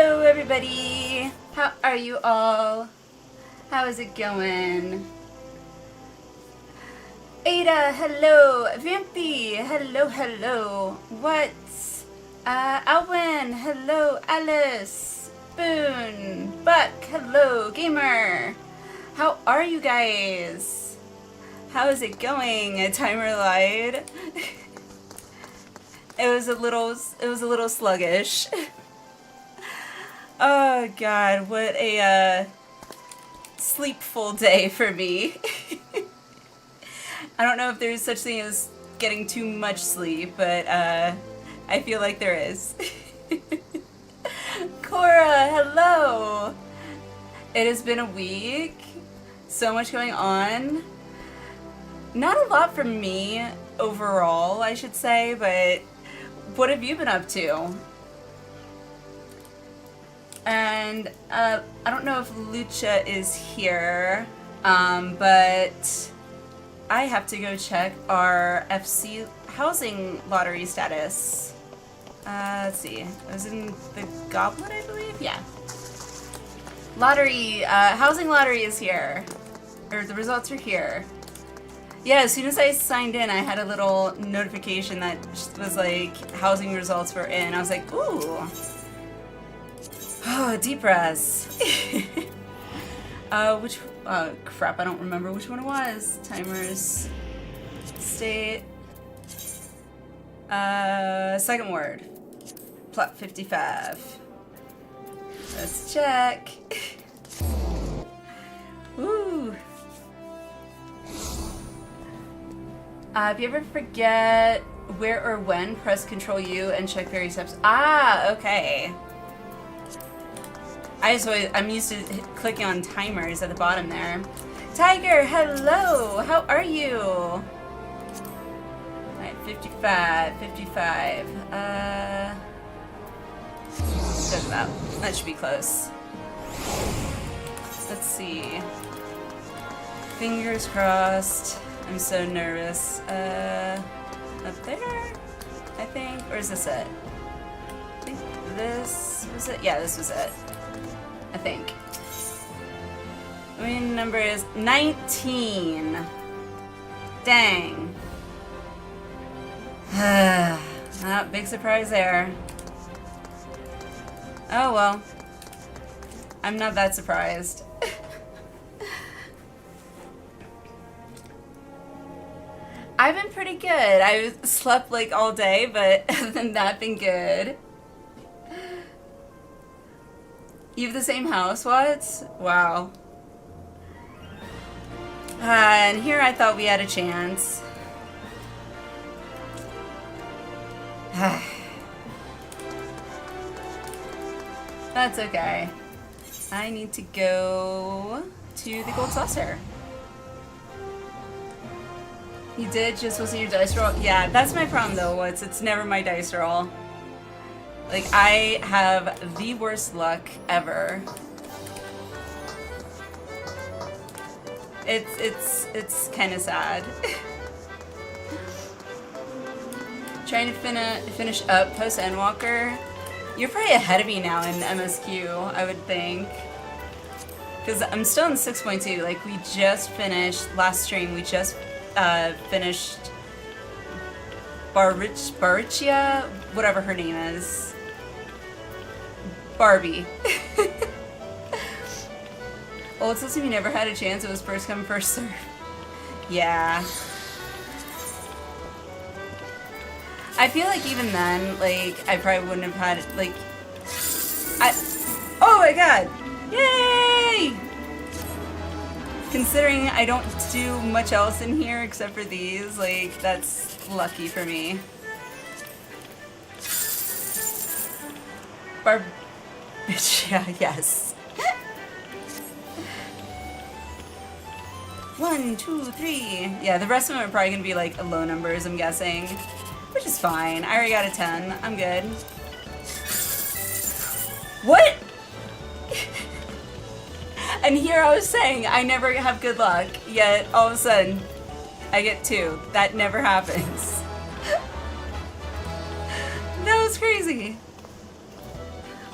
Hello everybody! How are you all? How is it going? Ada, hello! Vampy, hello! What? Alwyn, hello! Alice! Boone! Buck, hello! Gamer! How are you guys? How is it going? A timer lied. It was a little sluggish. Oh god, what a sleepful day for me. I don't know if there's such thing as getting too much sleep, but I feel like there is. Cora, hello! It has been a week. So much going on. Not a lot for me overall, I should say, but what have you been up to? And I don't know if Lucha is here, but I have to go check our FC housing lottery status. Let's see. It was in the Goblet, I believe? Yeah. Lottery, housing lottery is here. Or the results are here. Yeah, as soon as I signed in, I had a little notification that was like, housing results were in. I was like, ooh. Oh, deep res. Crap, I don't remember which one it was. Timers. State. Second word. Plot 55. Let's check. Woo. If you ever forget where or when, press Control U and check various steps. Ah, okay. I'm used to clicking on timers at the bottom there. Tiger, hello! How are you? Alright, 55. That should be close. Let's see. Fingers crossed. I'm so nervous. Up there? I think? Or is this it? I think this was it? Yeah, this was it. I think. Winning number is 19. Dang. Big surprise there. Oh well. I'm not that surprised. I've been pretty good. I slept like all day, but other than that, been good. You have the same house, what? Wow. And here I thought we had a chance. That's okay. I need to go to the gold saucer. You did? Just wasn't your dice roll? Yeah, that's my problem though, it's never my dice roll. Like, I have the worst luck ever. It's kind of sad. Trying to finish up post Endwalker. You're probably ahead of me now in MSQ, I would think. Because I'm still in 6.2. Like, we just finished, last stream, we just finished Barichia, whatever her name is. Barbie. Well, it's supposed to be never had a chance. It was first come, first serve. Yeah. I feel like even then, like, I probably wouldn't have had, like, oh my god! Yay! Considering I don't do much else in here except for these, like, that's lucky for me. Yeah, yes. 1, 2, 3. Yeah, the rest of them are probably gonna be like low numbers, I'm guessing. Which is fine. I already got a 10. I'm good. What? And here I was saying I never have good luck, yet all of a sudden I get 2. That never happens. That was crazy.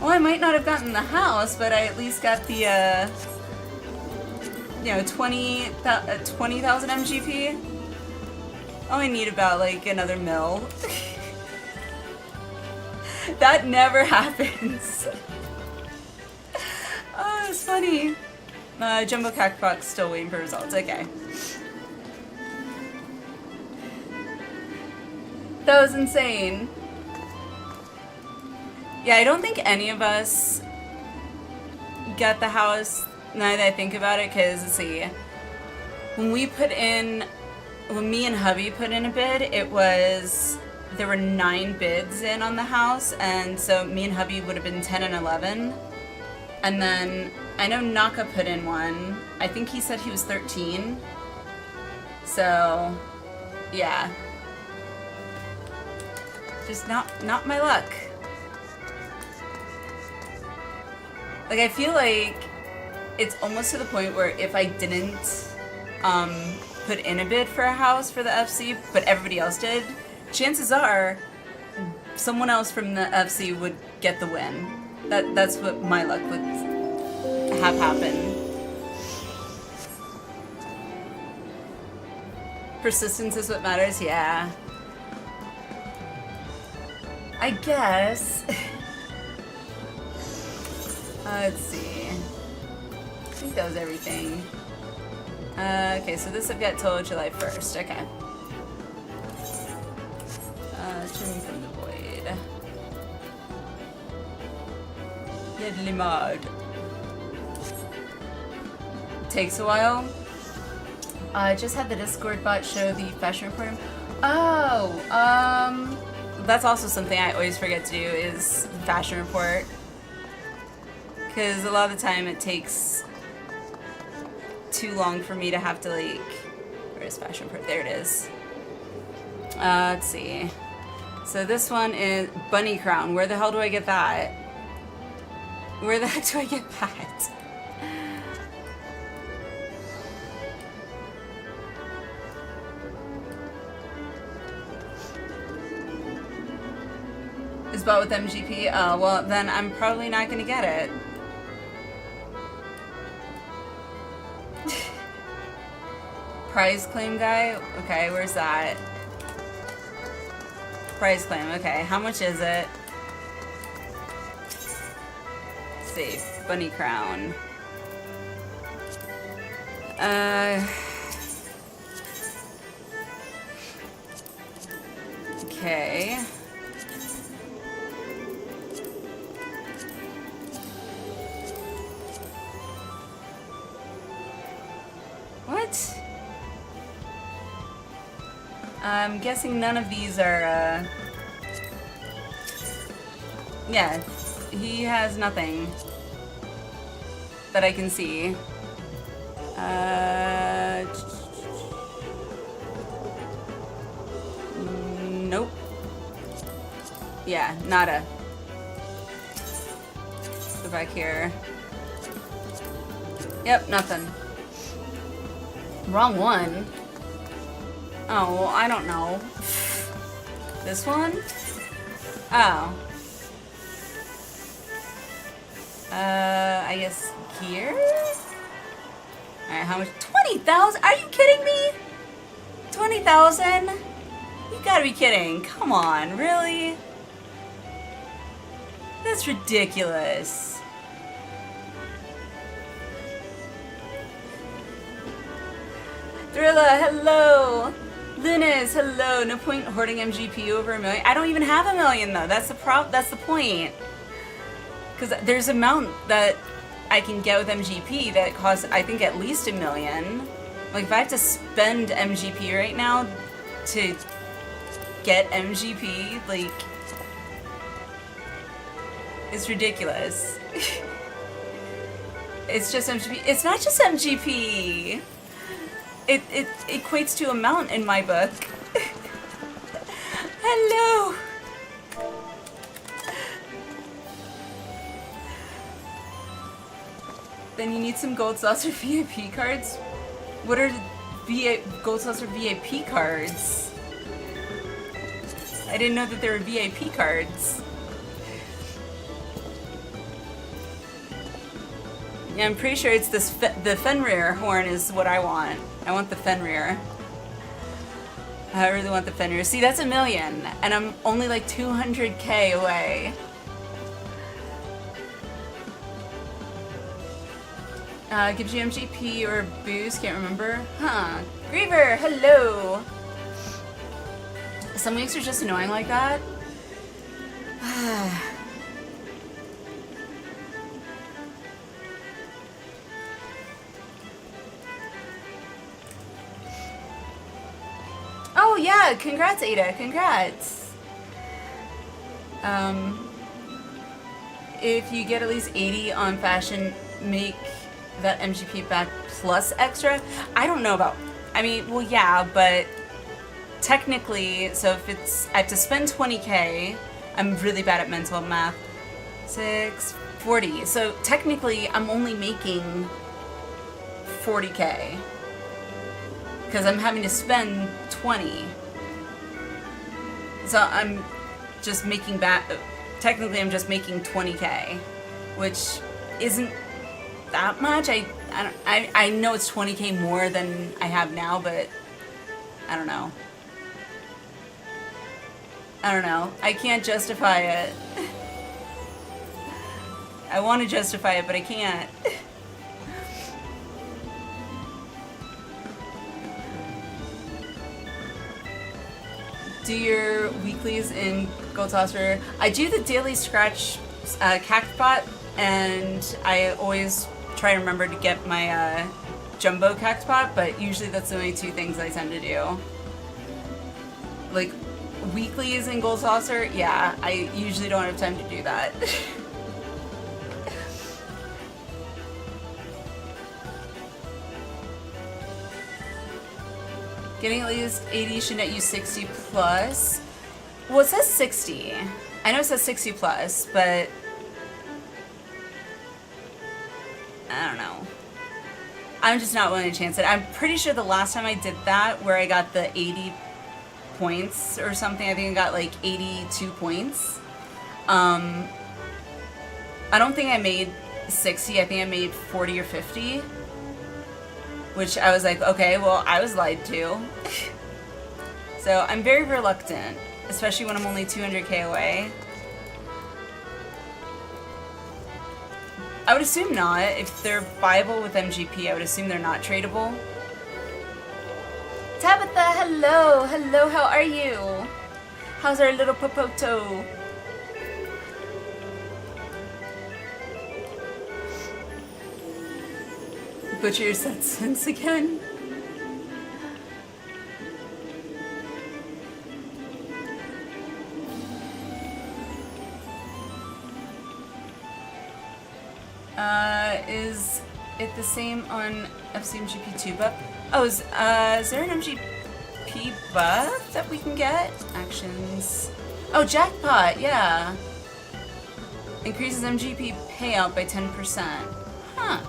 Well, I might not have gotten the house, but I at least got the, you know, 20,000 MGP. Only need about, like, another mil. That never happens. Oh, it's funny. Jumbo Cackbox still waiting for results. Okay. That was insane. Yeah, I don't think any of us got the house, now that I think about it, because, let's see, when me and hubby put in a bid, there were 9 bids in on the house, and so me and hubby would have been 10 and 11. And then, I know Naka put in one. I think he said he was 13. So, yeah. Just not my luck. Like, I feel like it's almost to the point where if I didn't put in a bid for a house for the FC, but everybody else did, chances are someone else from the FC would get the win. That's what my luck would have happen. Persistence is what matters, yeah. I guess. Let's see. I think that was everything. Okay, so this I've got till July 1st. Okay. Trim from the void. Hildibrand. Takes a while. I just had the Discord bot show the fashion report. Oh, that's also something I always forget to do is the fashion report. Because a lot of the time it takes too long for me to have to, like, where's fashion report? There it is. Let's see. So this one is Bunny Crown. Where the hell do I get that? Where the heck do I get that? Is bought with MGP? Oh, well, then I'm probably not gonna get it. Prize claim guy? Okay, where's that? Prize claim, okay. How much is it? Let's see. Bunny Crown. Okay. What? I'm guessing none of these are, yeah, he has nothing that I can see. Nope. Yeah, nada. Go back here. Yep, nothing. Wrong one. Oh, well, I don't know. This one? Oh. I guess here? Alright, how much? 20,000? Are you kidding me? 20,000? You gotta be kidding. Come on, really? That's ridiculous. Thrilla, hello! Lunas, hello! No point hoarding MGP over 1 million. I don't even have 1 million though. That's the point. Because there's an amount that I can get with MGP that costs, I think, at least 1 million. Like, if I have to spend MGP right now to get MGP, like, it's ridiculous. It's just MGP. It's not just MGP. It equates to amount in my book. Hello. Then you need some Gold Saucer VIP cards. What are Gold Saucer VIP cards? I didn't know that there were VIP cards. Yeah, I'm pretty sure it's this the Fenrir horn is what I want. I want the Fenrir. I really want the Fenrir. See, that's 1 million, and I'm only like 200k away. Gives you MGP or boost, can't remember. Huh. Griever, hello! Some weeks are just annoying like that. Oh yeah, congrats Ada, congrats! If you get at least 80 on fashion, make that MGP back plus extra. I don't know about, I mean, well yeah, but technically, so if it's, I have to spend 20k, I'm really bad at mental math, 640, so technically I'm only making 40k, because I'm having to spend 20, so I'm just making back, technically I'm just making 20k, which isn't that much. I know it's 20k more than I have now, but I don't know. I don't know. I can't justify it. I want to justify it, but I can't. Do your weeklies in Gold Saucer. I do the daily scratch cactbot, and I always try to remember to get my jumbo cactbot, but usually that's the only two things I tend to do. Like, weeklies in Gold Saucer, yeah, I usually don't have time to do that. Getting at least 80 should net you 60 plus. Well, it says 60. I know it says 60 plus, but I don't know. I'm just not willing to chance it. I'm pretty sure the last time I did that, where I got the 80 points or something, I think I got like 82 points. I don't think I made 60. I think I made 40 or 50. Which I was like, okay, well, I was lied to. So I'm very reluctant, especially when I'm only 200k away. I would assume not. If they're buyable with MGP, I would assume they're not tradable. Tabitha, hello! Hello, how are you? How's our little popoto? Butcher your sense again. Is it the same on FCMGP2 buff? Oh, is there an MGP buff that we can get? Actions. Oh, jackpot, yeah. Increases MGP payout by 10%. Huh.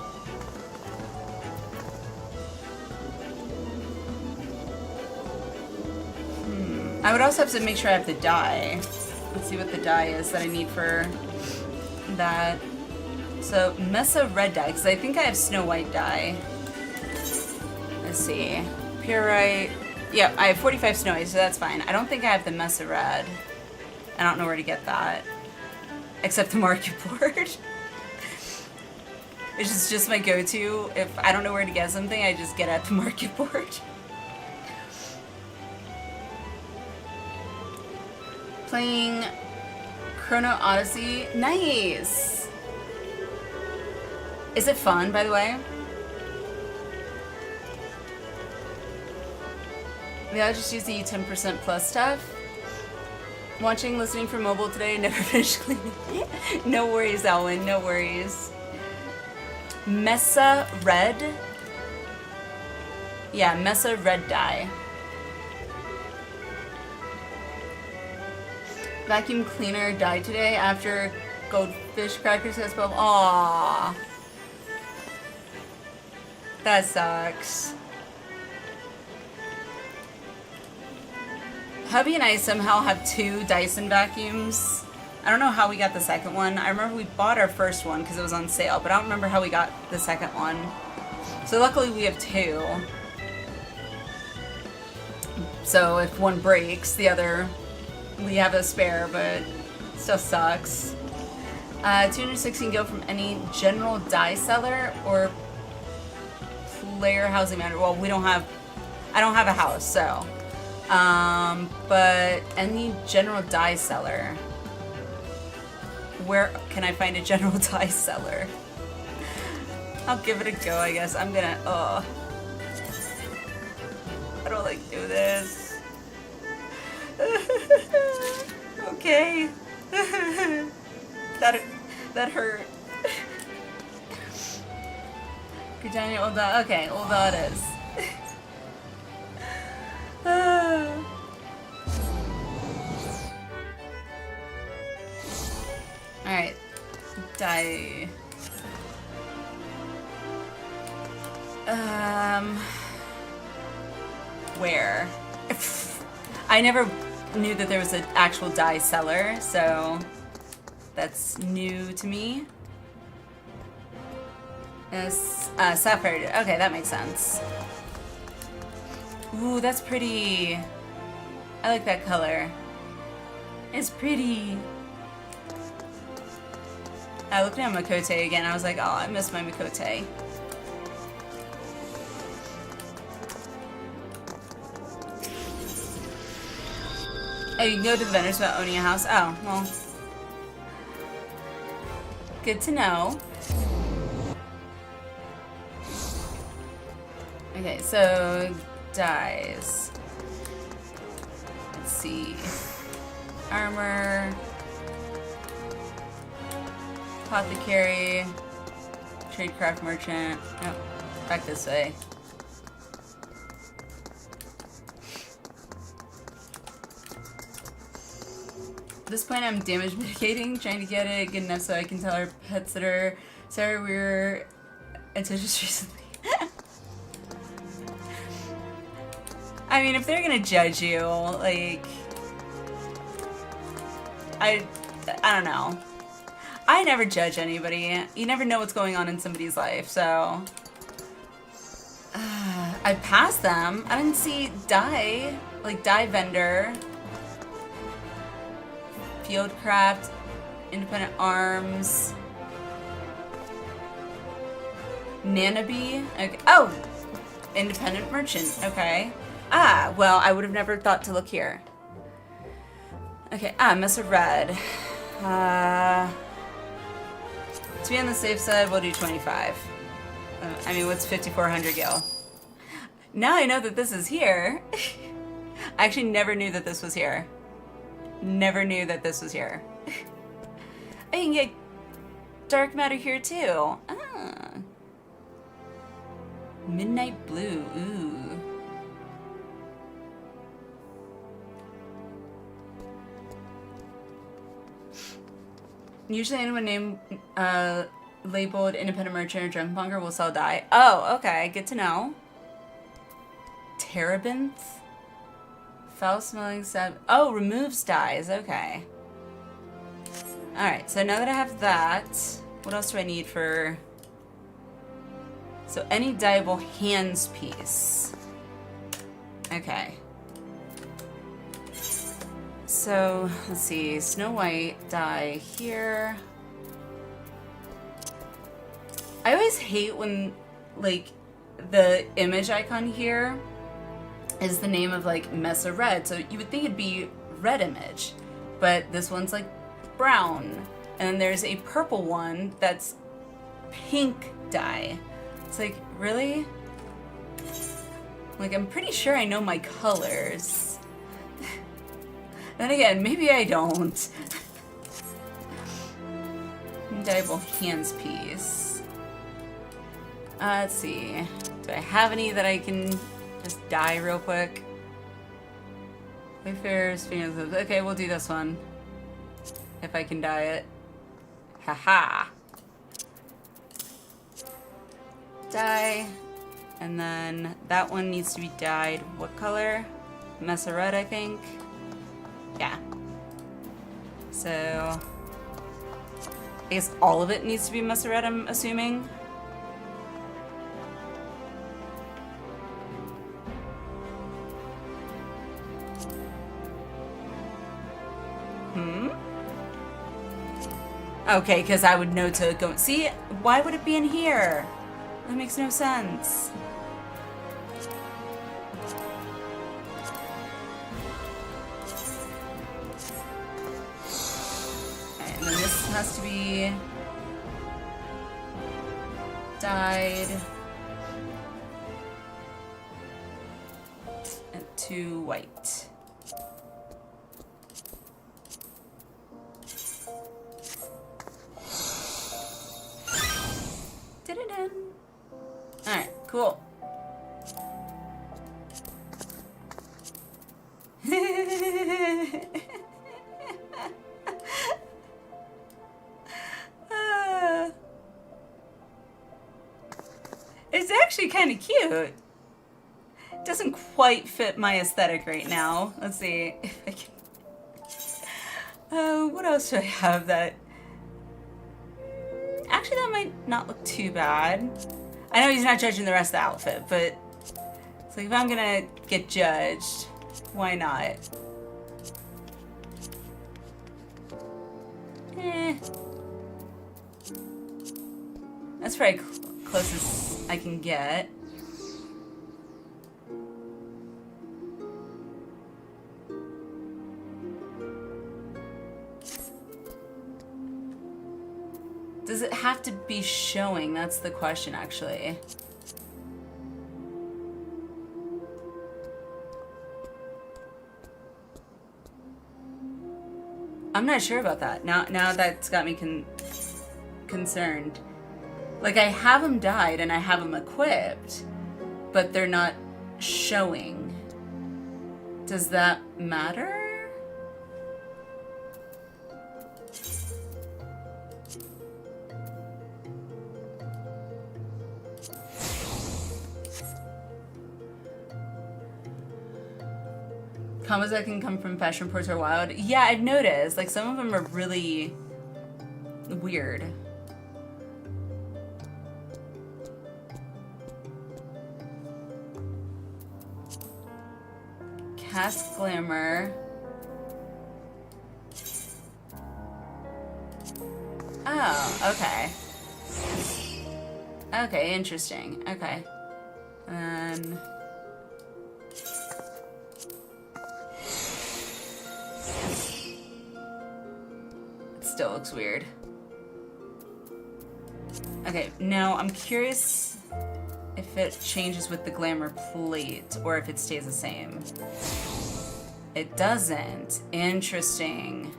I would also have to make sure I have the dye. Let's see what the dye is that I need for that. So, Mesa red dye, because I think I have Snow White dye. Let's see. Purite. Yeah, I have 45 Snow White, so that's fine. I don't think I have the Mesa red. I don't know where to get that. Except the market board. It's just my go-to. If I don't know where to get something, I just get at the market board. Playing Chrono Odyssey. Nice! Is it fun, by the way? Maybe I'll just use the 10% plus stuff. Watching, listening for mobile today, never finished cleaning. No worries, Alwyn, no worries. Mesa Red? Yeah, Mesa Red dye. Vacuum cleaner died today after goldfish crackers has both. Aww. That sucks. Hubby and I somehow have 2 Dyson vacuums I don't know how we got the second one. I remember we bought our first one because it was on sale, but I don't remember how we got the second one. So luckily we have two. So if one breaks, the other, we have a spare, but still sucks. 216 gil from any general dye seller or player housing manager. Well, we don't have, I don't have a house, so. But any general dye seller. Where can I find a general dye seller? I'll give it a go, I guess. I'm gonna, I don't like do this. Okay. That hurt. Britannia Old Dot. Okay, Old Dot is. Alright. Die. Where? I never knew that there was an actual dye seller, so that's new to me. Yes, Sapphire. Okay, that makes sense. Ooh, that's pretty. I like that color. It's pretty. I looked at Makote again. I was like, oh, I miss my Makote. Oh, you can go to the vendors without owning a house? Oh, well. Good to know. Okay, so dyes. Let's see. Armor. Apothecary. Tradecraft merchant. Nope. Back this way. At this point, I'm damage mitigating, trying to get it good enough so I can tell our pet sitter, sorry, we were until just recently. I mean, if they're gonna judge you, like, I don't know. I never judge anybody. You never know what's going on in somebody's life, so I passed them. I didn't see dye, like dye vendor. Fieldcraft, Independent Arms, Nanaby. Okay. Oh, Independent Merchant. Okay. Ah, well, I would have never thought to look here. Okay. Ah, Mesa Red. To be on the safe side, we'll do 25. I mean, what's 5,400 gil? Now I know that this is here. I actually never knew that this was here. Never knew that this was here. I can get dark matter here too. Ah. Midnight blue. Ooh. Usually anyone named labeled independent merchant or junk monger will sell dye. Oh, okay. Good to know. Terebinth? Foul-smelling sap. Oh, removes dyes. Okay. Alright, so now that I have that, what else do I need for... So, any dyeable hands piece. Okay. So, let's see. Snow White dye here. I always hate when, like, the image icon here is the name of like Mesa Red, so you would think it'd be red image, but this one's like brown, and then there's a purple one that's pink dye. It's like, really? Like, I'm pretty sure I know my colors. Then again, maybe I don't. Dyeable hands piece. Let's see. Do I have any that I can just dye real quick? Wayfarer's Phoenix. Okay, we'll do this one. If I can dye it. Haha. Dye. And then that one needs to be dyed. What color? Mesa Red, I think. Yeah. So I guess all of it needs to be Messeret, I'm assuming. Okay, because I would know to go... See? Why would it be in here? That makes no sense. Alright, and then this has to be... dyed... and to white. Alright, cool. It's actually kind of cute. It doesn't quite fit my aesthetic right now. Let's see if I can... what else do I have that... Actually, that might not look too bad. I know he's not judging the rest of the outfit, but it's like if I'm gonna get judged, why not? That's probably close as I can get. Does it have to be showing? That's the question, actually. I'm not sure about that. Now that's got me concerned. Like, I have them dyed and I have them equipped, but they're not showing. Does that matter? Combos that can come from fashion reports are wild. Yeah, I've noticed. Like, some of them are really weird. Cast Glamour. Oh, okay. Okay, interesting. Okay. And... still looks weird. Okay, now I'm curious if it changes with the glamour plate or if it stays the same. It doesn't. Interesting.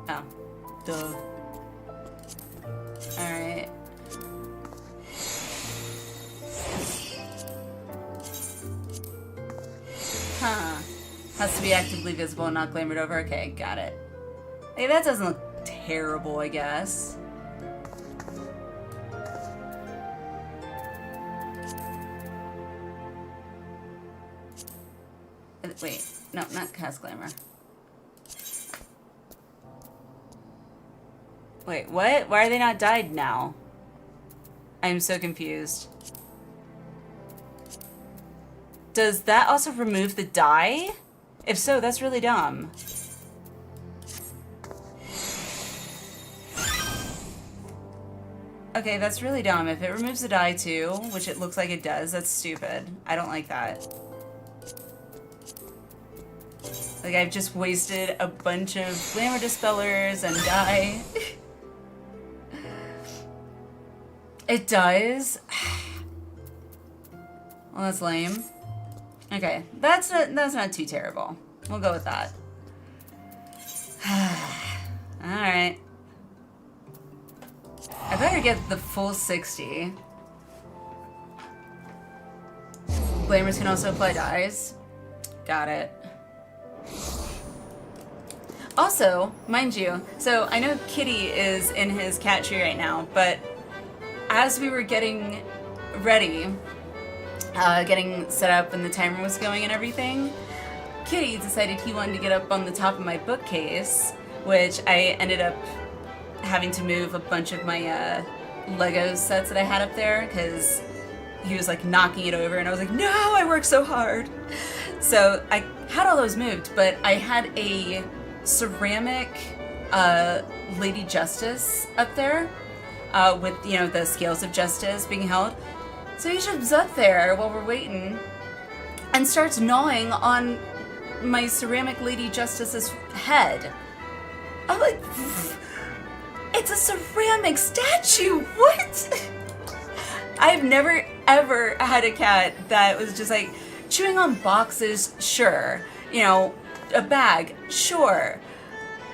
Oh. Duh. Alright. Huh. Has to be actively visible and not glamored over. Okay, got it. Hey, that doesn't look terrible, I guess. Wait, no, not cast glamour. Wait, what? Why are they not dyed now? I'm so confused. Does that also remove the dye? If so, that's really dumb. Okay, that's really dumb. If it removes the dye too, which it looks like it does, that's stupid. I don't like that. Like, I've just wasted a bunch of glamour dispellers and dye. It does? Well, that's lame. Okay, that's not too terrible. We'll go with that. Alright. I better get the full 60. Glamours can also apply dyes. Got it. Also, mind you, so I know Kitty is in his cat tree right now, but as we were getting ready, getting set up and the timer was going and everything, Kitty decided he wanted to get up on the top of my bookcase, which I ended up having to move a bunch of my Lego sets that I had up there because he was like knocking it over, and I was like, no, I worked so hard. So I had all those moved, but I had a ceramic Lady Justice up there with, you know, the scales of justice being held. So he jumps up there while we're waiting and starts gnawing on my ceramic Lady Justice's head. I'm like, it's a ceramic statue, what? I've never ever had a cat that was just like chewing on boxes, sure. You know, a bag, sure.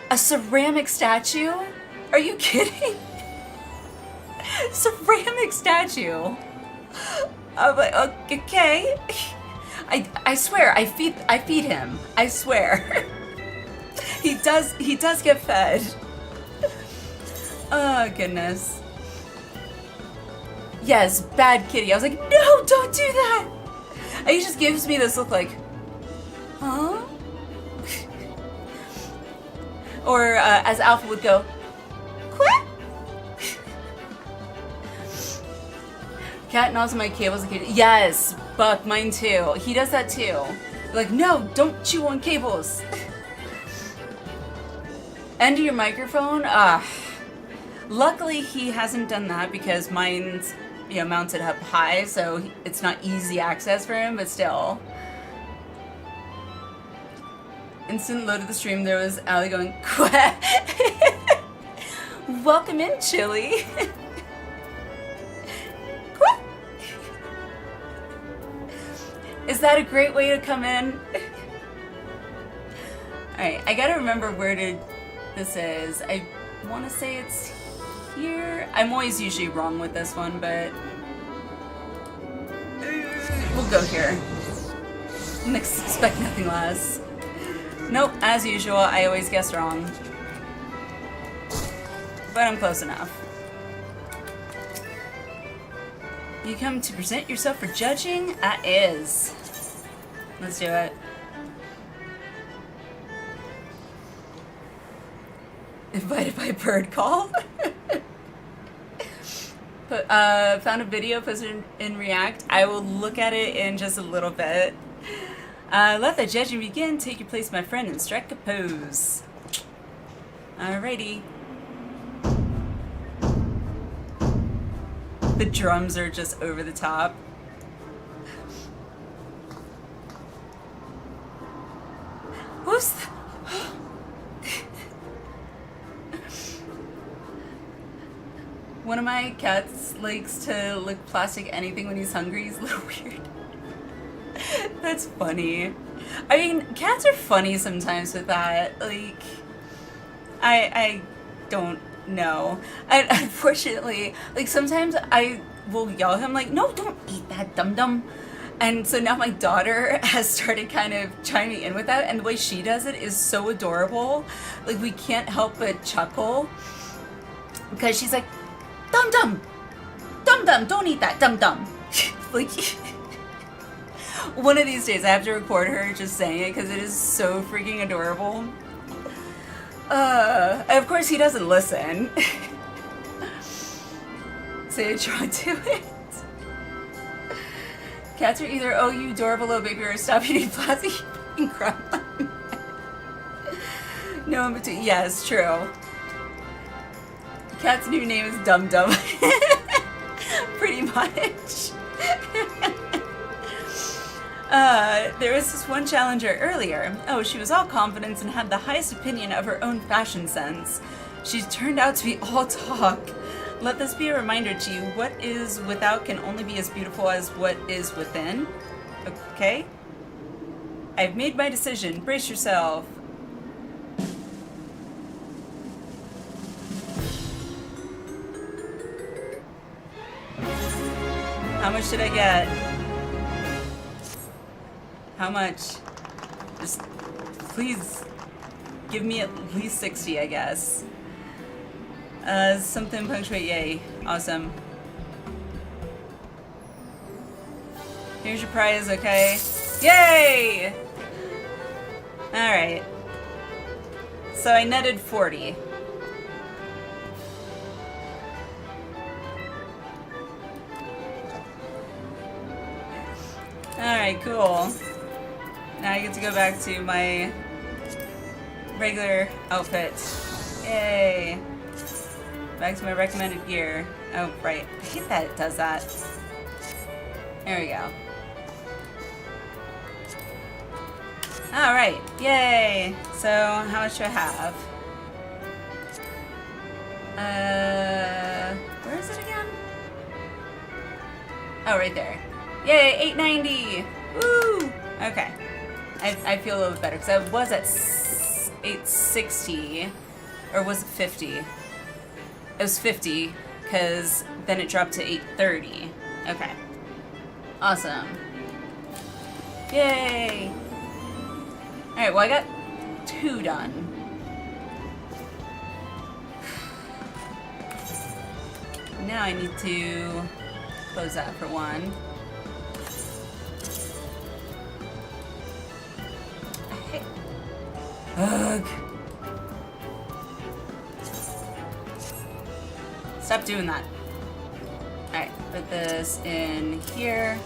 A ceramic statue? Are you kidding? Ceramic statue. I'm like, okay. I swear, I feed him. I swear. He does get fed. Oh goodness. Yes, bad kitty. I was like, no, don't do that. And he just gives me this look like, huh? Or as Alpha would go, quit. Cat gnaws on my cables. Yes, Buck, mine too. He does that too. Like, no, don't chew on cables. End your microphone? Luckily he hasn't done that because mine's, you know, mounted up high, so it's not easy access for him, but still. Instant load of the stream, there was Allie going, quack. Welcome in, Chili. Quack. Is that a great way to come in? Alright, I gotta remember where this is. I want to say it's here. I'm always usually wrong with this one, but we'll go here. Expect nothing less. Nope, as usual, I always guess wrong. But I'm close enough. You come to present yourself for judging? That is. Let's do it. Invited by bird call. But, found a video posted in React. I will look at it in just a little bit. Let the judging begin. Take your place, my friend, and strike a pose. Alrighty. The drums are just over the top. Who's that? One of my cats likes to lick plastic anything when he's hungry. He's a little weird. That's funny. I mean, cats are funny sometimes with that. Like, I don't know. And unfortunately, like, sometimes I will yell at him, like, no, don't eat that, dum-dum. And so now my daughter has started kind of chiming in with that, and the way she does it is so adorable. Like, we can't help but chuckle. Because she's like, dum-dum! Dum-dum, don't eat that, dum-dum! Like, one of these days I have to record her just saying it because it is so freaking adorable. And of course he doesn't listen. So I try to it. Cats are either, oh, you adorable little baby, or stop eating plastic and crap. No in between. Yes, true. Cat's new name is Dum Dum. Pretty much. There was this one challenger earlier. Oh, she was all confidence and had the highest opinion of her own fashion sense. She turned out to be all talk. Let this be a reminder to you, what is without can only be as beautiful as what is within. Okay? I've made my decision. Brace yourself. How much did I get? How much? Just please give me at least 60, I guess. Something punctuate, yay. Awesome. Here's your prize, okay? Yay! Alright. So I netted 40. Alright, cool. Now I get to go back to my regular outfit. Yay! Back to my recommended gear. Oh, right. I hate that it does that. There we go. Alright, yay! So, how much do I have? Where is it again? Oh, right there. Yay, 890! Woo! Okay. I feel a little bit better, because I was at 860, or was it 50? It was 50, because then it dropped to 830. Okay. Awesome. Yay! Alright, well I got 2 done. Now I need to close that for 1. Hey. Ugh. Stop doing that. Alright, put this in here.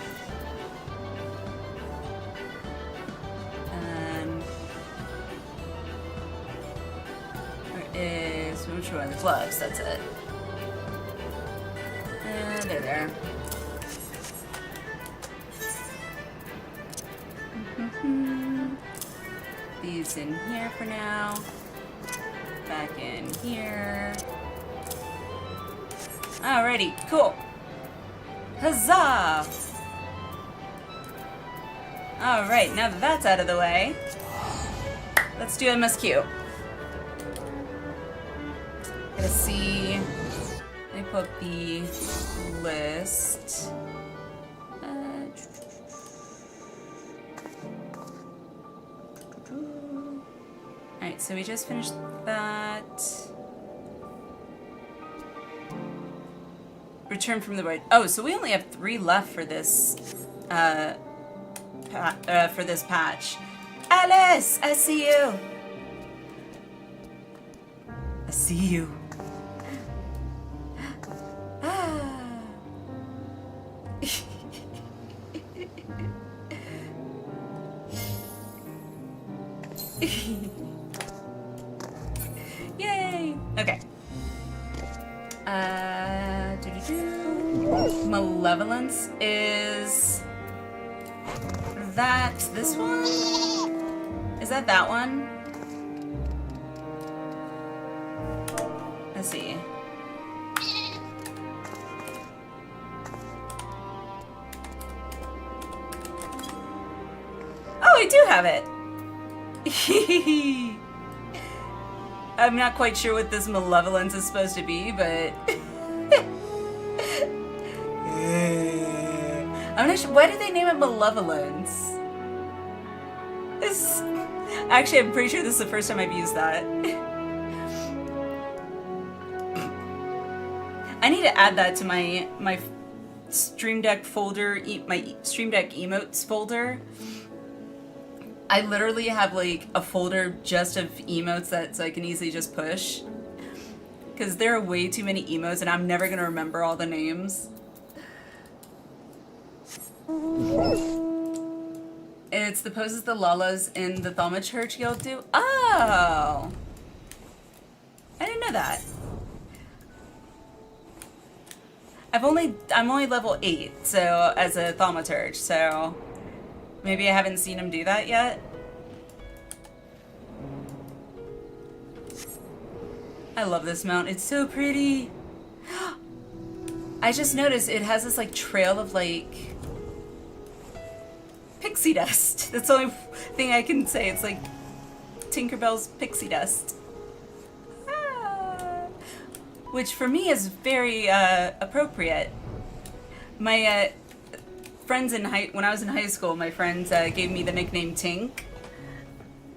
Which one? The gloves, that's it. There. These in here for now. Back in here. Alrighty, cool. Huzzah! Alright, now that that's out of the way, let's do MSQ. Gotta see. Let me pull up the list. Alright, so we just finished that. Return from the void. Oh, so we only have 3 left for this for this patch. Alice, I see you. I see you. Yay! Okay. Malevolence is that this one? Is that one? Let's see. Oh, I do have it. I'm not quite sure what this malevolence is supposed to be, but I'm not sure. Why did they name it malevolence? Actually, I'm pretty sure this is the first time I've used that. I need to add that to my Stream Deck folder, my Stream Deck emotes folder. I literally have like a folder just of emotes that so I can easily just push. Because there are way too many emotes and I'm never gonna remember all the names. It's the poses the Lalas in the Thaumaturge Guild do. Oh! I didn't know that. I'm only level 8, so as a Thaumaturge, so maybe I haven't seen him do that yet. I love this mount. It's so pretty. I just noticed it has this like trail of like pixie dust. That's the only thing I can say. It's like Tinkerbell's pixie dust. Ah. Which for me is very appropriate. My friends when I was in high school, my friends gave me the nickname Tink,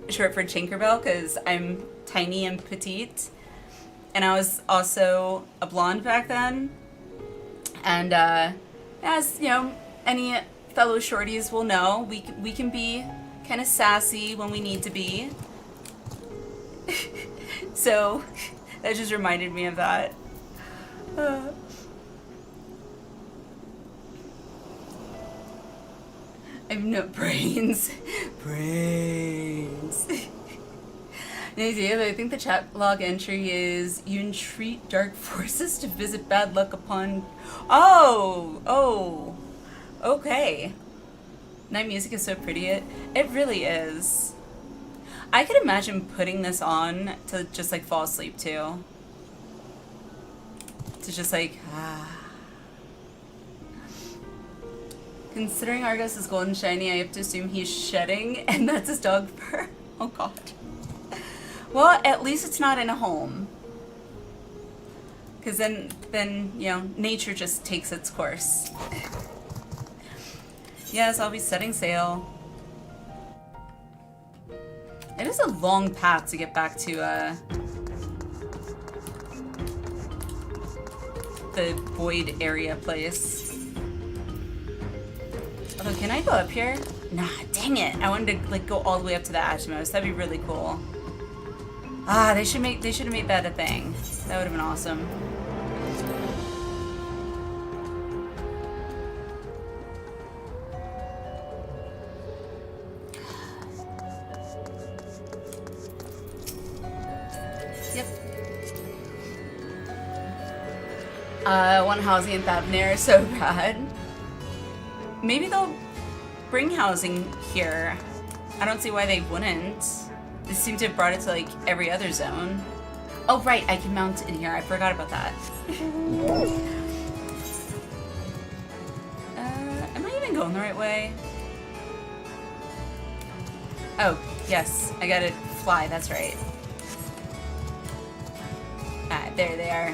short for Tinkerbell, because I'm tiny and petite, and I was also a blonde back then. And as you know, any fellow shorties will know, we can be kind of sassy when we need to be. So that just reminded me of that. I have no brains. Brains. I think the chat log entry is you entreat dark forces to visit bad luck upon. Oh, okay. Night music is so pretty. It really is. I could imagine putting this on to just like fall asleep too. To just like Considering Argus is golden shiny, I have to assume he's shedding, and that's his dog fur. Oh god. Well, at least it's not in a home. Because then, you know, nature just takes its course. Yes, I'll be setting sail. It is a long path to get back to, the void area place. Although, can I go up here? Nah, dang it. I wanted to, like, go all the way up to the Atmos. That'd be really cool. Ah, they should have made that a thing. That would have been awesome. Yep. I want housing in Thavnair so bad. Maybe they'll bring housing here. I don't see why they wouldn't. They seem to have brought it to like every other zone. Oh right, I can mount in here. I forgot about that. Am I even going the right way? Oh, yes. I gotta fly, that's right. Ah, there they are.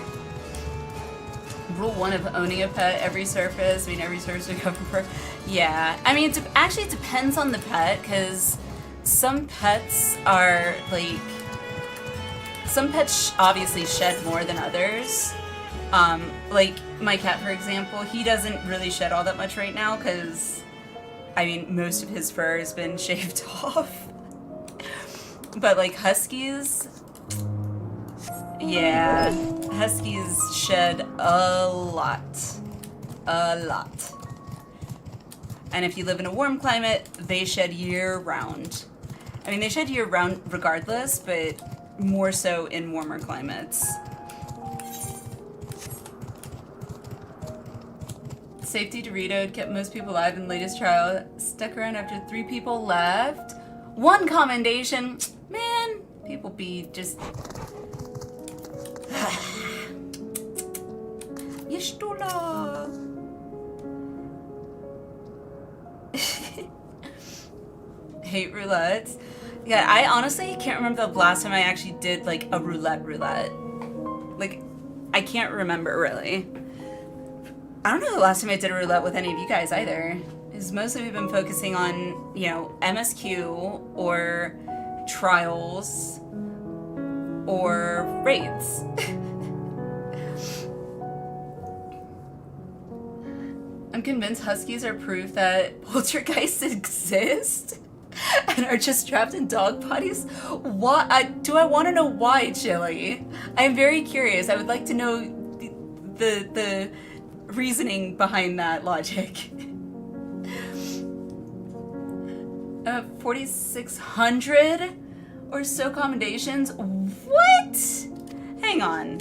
Rule 1 of owning a pet, every surface. I mean, every surface we cover for. Yeah. I mean, actually, it depends on the pet, because some pets are, like... Some pets obviously shed more than others. Like, my cat, for example, he doesn't really shed all that much right now, because, I mean, most of his fur has been shaved off. But, like, huskies... Yeah, huskies shed a lot. A lot. And if you live in a warm climate, they shed year-round. I mean, they shed year-round regardless, but more so in warmer climates. Safety Dorito kept most people alive in the latest trial. Stuck around after 3 people left. 1 commendation. Man, people be just... Yeshtola. Hate roulettes. Yeah, I honestly can't remember the last time I actually did like a roulette. Like, I can't remember really. I don't know the last time I did a roulette with any of you guys either. It's mostly we've been focusing on, you know, MSQ or trials or raids. I'm convinced huskies are proof that poltergeists exist and are just trapped in dog bodies. What? Do I want to know why, Chili? I'm very curious. I would like to know the reasoning behind that logic. 4,600 or so commendations. What? Hang on.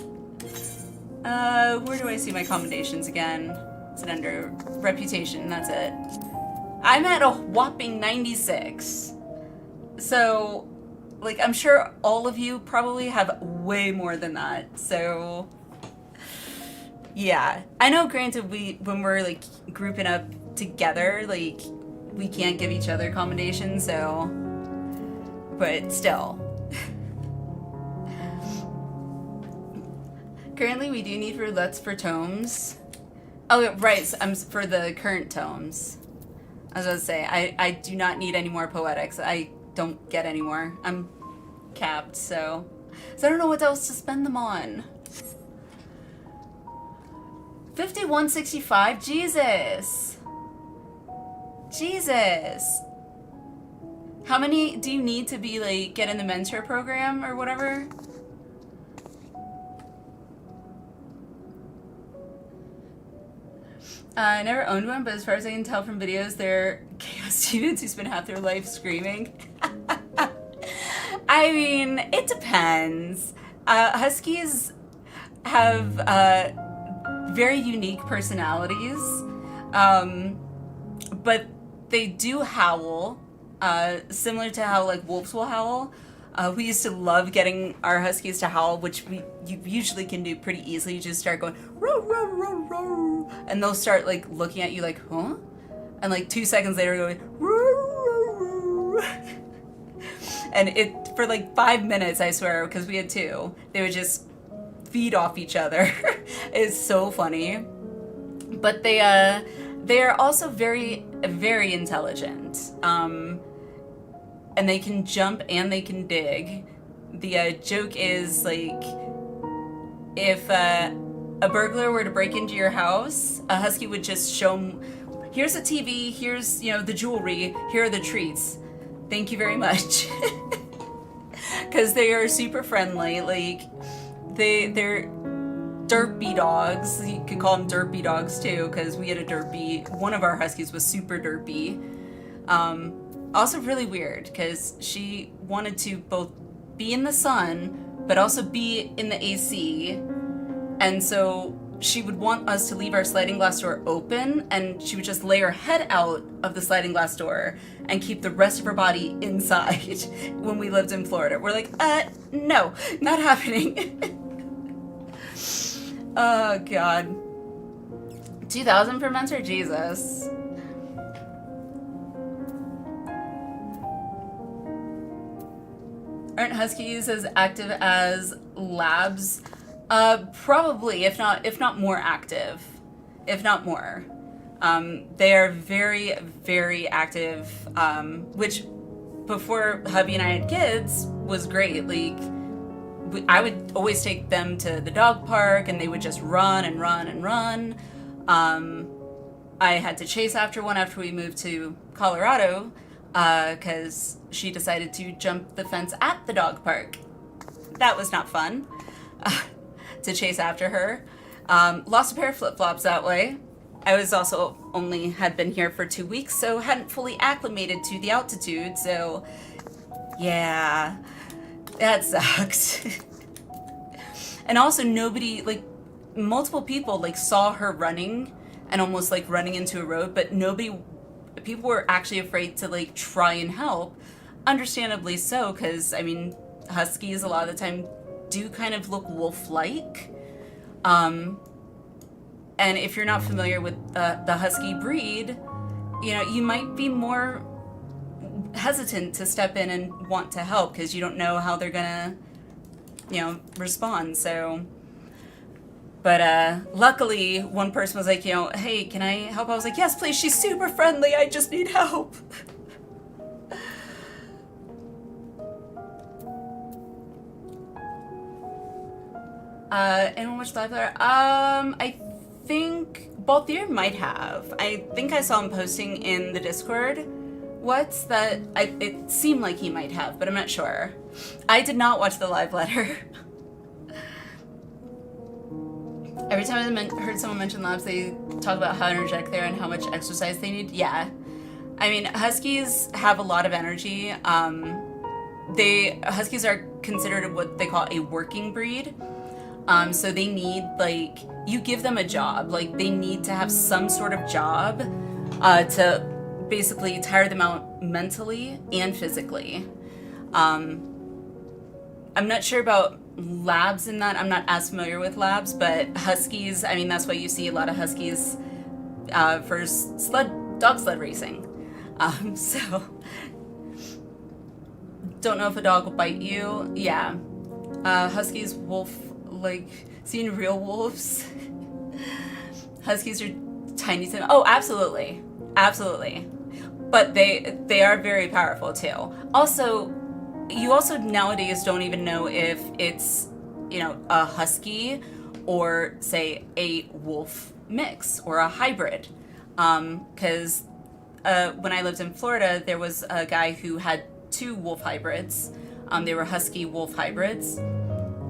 Where do I see my commendations again? Is it under reputation? That's it. I'm at a whopping 96. So, like, I'm sure all of you probably have way more than that. So, yeah. I know, granted, when we're, like, grouping up together, like, we can't give each other commendations, so... But still. Currently, we do need roulettes for tomes. Oh, right, so for the current tomes. I was going to say, I do not need any more poetics. I don't get any more. I'm capped, so I don't know what else to spend them on. 5165? Jesus! Jesus! How many do you need to be, like, get in the mentor program or whatever? I never owned one, but as far as I can tell from videos, they're chaos students who spend half their life screaming. I mean, it depends. Huskies have very unique personalities, but they do howl, similar to how like wolves will howl. We used to love getting our huskies to howl, which you usually can do pretty easily. You just start going row row row row, and they'll start like looking at you like, huh? And like 2 seconds later, going row row row. And it for like 5 minutes, I swear, because we had two, they would just feed off each other. It's so funny. But they are also very, very intelligent. And they can jump and they can dig. The joke is like, if a burglar were to break into your house, a husky would just show them, here's a TV, here's, you know, the jewelry, here are the treats. Thank you very much. Because they are super friendly. Like, they're derpy dogs. You could call them derpy dogs too, because we had a derpy. One of our huskies was super derpy. Also really weird, because she wanted to both be in the sun, but also be in the AC. And so she would want us to leave our sliding glass door open, and she would just lay her head out of the sliding glass door and keep the rest of her body inside when we lived in Florida. We're like, no, not happening. Oh, God. 2,000 per mentor? Jesus. Aren't huskies as active as labs? Probably, if not more active, if not more. They are very, very active, which before hubby and I had kids was great. Like, I would always take them to the dog park and they would just run and run and run. I had to chase after one after we moved to Colorado, because she decided to jump the fence at the dog park. That was not fun. To chase after her. Lost a pair of flip-flops that way. I was also had been here for 2 weeks, so hadn't fully acclimated to the altitude, so yeah, that sucked. And also nobody, like, multiple people like saw her running and almost like running into a road, but people were actually afraid to like try and help. Understandably so, because I mean, huskies a lot of the time do kind of look wolf-like. And if you're not familiar with the husky breed, you know, you might be more hesitant to step in and want to help because you don't know how they're gonna, you know, respond. So, but luckily one person was like, you know, hey, can I help? I was like, yes, please, she's super friendly, I just need help. Anyone watch live there? I think Balthier might have. I think I saw him posting in the Discord. It seemed like he might have, but I'm not sure. I did not watch the live letter. Every time I heard someone mention labs, they talk about how energetic they are and how much exercise they need. Yeah. I mean, huskies have a lot of energy. Huskies are considered what they call a working breed. So they need, like, you give them a job, like they need to have some sort of job to basically tire them out mentally and physically. I'm not sure about labs in that. I'm not as familiar with labs, but huskies, I mean, that's why you see a lot of huskies for dog sled racing. So don't know if a dog will bite you. Yeah. Huskies, wolf, like, seeing real wolves. Huskies are tiny. Oh, absolutely. Absolutely. But they are very powerful too. Also, you also nowadays don't even know if it's, you know, a husky or, say, a wolf mix or a hybrid. Because when I lived in Florida, there was a guy who had 2 wolf hybrids. They were husky wolf hybrids.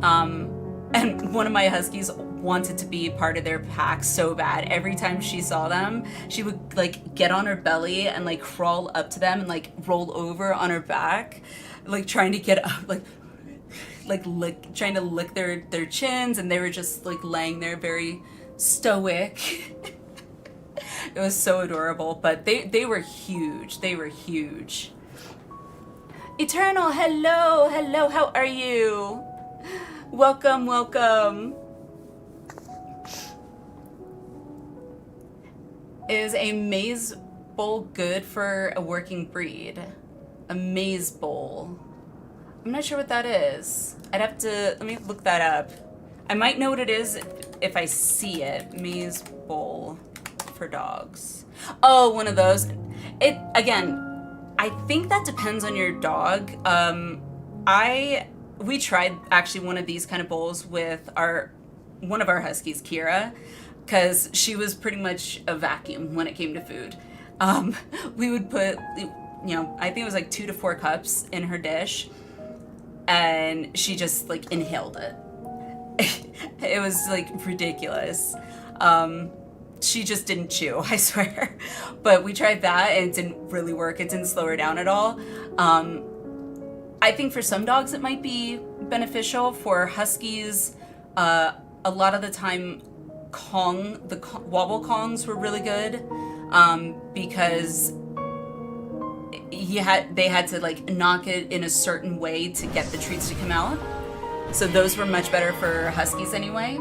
And one of my huskies wanted to be part of their pack so bad. Every time she saw them, she would like get on her belly and like crawl up to them and like roll over on her back, like trying to get up, trying to lick their chins, and they were just like laying there very stoic. It was so adorable, but they were huge. They were huge. Eternal, hello, hello, how are you? Welcome, welcome. Is a maize bowl good for a working breed? A maize bowl. I'm not sure what that is. I'd have to, let me look that up. I might know what it is if I see it. Maize bowl for dogs. Oh, one of those. Again, I think that depends on your dog. We tried actually one of these kind of bowls with one of our huskies, Kira, because she was pretty much a vacuum when it came to food. We would put, I think it was like 2 to 4 cups in her dish, and she just like inhaled it. It was like ridiculous. She just didn't chew, I swear. But we tried that and it didn't really work. It didn't slow her down at all. I think for some dogs it might be beneficial. For huskies, a lot of the time wobble Kongs were really good, because they had to like knock it in a certain way to get the treats to come out. So those were much better for huskies anyway.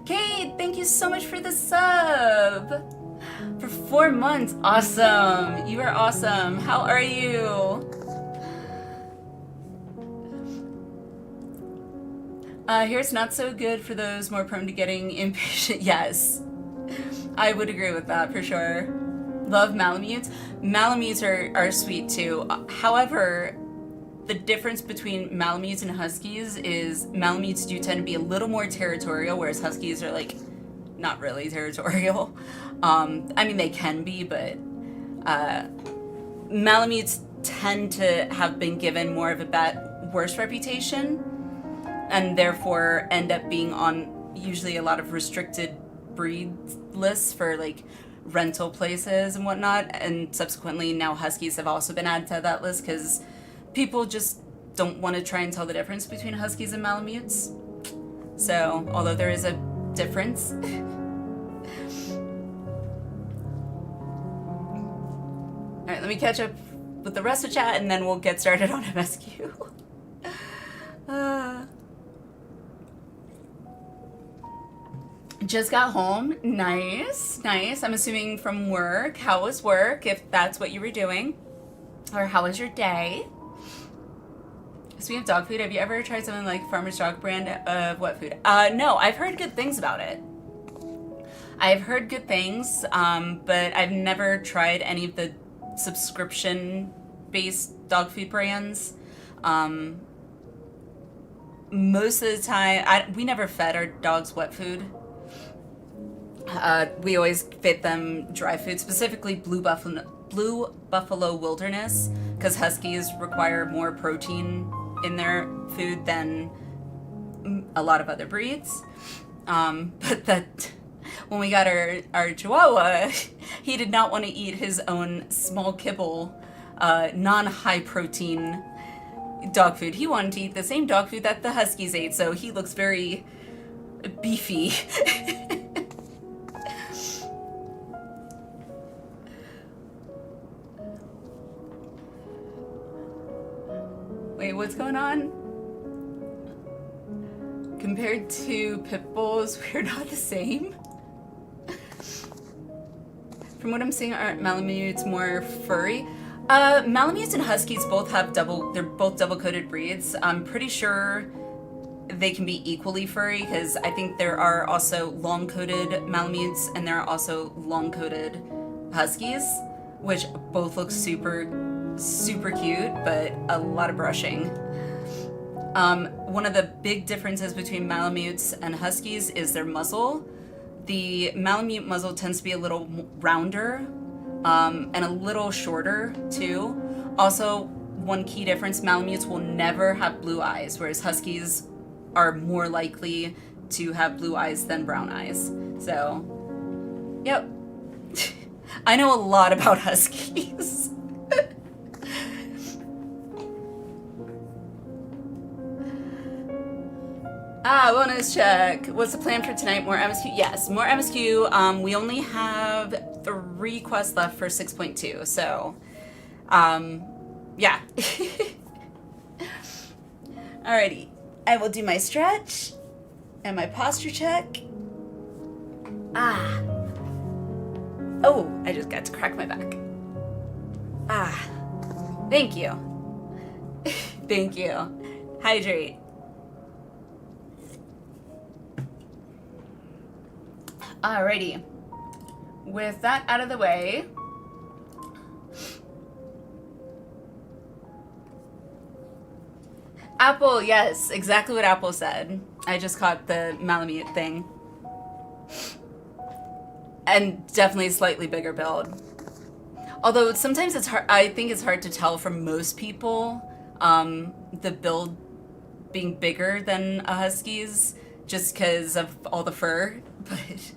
Kate, thank you so much for the sub. For 4 months, awesome. You are awesome. How are you? Here's not so good for those more prone to getting impatient. Yes, I would agree with that for sure. Love Malamutes. Malamutes are sweet too. However, the difference between Malamutes and Huskies is Malamutes do tend to be a little more territorial, whereas Huskies are like not really territorial. I mean, they can be, but Malamutes tend to have been given more of a worse reputation, and therefore end up being on usually a lot of restricted breed lists for like rental places and whatnot. And subsequently now Huskies have also been added to that list because people just don't want to try and tell the difference between Huskies and Malamutes. So, although there is a difference. Alright, let me catch up with the rest of chat and then we'll get started on MSQ. Just got home. Nice, nice. I'm assuming from work. How was work, if that's what you were doing? Or how was your day? Speaking of dog food, have you ever tried something like Farmer's Dog brand of wet food? No, I've heard good things about it. I've heard good things, but I've never tried any of the subscription-based dog food brands. Most of the time, we never fed our dogs wet food. We always fed them dry food, specifically Blue Buffalo Wilderness, because Huskies require more protein in their food than a lot of other breeds. But that when we got our Chihuahua, he did not want to eat his own small kibble, non-high protein dog food. He wanted to eat the same dog food that the Huskies ate, so he looks very beefy. Wait, what's going on? Compared to pit bulls, we're not the same. From what I'm seeing, aren't Malamutes more furry? Malamutes and Huskies both have they're both double-coated breeds. I'm pretty sure they can be equally furry, because I think there are also long-coated Malamutes and there are also long-coated Huskies, which both look super cute, but a lot of brushing. One of the big differences between Malamutes and Huskies is their muzzle. The Malamute muzzle tends to be a little rounder, and a little shorter too. Also, one key difference. Malamutes will never have blue eyes, whereas Huskies are more likely to have blue eyes than brown eyes. So, yep. I know a lot about Huskies. Bonus check. What's the plan for tonight? More MSQ? Yes, more MSQ. We only have 3 quests left for 6.2, so, yeah. Alrighty. I will do my stretch and my posture check. Oh, I just got to crack my back. Thank you. Thank you. Hydrate. Alrighty. With that out of the way, Apple, yes, exactly what Apple said. I just caught the Malamute thing. And definitely a slightly bigger build. Although sometimes it's hard, I think it's hard to tell from most people, the build being bigger than a Husky's just because of all the fur, but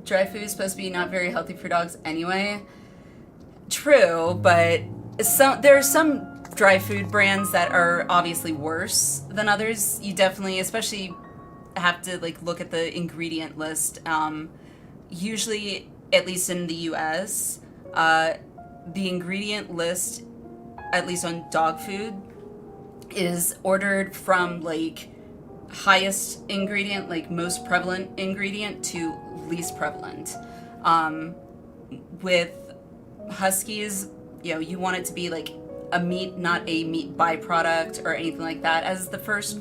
dry food is supposed to be not very healthy for dogs anyway. True, but there are some dry food brands that are obviously worse than others. You definitely, especially, have to like look at the ingredient list. Usually, at least in the US, the ingredient list, at least on dog food, is ordered from like highest ingredient, like most prevalent ingredient, to least prevalent. With Huskies, you know, you want it to be like a meat, not a meat byproduct or anything like that as the first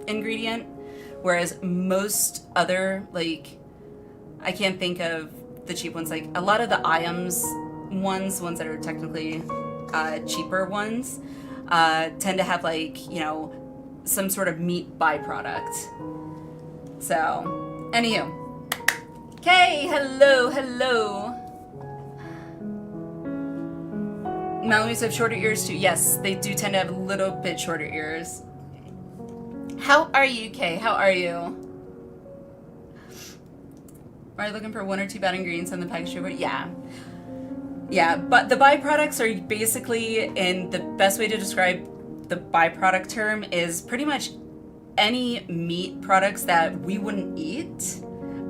ingredient, whereas most other, like, I can't think of the cheap ones, like a lot of the IAMS ones that are technically cheaper ones, tend to have like, you know, some sort of meat byproduct. So, anywho. Okay, hello. Malamutes have shorter ears too. Yes, they do tend to have a little bit shorter ears. How are you, Kay? How are you? Are you looking for 1 or 2 bad ingredients on the package? Yeah. Yeah, but the byproducts are basically, and the best way to describe the byproduct term is pretty much any meat products that we wouldn't eat,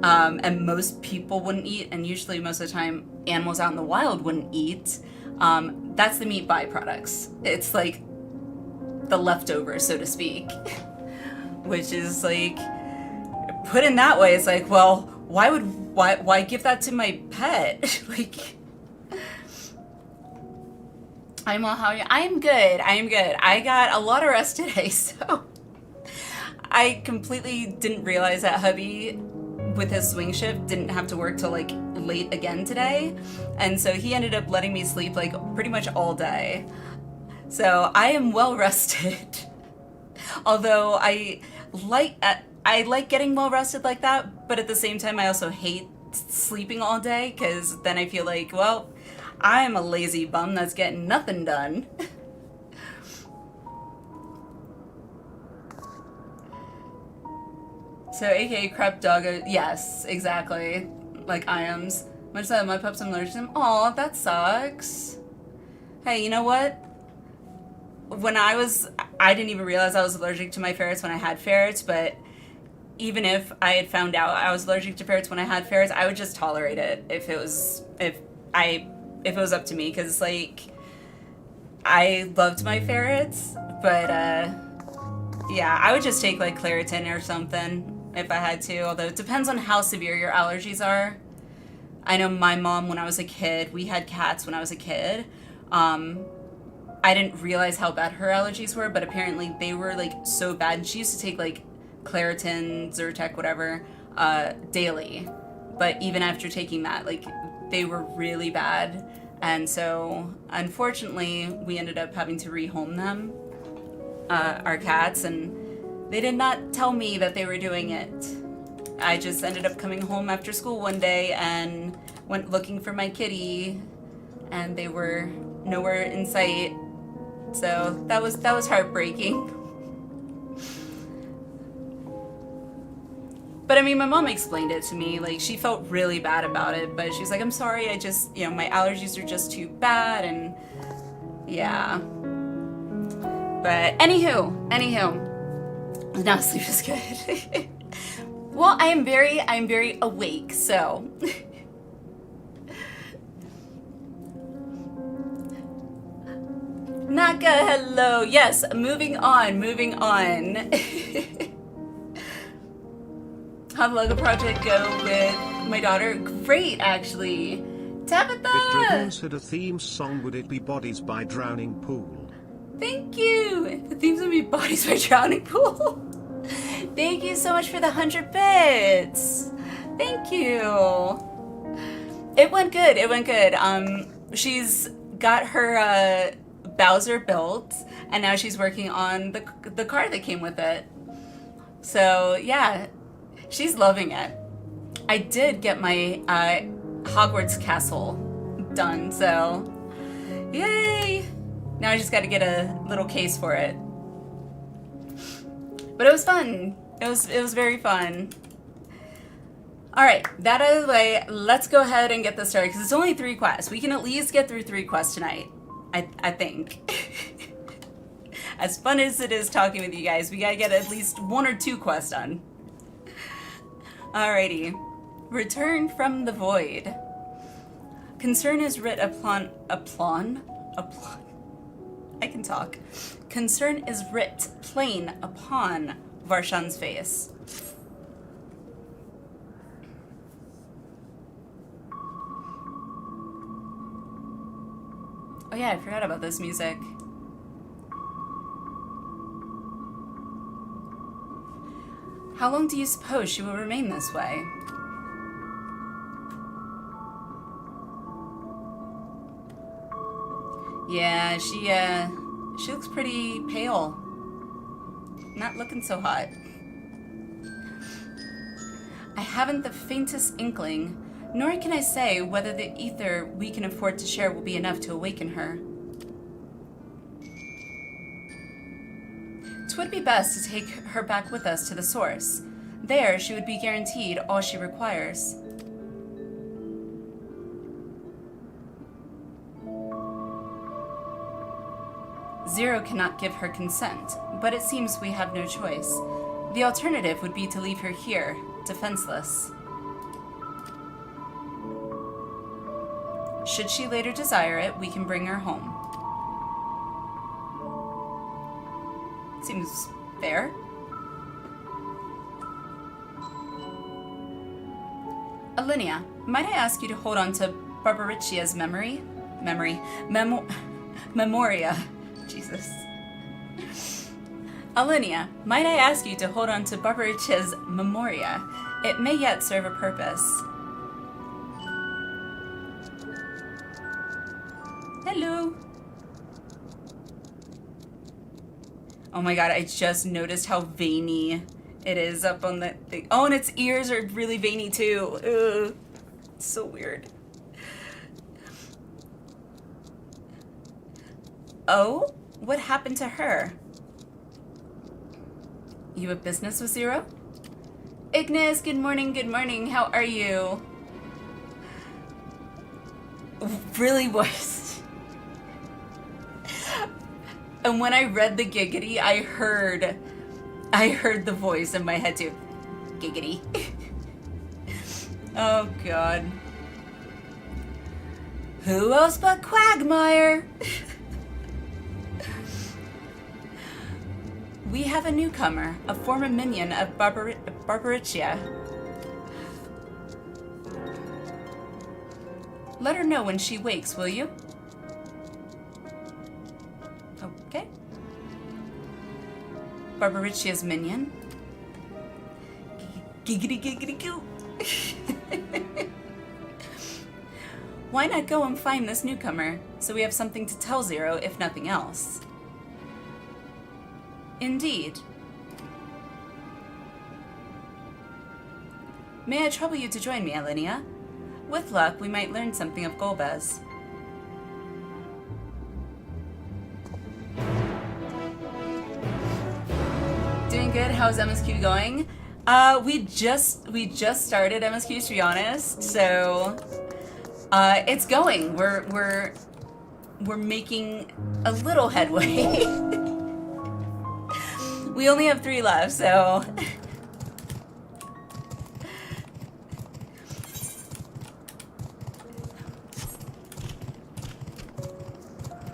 and most people wouldn't eat, and usually most of the time animals out in the wild wouldn't eat. That's the meat byproducts. It's like the leftovers, so to speak, which is like, put in that way, it's like, well, why give that to my pet? Like, I'm well, how are you? I'm good. I got a lot of rest today, so I completely didn't realize that hubby, with his swing shift, didn't have to work till like late again today, and so he ended up letting me sleep like pretty much all day. So I am well rested. Although I like getting well rested like that, but at the same time I also hate sleeping all day, because then I feel like, well, I'm a lazy bum that's getting nothing done. So, aka crap doggo, yes, exactly. Like IAMS. Much that my pups, I'm allergic to them. Aw, that sucks. Hey, you know what? When I didn't even realize I was allergic to my ferrets when I had ferrets, but even if I had found out I was allergic to ferrets when I had ferrets, I would just tolerate it if it was up to me, because like, I loved my ferrets, but yeah, I would just take like Claritin or something if I had to, although it depends on how severe your allergies are. I know my mom, when I was a kid, we had cats when I was a kid. I didn't realize how bad her allergies were, but apparently they were like so bad, and she used to take like Claritin, Zyrtec, whatever, daily. But even after taking that, like, they were really bad. And so, unfortunately, we ended up having to rehome them, our cats, and they did not tell me that they were doing it. I just ended up coming home after school one day, and went looking for my kitty, and they were nowhere in sight. So that was heartbreaking. But I mean, my mom explained it to me. Like, she felt really bad about it, but she's like, I'm sorry, I just, my allergies are just too bad, and yeah. But anywho, now sleep is good. Well, I'm very awake, so. Naka, hello. Yes, moving on. How'd the Lego project go with my daughter? Great, actually. Tabitha! If Dragoons had a theme song, would it be Bodies by Drowning Pool? Thank you! The theme's gonna be Bodies by Drowning Pool. Thank you so much for the 100 bits. Thank you. It went good. She's got her Bowser built, and now she's working on the car that came with it. So yeah, she's loving it. I did get my Hogwarts castle done, so yay! Now I just got to get a little case for it. But it was fun. It was very fun. All right, that out of the way, let's go ahead and get this started, because it's only 3 quests. We can at least get through 3 quests tonight, I think. As fun as it is talking with you guys, we gotta get at least 1 or 2 quests done. Alrighty. Return from the void. Concern is writ upon I can talk. Concern is writ plain upon Varshan's face. Oh yeah, I forgot about this music. How long do you suppose she will remain this way? Yeah, she looks pretty pale. Not looking so hot. I haven't the faintest inkling, nor can I say whether the ether we can afford to share will be enough to awaken her. 'Twould be best to take her back with us to the source. There, she would be guaranteed all she requires. Zero cannot give her consent, but it seems we have no choice. The alternative would be to leave her here, defenseless. Should she later desire it, we can bring her home. Seems fair. Alinea, might I ask you to hold on to Barbaricia's Memoria. Jesus. Alinea, might I ask you to hold on to Barbaricia's Memoria? It may yet serve a purpose. Hello. Oh my god, I just noticed how veiny it is up on that thing. Oh, and its ears are really veiny too. Ugh. It's so weird. Oh? What happened to her? You have business with Zero? Ignis, good morning, how are you? Really was. And when I read the giggity, I heard the voice in my head too. Giggity. Oh god. Who else but Quagmire? We have a newcomer, a former minion of Barbaricia. Let her know when she wakes, will you? Okay. Barbaricia's minion. Giggity giggity goo. Why not go and find this newcomer, so we have something to tell Zero, if nothing else? Indeed. May I trouble you to join me, Alinea? With luck, we might learn something of Golbez. Doing good. How's MSQ going? We just started MSQ, to be honest. So it's going. We're making a little headway. We only have 3 left, so.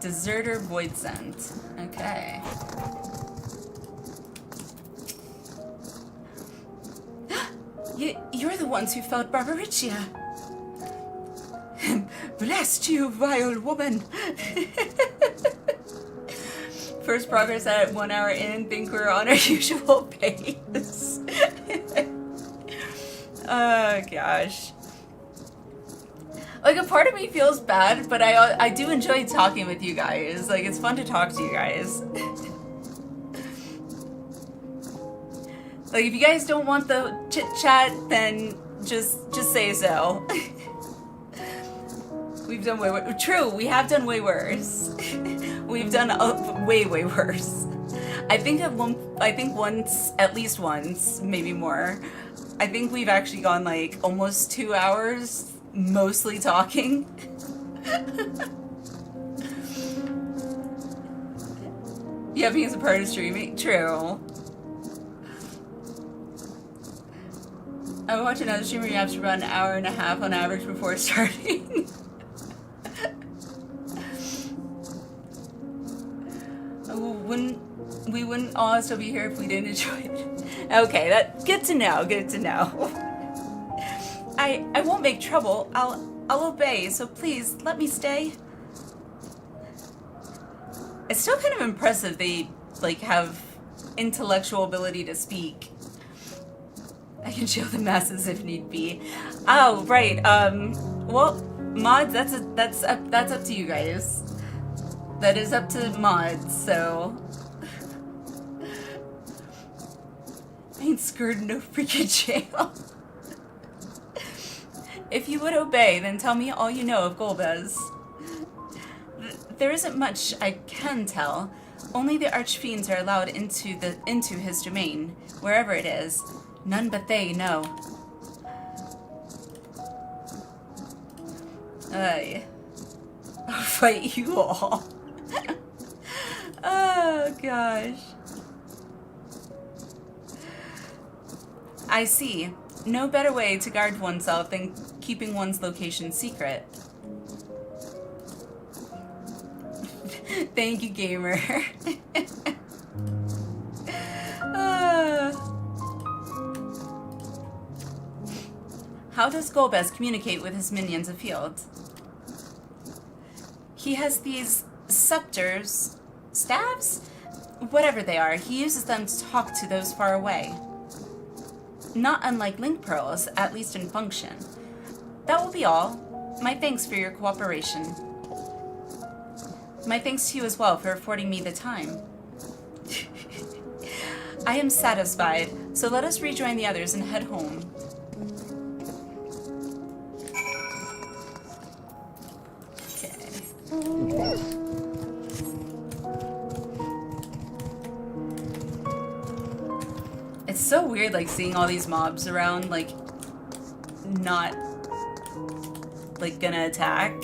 Deserter Void Scent. Okay. You're the ones who felt Barbaricia. Blast you, vile woman. First progress at 1 hour in. Think we're on our usual pace. Oh gosh. Like, a part of me feels bad, but I do enjoy talking with you guys. Like, it's fun to talk to you guys. Like, if you guys don't want the chit-chat, then just say so. We've done way worse. True, we have done way worse. We've done way worse. I think once, at least once, maybe more. I think we've actually gone like almost 2 hours, mostly talking. Yeah, being as a part of streaming. True. I would watch another streamer yaps for about an hour and a half on average before starting. We wouldn't all still be here if we didn't enjoy it. Okay, that's good to know. Good to know. I won't make trouble. I'll obey. So please let me stay. It's still kind of impressive they like have intellectual ability to speak. I can show the masses if need be. Oh, right. Well, mods, that's up to you guys. That is up to mods, so. Ain't scared no freaking jail. If you would obey, then tell me all you know of Golbez. There isn't much I can tell. Only the archfiends are allowed into his domain, wherever it is. None but they know. I'll fight you all. Oh gosh. I see. No better way to guard oneself than keeping one's location secret. Thank you, gamer. How does Golbez communicate with his minions afield? He has these scepters, staves? Whatever they are, he uses them to talk to those far away. Not unlike link pearls, at least in function. That will be all. My thanks for your cooperation. My thanks to you as well for affording me the time. I am satisfied, so let us rejoin the others and head home. It's so weird, like, seeing all these mobs around, like, not, like, gonna attack.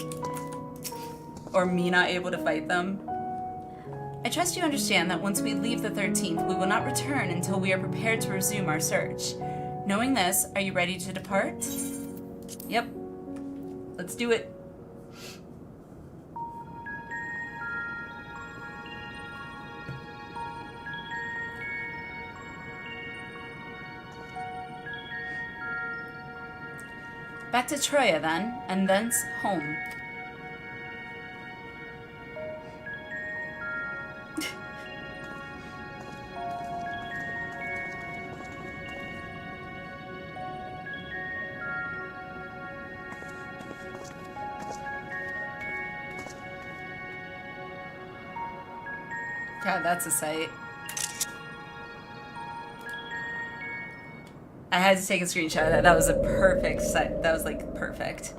Or me not able to fight them. I trust you understand that once we leave the 13th, we will not return until we are prepared to resume our search. Knowing this, are you ready to depart? Yep. Let's do it. Back to Troya then, and thence home. God, that's a sight. I had to take a screenshot of that. That was a perfect set. That was like perfect.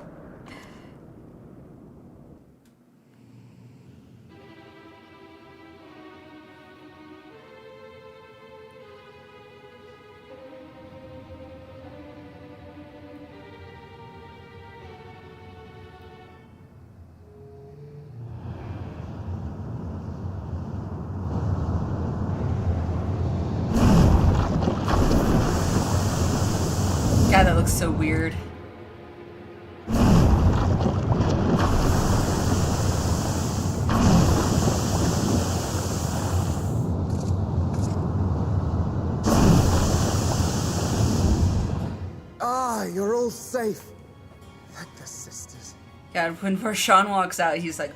God, that looks so weird. Ah, you're all safe. Thank the sisters. God, when Sean walks out, he's like,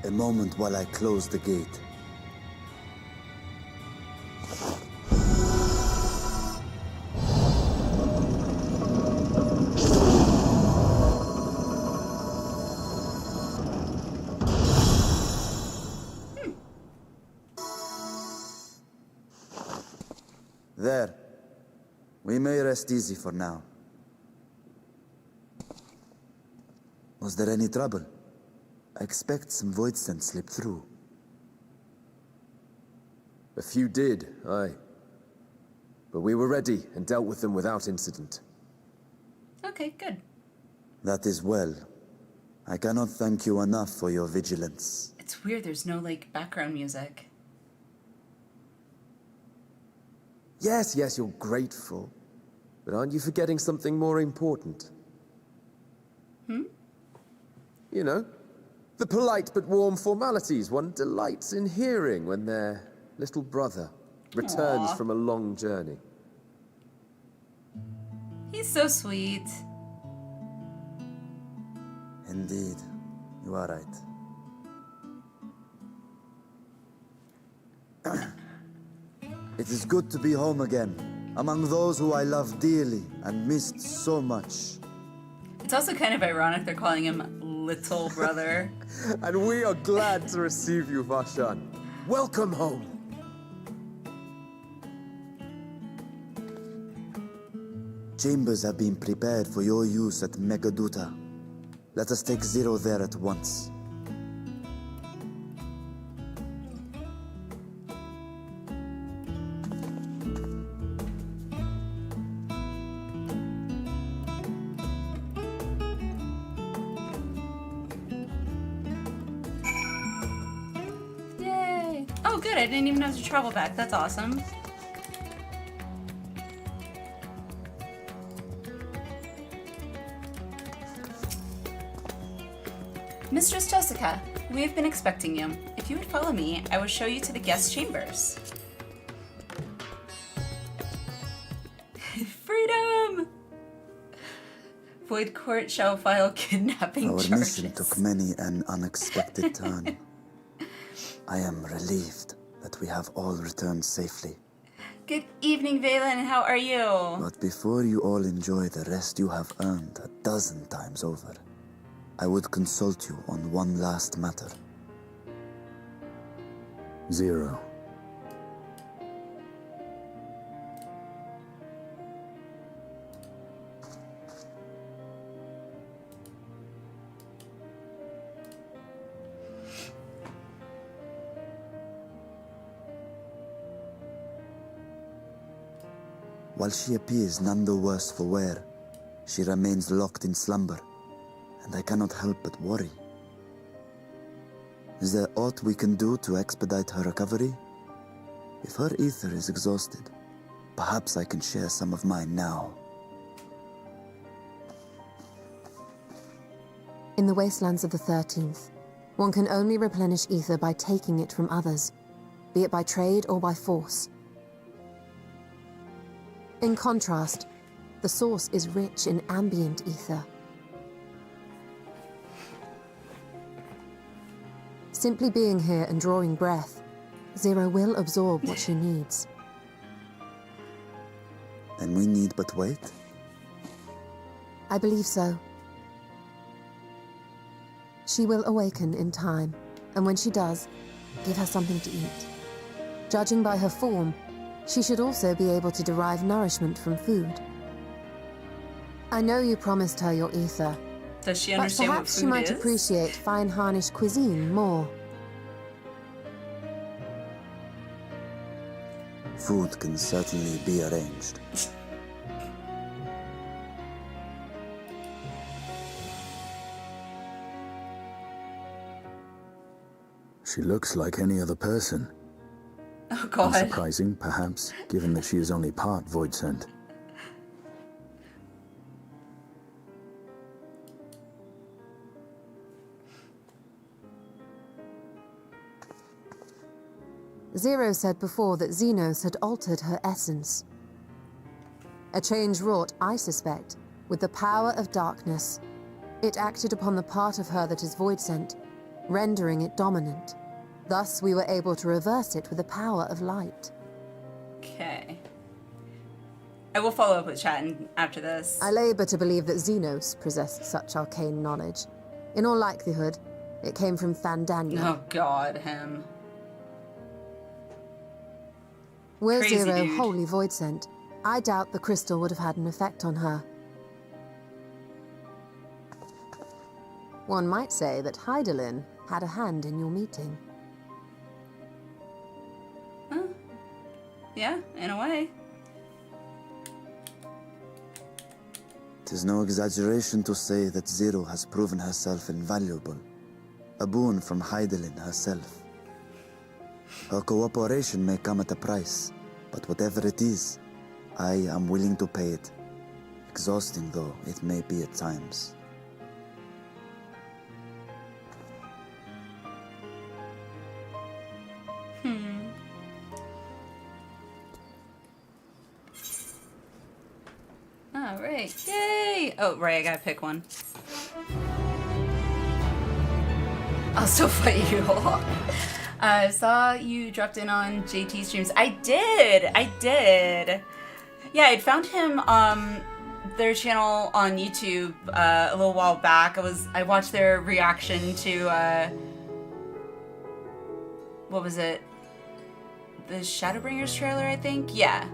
A moment while I close the gate. There. We may rest easy for now. Was there any trouble? I expect some void scent slipped through. A few did, aye. But we were ready and dealt with them without incident. okay, good. That is well. I cannot thank you enough for your vigilance. It's weird, there's no, like, background music. Yes, you're grateful. But aren't you forgetting something more important? You know, the polite but warm formalities one delights in hearing when their little brother returns Aw. from a long journey. He's so sweet. Indeed, you are right. It is good to be home again, among those who I love dearly and missed so much. It's also kind of ironic they're calling him little brother. And we are glad to receive you, Varshan. Welcome home. Chambers have been prepared for your use at Megaduta. Let us take Zero there at once. Yay! Oh, good. I didn't even have to travel back. That's awesome. Mistress Jessica, we have been expecting you. If you would follow me, I will show you to the guest chambers. Freedom! Void Court shall file kidnapping Our charges. mission took many an unexpected turn. I am relieved that we have all returned safely. Good evening, Valen. How are you? But before you all enjoy the rest you have earned 12 times over, I would consult you on one last matter. Zero. While she appears none the worse for wear, she remains locked in slumber, and I cannot help but worry. Is there aught we can do to expedite her recovery? If her ether is exhausted, perhaps I can share some of mine now. In the wastelands of the 13th, one can only replenish ether by taking it from others, be it by trade or by force. In contrast, the source is rich in ambient ether. Simply being here and drawing breath, Zero will absorb what she needs. Then we need but wait? I believe so. She will awaken in time, and when she does, give her something to eat. Judging by her form, she should also be able to derive nourishment from food. I know you promised her your ether, Does she but understand what perhaps food she might is? appreciate fine Harnish cuisine more. Food can certainly be arranged. She looks like any other person. Oh god. Unsurprising, perhaps, given that she is only part Voidsent. Zero said before that Xenos had altered her essence. A change wrought, I suspect, with the power of darkness. It acted upon the part of her that is Voidsent, rendering it dominant. Thus, we were able to reverse it with the power of light. Okay. I will follow up with chat after this. I labor to believe that Xenos possessed such arcane knowledge. In all likelihood, it came from Fandania. Oh god, him. Were Crazy Zero dude. wholly Voidsent, I doubt the crystal would have had an effect on her. One might say that Hydaelyn had a hand in your meeting. Huh? Yeah, in a way. Tis no exaggeration to say that Zero has proven herself invaluable. A boon from Hydaelyn herself. Her cooperation may come at a price, but whatever it is, I am willing to pay it. Exhausting though it may be at times. Alright, yay! Oh, right, I gotta pick one. I'll still fight you all. I saw you dropped in on JT streams. I did. Yeah, I'd found him their channel on YouTube a little while back. I watched their reaction to what was it? The Shadowbringers trailer, I think? Yeah.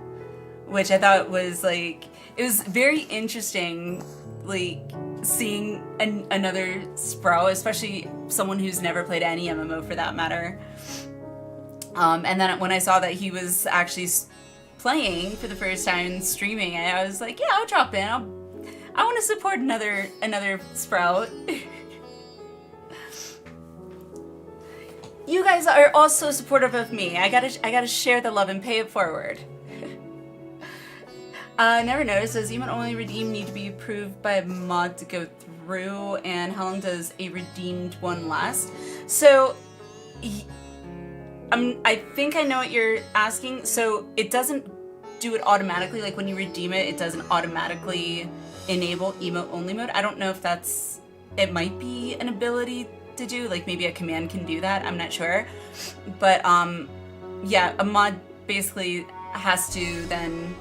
Which I thought was like, it was very interesting, like seeing another Sprout, especially someone who's never played any MMO for that matter. And then when I saw that he was actually playing for the first time, streaming, I was like, yeah, I'll drop in. I want to support another Sprout. You guys are also supportive of me. I gotta share the love and pay it forward. Never noticed, does emote only redeem need to be approved by a mod to go through, and how long does a redeemed one last? So, I think I know what you're asking. So it doesn't do it automatically, like when you redeem it, it doesn't automatically enable emote only mode. I don't know if it might be an ability to do, like maybe a command can do that, I'm not sure. But yeah, a mod basically has to then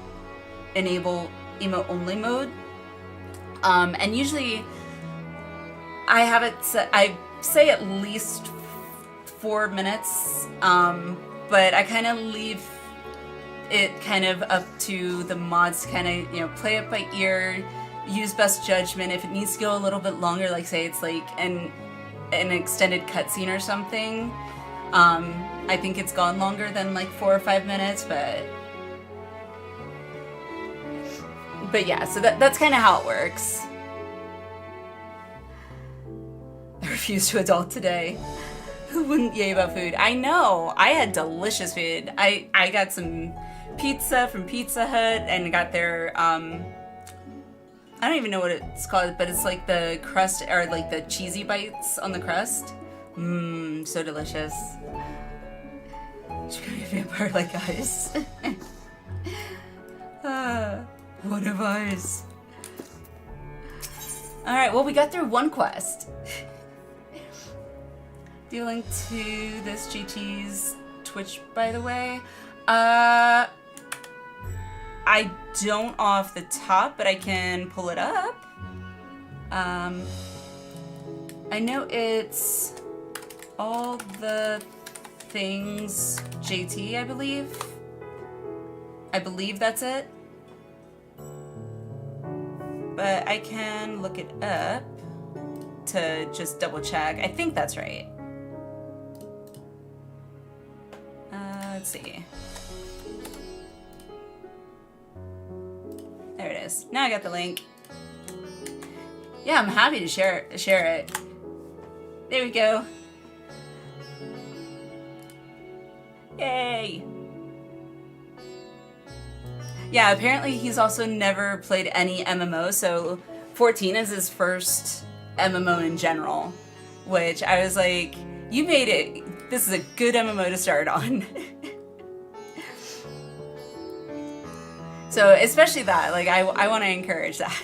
enable emote only mode, and usually I have it set, I say at least 4 minutes, but I kind of leave it kind of up to the mods to kind of, play it by ear, use best judgment. If it needs to go a little bit longer, like say it's like an extended cutscene or something, I think it's gone longer than like 4 or 5 minutes, but yeah, so that's kind of how it works. I refuse to adult today. Who wouldn't yay about food? I know, I had delicious food. I got some pizza from Pizza Hut and got their, I don't even know what it's called, but it's like the crust, or like the cheesy bites on the crust. Mmm, so delicious. Should be a vampire like guys. What of ours? Alright, well, we got through one quest. Do you link to this GT's Twitch, by the way? I don't off the top, but I can pull it up. I know it's all the things JT, I believe. I believe that's it. But I can look it up to just double check. I think that's right. Let's see. There it is. Now I got the link. Yeah, I'm happy to share it. There we go. Yay! Yeah, apparently he's also never played any MMO, so 14 is his first MMO in general, which I was like, you made it. This is a good MMO to start on. So especially that, like, I want to encourage that.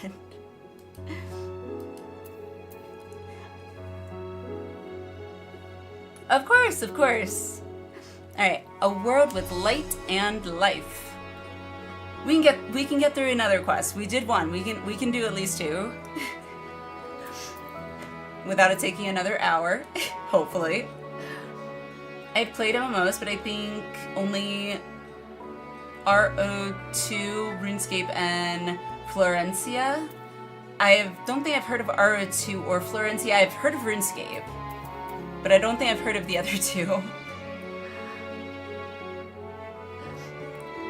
Of course, of course. All right, a world with light and life. We can get through another quest. We did one. We can do at least two. Without it taking another hour, hopefully. I've played MMOs, but I think only RO2, RuneScape, and Florencia. Don't think I've heard of RO2 or Florencia. I've heard of RuneScape, but I don't think I've heard of the other two.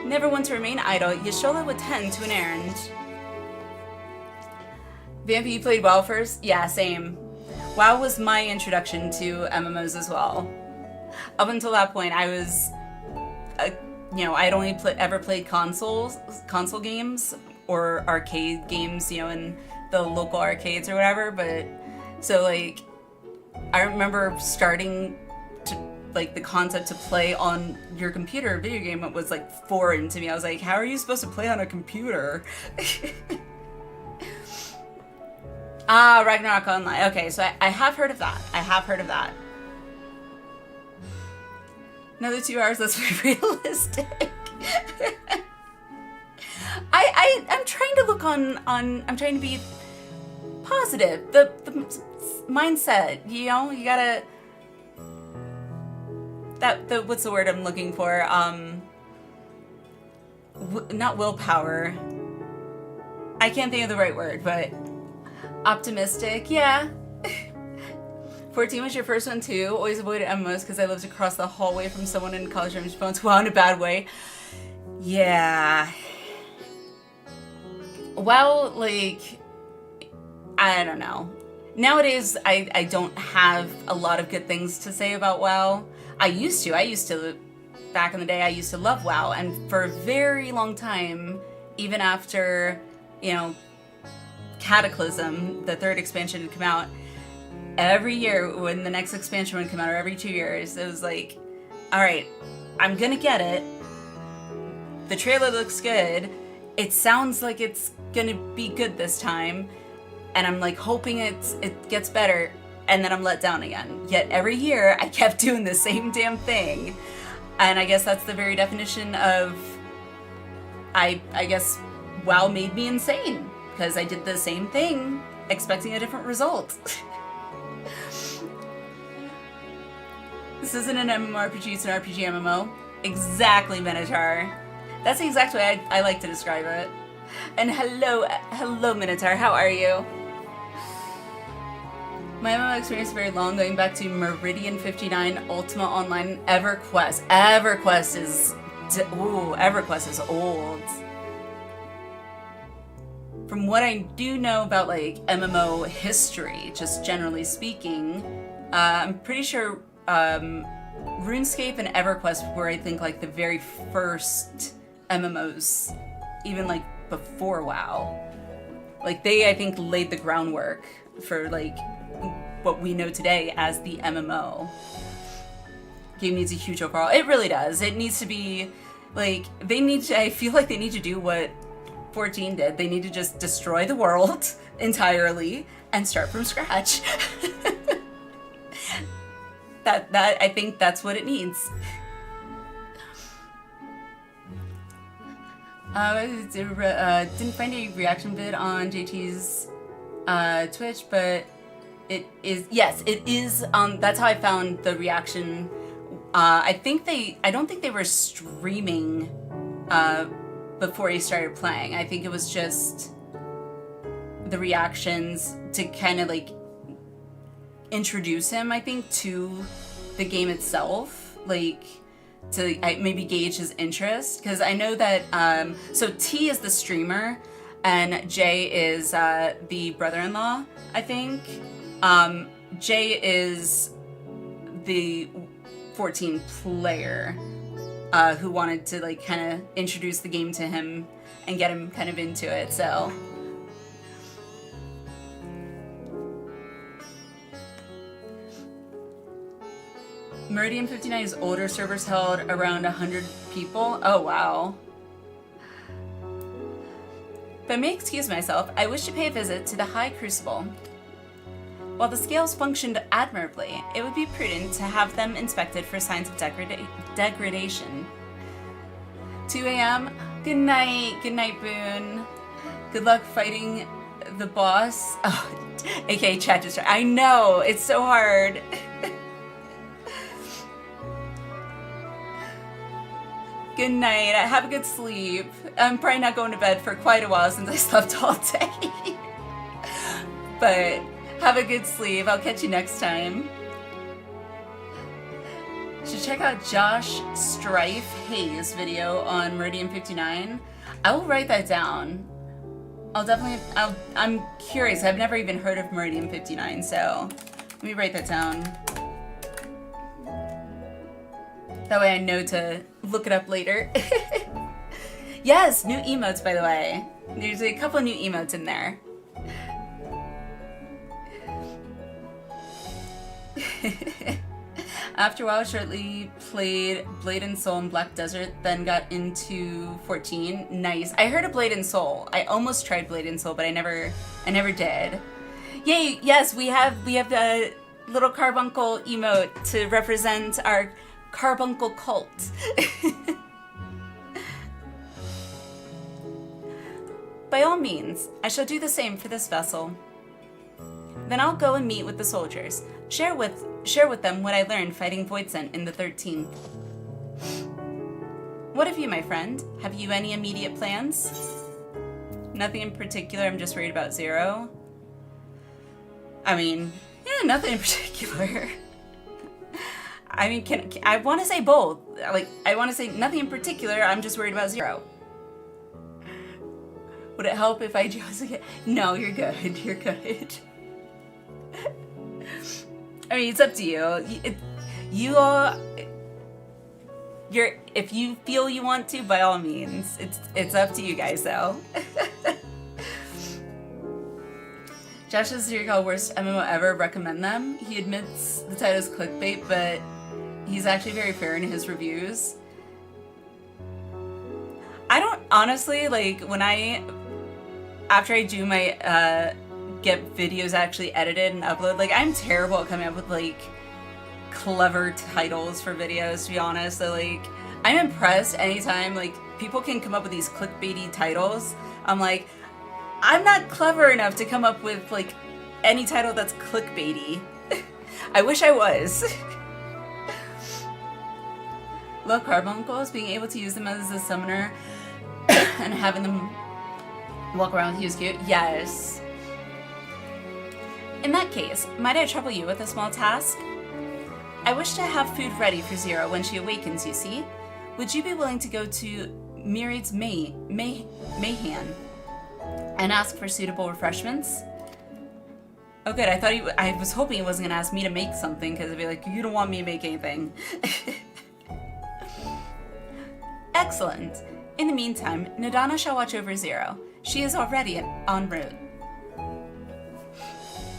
Never want to remain idle. Yashola would tend to an errand. Vampy, you played WoW first? Yeah, same. WoW was my introduction to MMOs as well. Up until that point, I was, I'd only ever played console games or arcade games, in the local arcades or whatever. But so like, I remember starting to like the concept to play on your computer video game was like foreign to me. I was like, how are you supposed to play on a computer? Ah, Ragnarok Online. Okay, so I have heard of that. I have heard of that. Another 2 hours, let's be realistic. I'm trying to look I'm trying to be positive. The mindset, you gotta, what's the word I'm looking for? Not willpower. I can't think of the right word, but optimistic, yeah. 14 was your first one too. Always avoided MMOs because I lived across the hallway from someone in college room phones. Wow, in a bad way. Yeah. Well, like, I don't know. Nowadays, I don't have a lot of good things to say about WoW. I used to, back in the day, I used to love WoW. And for a very long time, even after, Cataclysm, the third expansion had come out, every year when the next expansion would come out, or every 2 years, it was like, all right, I'm gonna get it. The trailer looks good. It sounds like it's gonna be good this time. And I'm like hoping it gets better. And then I'm let down again. Yet every year I kept doing the same damn thing. And I guess that's the very definition of, I guess WoW made me insane. Because I did the same thing, expecting a different result. This isn't an MMORPG, it's an RPG MMO. Exactly, Minotaur. That's the exact way I like to describe it. And hello Minotaur, how are you? My MMO experience is very long, going back to Meridian 59, Ultima Online, EverQuest. EverQuest is old. From what I do know about like MMO history, just generally speaking, I'm pretty sure RuneScape and EverQuest were, I think, like the very first MMOs, even like before WoW. Like they, I think, laid the groundwork for like what we know today as the MMO. Game needs a huge overhaul. It really does. It needs to be like, I feel like they need to do what 14 did. They need to just destroy the world entirely and start from scratch. that I think that's what it needs. Didn't find a reaction vid on JT's Twitch, but It is, yes, it is. That's how I found the reaction. I don't think they were streaming before he started playing. I think it was just the reactions to kind of like introduce him, I think, to the game itself, like to maybe gauge his interest. Because I know that, so T is the streamer and J is the brother-in-law, I think. Jay is the 14 player who wanted to like kind of introduce the game to him and get him kind of into it, so. Meridian 59's older servers held around 100 people. Oh, wow. If I may excuse myself, I wish to pay a visit to the High Crucible. While the scales functioned admirably, it would be prudent to have them inspected for signs of degradation. 2 a.m. Good night, Boone. Good luck fighting the boss. Oh, aka chat just. I know, it's so hard. Good night. Have a good sleep. I'm probably not going to bed for quite a while since I slept all day. But have a good sleep. I'll catch you next time. Should check out Josh Strife Hayes' video on Meridian 59. I will write that down. I'm curious. I've never even heard of Meridian 59, so let me write that down. That way I know to look it up later. Yes, new emotes, by the way. There's a couple new emotes in there. After a while, shortly played Blade and Soul in Black Desert, then got into 14. Nice. I heard of Blade and Soul. I almost tried Blade and Soul, but I never did. Yay! Yes, we have the little carbuncle emote to represent our carbuncle cult. By all means, I shall do the same for this vessel. Then I'll go and meet with the soldiers. Share with them what I learned fighting Voidsent in the 13th. What of you, my friend? Have you any immediate plans? Nothing in particular, I'm just worried about Zero. I mean, yeah, nothing in particular. I mean, I want to say both. Like, I want to say nothing in particular, I'm just worried about Zero. Would it help if I chose again? No, you're good, you're good. I mean, it's up to you. If you feel you want to, by all means. It's up to you guys, though. Josh's series called Worst MMO Ever. Recommend them. He admits the title's clickbait, but he's actually very fair in his reviews. I don't honestly like after I do my get videos actually edited and upload. Like, I'm terrible at coming up with like clever titles for videos, to be honest. So like, I'm impressed anytime like people can come up with these clickbaity titles. I'm like, I'm not clever enough to come up with like any title that's clickbaity. I wish I was. Love carbuncles, being able to use them as a summoner and having them walk around with you is cute. Yes. In that case, might I trouble you with a small task? I wish to have food ready for Zero when she awakens, you see. Would you be willing to go to Myriad's Mayhan and ask for suitable refreshments? Oh good, I was hoping he wasn't going to ask me to make something, because I'd be like, you don't want me to make anything. Excellent. In the meantime, Nadana shall watch over Zero. She is already en route.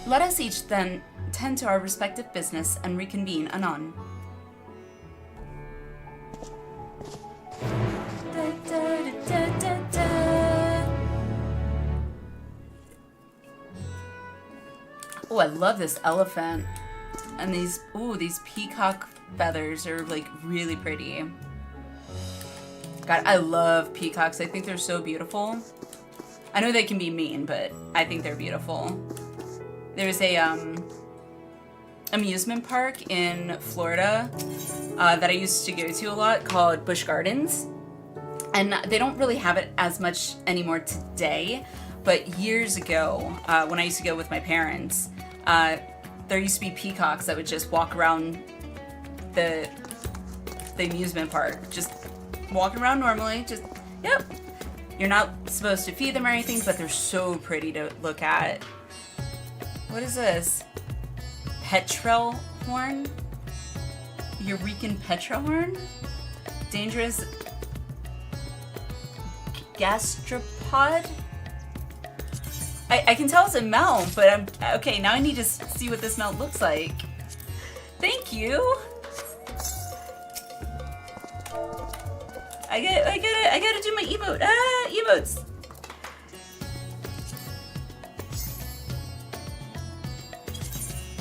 Let us each then tend to our respective business and reconvene anon. Oh, I love this elephant. And these peacock feathers are like really pretty. God, I love peacocks. I think they're so beautiful. I know they can be mean, but I think they're beautiful. There's a amusement park in Florida that I used to go to a lot called Busch Gardens. And they don't really have it as much anymore today. But years ago, when I used to go with my parents, there used to be peacocks that would just walk around the amusement park. Just walking around normally. Just, yep. You're not supposed to feed them or anything, but they're so pretty to look at. What is this? Petrel horn? Eureka's petrel horn? Dangerous gastropod? I can tell it's a mount, but okay, now I need to see what this mount looks like. Thank you! I gotta do my emote. Emotes!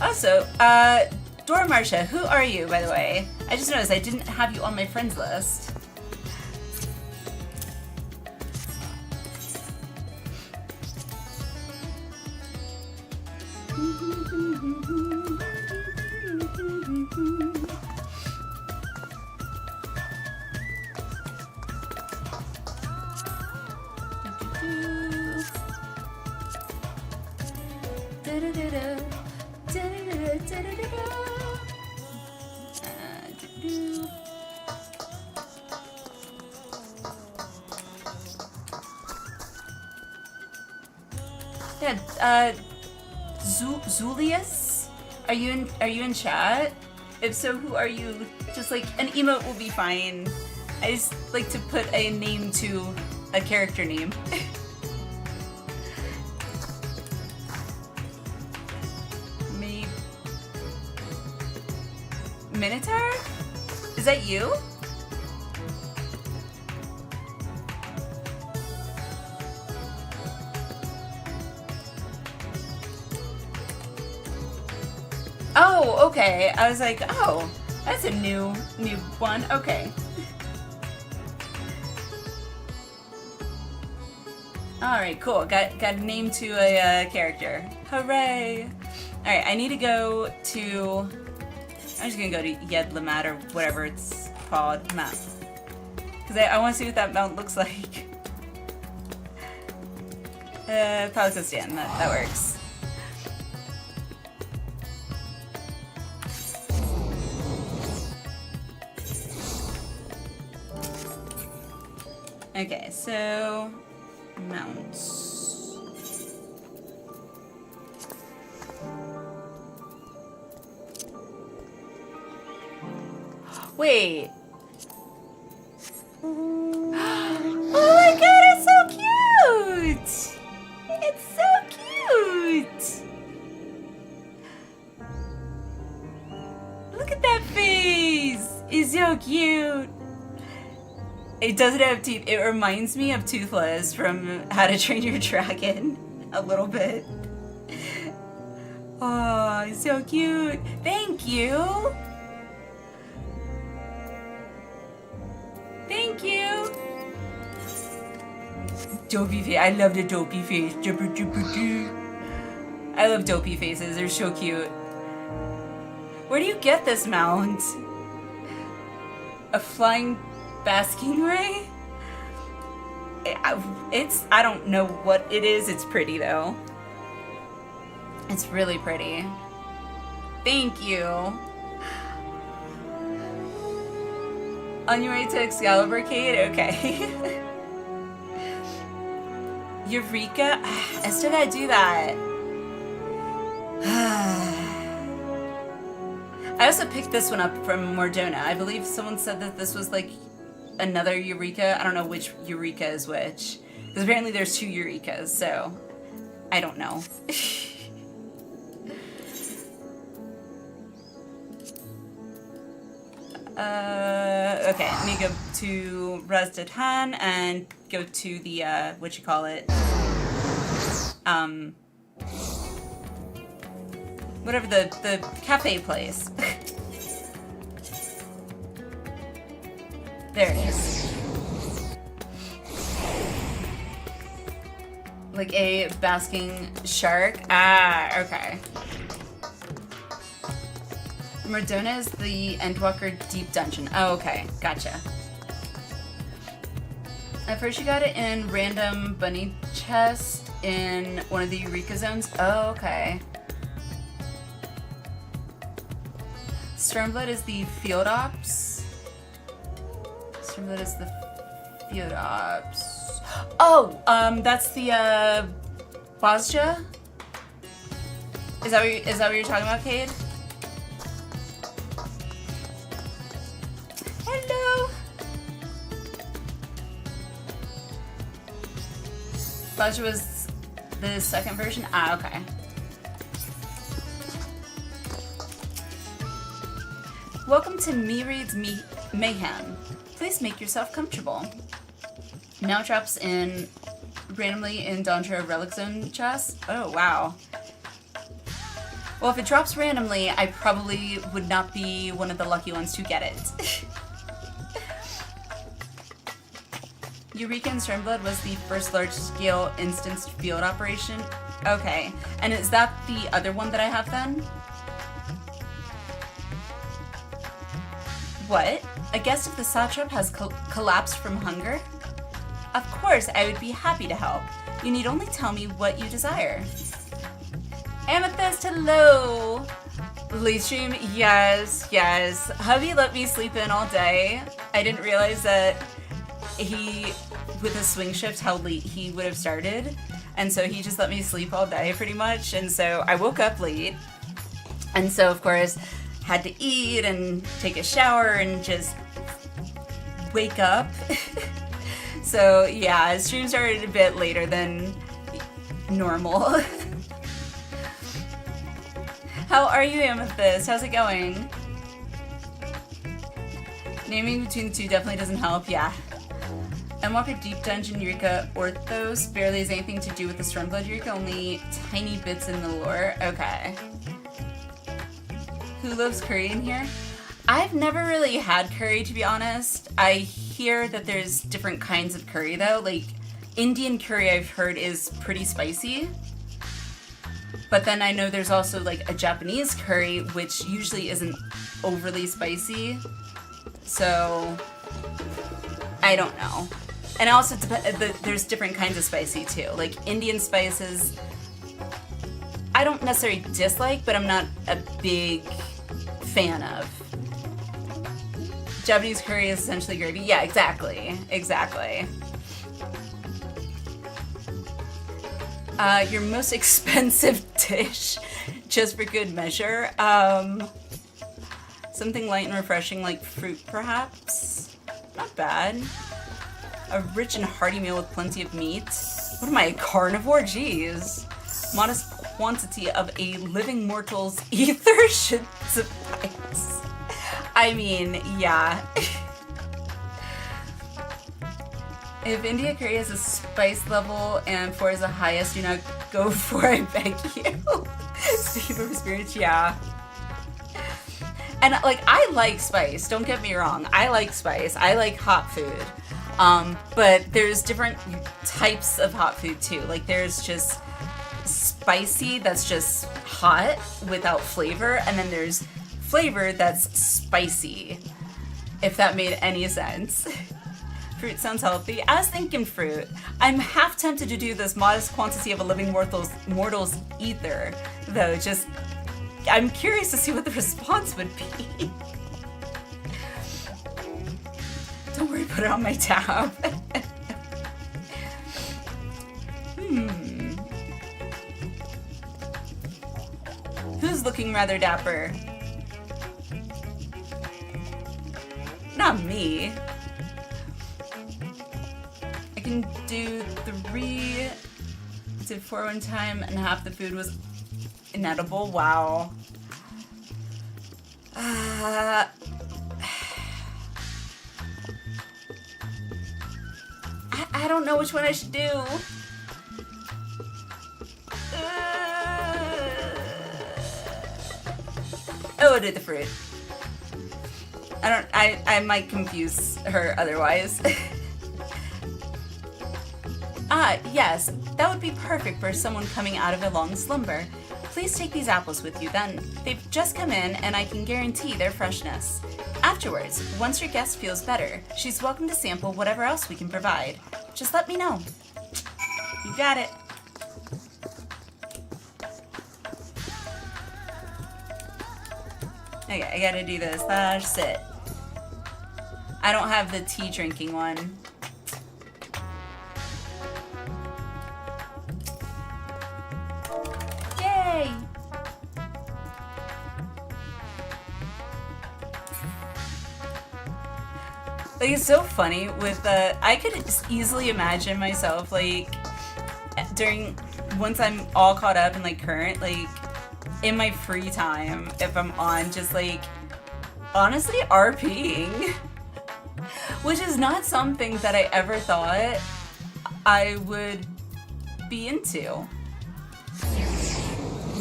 Also, Dora Marsha, who are you, by the way? I just noticed I didn't have you on my friends list. Yeah, Zulius? Are you in chat? If so, who are you? Just like an emote will be fine. I just like to put a name to a character name. Maybe Minotaur? Is that you? Oh, okay. I was like, oh, that's a new one. Okay. All right, cool. Got a name to a character. Hooray! All right, I need to go to. I'm just gonna go to Yedlamat or whatever it's called map, because I want to see what that mount looks like. Pelican stand. That works. Okay, so mounts. Wait. Oh my god, it's so cute! It's so cute! Look at that face! It's so cute! It doesn't have teeth. It reminds me of Toothless from How to Train Your Dragon a little bit. Oh, it's so cute. Thank you. Thank you. Dopey face. I love the dopey face. I love dopey faces. They're so cute. Where do you get this mount? A flying basking ray? I don't know what it is. It's pretty though. It's really pretty. Thank you. On your way to Excalibur Cade? Okay. Eureka? I still gotta do that. I also picked this one up from Mordona. I believe someone said that this was like another Eureka. I don't know which Eureka is which. Because apparently there's two Eurekas, so I don't know. Okay, let me go to Razdatan and go to the, whatever the cafe place. There it is. Like a basking shark? Ah, okay. Mordona is the Endwalker deep dungeon. Oh, okay. Gotcha. At first you got it in random bunny chest in one of the Eureka zones. Oh, okay. Stormblood is the field ops. Stormblood is the field ops. Oh, that's the Bozja? Is that what you're talking about, Cade? Hello. Bozja was the second version? Ah, okay. Welcome to Me Reads Mayhem. Please make yourself comfortable. Now drops in randomly in Dawntra Relic Zone chest. Oh, wow. Well, if it drops randomly, I probably would not be one of the lucky ones to get it. Eureka and Stormblood was the first large-scale instanced field operation. Okay, and is that the other one that I have then? What? A guest of the Satrap has collapsed from hunger? Of course, I would be happy to help. You need only tell me what you desire. Amethyst, hello! Late stream, yes, yes. Hubby let me sleep in all day. I didn't realize that he, with a swing shift, how late he would have started. And so he just let me sleep all day, pretty much. And so I woke up late. And so, of course, had to eat and take a shower and just wake up. So, yeah, stream started a bit later than normal. How are you, Amethyst? How's it going? Naming between the two definitely doesn't help, yeah. Endwalker Deep Dungeon Eureka Orthos barely has anything to do with the Stormblood Eureka, only tiny bits in the lore. Okay. Who loves curry in here? I've never really had curry, to be honest. I hear that there's different kinds of curry, though. Like, Indian curry I've heard is pretty spicy. But then I know there's also, like, a Japanese curry, which usually isn't overly spicy. So, I don't know. And also, there's different kinds of spicy, too. Like, Indian spices, I don't necessarily dislike, but I'm not a big fan of. Japanese curry is essentially gravy. Yeah, exactly. Exactly. Your most expensive dish, just for good measure. Something light and refreshing like fruit, perhaps? Not bad. A rich and hearty meal with plenty of meat. What am I, a carnivore? Jeez. Modest quantity of a living mortal's ether should suffice. I mean, yeah. If India curry has a spice level and 4 is the highest, do not go for it, I beg you. Speaking from experience, yeah. And, like, I like spice, don't get me wrong. I like spice. I like hot food. But there's different types of hot food, too. Like, there's just spicy that's just hot without flavor, and then there's flavor that's spicy, if that made any sense. Fruit sounds healthy. I was thinking fruit. I'm half tempted to do this modest quantity of a living mortal's ether, though. Just, I'm curious to see what the response would be. Don't worry, put it on my tab. Who's looking rather dapper? Not me. I can do 3, did 4 one time, and half the food was inedible. Wow. I don't know which one I should do. Oh, I did the fruit. I might confuse her otherwise. Yes, that would be perfect for someone coming out of a long slumber. Please take these apples with you then. They've just come in and I can guarantee their freshness. Afterwards, once your guest feels better, she's welcome to sample whatever else we can provide. Just let me know. You got it. Okay, I gotta do this. That's it. I don't have the tea drinking one. Yay! Like, it's so funny with the, I could easily imagine myself, like, once I'm all caught up and, like, current, like, in my free time, if I'm on just, like, honestly, RPing. Which is not something that I ever thought I would be into.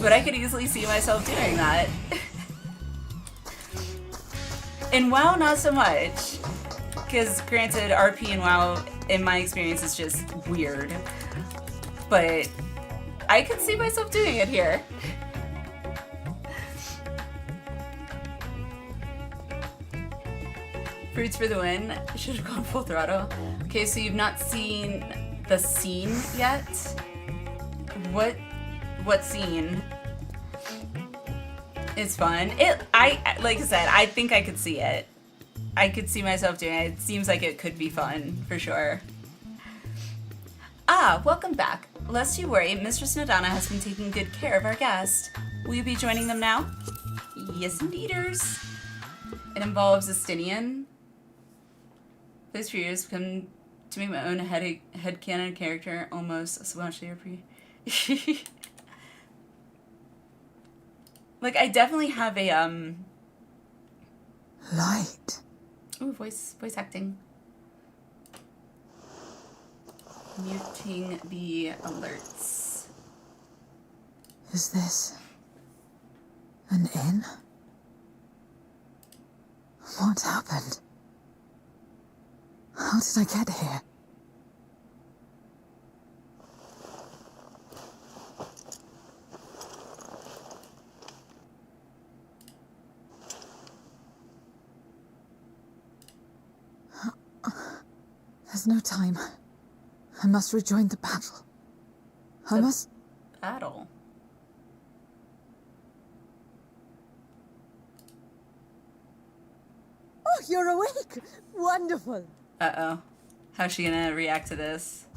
But I could easily see myself doing that. In WoW, not so much. Because granted, RP and WoW, in my experience, is just weird. But I could see myself doing it here. Fruits for the win. I should have gone full throttle. Okay, so you've not seen the scene yet? What scene? It's fun. Like I said, I think I could see it. I could see myself doing it. It seems like it could be fun, for sure. Ah, welcome back. Lest you worry, Mistress Nadana has been taking good care of our guest. Will you be joining them now? Yes, indeeders. It involves Estinian. Those few years come to make my own headcanon character almost subconsciously. Like, I definitely have a, Light. Ooh, voice acting. Muting the alerts. Is this an inn? What happened? How did I get here? There's no time. I must rejoin the battle. I must... Battle. Oh, you're awake! Wonderful! Uh-oh. How's she gonna react to this?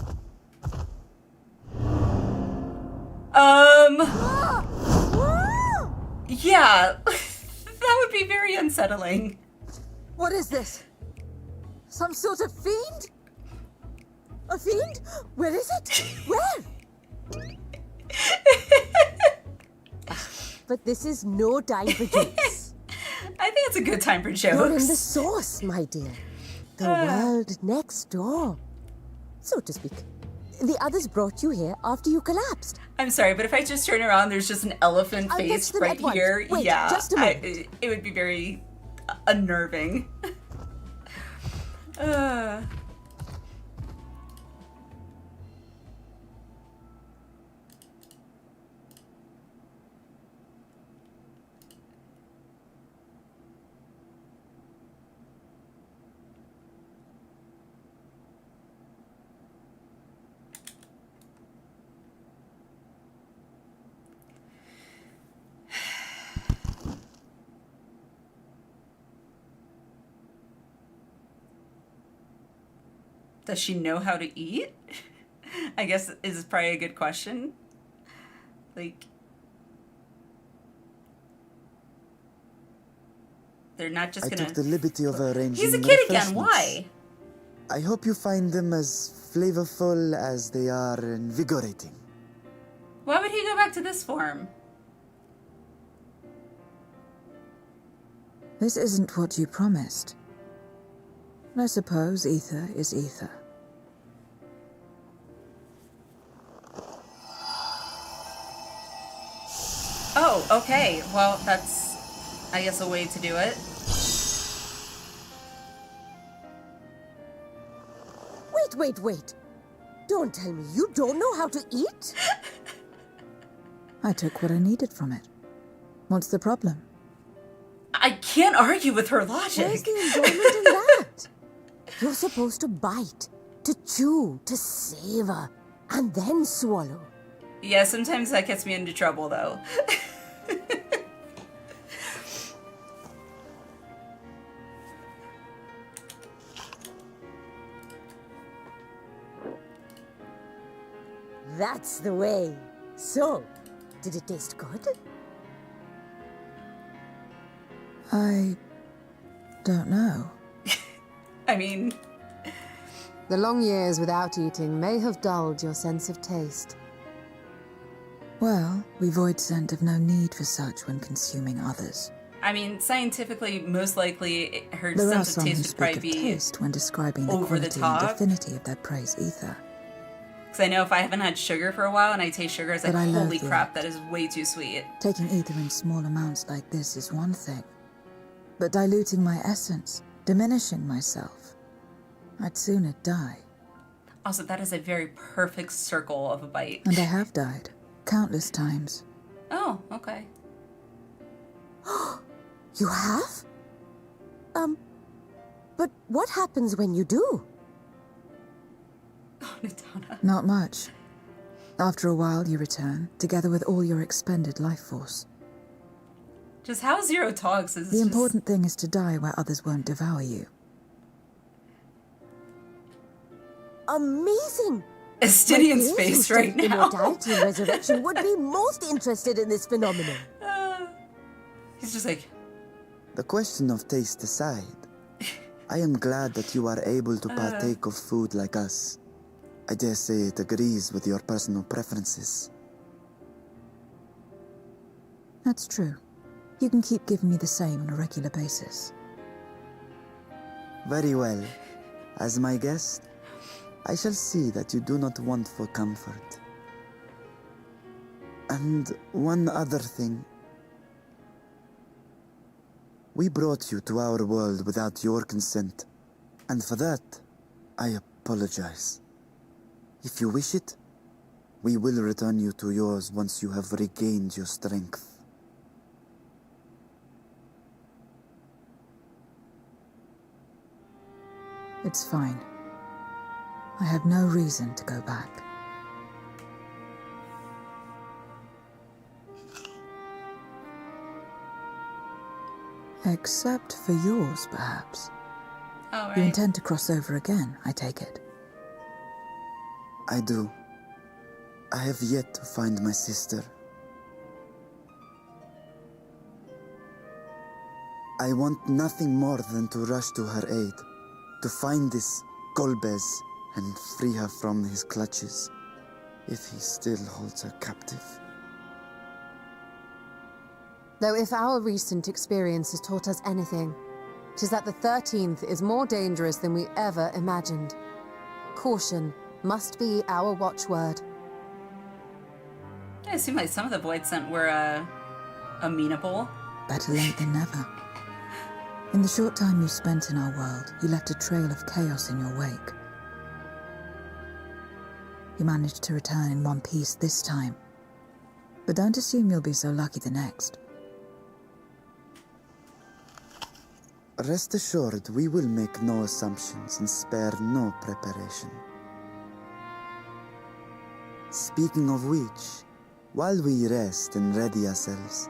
Yeah. That would be very unsettling. What is this? Some sort of fiend? A fiend? Where is it? Where? But this is no time for jokes. I think it's a good time for You're in the jokes. source, my dear. The world next door, so to speak. The others brought you here after you collapsed. I'm sorry, but if I just turn around, there's just an elephant I'll face fetch them right at once. here. Wait, Yeah, just a moment. it would be very unnerving. Does she know how to eat? I guess is probably a good question. Like, they're not just I gonna... took the liberty of arranging He's a kid again, refreshments. why? I hope you find them as flavorful as they are invigorating. Why would he go back to this form? This isn't what you promised. I suppose ether is ether. Oh, okay. Well, that's, I guess, a way to do it. Wait. Don't tell me you don't know how to eat? I took what I needed from it. What's the problem? I can't argue with her logic. Where's the enjoyment in that? You're supposed to bite, to chew, to savor, and then swallow. Yeah, sometimes that gets me into trouble, though. That's the way. So, did it taste good? I don't know. I mean... The long years without eating may have dulled your sense of taste. Well, we void scent have no need for such when consuming others. I mean, scientifically, most likely, her There are sense of some who taste would speak probably of be... taste when describing the over the quality top. and affinity of their prey's ether. Because I know if I haven't had sugar for a while and I taste sugar, it's like, But I love holy the crap, act. that is way too sweet. Taking ether in small amounts like this is one thing. But diluting my essence, diminishing myself, I'd sooner die. Also, that is a very perfect circle of a bite. And I have died, countless times. Oh, okay. You have? But what happens when you do? Oh, Nadana. Not much. After a while, you return, together with all your expended life force. Just how Zero talks is The just... important thing is to die where others won't devour you. Amazing! Estinian's My face peers right who study now. Immortality and resurrection would be most interested in this phenomenon. He's just like... The question of taste aside, I am glad that you are able to partake of food like us. I dare say it agrees with your personal preferences. That's true. You can keep giving me the same on a regular basis. Very well. As my guest, I shall see that you do not want for comfort. And one other thing. We brought you to our world without your consent, and for that, I apologize. If you wish it, we will return you to yours once you have regained your strength. It's fine. I have no reason to go back. Except for yours, perhaps. Oh, right. You intend to cross over again, I take it. I do. I have yet to find my sister. I want nothing more than to rush to her aid, to find this Golbez and free her from his clutches, if he still holds her captive. Though if our recent experience has taught us anything, it is that the 13th is more dangerous than we ever imagined. Caution must be our watchword. Yeah, it seemed like some of the void scent were, amenable. Better late than never. In the short time you spent in our world, you left a trail of chaos in your wake. You managed to return in one piece this time. But don't assume you'll be so lucky the next. Rest assured, we will make no assumptions and spare no preparation. Speaking of which, while we rest and ready ourselves,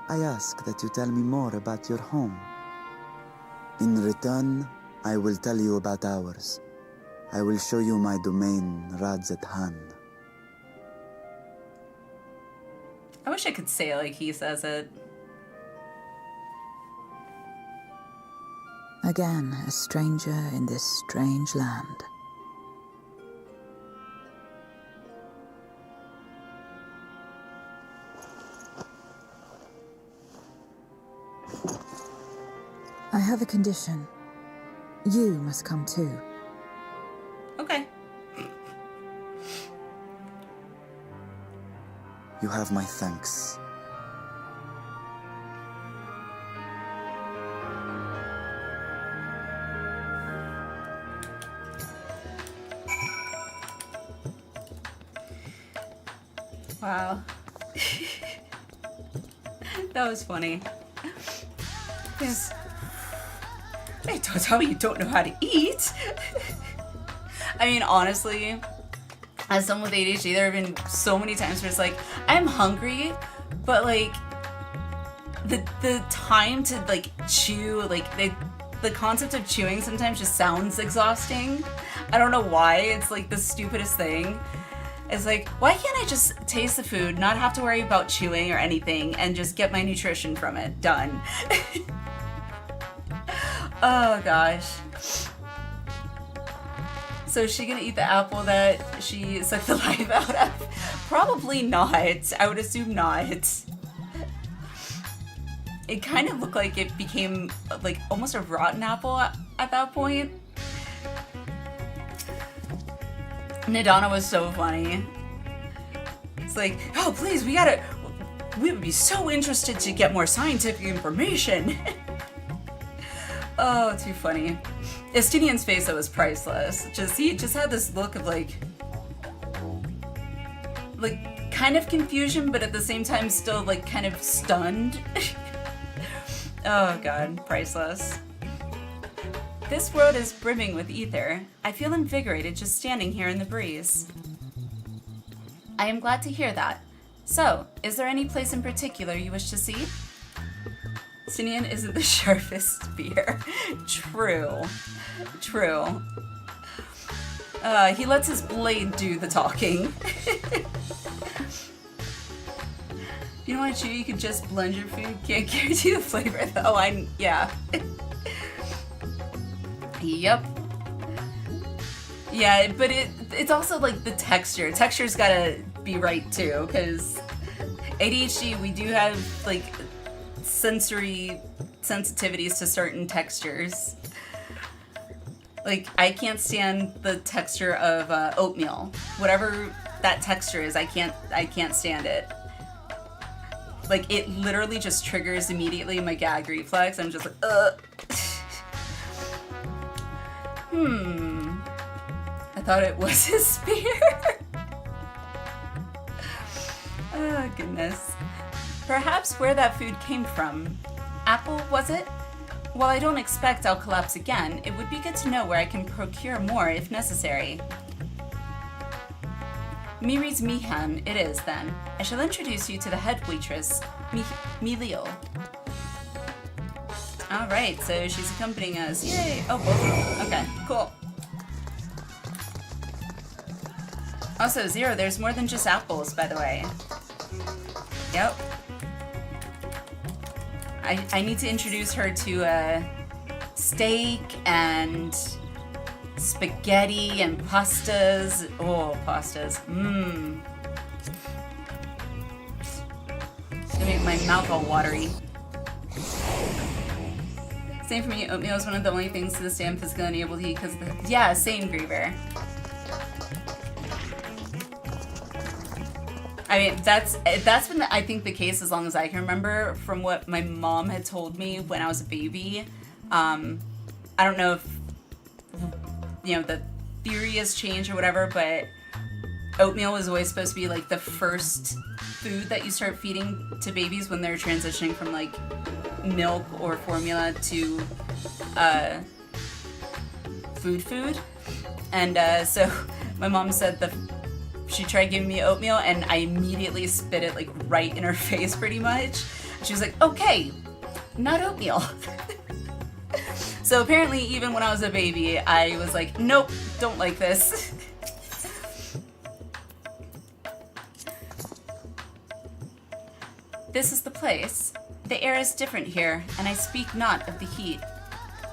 I ask that you tell me more about your home. In return, I will tell you about ours. I will show you my domain, Radzet Han. I wish I could say it like he says it. Again, a stranger in this strange land. I have a condition. You must come too. Okay. You have my thanks. Wow. That was funny. Yes. Hey, don't tell me you don't know how to eat. I mean, honestly, as someone with ADHD, there have been so many times where it's like, I'm hungry, but like, the time to like chew, like the concept of chewing sometimes just sounds exhausting. I don't know why. It's like the stupidest thing. It's like, why can't I just taste the food, not have to worry about chewing or anything, and just get my nutrition from it? Done. Oh gosh. So is she gonna eat the apple that she sucked the life out of? Probably not. I would assume not. It kind of looked like it became like almost a rotten apple at that point. Nadana was so funny. It's like, oh please, we would be so interested to get more scientific information. Oh, too funny. Estinian's face, though, was priceless. He just had this look of like kind of confusion, but at the same time still like kind of stunned. Oh god, priceless. This world is brimming with ether. I feel invigorated just standing here in the breeze. I am glad to hear that. So, is there any place in particular you wish to see? Sinian isn't the sharpest spear. True. True. He lets his blade do the talking. You know what, Chew? You could just blend your food. Can't guarantee the flavor, though. Yeah. Yep. Yeah, but it's also like the texture. Texture's gotta be right too, because ADHD, we do have like sensory sensitivities to certain textures. Like, I can't stand the texture of oatmeal. Whatever that texture is, I can't stand it. Like, it literally just triggers immediately my gag reflex. I'm just like, ugh. I thought it was his spear. Oh, goodness. Perhaps where that food came from. Apple, was it? While I don't expect I'll collapse again, it would be good to know where I can procure more if necessary. Miri's Mihan, it is then. I shall introduce you to the head waitress, Milio. Alright, so she's accompanying us. Yay! Oh, both of them. Okay, cool. Also, Zero, there's more than just apples, by the way. Yep. I need to introduce her to steak and spaghetti and pastas. Oh, pastas. Mmm. It's gonna make my mouth all watery. Same for me, oatmeal is one of the only things to this day I'm physically unable to eat because yeah, same, Griever. I mean, that's been, I think, the case as long as I can remember from what my mom had told me when I was a baby. I don't know if, you know, the theory has changed or whatever, but oatmeal was always supposed to be, like, the first food that you start feeding to babies when they're transitioning from, like, milk or formula to food. And so my mom said she tried giving me oatmeal and I immediately spit it like right in her face pretty much. She was like, okay, not oatmeal. So apparently even when I was a baby, I was like, nope, don't like this. This is the place. The air is different here, and I speak not of the heat.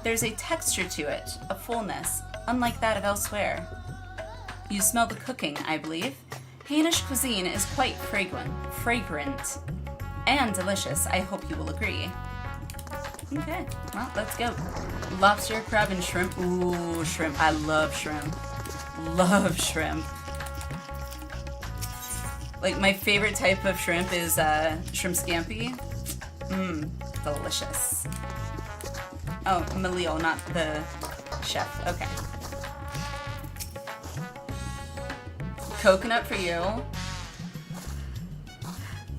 There's a texture to it, a fullness, unlike that of elsewhere. You smell the cooking, I believe. Hainish cuisine is quite fragrant, and delicious. I hope you will agree. Okay, well, let's go. Lobster, crab, and shrimp. Ooh, shrimp. I love shrimp. Love shrimp. Like, my favorite type of shrimp is shrimp scampi. Mmm, delicious. Oh, Malil, not the chef. Okay. Coconut for you.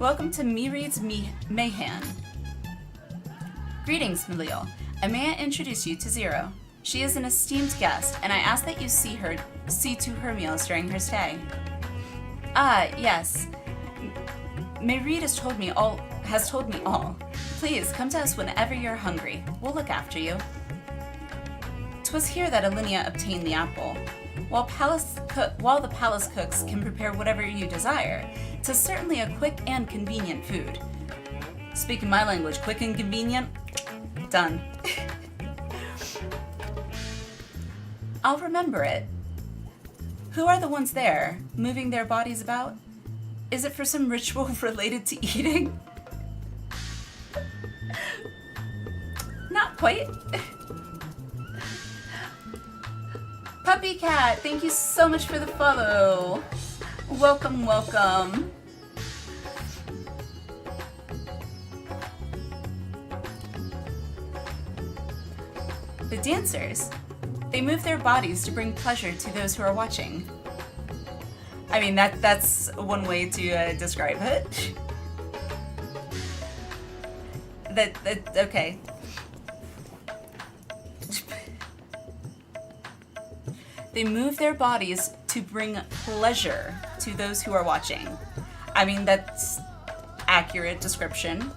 Welcome to Mireed's Mayhan. Greetings, Malil. May I introduce you to Zero? She is an esteemed guest, and I ask that you see to her meals during her stay. Ah, yes. Mireed has told me all. Please, come to us whenever you're hungry. We'll look after you. 'Twas here that Alinea obtained the apple. While the palace cooks can prepare whatever you desire, 'tis certainly a quick and convenient food. Speaking my language, quick and convenient? Done. I'll remember it. Who are the ones there, moving their bodies about? Is it for some ritual related to eating? Not quite. Puppy Cat, thank you so much for the follow. Welcome, welcome. The dancers. They move their bodies to bring pleasure to those who are watching. I mean, that's one way to describe it. Okay. They move their bodies to bring pleasure to those who are watching. I mean, that's accurate description.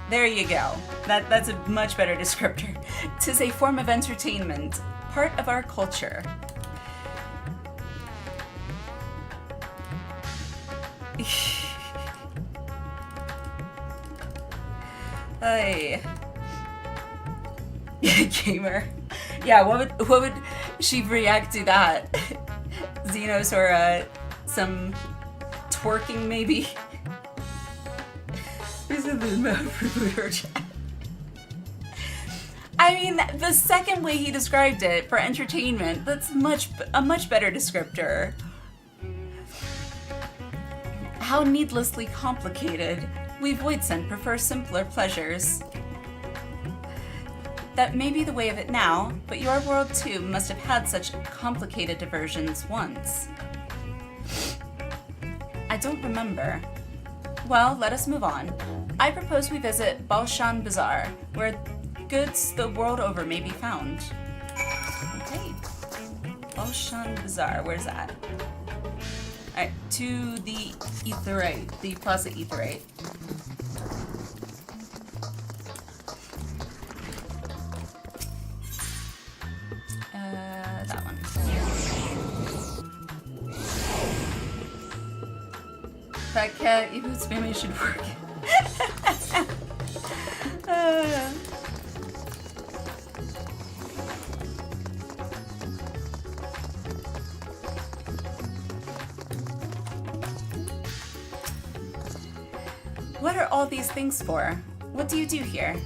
There you go. That's a much better descriptor. 'Tis a form of entertainment, part of our culture. Hey. Gamer. Yeah, what would she react to that? Xenos or some twerking maybe? This is the mode for Booter chat. I mean, the second way he described it for entertainment, that's a much better descriptor. How needlessly complicated. We Voidsent prefer simpler pleasures. That may be the way of it now, but your world too must have had such complicated diversions once. I don't remember. Well, let us move on. I propose we visit Balshan Bazaar, where goods the world over may be found. Okay. Balshan Bazaar, where's that? Alright, to the Aetheryte, the Plaza Aetheryte. That one. Fat cat, even spammy should work. What are all these things for? What do you do here?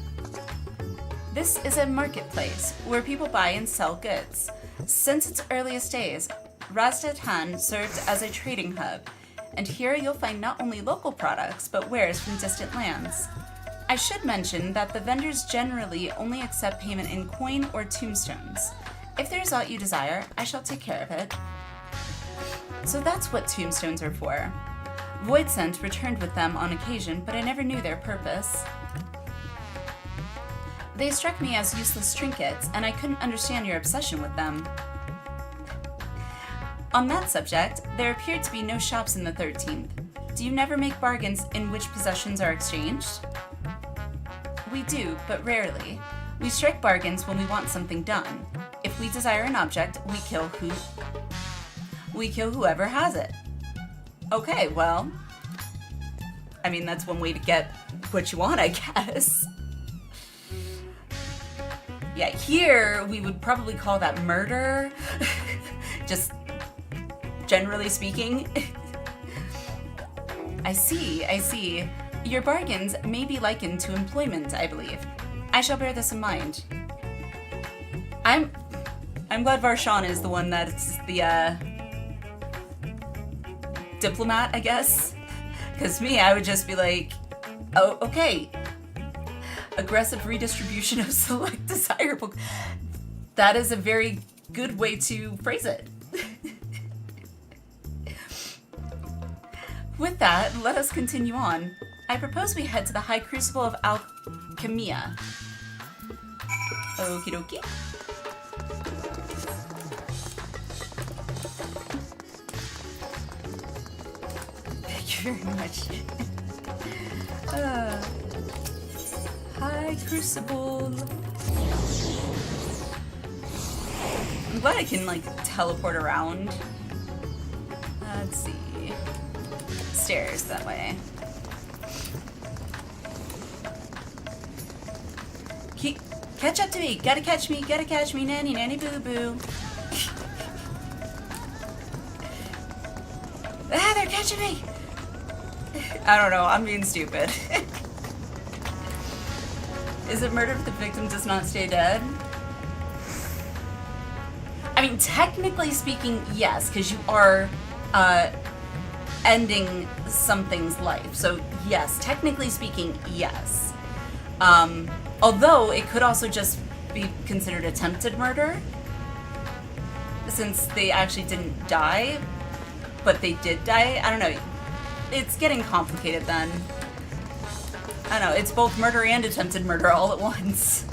This is a marketplace where people buy and sell goods. Since its earliest days, Razdatan served as a trading hub, and here you'll find not only local products, but wares from distant lands. I should mention that the vendors generally only accept payment in coin or tombstones. If there's aught you desire, I shall take care of it. So that's what tombstones are for. Voidsent returned with them on occasion, but I never knew their purpose. They struck me as useless trinkets, and I couldn't understand your obsession with them. On that subject, there appeared to be no shops in the 13th. Do you never make bargains in which possessions are exchanged? We do, but rarely. We strike bargains when we want something done. If we desire an object, we kill whoever has it. Okay, well, I mean, that's one way to get what you want, I guess. Yeah, here we would probably call that murder. Just generally speaking. I see. Your bargains may be likened to employment, I believe. I shall bear this in mind. I'm glad Varshan is the one that's the diplomat, I guess. Because me, I would just be like, oh, okay. Aggressive redistribution of select desirable. That is a very good way to phrase it. With that, let us continue on. I propose we head to the High Crucible of Alchemia. Okie dokie. Thank you very much. High Crucible. I'm glad I can, like, teleport around. Let's see. Stairs that way. Catch up to me! Gotta catch me! Nanny, nanny, boo boo. Ah, they're catching me! I don't know, I'm being stupid. Is it murder if the victim does not stay dead? I mean, technically speaking, yes, because you are ending something's life. So yes, technically speaking, yes. Although it could also just be considered attempted murder, since they actually didn't die, but they did die. I don't know. It's getting complicated then. I don't know. It's both murder and attempted murder all at once.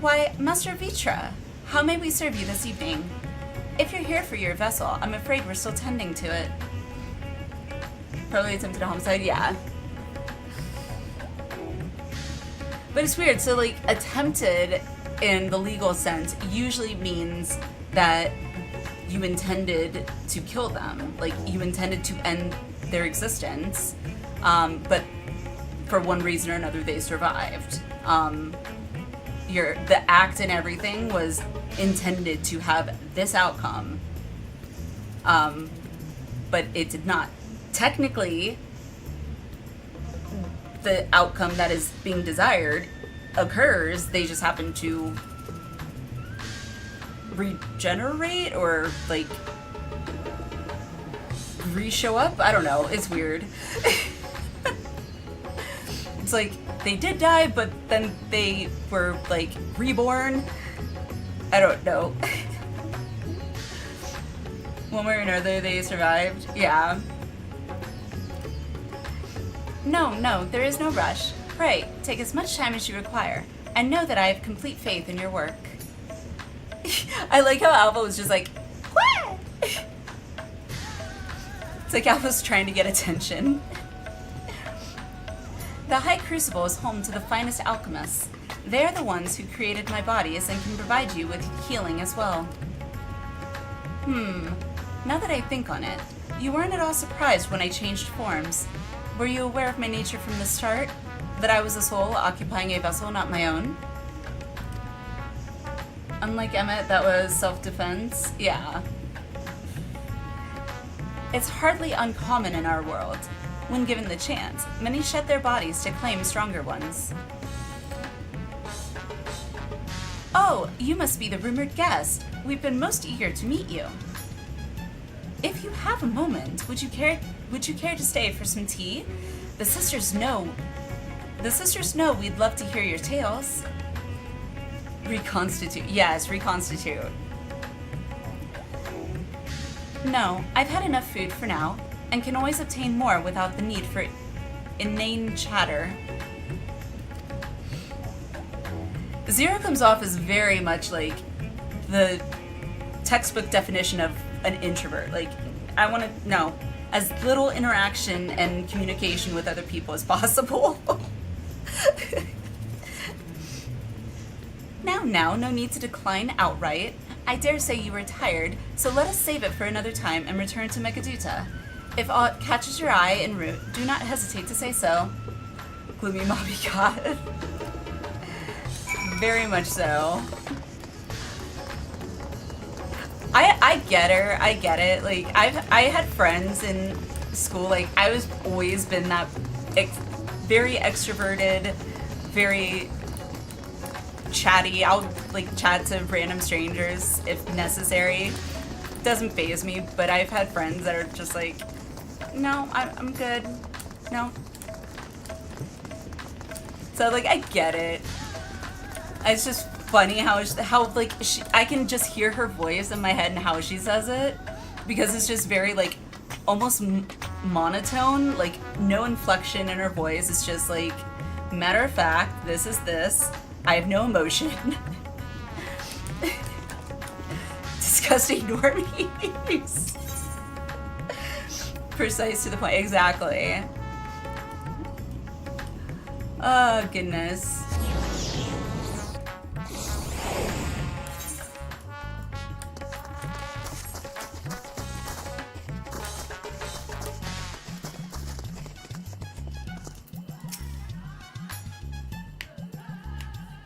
Why, Master Vitra, how may we serve you this evening? If you're here for your vessel, I'm afraid we're still tending to it. Probably attempted homicide, yeah. But it's weird, so like, attempted in the legal sense usually means that you intended to kill them. Like, you intended to end their existence, but for one reason or another they survived. The act and everything was intended to have this outcome, but it did not. Technically, the outcome that is being desired occurs, they just happen to regenerate or, like, re-show up? I don't know, it's weird. It's like, they did die, but then they were, like, reborn. I don't know. One way or another, they survived. Yeah. No, there is no rush. Pray, take as much time as you require, and know that I have complete faith in your work. I like how Alpha was just like, what? It's like Alpha's trying to get attention. The High Crucible is home to the finest alchemists. They are the ones who created my bodies and can provide you with healing as well. Now that I think on it, you weren't at all surprised when I changed forms. Were you aware of my nature from the start? That I was a soul occupying a vessel not my own? Unlike Emmett, that was self-defense. Yeah. It's hardly uncommon in our world. When given the chance, many shed their bodies to claim stronger ones. Oh, you must be the rumored guest. We've been most eager to meet you. If you have a moment, would you care to stay for some tea? The sisters know we'd love to hear your tales. Reconstitute. Yes, reconstitute. No, I've had enough food for now, and can always obtain more without the need for inane chatter. Zero comes off as very much like the textbook definition of an introvert. Like, I want to know as little interaction and communication with other people as possible. Now, no need to decline outright. I dare say you were tired, so let us save it for another time and return to Mekaduta. If aught catches your eye en route, do not hesitate to say so. Gloomy Mobby God. Very much so. I get her, I get it. Like, I had friends in school, like, I was always been that very extroverted, very chatty. I'll, like, chat to random strangers if necessary. Doesn't faze me, but I've had friends that are just like, no, I'm good. No. So, like, I get it. It's just funny how like I can just hear her voice in my head and how she says it, because it's just very like almost monotone, like no inflection in her voice. It's just like, matter of fact, this is this. I have no emotion. Disgusting normies. Precise to the point. Exactly. Oh, goodness.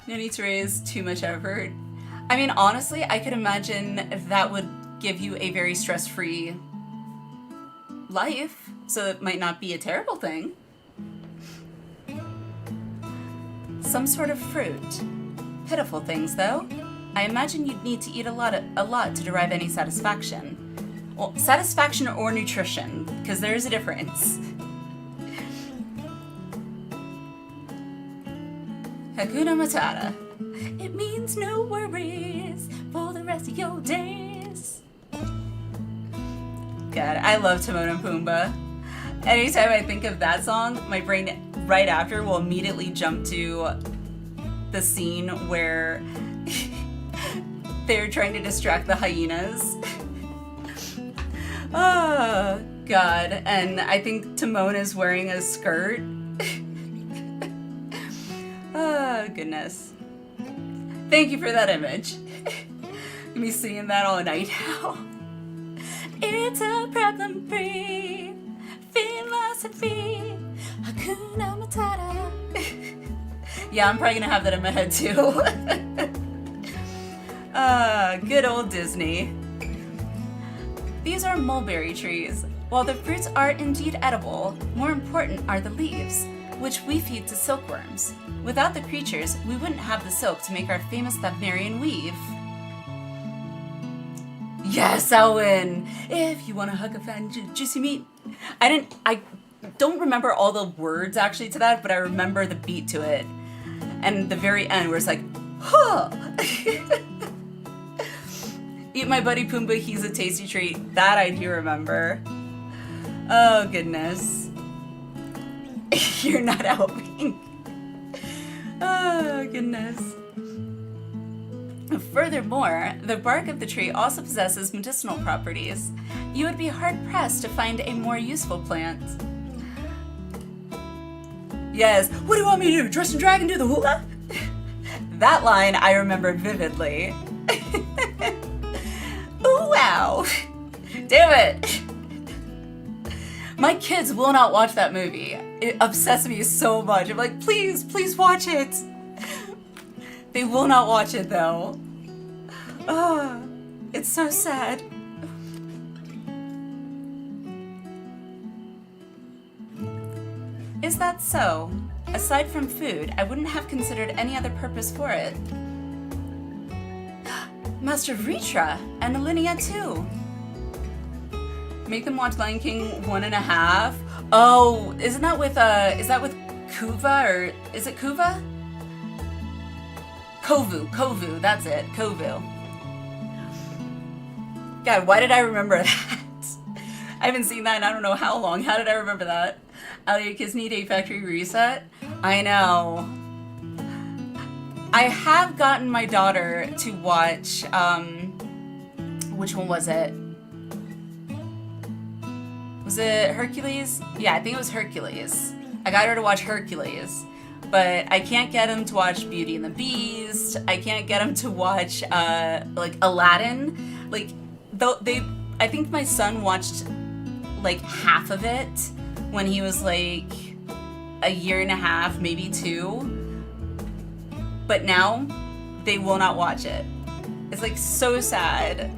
No need to raise too much effort. I mean, honestly, I could imagine that would give you a very stress-free life, so it might not be a terrible thing. Some sort of fruit. Pitiful things, though. I imagine you'd need to eat a lot to derive any satisfaction. Well, satisfaction or nutrition, because there is a difference. Hakuna Matata. It means no worries for the rest of your days. God, I love Timon and Pumbaa. Anytime I think of that song, my brain right after will immediately jump to the scene where they're trying to distract the hyenas. Oh, God. And I think Timon is wearing a skirt. Oh, goodness. Thank you for that image. Me singing that all night now. It's a problem-free philosophy. Hakuna Matata. Yeah, I'm probably gonna have that in my head too. Good old Disney. These are mulberry trees. While the fruits are indeed edible, more important are the leaves, which we feed to silkworms. Without the creatures, we wouldn't have the silk to make our famous Thavnarian weave. Yes, Elwin! If you want to hug a fat juicy meat. I don't remember all the words actually to that, but I remember the beat to it. And the very end where it's like, huh! Eat my buddy Pumbaa, he's a tasty treat. That I do remember. Oh, goodness. You're not helping. Oh, goodness. Furthermore, the bark of the tree also possesses medicinal properties. You would be hard-pressed to find a more useful plant. Yes, what do you want me to do? Dress and drag and do the hula? That line I remember vividly. Ooh, wow. Damn it. My kids will not watch that movie. It obsesses me so much. I'm like, please, please watch it. They will not watch it though. Oh, it's so sad. Is that so? Aside from food, I wouldn't have considered any other purpose for it. Master Vritra and Alinea too. Make them watch Lion King 1.5. Oh, isn't that with is that with Kuva, or is it Kuva? Kovu, that's it, Kovu. God, why did I remember that? I haven't seen that in I don't know how long. How did I remember that? Alia Kids need a factory reset? I know. I have gotten my daughter to watch, which one was it? Was it Hercules? Yeah, I think it was Hercules. I got her to watch Hercules, but I can't get him to watch Beauty and the Beast. I can't get him to watch, like, Aladdin. Like, I think my son watched, like, half of it when he was, like, 1.5 years, maybe 2. But now, they will not watch it. It's, like, so sad.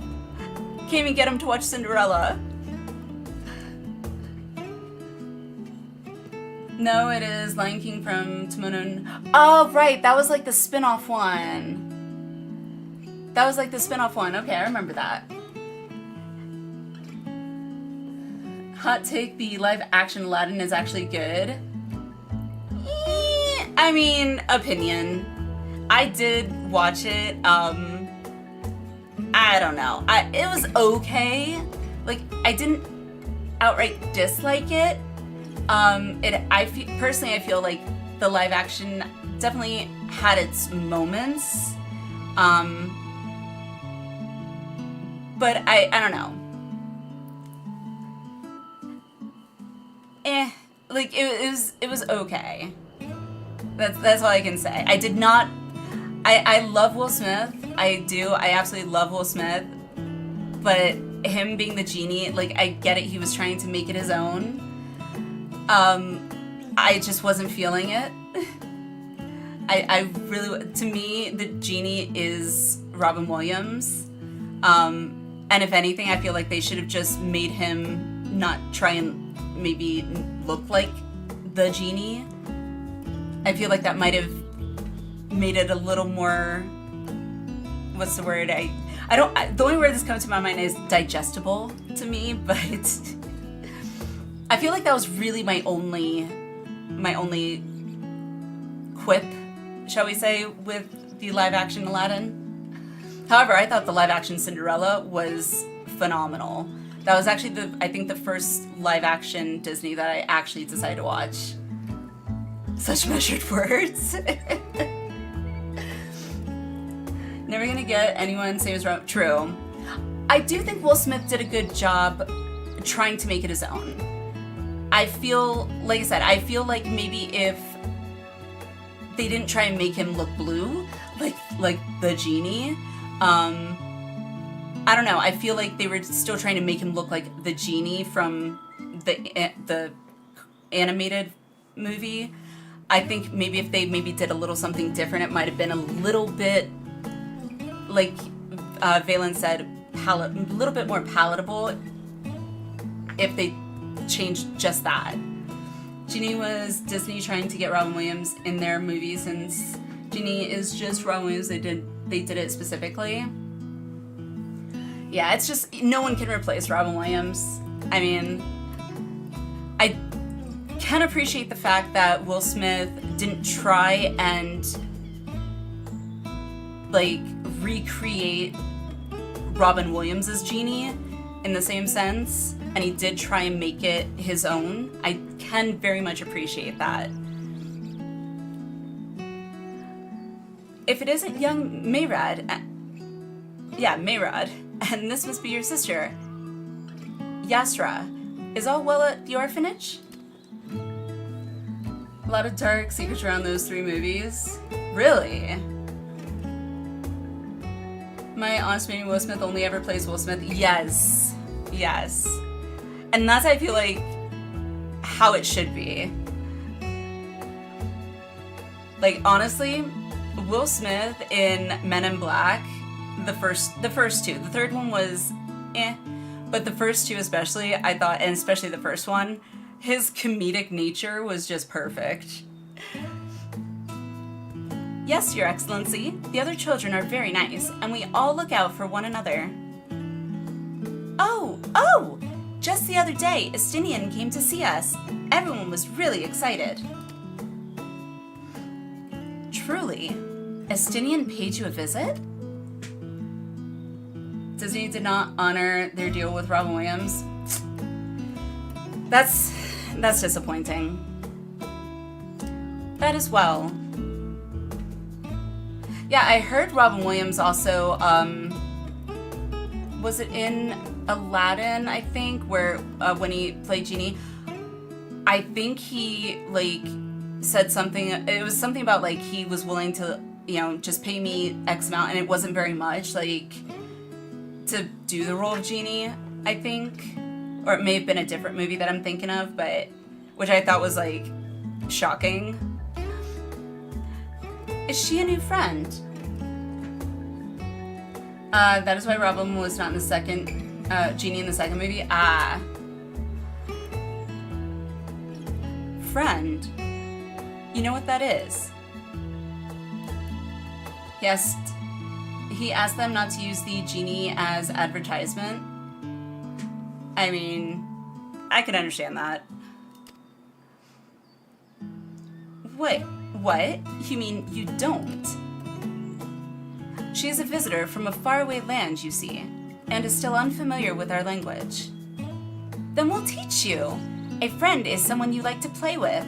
Can't even get him to watch Cinderella. No, it is Lion King from Timon and... Oh, right, that was like the spin-off one. That was like the spin-off one. Okay, I remember that. Hot take, the live-action Aladdin is actually good. I mean, opinion. I did watch it. I don't know. It was okay. Like, I didn't outright dislike it. Personally, I feel like the live action definitely had its moments. But I don't know. Like it was okay. That's all I can say. I did not. I love Will Smith. I do. I absolutely love Will Smith. But him being the genie, like, I get it. He was trying to make it his own. I just wasn't feeling it. I really, to me, the genie is Robin Williams. And if anything, I feel like they should have just made him not try and maybe look like the genie. I feel like that might have made it a little more, what's the word? The only word that's coming to my mind is digestible to me, but I feel like that was really my only quip, shall we say, with the live action Aladdin. However, I thought the live action Cinderella was phenomenal. That was actually I think the first live action Disney that I actually decided to watch. Such measured words. Never gonna get anyone say it was wrong. True. I do think Will Smith did a good job trying to make it his own. I feel, like I said, I feel like maybe if they didn't try and make him look blue, like the genie, I don't know. I feel like they were still trying to make him look like the genie from the animated movie. I think maybe if they did a little something different, it might have been a little bit, like Valen said, a little bit more palatable if they changed just that. Genie was Disney trying to get Robin Williams in their movie, since Genie is just Robin Williams. They did it specifically. Yeah, it's just, no one can replace Robin Williams. I mean, I can appreciate the fact that Will Smith didn't try and, like, recreate Robin Williams' Genie in the same sense, and he did try and make it his own. I can very much appreciate that. If it isn't young Mayrad, Mayrad, and this must be your sister, Yasra, is all well at the orphanage? A lot of dark secrets around those 3 movies. Really? My honest opinion, Will Smith only ever plays Will Smith. Yes. Yes. And that's, I feel like, how it should be. Like, honestly, Will Smith in Men in Black, the first 2. The third one was but the first 2 especially, I thought, and especially the first one, his comedic nature was just perfect. Yes, Your Excellency. The other children are very nice, and we all look out for one another. Oh! Just the other day, Estinian came to see us. Everyone was really excited. Truly? Estinian paid you a visit? Disney did not honor their deal with Robin Williams. That's disappointing. That as well. Yeah, I heard Robin Williams also, was it in Aladdin, I think, where, when he played Genie, I think he, like, said something, it was something about, like, he was willing to, just pay me X amount, and it wasn't very much, like, to do the role of Genie, I think. Or it may have been a different movie that I'm thinking of, but, which I thought was, like, shocking. Is she a new friend? That is why Robin was not in the second, Genie in the second movie. Friend. You know what that is? Yes. He asked them not to use the Genie as advertisement. I mean, I can understand that. Wait, what? You mean you don't? She is a visitor from a faraway land, you see, and is still unfamiliar with our language. Then we'll teach you. A friend is someone you like to play with.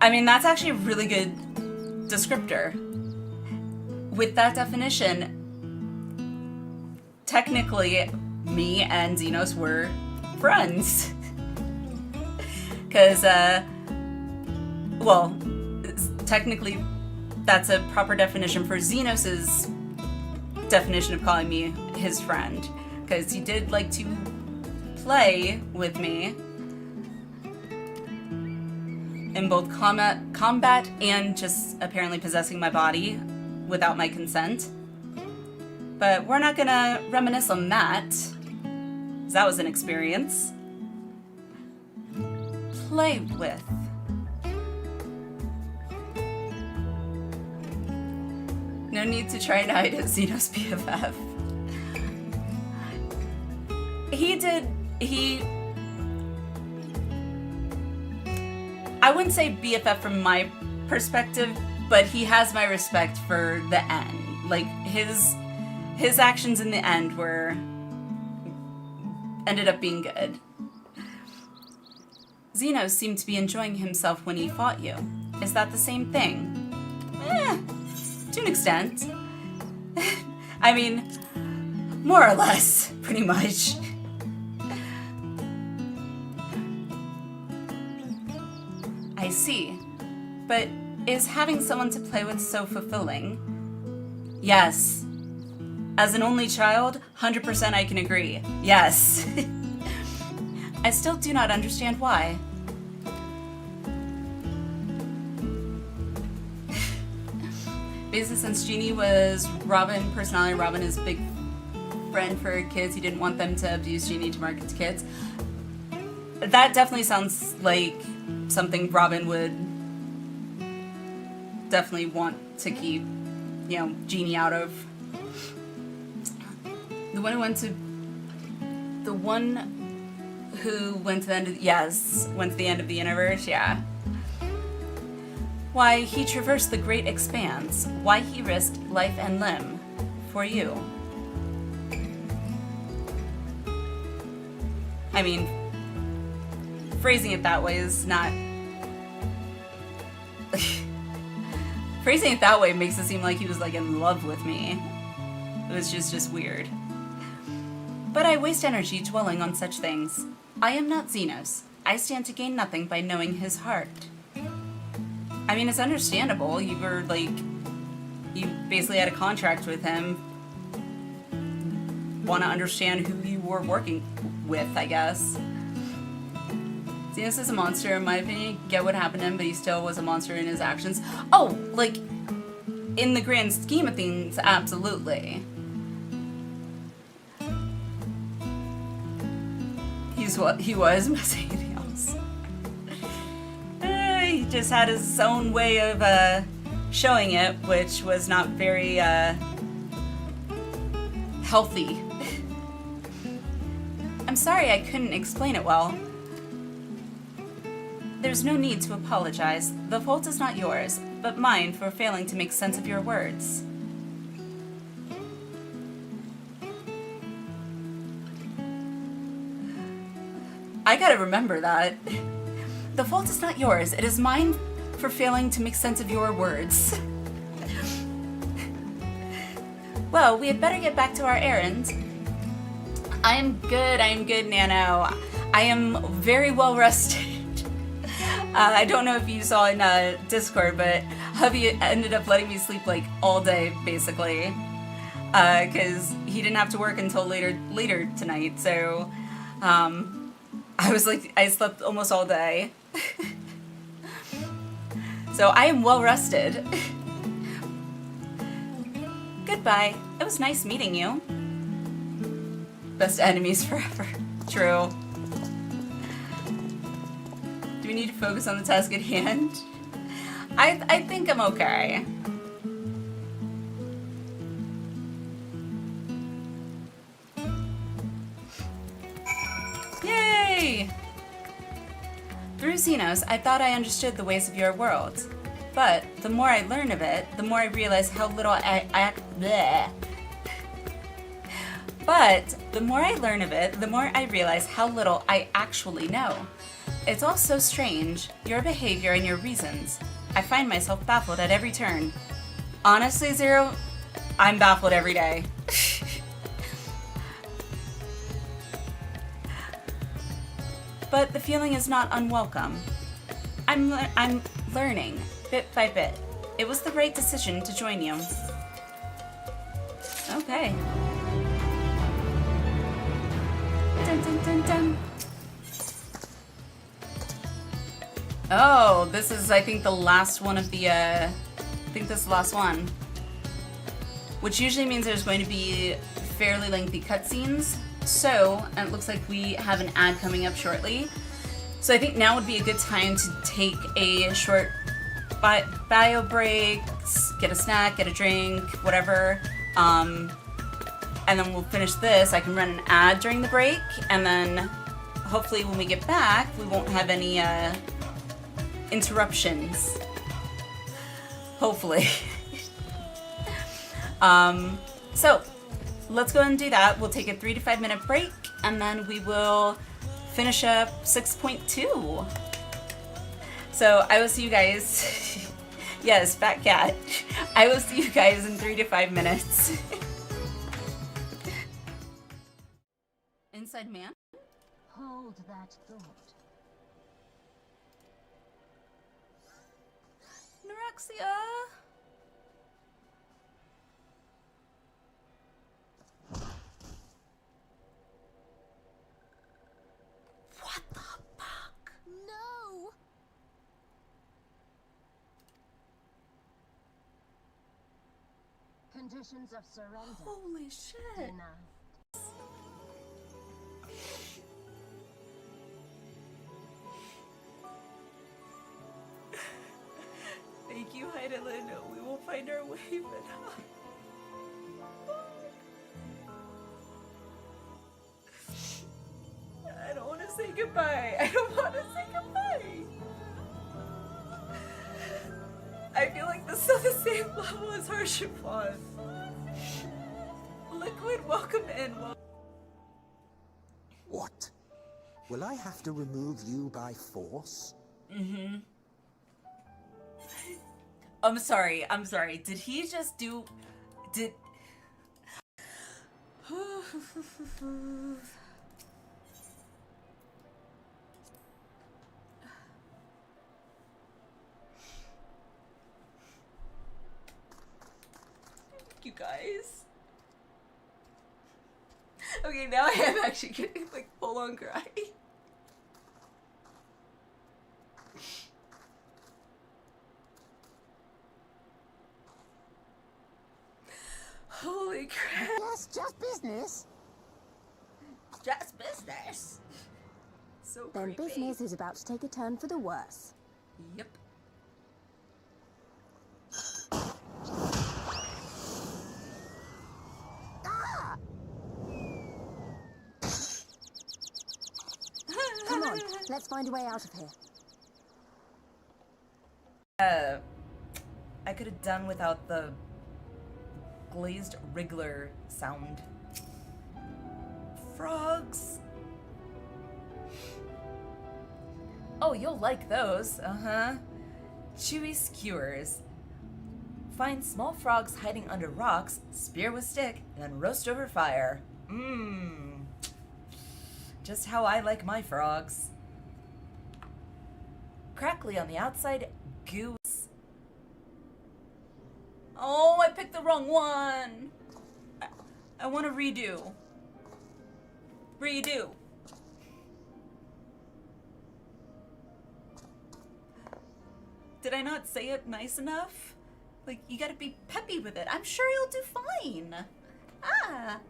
I mean, that's actually a really good descriptor. With that definition, technically, me and Xenos were friends. Because, well, technically, that's a proper definition for Xenos's definition of calling me his friend. Because he did like to play with me in both combat and just apparently possessing my body without my consent. But we're not gonna reminisce on that, 'cause that was an experience. Play with. No need to try and hide it, Xenos BFF. I wouldn't say BFF from my perspective, but he has my respect for the end. Like, his actions in the end ended up being good. Xenos seemed to be enjoying himself when he fought you. Is that the same thing? To an extent. I mean, more or less, pretty much. I see. But is having someone to play with so fulfilling? Yes. As an only child, 100% I can agree. Yes. I still do not understand why. Basically, since Genie was Robin, personality, Robin is a big friend for kids. He didn't want them to abuse Genie to market to kids. That definitely sounds like something Robin would definitely want to keep, you know, Genie out of. The one who went to the end of the universe, yeah. Why he traversed the great expanse, why he risked life and limb for you. I mean, phrasing it that way is not... Phrasing it that way makes it seem like he was like in love with me. It was just weird. But I waste energy dwelling on such things. I am not Xenos. I stand to gain nothing by knowing his heart. I mean, it's understandable. You basically had a contract with him. Want to understand who you were working with, I guess. Xenos is a monster, in my opinion. Get what happened to him, but he still was a monster in his actions. Oh, like, in the grand scheme of things, absolutely. He's what he was, I'm not saying anything else. He just had his own way of showing it, which was not very healthy. I'm sorry I couldn't explain it well. There's no need to apologize. The fault is not yours, but mine for failing to make sense of your words. I gotta remember that. The fault is not yours. It is mine for failing to make sense of your words. Well, we had better get back to our errand. I am good, Nano. I am very well rested. I don't know if you saw in Discord, but hubby ended up letting me sleep like all day, basically. Because he didn't have to work until later tonight, so... I slept almost all day. So I am well rested. Goodbye. It was nice meeting you. Best enemies forever. True. Do we need to focus on the task at hand? I think I'm okay. Yay! Through Xenos, I thought I understood the ways of your world. But the more I learn of it, the more I realize how little bleh. But the more I learn of it, the more I realize how little I actually know. It's all so strange, your behavior and your reasons. I find myself baffled at every turn. Honestly, Zero, I'm baffled every day. But the feeling is not unwelcome. I'm learning, bit by bit. It was the right decision to join you. Okay. Dun, dun, dun, dun. Oh, this is, I think, the last one of the, I think this is the last one. Which usually means there's going to be fairly lengthy cutscenes. So, and it looks like we have an ad coming up shortly. So I think now would be a good time to take a short bio break, get a snack, get a drink, whatever. And then we'll finish this. I can run an ad during the break, and then hopefully when we get back, we won't have any interruptions. Hopefully. So let's go ahead and do that. We'll take a 3 to 5 minute break, and then we will finish up 6.2. So I will see you guys. Yes, fat cat. I will see you guys in 3 to 5 minutes. Inside man? Hold that thought. Norexia? What the fuck? No! Conditions of surrender. Holy shit. Denied. Thank you, Heidelin. We will find our way, but I don't want to say goodbye. I don't want to say goodbye. I feel like this is on the same level as Harshipon. Liquid, welcome in. What? Will I have to remove you by force? Mm-hmm. I'm sorry. Did he just do... Did... You guys. Okay, now I am actually getting like full on cry. Holy crap. Yes, just business. Just business. So Then creepy. business is about to take a turn for the worse. Yep. Come on, let's find a way out of here. I could have done without the glazed wriggler sound. Frogs! Oh, you'll like those. Uh-huh. Chewy skewers. Find small frogs hiding under rocks, spear with stick, then roast over fire. Mmm. Just how I like my frogs. Crackly on the outside, goose. Oh, I picked the wrong one. I want to redo. Redo. Did I not say it nice enough? Like, you gotta be peppy with it. I'm sure you'll do fine. Ah.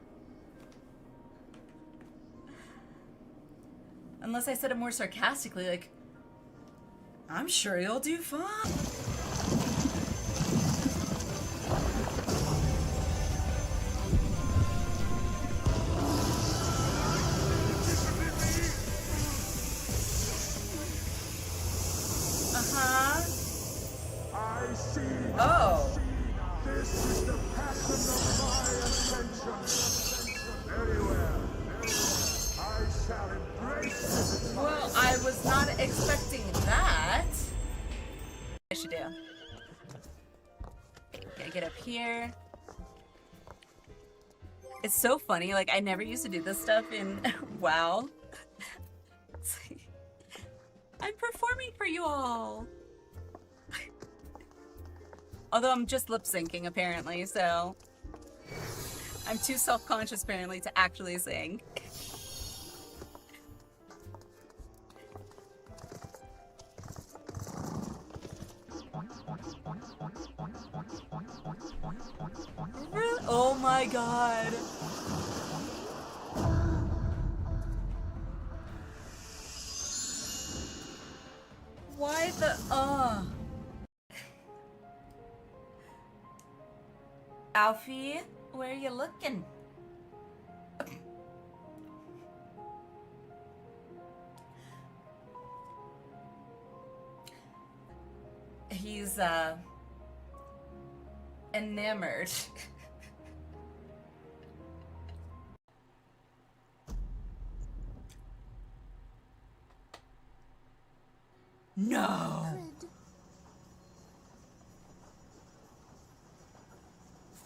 Unless I said it more sarcastically, like, I'm sure you'll do fine. Uh-huh. was not expecting that. I should do. Okay, get up here. It's so funny, like I never used to do this stuff in WoW. It's like, I'm performing for you all. Although I'm just lip syncing apparently, so I'm too self-conscious apparently to actually sing. Oh my god. Why the Alfie, where are you looking? He's enamored. No.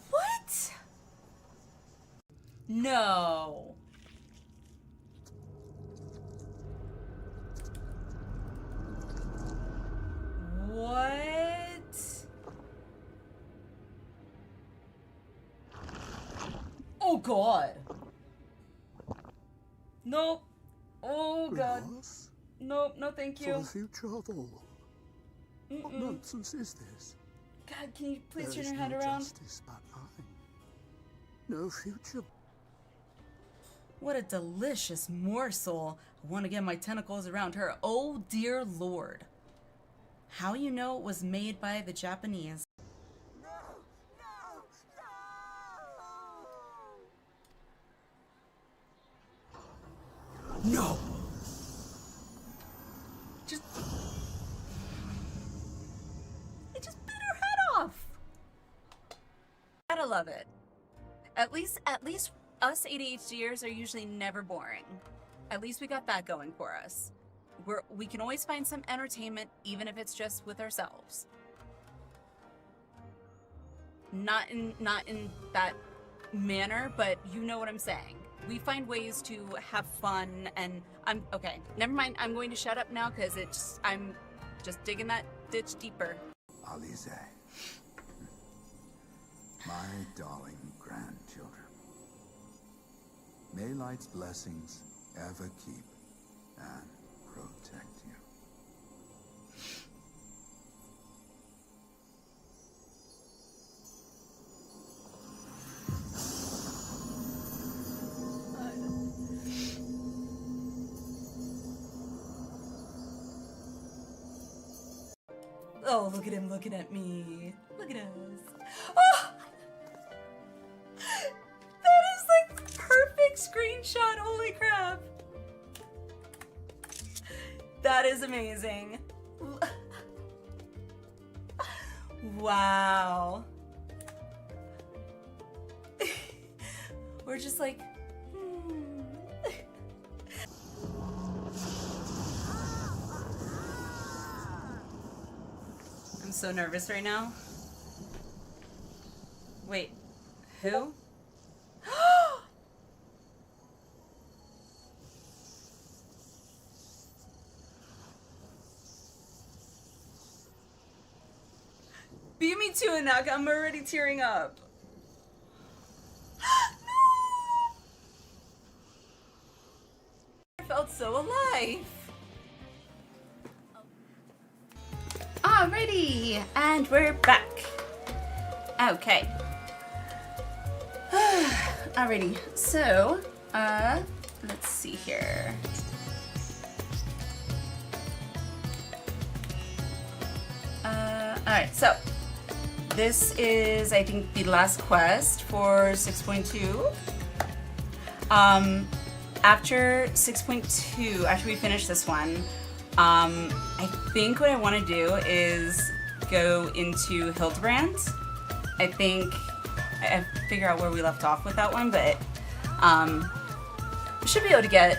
What? No. What? Oh god. Nope. Oh god. Nope, no thank you. For the future of all. What nonsense is this? God, can you please turn There is your head no around? justice but mine. No future. What a delicious morsel. I want to get my tentacles around her. Oh dear lord. How you know it was made by the Japanese? No! It just bit her head off! Gotta love it. At least us ADHDers are usually never boring. At least we got that going for us. We can always find some entertainment, even if it's just with ourselves. Not in that manner, but you know what I'm saying. We find ways to have fun, and okay. Never mind. I'm going to shut up now because I'm just digging that ditch deeper. Alize, my darling grandchildren, may light's blessings ever keep and protect you. Oh, look at him looking at me. Look at us. Oh! That is like perfect screenshot. Holy crap. That is amazing. Wow. We're just like, I'm so nervous right now. Wait, who? Beat me to it now, I'm already tearing up. I felt so alive. Alrighty, and we're back. Okay. Alrighty, so, let's see here. Alright, so, this is, I think, the last quest for 6.2. After 6.2, after we finish this one, I think what I want to do is go into Hildibrand. I think I figure out where we left off with that one, but we should be able to get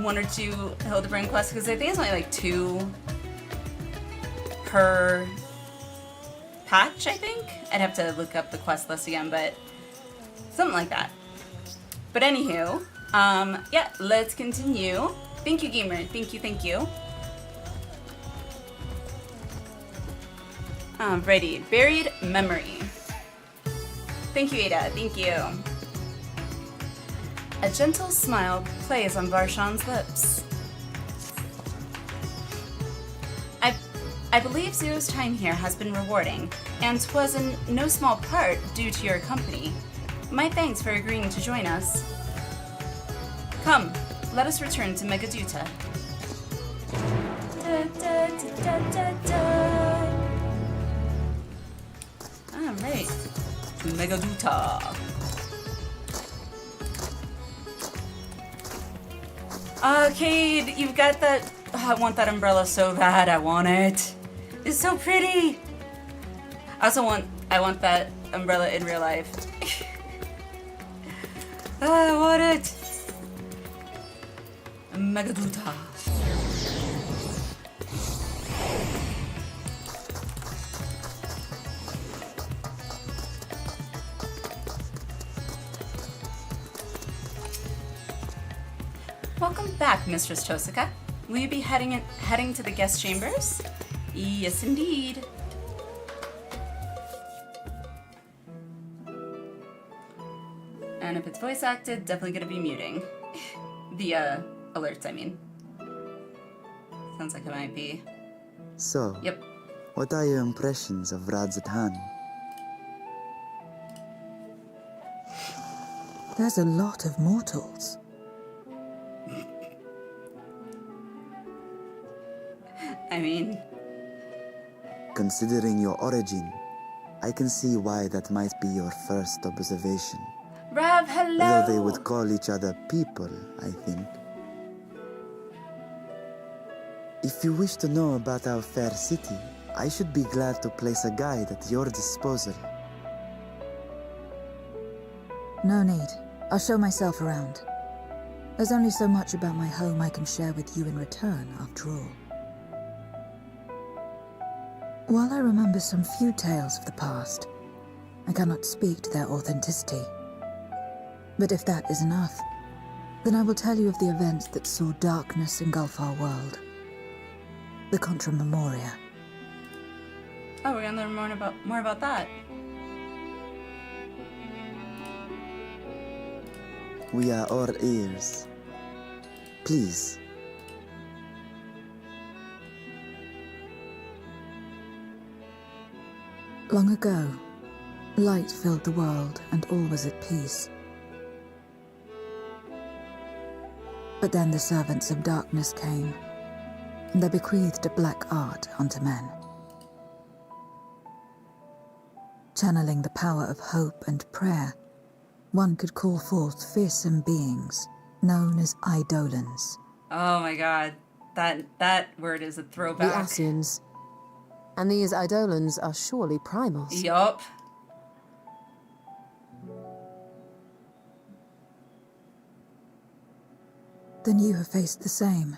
1 or 2 Hildibrand quests, because I think it's only like 2 per patch, I think? I'd have to look up the quest list again, but something like that. But anywho, yeah, let's continue. Thank you, Gamer. Thank you, thank you. Alrighty, Buried Memory. Thank you, Ada. Thank you. A gentle smile plays on Varshan's lips. I believe Zero's time here has been rewarding, and 'twas in no small part due to your company. My thanks for agreeing to join us. Come, let us return to Megaduta. Alright. Megaduta. Cade, you've got that. Oh, I want that umbrella so bad. I want it. It's so pretty. I want that umbrella in real life. I want it. Megaduta. Welcome back, Mistress Tosaka. Will you be heading to the guest chambers? Yes, indeed. And if it's voice acted, definitely gonna be muting. The alerts, I mean. Sounds like it might be. So, yep. What are your impressions of Radzatan? There's a lot of mortals. I mean... Considering your origin, I can see why that might be your first observation. Rav, hello! Though they would call each other people, I think. If you wish to know about our fair city, I should be glad to place a guide at your disposal. No need. I'll show myself around. There's only so much about my home I can share with you in return, after all. While I remember some few tales of the past, I cannot speak to their authenticity. But if that is enough, then I will tell you of the events that saw darkness engulf our world. The Contra Memoria. Oh, we're gonna learn more about that. We are all ears. Please. Long ago, light filled the world and all was at peace. But then the servants of darkness came, and they bequeathed a black art unto men. Channeling the power of hope and prayer, one could call forth fearsome beings known as Eidolons. Oh my god, that word is a throwback. The Asians. And these Eidolons are surely primals. Yup. Then you have faced the same,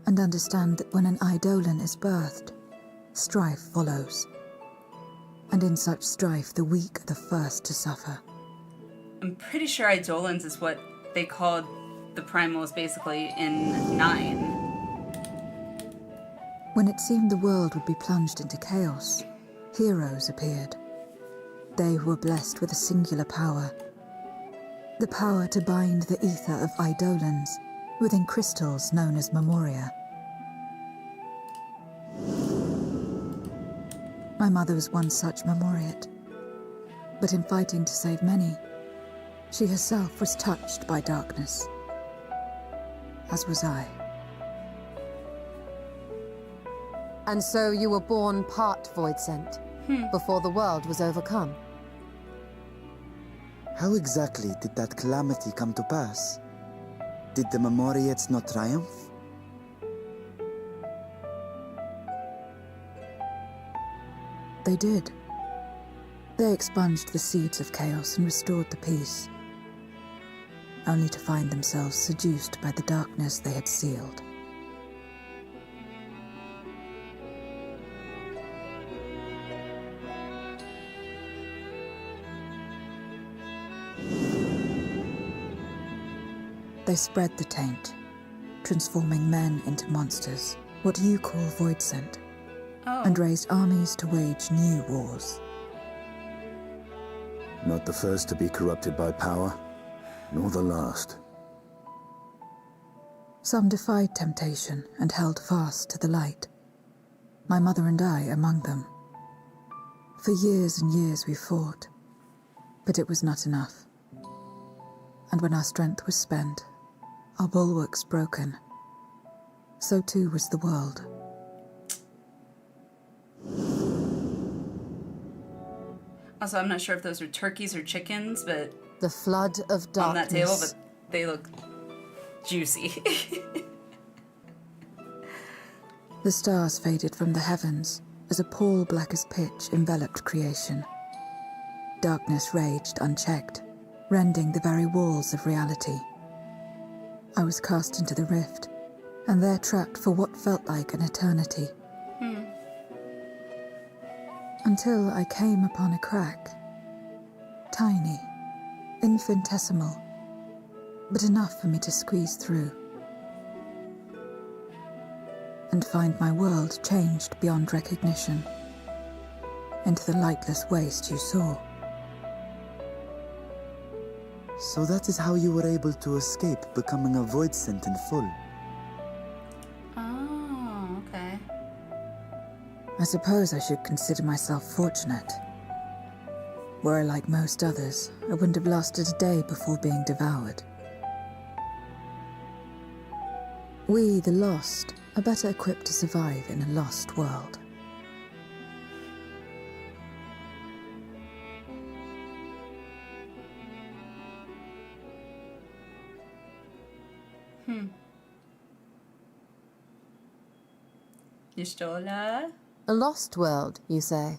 and understand that when an Eidolon is birthed, strife follows. And in such strife, the weak are the first to suffer. I'm pretty sure Eidolons is what they called the primals basically in 9. When it seemed the world would be plunged into chaos, heroes appeared. They who were blessed with a singular power. The power to bind the ether of Eidolons within crystals known as Memoria. My mother was one such Memoriate. But in fighting to save many, she herself was touched by darkness. As was I. And so you were born part Voidsent, before the world was overcome. How exactly did that calamity come to pass? Did the Memoriates not triumph? They did. They expunged the seeds of chaos and restored the peace. only to find themselves seduced by the darkness they had sealed. They spread the taint, transforming men into monsters, what you call void-sent, and raised armies to wage new wars. Not the first to be corrupted by power, nor the last. Some defied temptation and held fast to the light. My mother and I among them. For years and years we fought, but it was not enough. And when our strength was spent, our bulwarks broken, so too was the world. Also, I'm not sure if those are turkeys or chickens, but the flood of darkness on that table, but they look juicy. The stars faded from the heavens as a pall black as pitch enveloped creation. Darkness raged unchecked, rending the very walls of reality. I was cast into the rift, and there trapped for what felt like an eternity. Until I came upon a crack. Tiny, infinitesimal, but enough for me to squeeze through. And find my world changed beyond recognition, into the lightless waste you saw. So that is how you were able to escape becoming a void-sent in full. Oh, okay. I suppose I should consider myself fortunate. Were I like most others, I wouldn't have lasted a day before being devoured. We, the lost, are better equipped to survive in a lost world. Y'shtola? A lost world, you say?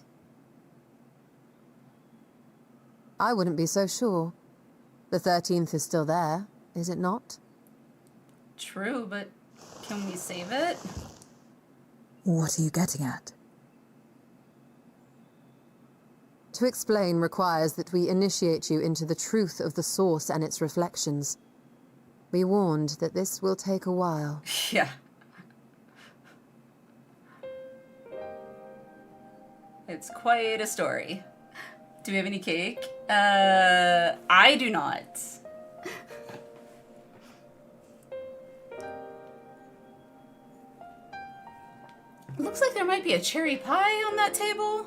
I wouldn't be so sure. The 13th is still there, is it not? True, but can we save it? What are you getting at? To explain requires that we initiate you into the truth of the source and its reflections. Be warned that this will take a while. Yeah. It's quite a story. Do we have any cake? I do not. Looks like there might be a cherry pie on that table.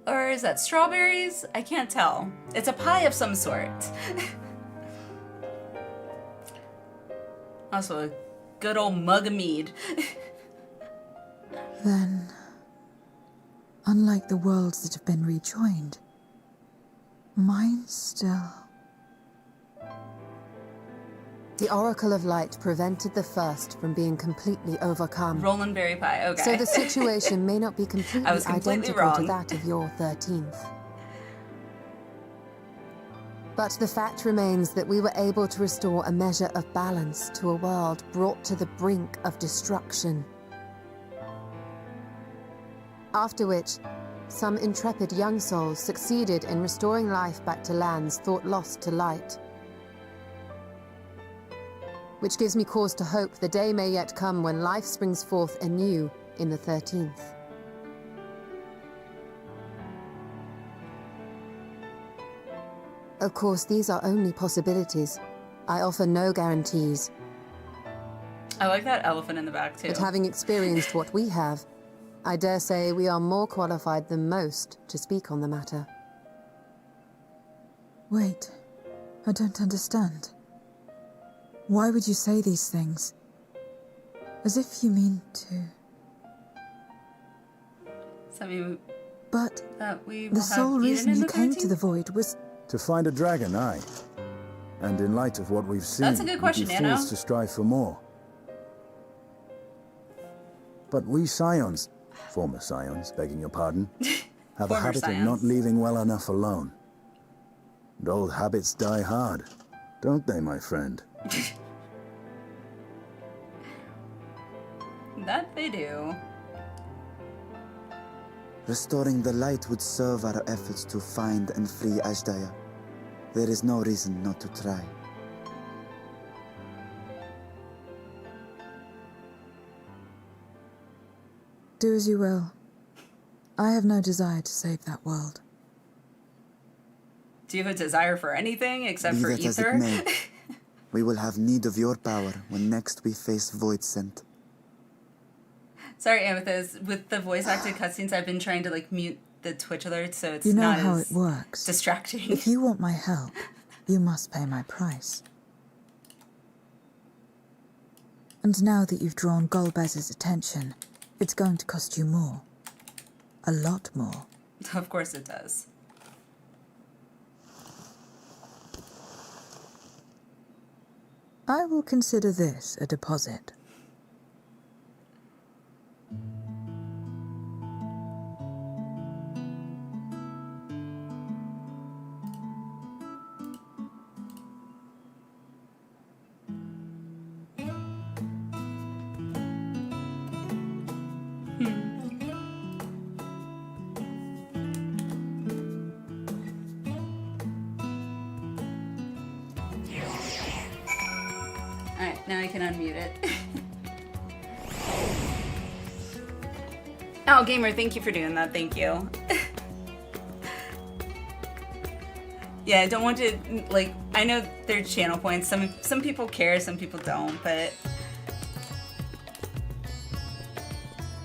Or is that strawberries? I can't tell. It's a pie of some sort. Also a good old mug of mead. Then, unlike the worlds that have been rejoined, mine still... The Oracle of Light prevented the first from being completely overcome. Roland berry pie, okay. So the situation may not be completely identical wrong. to that of your 13th. But the fact remains that we were able to restore a measure of balance to a world brought to the brink of destruction. After which, some intrepid young souls succeeded in restoring life back to lands thought lost to light. Which gives me cause to hope the day may yet come when life springs forth anew in the 13th. Of course, these are only possibilities. I offer no guarantees. I like that elephant in the back, too. But having experienced what we have, I dare say we are more qualified than most to speak on the matter. Wait, I don't understand. Why would you say these things? As if you mean to... Does that mean But that we will the have sole Eden reason in you the came to 13th? the Void was... To find a dragon, aye. And in light of what we've seen, That's a good question, we'd be Nano. fools to strive for more. But we scions, former scions, begging your pardon, have a Former habit scions. of not leaving well enough alone. And old habits die hard, Don't they, my friend? That they do. Restoring the light would serve our efforts to find and free Ashdaya. There is no reason not to try. Do as you will. I have no desire to save that world. Do you have a desire for anything except Be for that as it ether? may, we will have need of your power when next we face Void Scent. Sorry, Amethyst. With the voice acted cutscenes, I've been trying to like mute the Twitch alerts so it's You know not how as it works. distracting. If you want my help, you must pay my price. And now that you've drawn Golbez's attention, it's going to cost you more. A lot more. Of course it does. I will consider this a deposit. Alright, now I can unmute it. Oh, Gamer, thank you for doing that. Thank you. Yeah, I don't want to, like, I know they're channel points. Some people care, some people don't, but...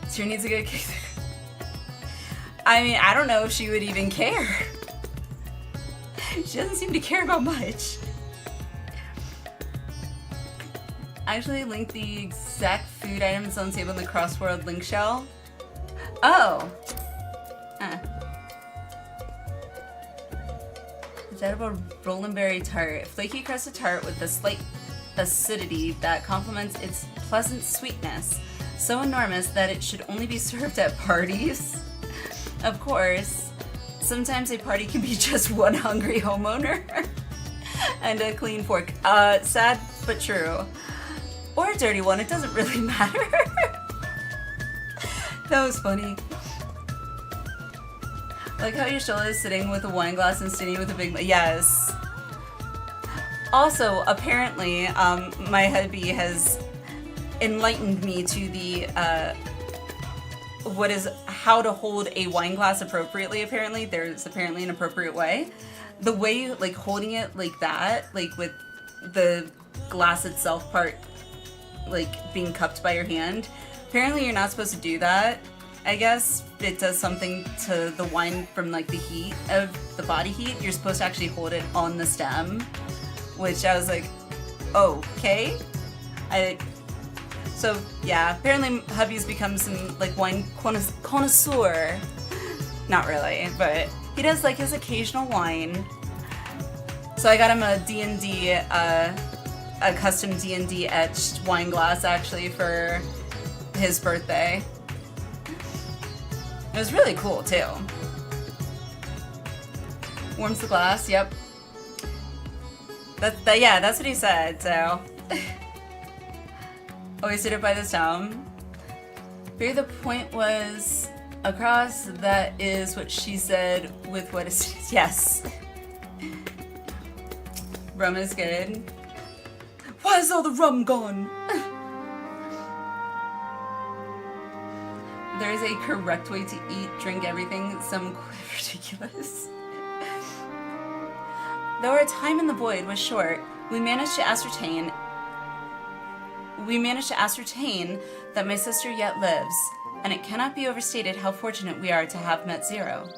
Sure needs a good kick. I mean, I don't know if she would even care. She doesn't seem to care about much. Actually link the exact food items on table in the crossword link shell. Oh. Edible Rollenberry tart. Flaky crusted tart with a slight acidity that complements its pleasant sweetness. So enormous that it should only be served at parties. Of course. Sometimes a party can be just one hungry homeowner and a clean fork. Sad but true. Or a dirty one, it doesn't really matter. That was funny. Like how Yashola is sitting with a wine glass and Stinny with a big... Yes. Also, apparently, my hubby has enlightened me to the, how to hold a wine glass appropriately, apparently. There's apparently an appropriate way. The way, like, holding it like that, like, with the glass itself part, like, being cupped by your hand. Apparently you're not supposed to do that. I guess it does something to the wine from, like, the heat of the body heat. You're supposed to actually hold it on the stem, which I was like, okay. So, yeah, apparently hubby's become some, like, wine connoisseur. Not really, but he does, like, his occasional wine. So I got him a D&D, a custom D&D etched wine glass, actually, for his birthday. It was really cool, too. Warms the glass, yep. Yeah, that's what he said, so. Always did it by the stone. Maybe the point was across, that is what she said with what is, yes. Rum is good. Why is all the rum gone? There is a correct way to eat, drink everything, some ridiculous. Though our time in the void was short, we managed to ascertain that my sister yet lives, and it cannot be overstated how fortunate we are to have met Zero.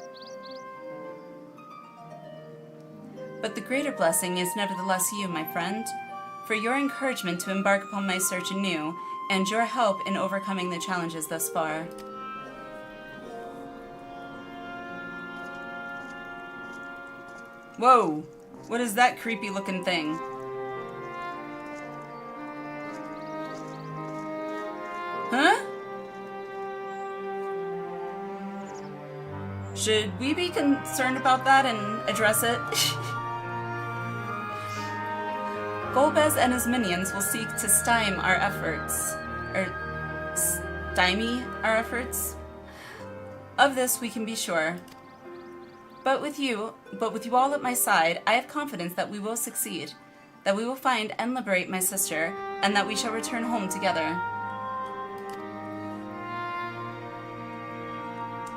But the greater blessing is nevertheless you, my friend, for your encouragement to embark upon my search anew, and your help in overcoming the challenges thus far. Whoa! What is that creepy looking thing? Huh? Should we be concerned about that and address it? Golbez and his minions will seek to stymie our efforts. Stymie our efforts? Of this we can be sure. But with you all at my side, I have confidence that we will succeed, that we will find and liberate my sister, and that we shall return home together.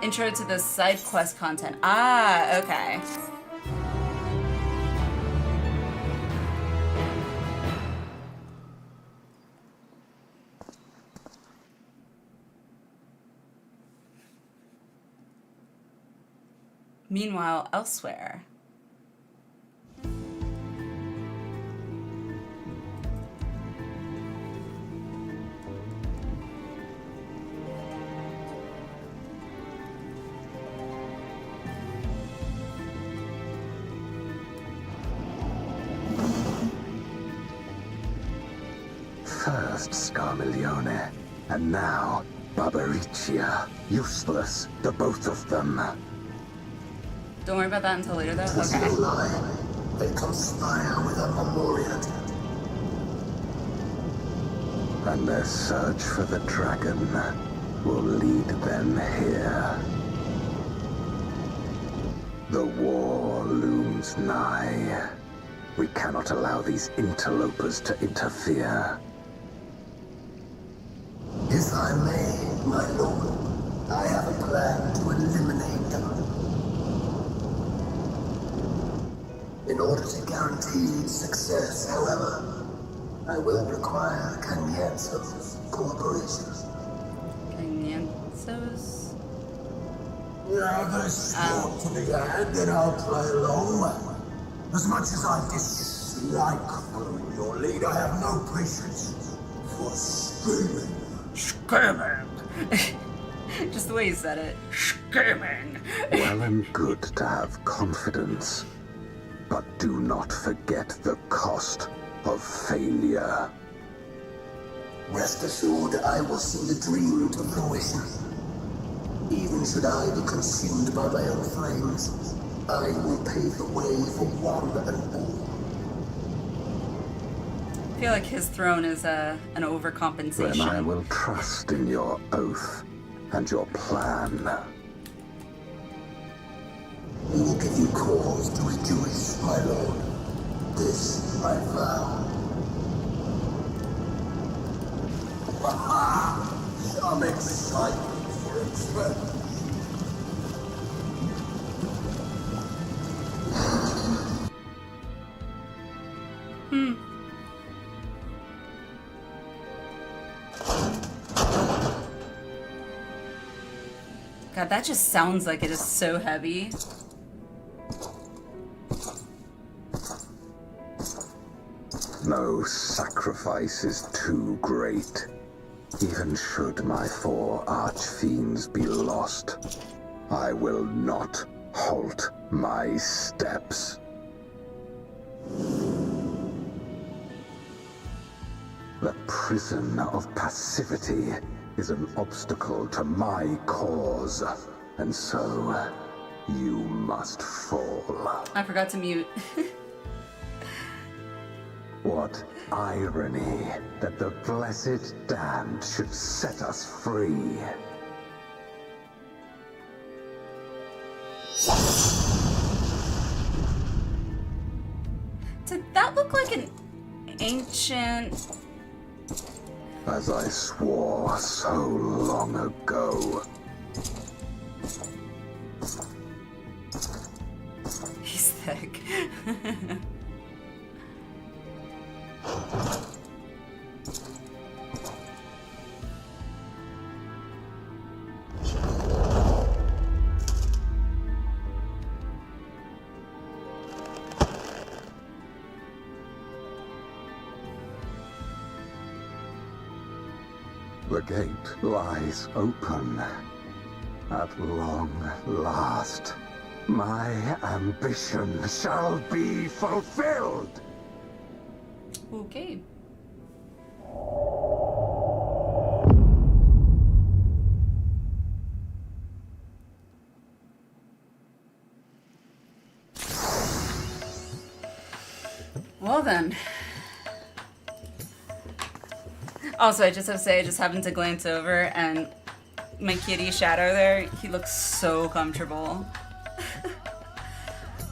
Intro to the side quest content. Ah, okay. Meanwhile, elsewhere. First Scarmiglione, and now Barbariccia. Useless, the both of them. Don't worry about that until later, though? There's Okay. no lie. They conspire with a memorial. And their search for the dragon will lead them here. The war looms nigh. We cannot allow these interlopers to interfere. If I may, my lord, I have a plan to eliminate them. In order to guarantee success, however, I will require Cañenzo's cooperation. Cañenzo's? Rather sport to the ad, then I'll play along. As much as I dislike following your lead, I have no patience for screaming. Screaming! Just the way you said it. Screaming! Well and good to have confidence, but do not forget the cost of failure. Rest assured, I will see the dream to fruition. Even should I be consumed by my own flames, I will pave the way for one and all. I feel like his throne is an overcompensation. Then I will trust in your oath and your plan. We will give you cause to rejoice, my lord. This I vow. Aha! Some excitement for experiment. God, that just sounds like it is so heavy. No sacrifice is too great. Even should my 4 archfiends be lost, I will not halt my steps. The prison of passivity is an obstacle to my cause, and so you must fall. I forgot to mute. What irony that the blessed damned should set us free. Did that look like an ancient... As I swore so long ago. He's thick. The gate lies open. At long last, my ambition shall be fulfilled. Okay. Well then, Also, I just have to say, I just happened to glance over and my kitty Shadow there, he looks so comfortable.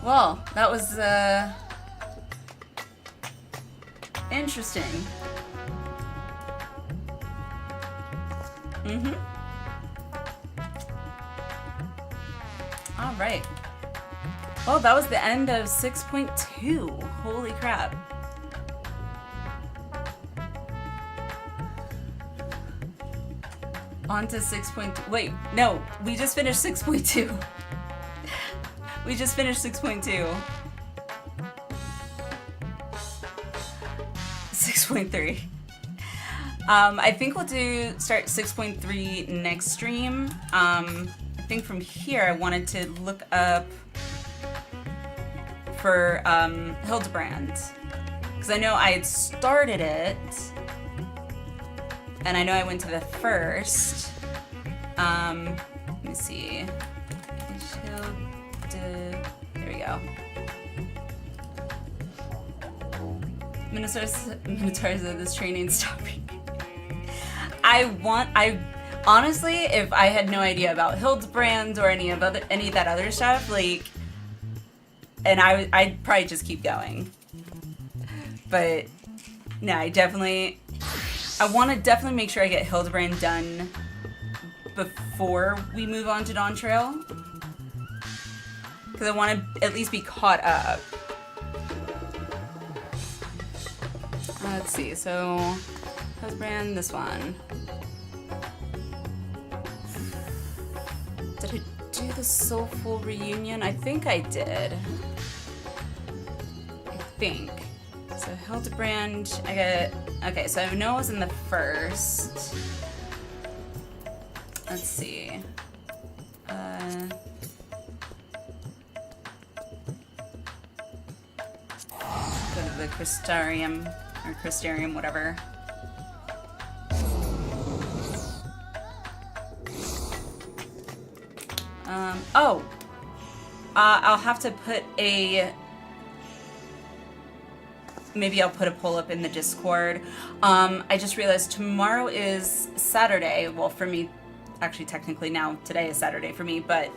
Well, that was interesting. All right. Well, that was the end of 6.2. Holy crap. On to 6.2. Wait, no, we just finished 6.2. We just finished 6.2. 6.3. I think we'll start 6.3 next stream. I think from here I wanted to look up for Hildibrand, because I know I had started it, and I know I went to the first. Let me see. There we go. Minotaur said this training stopping. I honestly, if I had no idea about Hildibrand or any of that other stuff, like, and I'd probably just keep going. But no, I want to definitely make sure I get Hildibrand done before we move on to Dawn Trail, because I want to at least be caught up. Let's see, so Hildibrand, this one. Did I do the Soulful Reunion? I think I did. I think. So Hildibrand, okay, so I know I was in the first. Let's see. Go to the Crystarium, or Crystarium, whatever. I'll have to put maybe I'll put a poll up in the Discord. I just realized tomorrow is Saturday. Well, for me, actually, technically now, today is Saturday for me, but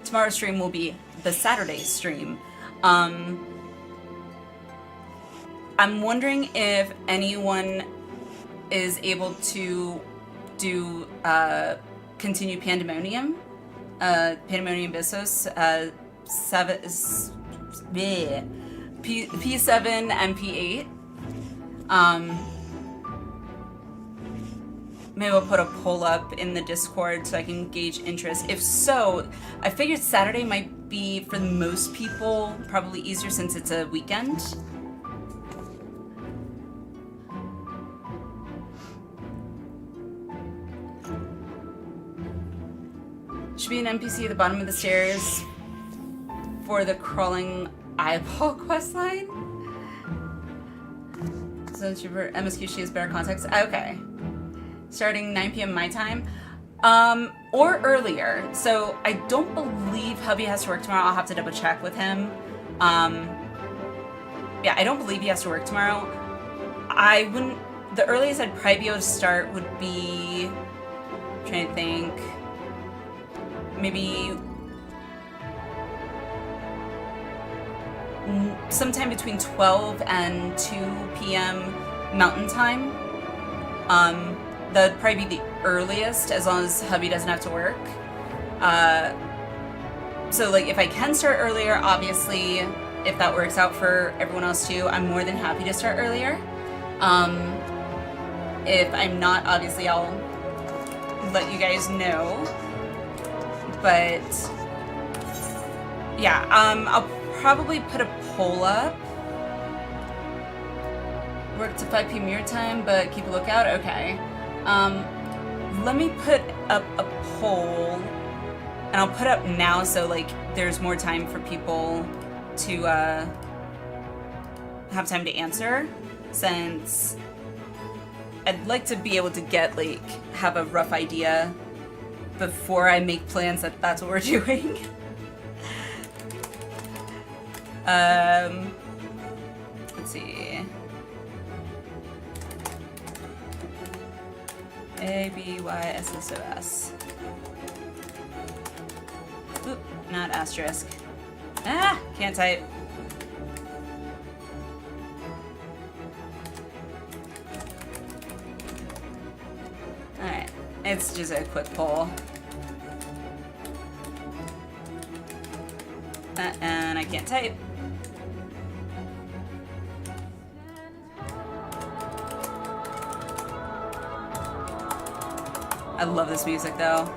tomorrow's stream will be the Saturday stream. I'm wondering if anyone is able to do continue Pandemonium. Pandemonium Bissos, P7 and P8. Maybe we'll put a poll up in the Discord so I can gauge interest. If so, I figured Saturday might be, for the most people, probably easier since it's a weekend. Should be an NPC at the bottom of the stairs for the crawling eyeball questline. So for MSQ, she has better context. Okay. Starting 9 p.m. my time. Or earlier. So I don't believe hubby has to work tomorrow. I'll have to double check with him. Yeah, I don't believe he has to work tomorrow. The earliest I'd probably be able to start would be, I'm trying to think, maybe sometime between 12 and 2 p.m. Mountain Time. That'd probably be the earliest, as long as hubby doesn't have to work. So like, if I can start earlier, obviously, if that works out for everyone else too, I'm more than happy to start earlier. If I'm not, obviously I'll let you guys know. But yeah, I'll probably put a poll up. Work to 5 p.m. your time, but keep a lookout. Okay. Let me put up a poll, and I'll put up now so like there's more time for people to have time to answer, since I'd like to be able to get have a rough idea before I make plans that that's what we're doing. Let's see. A-B-Y-S-S-O-S. Oop, not asterisk. Ah, can't type. Alright, it's just a quick poll. And I can't type. I love this music though.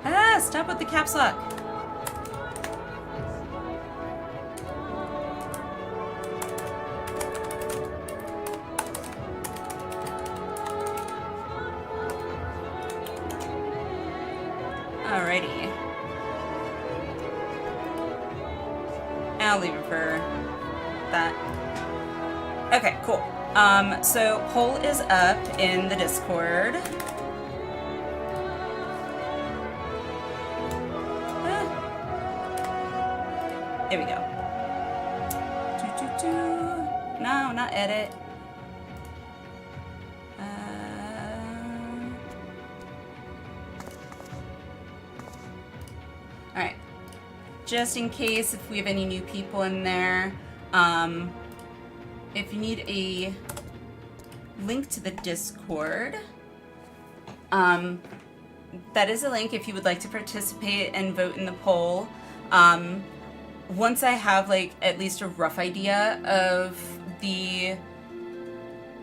Ah, stop with the caps lock. Alrighty. I'll leave it for that. Okay, cool. So poll is up in the Discord. There we go. No, not edit. Alright. Just in case if we have any new people in there, if you need a link to the Discord, that is a link if you would like to participate and vote in the poll. Once I have like at least a rough idea of the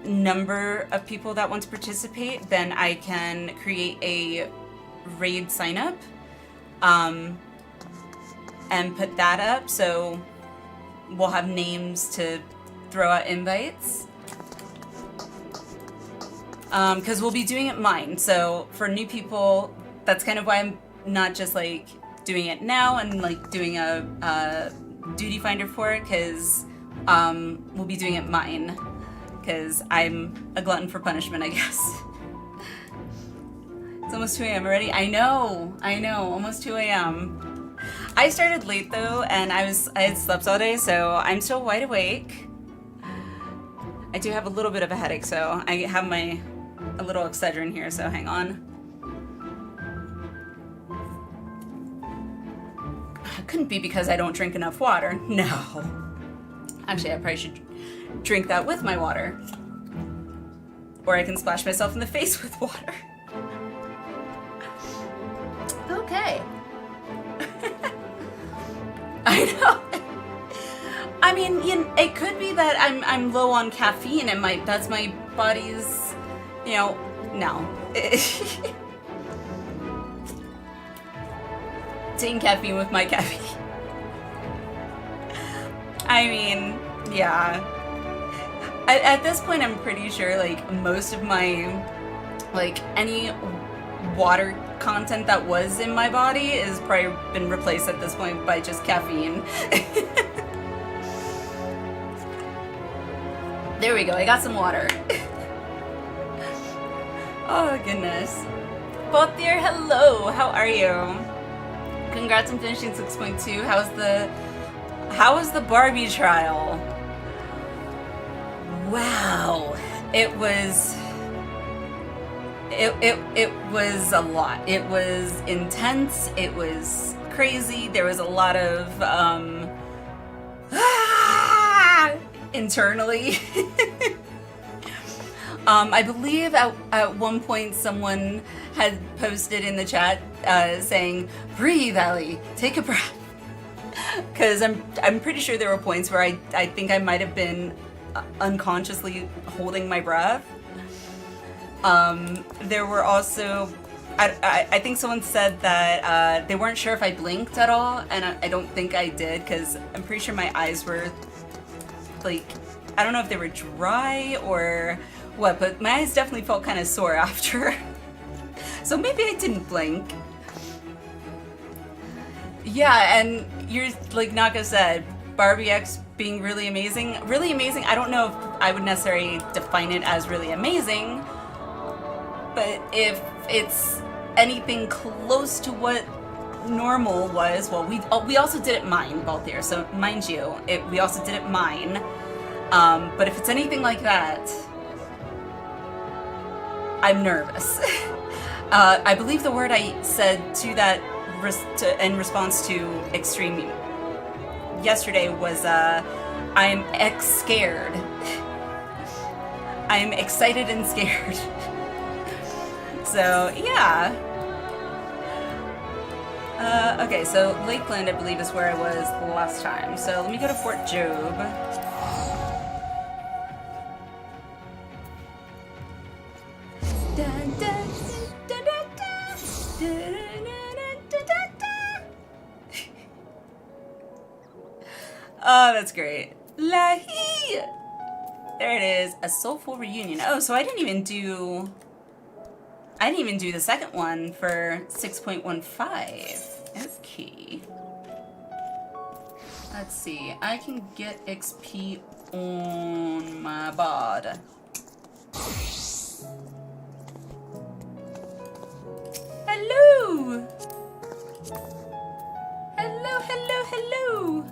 number of people that want to participate, then I can create a raid sign up and put that up, so we'll have names to throw out invites. Because we'll be doing it mine, so for new people, that's kind of why I'm not just like doing it now and like doing a duty finder for it, because we'll be doing it mine, because I'm a glutton for punishment, I guess. It's almost 2 a.m. already. I know, almost 2 a.m. I started late though, and I had slept all day, so I'm still wide awake. I do have a little bit of a headache, so I have a little Excedrin here, so hang on. It couldn't be because I don't drink enough water. No. Actually, I probably should drink that with my water. Or I can splash myself in the face with water. Okay. I know. I mean, it could be that I'm low on caffeine and that's my body's, no. Taking caffeine with my caffeine. I mean, yeah. At this point, I'm pretty sure, like, most of my, like, any water content that was in my body is probably been replaced at this point by just caffeine. There we go, I got some water. Oh, goodness. Bothier, hello, how are you? Congrats on finishing 6.2. How was the Barbie trial? Wow, it was a lot. It was intense. It was crazy. There was a lot of internally. I believe at one point someone had posted in the chat saying, "Breathe, Ellie, take a breath." Because I'm pretty sure there were points where I think I might have been unconsciously holding my breath. There were also, I think someone said that they weren't sure if I blinked at all, and I don't think I did, because I'm pretty sure my eyes were, like, I don't know if they were dry or what, but my eyes definitely felt kind of sore after. So maybe I didn't blink. Yeah, and you're, like Naka said, Barbie X being really amazing. Really amazing, I don't know if I would necessarily define it as really amazing, but if it's anything close to what normal was, well, we also did it mine, Balthier, so mind you, we also did it mine. But if it's anything like that, I'm nervous. I believe the word I said to that in response to Extreme yesterday was, I'm scared. I'm excited and scared. So, yeah. Okay, so Lakeland, I believe, is where I was last time. So let me go to Fort Job. Oh, that's great. Lahi! There it is, a soulful reunion. Oh, so I didn't even do the second one for 6.15. Okay. Let's see. I can get XP on my bod. Hello! Hello, hello, hello!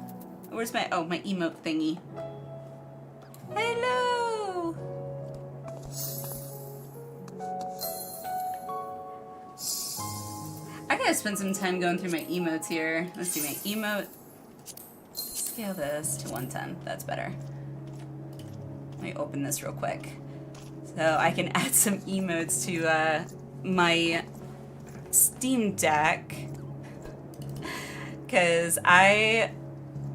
Where's my, oh, my emote thingy. Hello! I gotta spend some time going through my emotes here. Let's see, my emote. Scale this to 110. That's better. Let me open this real quick. So I can add some emotes to my Steam Deck. Because I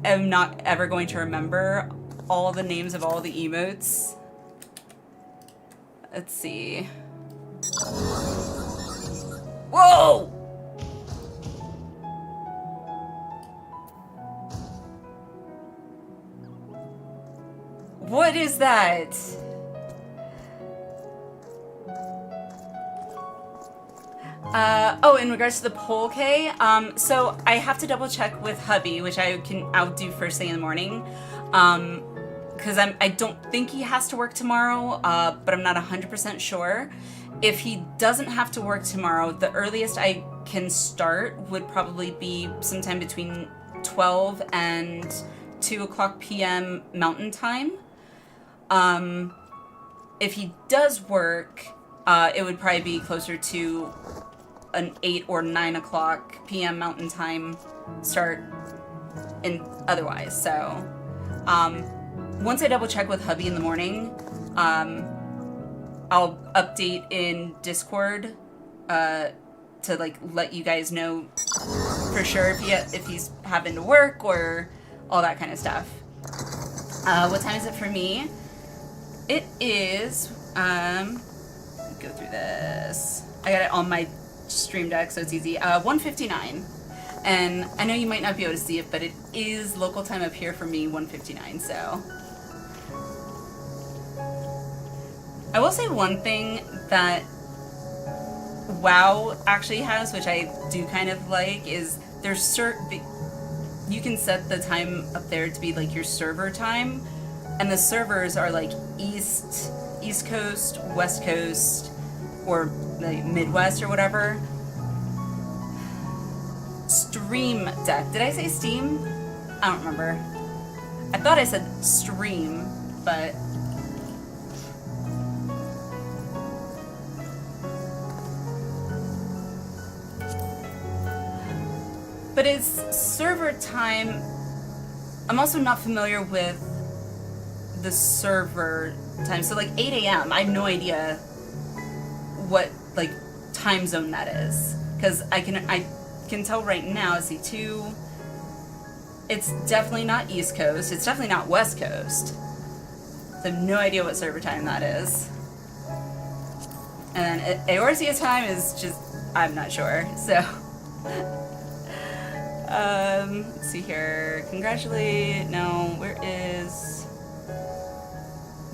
am not ever going to remember all the names of all the emotes. Let's see. Whoa! What is that? Oh, in regards to the poll, Kay, so I have to double check with hubby, which I'll do first thing in the morning. Because I don't think he has to work tomorrow, but I'm not 100% sure. If he doesn't have to work tomorrow, the earliest I can start would probably be sometime between 12 and 2 o'clock p.m. Mountain Time. If he does work, it would probably be closer to an 8 or 9 o'clock p.m. Mountain Time start in otherwise. So, once I double check with hubby in the morning, I'll update in Discord to like let you guys know for sure if he's having to work or all that kind of stuff. What time is it for me? It is, let me go through this. I got it on my Stream Deck, so it's easy. 1:59. And I know you might not be able to see it, but it is local time up here for me, 1:59, so. I will say one thing that WoW actually has, which I do kind of like, is there's you can set the time up there to be like your server time, and the servers are like East Coast, West Coast, or like Midwest or whatever. Stream Deck. Did I say Steam? I don't remember. I thought I said Stream, but it's server time. I'm also not familiar with the server time. So like 8 a.m. I have no idea what like time zone that is, because I can tell right now. See, 2. It's definitely not East Coast. It's definitely not West Coast. So I have no idea what server time that is. And Eorzea time is just, I'm not sure. So. Let's see here. Congratulate. No, where is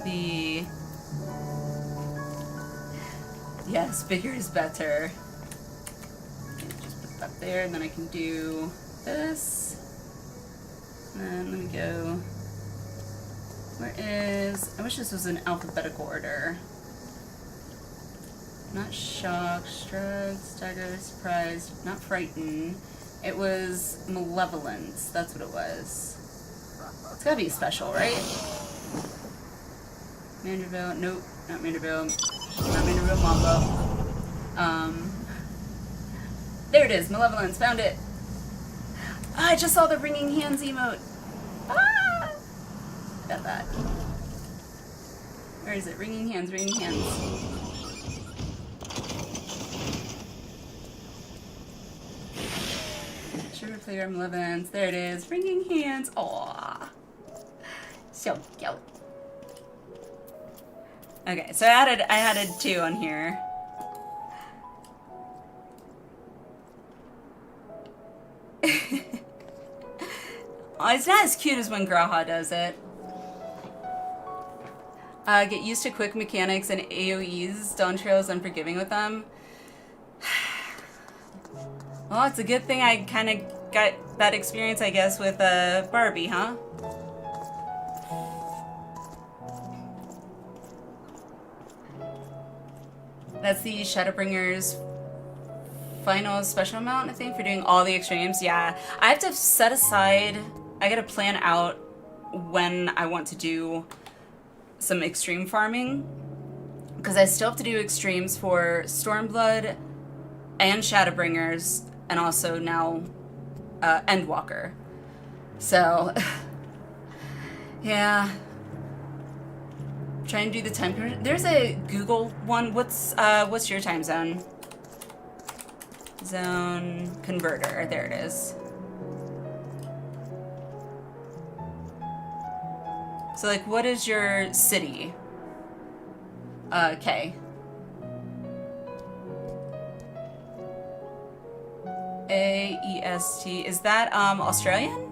the. Yes, bigger is better. Just put that there, and then I can do this. And then let me go. Where is. I wish this was in alphabetical order. Not shocked, shrugged, staggered, surprised, not frightened. It was malevolence. That's what it was. It's gotta be special, right? Manderville. Nope, not Manderville. Not kind of a mambo. There it is, Malevolence, found it. Ah, I just saw the ringing hands emote. Ah! Got that. Where is it? Ringing hands, ringing hands. Sugar Player Malevolence, there it is. Ringing hands, aww. So cute. Okay, so I added 2 on here. Oh, it's not as cute as when Graha does it. Get used to quick mechanics and AoEs. Dawn Trail is unforgiving with them. Well, it's a good thing I kind of got that experience, I guess, with Barbie, huh? That's the Shadowbringers final special amount, I think, for doing all the extremes. Yeah, I have to set aside, I gotta plan out when I want to do some extreme farming, because I still have to do extremes for Stormblood and Shadowbringers, and also now Endwalker. So, yeah. Trying to do the time conversion. There's a Google one. What's your time zone? Zone converter. There it is. So, like, what is your city? K. AEST. Is that Australian?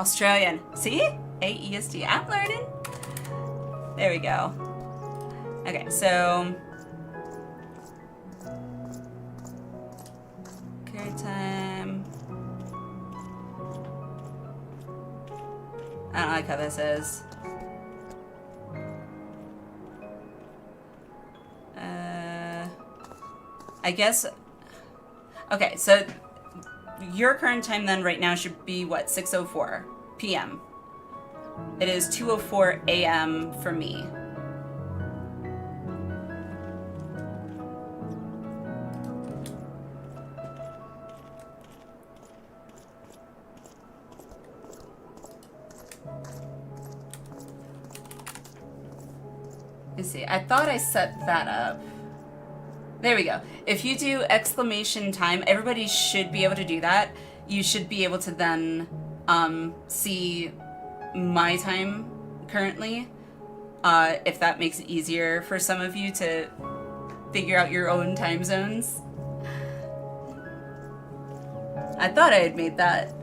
Australian. See? AEST. I'm learning. There we go. Okay, so carry time. I don't like how this is. I guess. Okay, so your current time then right now should be what, 6:04 p.m. It is 2:04 a.m. for me. Let's see, I thought I set that up. There we go. If you do exclamation time, everybody should be able to do that. You should be able to then see my time currently, if that makes it easier for some of you to figure out your own time zones. I thought I had made that.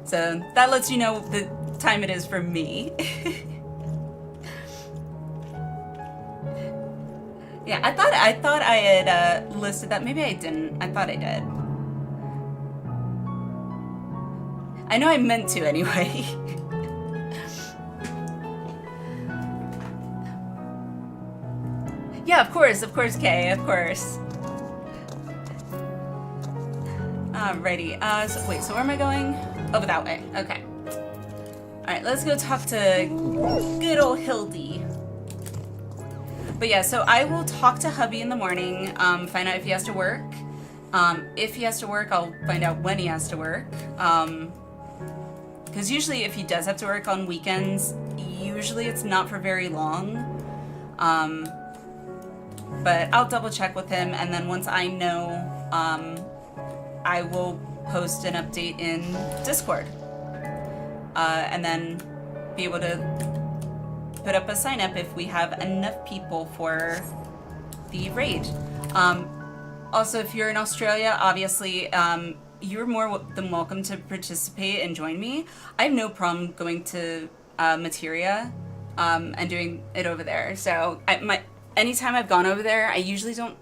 So that lets you know the time it is for me. Yeah, I thought I had listed that. Maybe I didn't. I thought I did. I know I meant to anyway. Yeah, of course, Kay, of course. Alrighty, so, wait, so where am I going? Over that way, okay. Alright, let's go talk to good old Hildy. But yeah, so I will talk to hubby in the morning, find out if he has to work. If he has to work, I'll find out when he has to work. Because usually if he does have to work on weekends, usually it's not for very long. But I'll double check with him, and then once I know, I will post an update in Discord. And then be able to put up a sign up if we have enough people for the raid. Also, if you're in Australia, obviously, you're more than welcome to participate and join me. I have no problem going to Materia and doing it over there. So anytime I've gone over there, I usually don't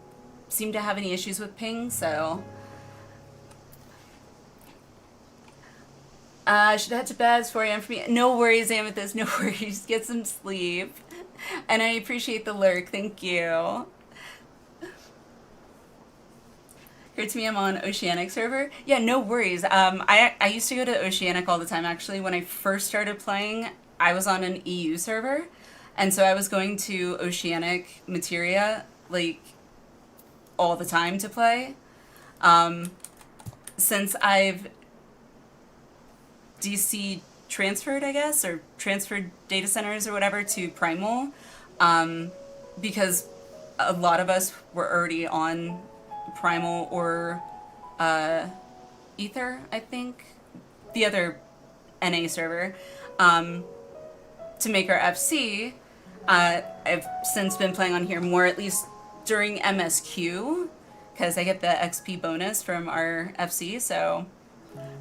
seem to have any issues with ping, so. Should head to bed. It's 4 a.m. for me. No worries, Amethyst. No worries. Get some sleep. And I appreciate the lurk. Thank you. Heard to me, I'm on Oceanic server. Yeah, no worries. I used to go to Oceanic all the time, actually. When I first started playing, I was on an EU server. And so I was going to Oceanic Materia, like, all the time to play. Since I've DC transferred, I guess, or transferred data centers or whatever to Primal, because a lot of us were already on Primal or Ether, I think, the other NA server, to make our FC. I've since been playing on here more, at least during MSQ, because I get the XP bonus from our FC, so...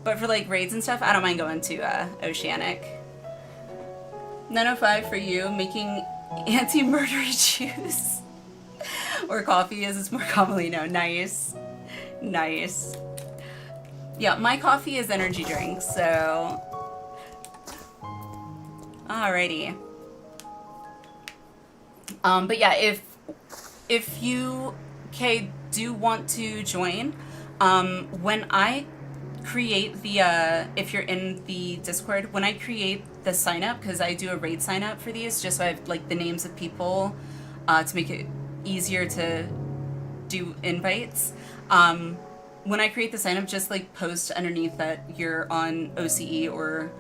But for, like, raids and stuff, I don't mind going to Oceanic. 905 for you, making anti-murdery juice. Or coffee, as it's more commonly known. Nice. Nice. Yeah, my coffee is energy drinks, so... Alrighty. But yeah, if you, do want to join, when I create the, if you're in the Discord, when I create the sign up, because I do a raid sign up for these, just so I have, like, the names of people, to make it easier to do invites, when I create the sign up, just, like, post underneath that you're on OCE or,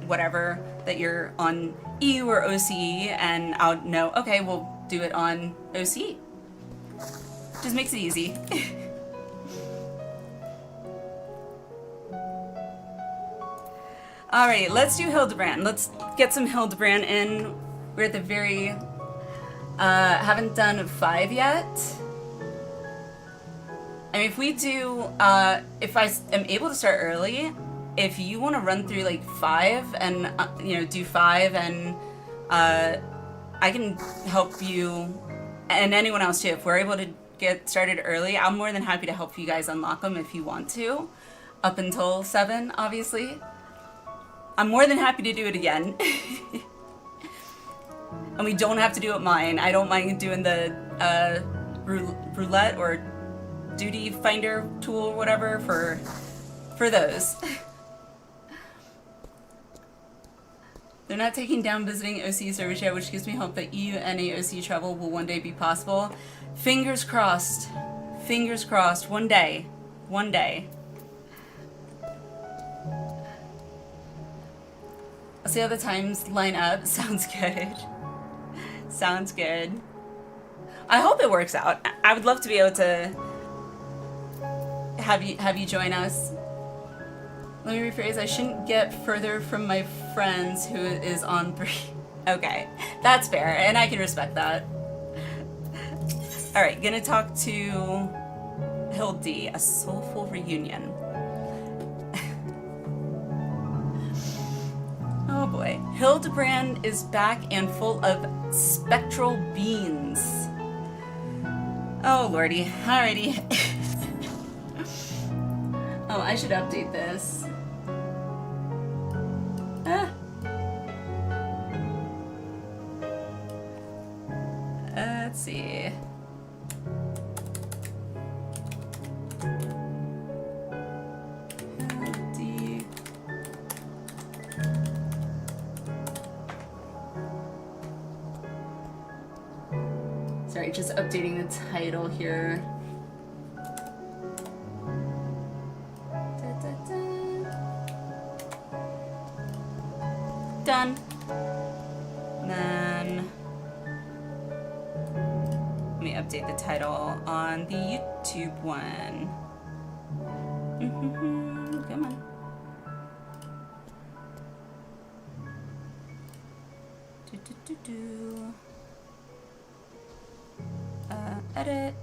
whatever, that you're on EU or OCE, and I'll know, okay, we'll do it on OCE. Just makes it easy. Alright, let's do Hildibrand. Let's get some Hildibrand in. We're at the very... haven't done 5 yet. I mean, if we do... if I am able to start early, if you want to run through, like, 5 and, do 5 and... I can help you, and anyone else too. If we're able to get started early, I'm more than happy to help you guys unlock them if you want to. Up until 7, obviously. I'm more than happy to do it again. And we don't have to do it mine. I don't mind doing the roulette or duty finder tool or whatever for those. They're not taking down visiting OC servers yet, which gives me hope that EU and AOC travel will one day be possible. Fingers crossed. Fingers crossed. One day. One day. I'll see how the times line up. Sounds good. Sounds good. I hope it works out. I would love to be able to have you join us. Let me rephrase, I shouldn't get further from my friends who is on 3. Okay, that's fair, and I can respect that. Alright, gonna talk to Hildy, a soulful reunion. Oh boy. Hildibrand is back and full of spectral beans. Oh lordy, alrighty. Oh, I should update this. Let's see. Sorry, just updating the title here. Done. Then let me update the title on the YouTube one. Come on. Edit.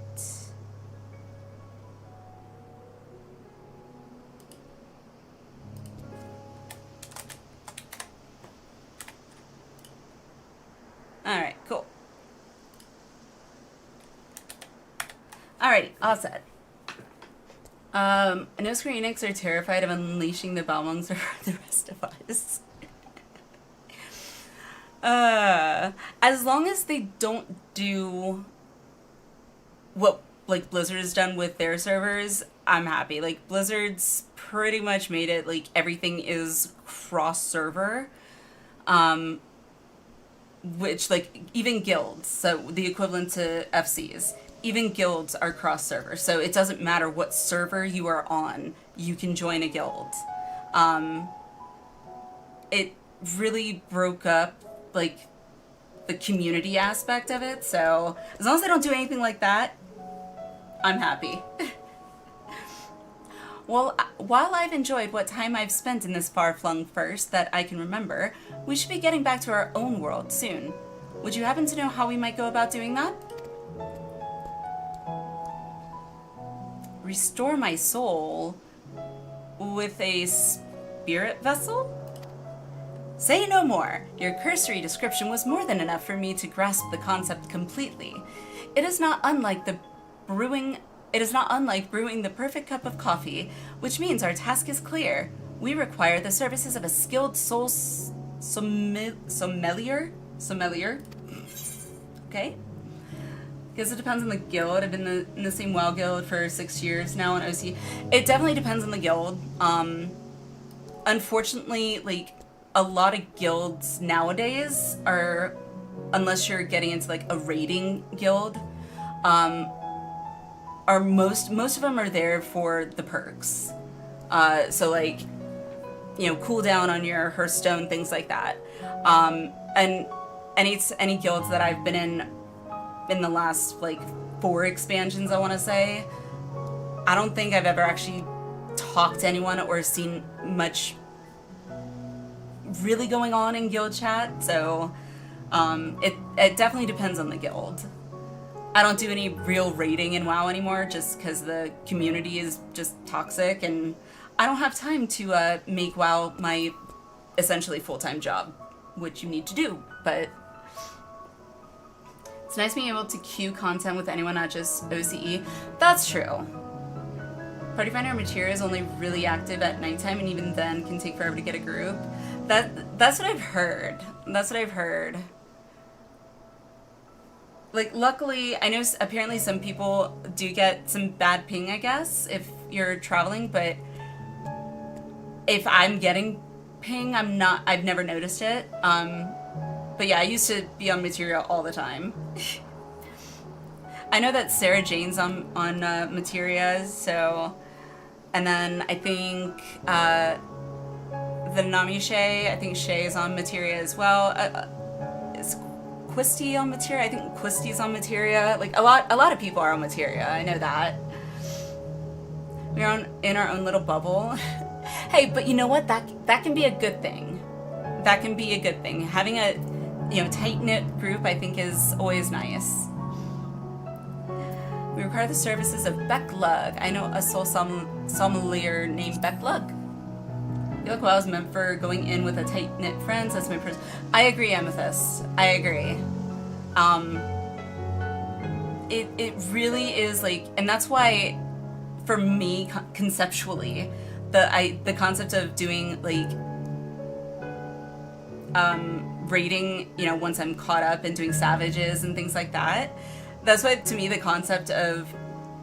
Alright, cool. Alrighty, all set. I know Square Enix are terrified of unleashing the bombs for the rest of us. As long as they don't do what, like, Blizzard has done with their servers, I'm happy. Like, Blizzard's pretty much made it, like, everything is cross-server. which, like, even guilds, so the equivalent to FCs, even guilds are cross-server, so it doesn't matter what server you are on, you can join a guild. It really broke up, like, the community aspect of it, so as long as they don't do anything like that, I'm happy. Well, while I've enjoyed what time I've spent in this far-flung first that I can remember, we should be getting back to our own world soon. Would you happen to know how we might go about doing that? Restore my soul with a spirit vessel? Say no more. Your cursory description was more than enough for me to grasp the concept completely. It is not unlike brewing the perfect cup of coffee, which means our task is clear. We require the services of a skilled soul sommelier? Okay? Because it depends on the guild. I've been in the same WoW guild for 6 years now on OC. It definitely depends on the guild. Unfortunately, like, a lot of guilds nowadays are, unless you're getting into, like, a raiding guild, are most of them are there for the perks. So, like, you know, cooldown on your Hearthstone, things like that. And any guilds that I've been in the last, like, 4 expansions, I want to say, I don't think I've ever actually talked to anyone or seen much really going on in guild chat, so it definitely depends on the guild. I don't do any real raiding in WoW anymore just because the community is just toxic, and I don't have time to make WoW my essentially full-time job, which you need to do, but it's nice being able to queue content with anyone, not just OCE. That's true. Party Finder Materia is only really active at nighttime, and even then can take forever to get a group. That's what I've heard. That's what I've heard. Like, luckily, I know apparently some people do get some bad ping, I guess, if you're traveling, but if I'm getting ping, I've never noticed it. But yeah, I used to be on Materia all the time. I know that Sarah Jane's on Materia, so, and then I think, the Nami Shay, I think Shay is on Materia as well. Is Quisty on Materia? I think Quisty's on Materia. Like, a lot of people are on Materia. I know that. We're in our own little bubble. Hey, but you know what? That can be a good thing. That can be a good thing. Having a, you know, tight-knit group, I think, is always nice. We require the services of Becklug. I know a soul sommelier named Becklug. I feel like WoW is meant for going in with a tight-knit friends. That's my person. I agree, Amethyst. I agree. It really is, like, and that's why, for me, conceptually, the concept of doing, like, raiding, you know, once I'm caught up and doing savages and things like that, that's why, to me, the concept of,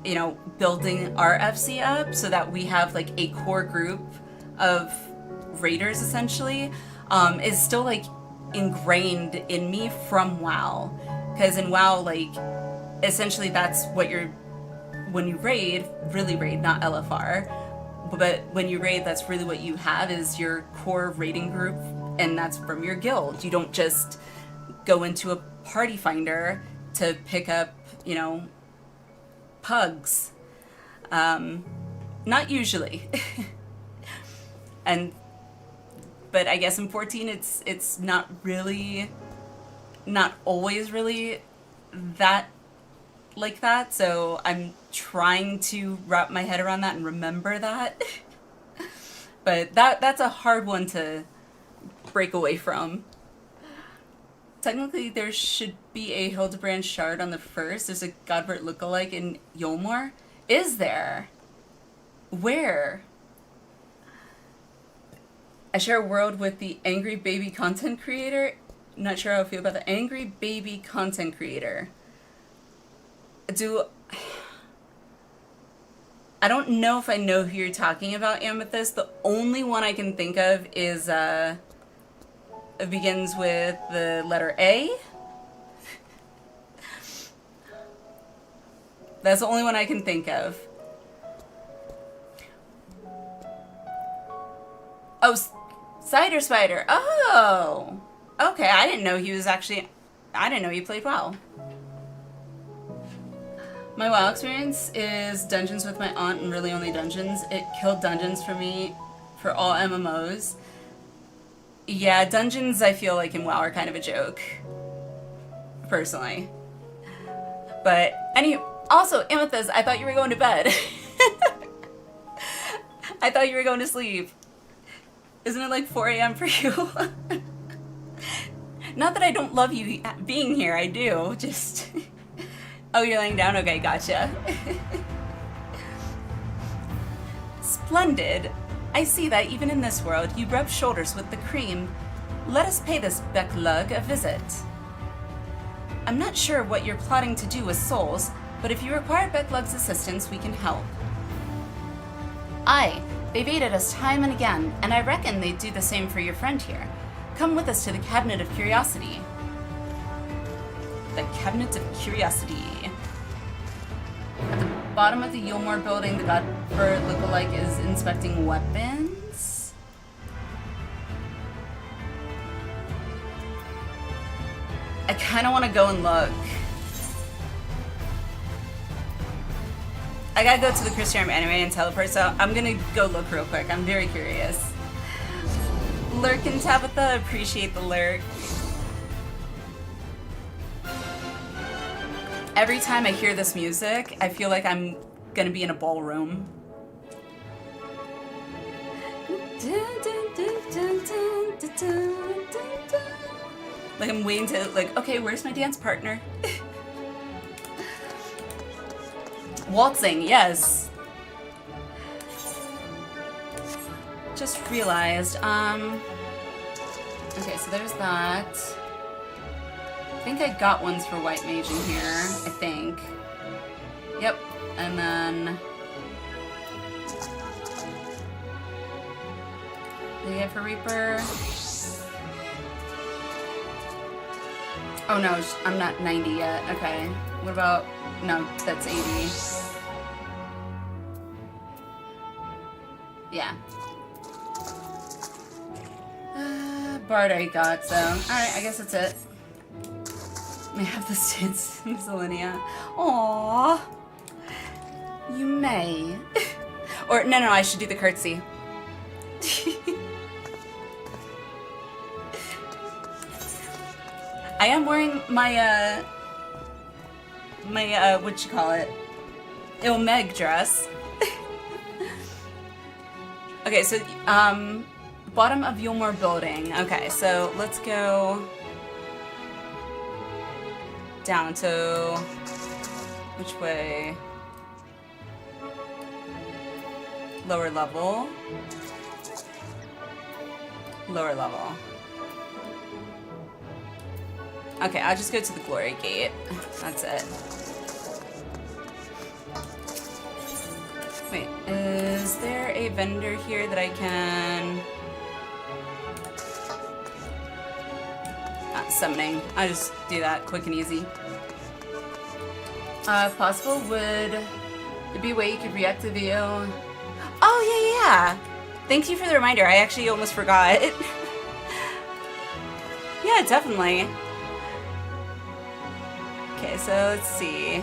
you know, building our FC up so that we have, like, a core group of raiders, essentially, is still, like, ingrained in me from WoW. Because in WoW, like, essentially that's what when you raid, really raid, not LFR, but when you raid, that's really what you have is your core raiding group, and that's from your guild. You don't just go into a party finder to pick up, you know, pugs. Not usually. But I guess in 14 it's not always really that like that, so I'm trying to wrap my head around that and remember that. But that's a hard one to break away from. Technically, there should be a Hildibrand shard on the first. There's a Godvert lookalike in Yolmor. Is there? Where? I share a world with the angry baby content creator. Not sure how I feel about the angry baby content creator. I don't know if I know who you're talking about, Amethyst. The only one I can think of is begins with the letter A. That's the only one I can think of. Oh, Cider Spider. Oh! Okay, I didn't know he was actually... I didn't know he played WoW. My WoW experience is dungeons with my aunt and really only dungeons. It killed dungeons for me for all MMOs. Yeah, dungeons I feel like in WoW are kind of a joke. Personally. But also, Amethyst, I thought you were going to bed. I thought you were going to sleep. Isn't it like 4 a.m. for you? Not that I don't love you being here, I do. Just... Oh, you're laying down? Okay, gotcha. Splendid. I see that even in this world, you rub shoulders with the cream. Let us pay this Becklug a visit. I'm not sure what you're plotting to do with souls, but if you require Becklug's assistance, we can help. Aye, they've aided us time and again, and I reckon they'd do the same for your friend here. Come with us to the Cabinet of Curiosity. The Cabinet of Curiosity. At the bottom of the Yulmore building, the Godbird lookalike is inspecting weapons. I kind of want to go and look. I gotta go to the Christian anime and teleport, so I'm gonna go look real quick. I'm very curious. Lurk and Tabitha, appreciate the lurk. Every time I hear this music, I feel like I'm gonna be in a ballroom. Like I'm waiting to, like, okay, where's my dance partner? Waltzing, yes. Just realized, okay, so there's that. I think I got ones for White Mage in here, I think. Yep, and then... The get for Reaper. Oh no, I'm not 90 yet, okay. What about, no, that's 80. Yeah. Bard I got, so, alright, I guess that's it. May have this dance, Miscellanea. Aww. You may. Or, no, I should do the curtsy. I am wearing my, what you call it? Meg dress. Okay, so, bottom of Yulmore building. Okay, so let's go down to, which way? Lower level. Lower level. Okay, I'll just go to the Glory Gate. That's it. Wait, is there a vendor here that I can... summoning. I'll just do that quick and easy. If possible, would there be a way you could react to the video? Oh, yeah. Thank you for the reminder. I actually almost forgot. Yeah, definitely. Okay, so let's see.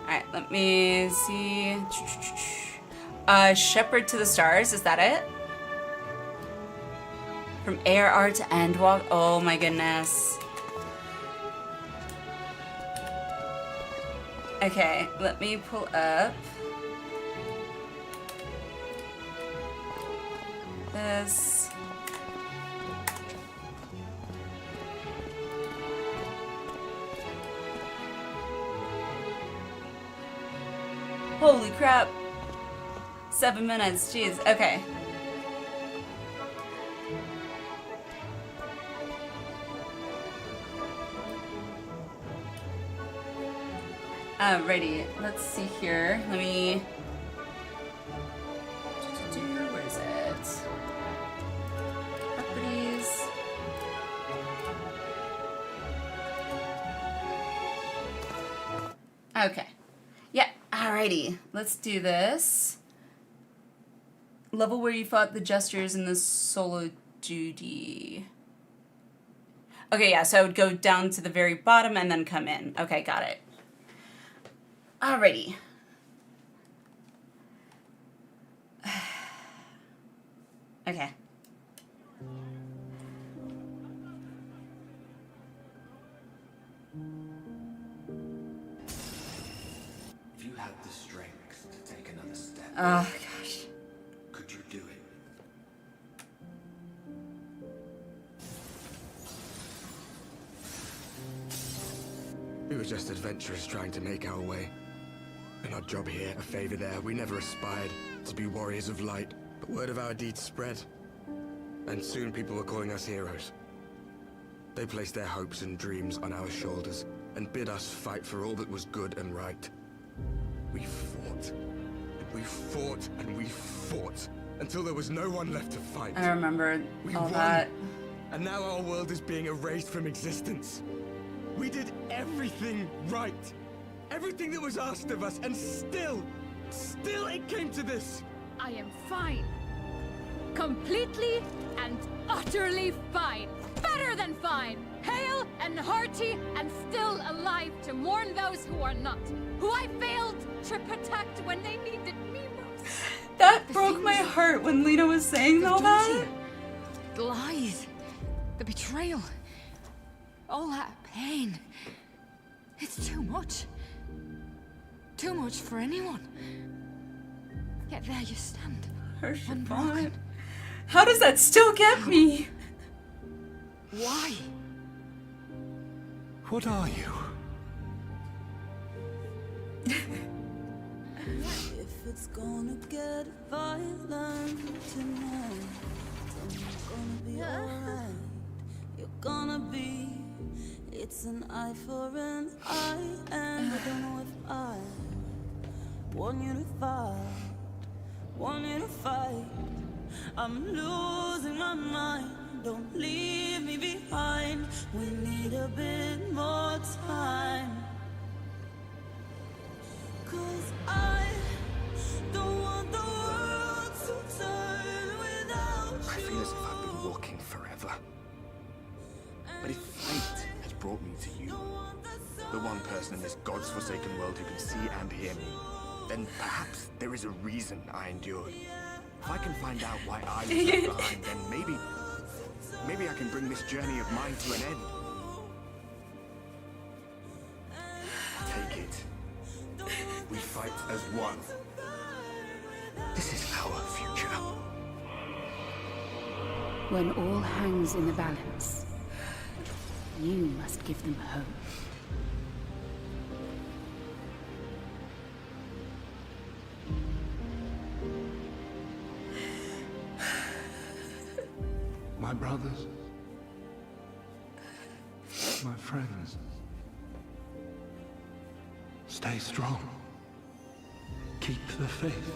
Alright, let me see. Shepherd to the Stars, is that it? From ARR to Endwalker. Oh my goodness. Okay, let me pull up this. Holy crap. 7 minutes, jeez, okay. Alrighty, let's see here. Let me... Where is it? Properties. Okay. Yeah, alrighty. Let's do this. Level where you fought the Jesters in the solo duty. Okay, yeah, so I would go down to the very bottom and then come in. Okay, got it. Alrighty. Okay. If you had the strength to take another step, Oh, gosh. could you do it? We were just adventurers trying to make our way. An odd job here, a favor there. We never aspired to be warriors of light, but word of our deeds spread. And soon people were calling us heroes. They placed their hopes and dreams on our shoulders and bid us fight for all that was good and right. We fought, and we fought, and we fought, until there was no one left to fight. I remember We all won, that. and now our world is being erased from existence. We did everything right. Everything that was asked of us, and still it came to this. I am fine. Completely and utterly fine. Better than fine. Hale and hearty and still alive to mourn those who are not. Who I failed to protect when they needed me most. That broke my heart when Lena was saying all that. The lies. The betrayal. All that pain. It's too much. Too much for anyone. Yet there you stand. Unbroken. How does that still get me? Why? What are you? If it's gonna get violent tonight, something's gonna be alright. You're gonna be. It's an eye for an eye, and I don't know if I want you to fight. I'm losing my mind. Don't leave me behind. We need a bit more time. 'Cause I don't want the world to turn without you. I feel as if I've been walking forever. But if fate has brought me to you, the one person in this God's forsaken world who can see and hear me, then perhaps there is a reason I endured. If I can find out why I was left behind, then maybe I can bring this journey of mine to an end. Take it. We fight as one. This is our future. When all hangs in the balance, you must give them hope. My brothers, my friends, stay strong. Keep the faith.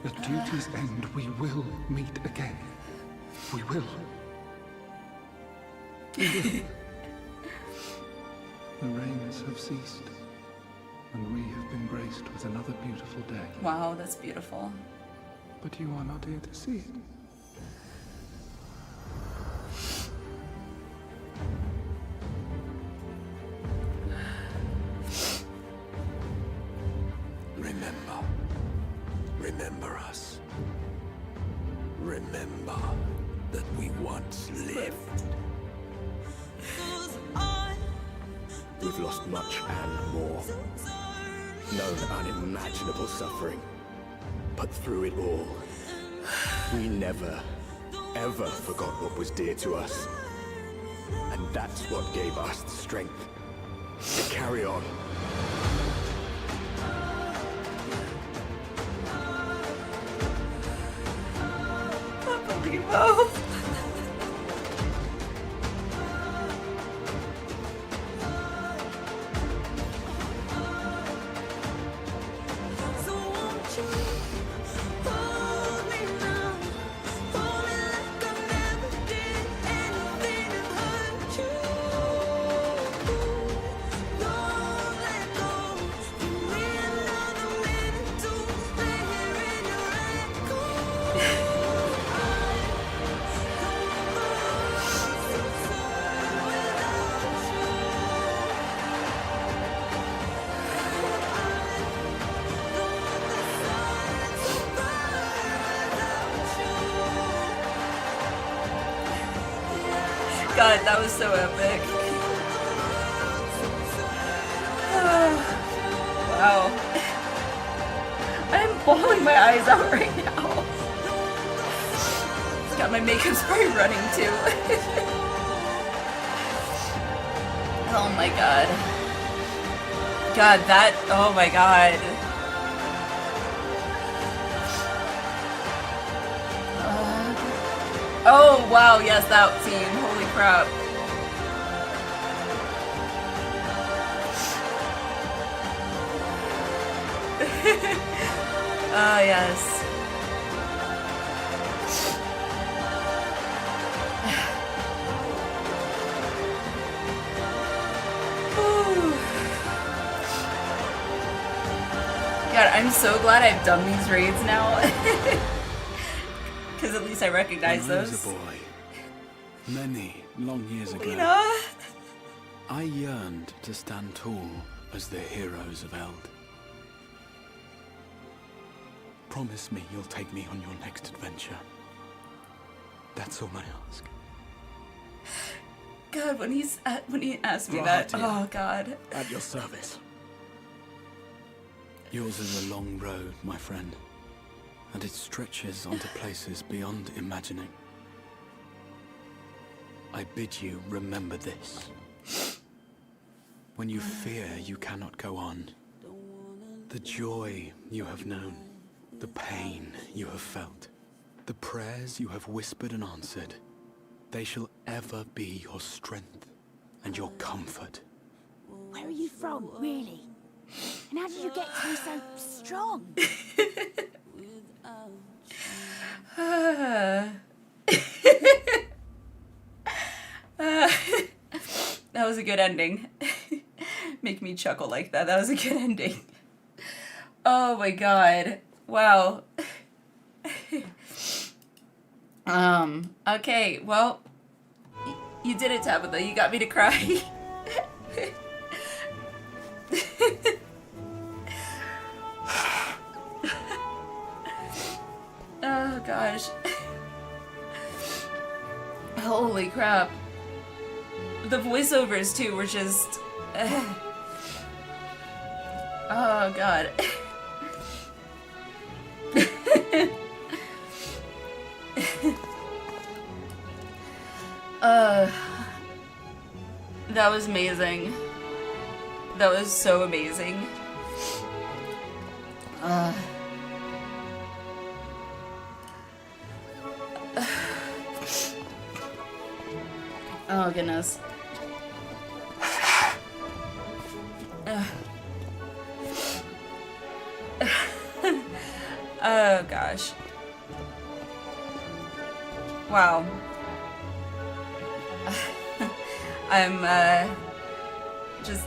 At duty's end, we will meet again. We will. We will. The rains have ceased, and we have been graced with another beautiful day. Wow, that's beautiful. But you are not here to see it. Remember us. Remember that we once lived. We've lost much and more. Known unimaginable suffering. But through it all, we never, ever forgot what was dear to us. And that's what gave us the strength to carry on. Oh. God, that was so epic. Wow. I'm bawling my eyes out right now. God, my makeup's probably running too. Oh my god. God, that, oh my god. Oh wow, yes, that scene, holy crap. Oh yes. God, I'm so glad I've done these raids now. Because at least I recognize When I those. was a boy, many long years ago, Lena? I yearned to stand tall as the heroes of Eld. Promise me you'll take me on your next adventure. That's all I ask. God, when he asked me that, oh God. At your service. Yours is a long road, my friend, and it stretches onto places beyond imagining. I bid you remember this. When you fear you cannot go on, the joy you have known, the pain you have felt, the prayers you have whispered and answered, they shall ever be your strength and your comfort. Where are you from, really? And how did you get to be so strong? That was a good ending. Make me chuckle like that. That was a good ending. Oh my god. Wow. Okay, well, you did it, Tabitha. You got me to cry. Oh gosh. Holy crap. The voiceovers too were just oh god. That was amazing. That was so amazing. Oh goodness. Oh gosh. Wow. I'm just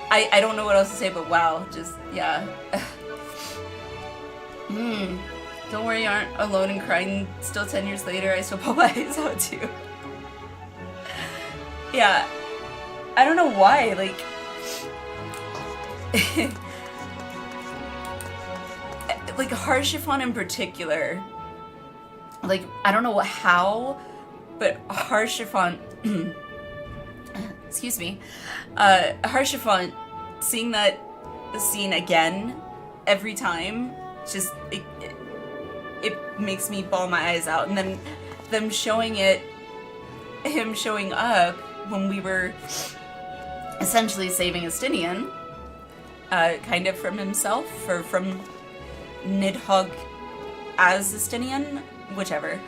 I don't know what else to say but wow, just yeah. Don't worry, you aren't alone and crying. Still 10 years later, I still pull my eyes out too. Yeah. I don't know why, like like Harshiphon in particular. Like, I don't know how, but Harshiphon excuse me. Harshiphon, seeing that scene again every time, just it makes me bawl my eyes out. And then them showing it, him showing up when we were essentially saving Estinian, kind of from himself, or from Nidhogg as Estinian, whichever.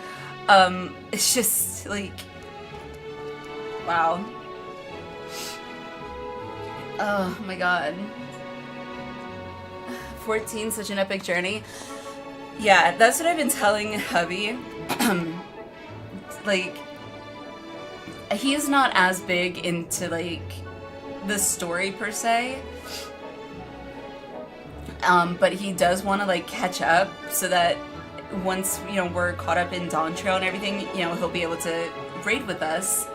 It's just like, wow. Oh my god. 14, such an epic journey. Yeah, that's what I've been telling hubby. Like, he's not as big into, like, the story per se. But he does want to, like, catch up so that once, you know, we're caught up in Dawn Trail and everything, you know, he'll be able to raid with us.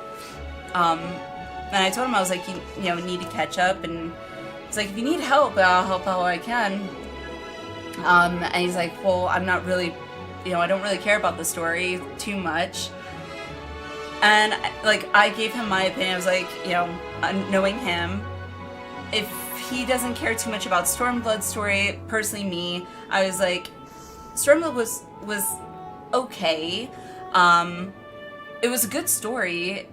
And I told him, I was like, you know, need to catch up, and he's like, if you need help, I'll help how I can. And he's like, well, I'm not really, you know, I don't really care about the story too much. And like I gave him my opinion. I was like, you know, knowing him, if he doesn't care too much about Stormblood's story, personally me, I was like, Stormblood was okay. It was a good story,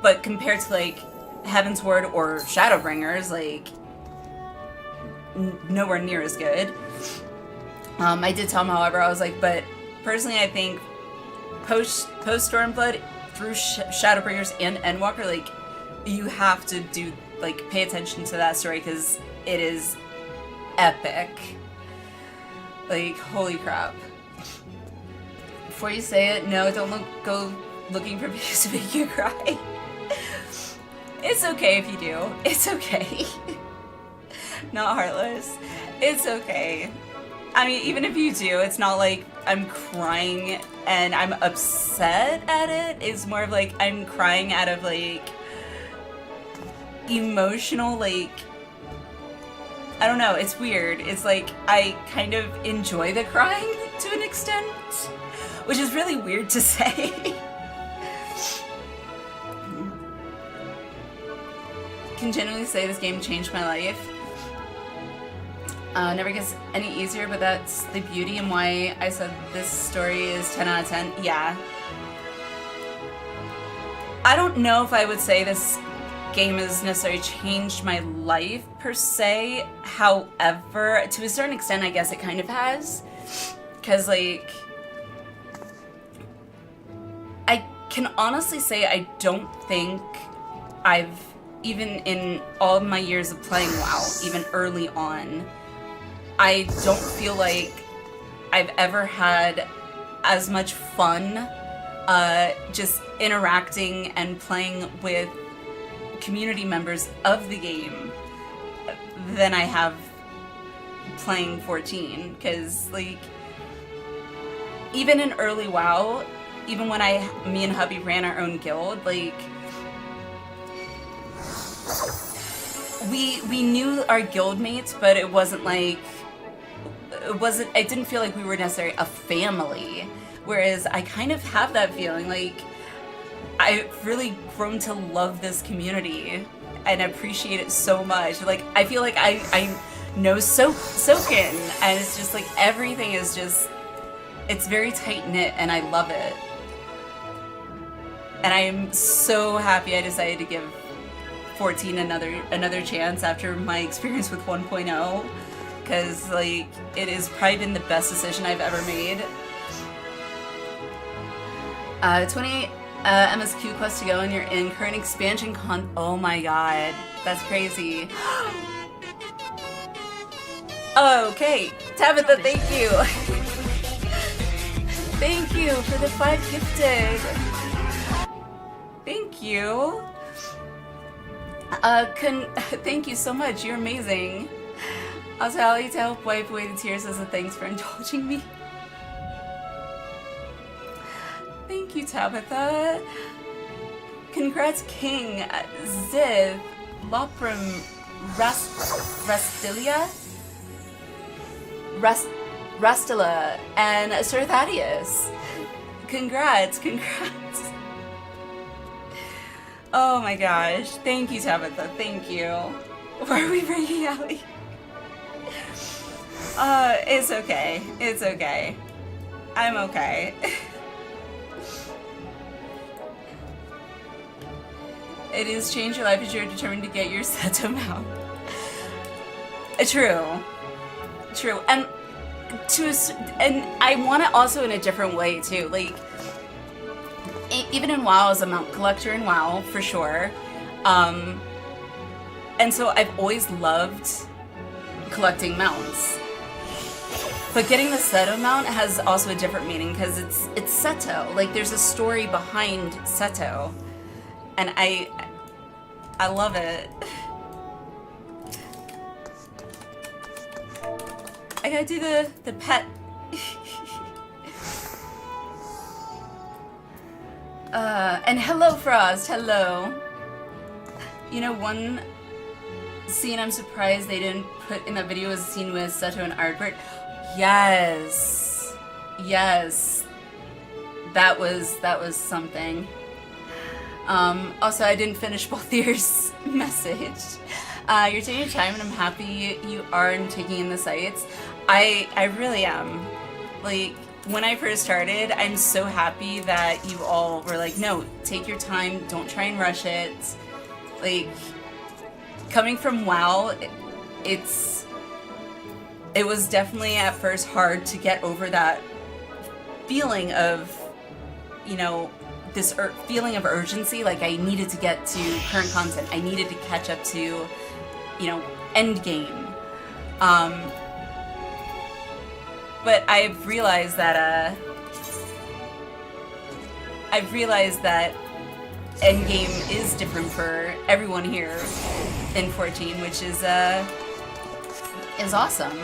but compared to like Heaven's Ward or Shadowbringers, like nowhere near as good. I did tell him, however, I was like, but personally, I think post Stormblood through Shadowbringers and Endwalker, like you have to do like pay attention to that story because it is epic. Like holy crap! Before you say it, no, don't go looking for videos to make you cry. It's okay if you do. It's okay. Not heartless. It's okay. I mean, even if you do, it's not like I'm crying and I'm upset at it. It's more of like I'm crying out of like emotional, like, I don't know, it's weird. It's like I kind of enjoy the crying to an extent, which is really weird to say. Can genuinely say this game changed my life. Never gets any easier, but that's the beauty and why I said this story is 10 out of 10. Yeah. I don't know if I would say this game has necessarily changed my life per se. However, to a certain extent, I guess it kind of has. Because, like, I can honestly say I don't think I've, even in all of my years of playing WoW, even early on, I don't feel like I've ever had as much fun just interacting and playing with community members of the game than I have playing 14. Because, like, even in early WoW, even when me and hubby ran our own guild, like, we knew our guild mates, but it wasn't like, I didn't feel like we were necessarily a family. Whereas I kind of have that feeling, like, I've really grown to love this community and appreciate it so much. Like, I feel like I know Soken, and it's just like everything is just, it's very tight-knit and I love it. And I am so happy I decided to give 14 another chance after my experience with 1.0, because like it has probably been the best decision I've ever made. 28 MSQ quests to go, and you're in current expansion oh my god, that's crazy. Okay, Tabitha, thank you. Thank you for the 5 gifted. Thank you. Thank you so much. You're amazing. Also, I'll need to help wipe away the tears as a thanks for indulging me. Thank you, Tabitha. Congrats, King, Ziv, Loprim, Rastila, and Sir Thaddeus. Congrats. Oh my gosh. Thank you, Tabitha. Thank you. Why are we bringing Allie? It's okay. It's okay. I'm okay. It is change your life as you're determined to get your Seto mount. True. And I want it also in a different way too. Like, even in WoW, as a mount collector in WoW, for sure. And so I've always loved collecting mounts. But getting the Seto mount has also a different meaning because it's Seto. Like, there's a story behind Seto. And I love it. I gotta do the pet. And hello, Frost. Hello. You know, one scene I'm surprised they didn't put in that video was a scene with Seto and Ardbert. Yes. that was something. Also, I didn't finish Balthier's message. You're taking your time, and I'm happy you are taking in the sights. I really am. Like, when I first started, I'm so happy that you all were like, no, take your time, don't try and rush it. Like, coming from WoW, it was definitely at first hard to get over that feeling of, you know, this feeling of urgency. Like, I needed to get to current content. I needed to catch up to, you know, endgame. But I've realized that endgame is different for everyone here in 14, which is awesome.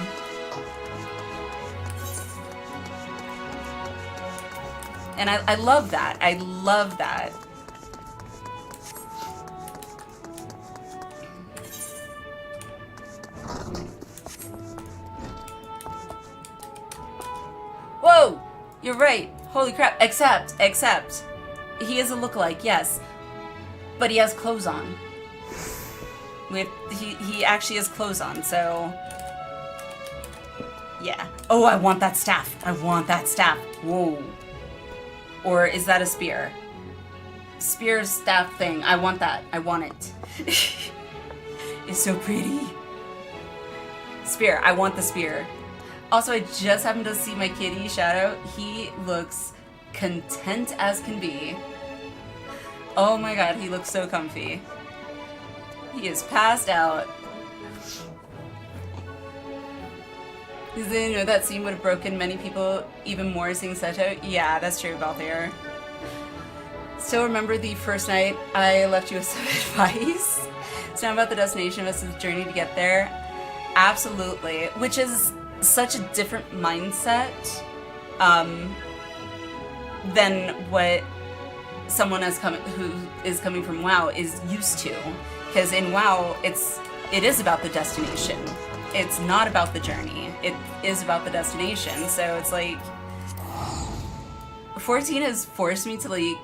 And I love that. I love that. Whoa! You're right. Holy crap. Except, he is a lookalike, yes. But he has clothes on. He actually has clothes on, so... Yeah. Oh, I want that staff. I want that staff. Whoa. Or is that a spear? Spear staff thing. I want that. I want it. It's so pretty. Spear. I want the spear. Also, I just happened to see my kitty, Shadow. He looks content as can be. Oh my god, he looks so comfy. He is passed out. Because they know that scene would have broken many people even more seeing Seto. Yeah, that's true, Balthier. Still remember the first night I left you with some advice? It's not about the destination, it's the journey to get there. Absolutely. Which is such a different mindset than what someone who is coming from WoW is used to. Because in WoW, it is about the destination. It's not about the journey. It is about the destination. So it's like 14 has forced me to like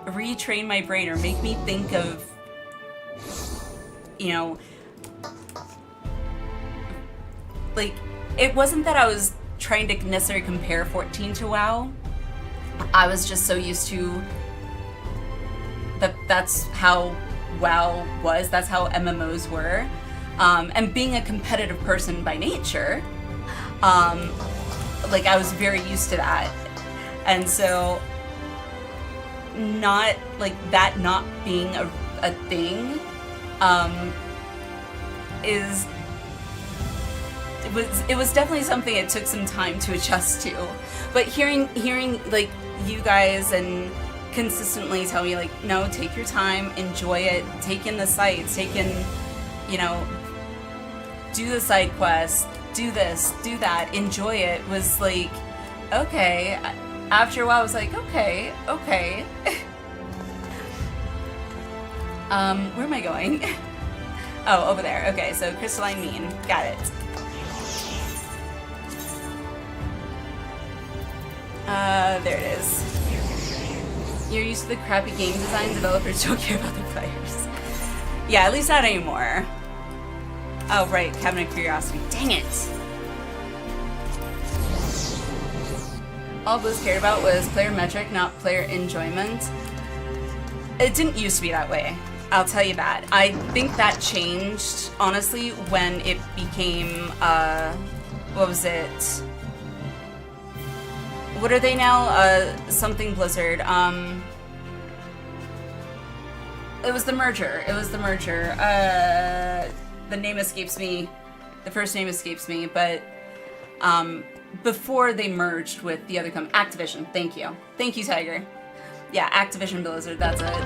retrain my brain or make me think of, you know, like, it wasn't that I was trying to necessarily compare 14 to WoW. I was just so used to that's how WoW was, that's how MMOs were. And being a competitive person by nature, like, I was very used to that. And so not being a thing it was definitely something it took some time to adjust to. But hearing like you guys and consistently tell me like, no, take your time, enjoy it, take in the sights, take in, you know, do the side quest, do this, do that, enjoy it, was like, okay. After a while I was like, okay. Where am I going? Oh, over there. Okay, so crystalline mean. Got it. There it is. You're used to the crappy game design, developers don't care about the players. Yeah, at least not anymore. Oh, right, Cabinet of Curiosity. Dang it! All Blizz cared about was player metric, not player enjoyment. It didn't used to be that way. I'll tell you that. I think that changed, honestly, when it became, what was it? What are they now? Something Blizzard. It was the merger. The name escapes me. The first name escapes me, but before they merged with the other company, Activision. Thank you. Thank you, Tiger. Yeah, Activision Blizzard, that's it.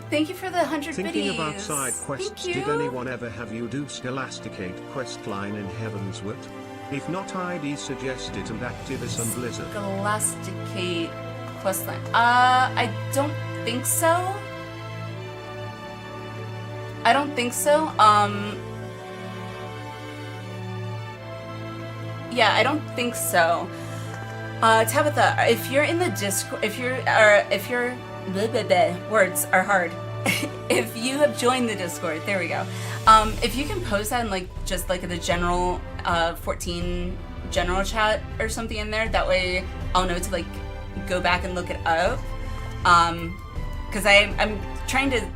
Thank you for the 100 Thinking biddies. about side quests, did anyone ever have you do Scholasticate questline in Heavensward? If not, I'd suggest it and Activision Blizzard. Scholasticate questline. I don't think so. Yeah, I don't think so. Tabitha, if you're in the Discord, if you're blah, blah, blah, words are hard. If you have joined the Discord, there we go. If you can post that in like just like the general 14 general chat or something in there, that way I'll know to like go back and look it up. Because I'm trying to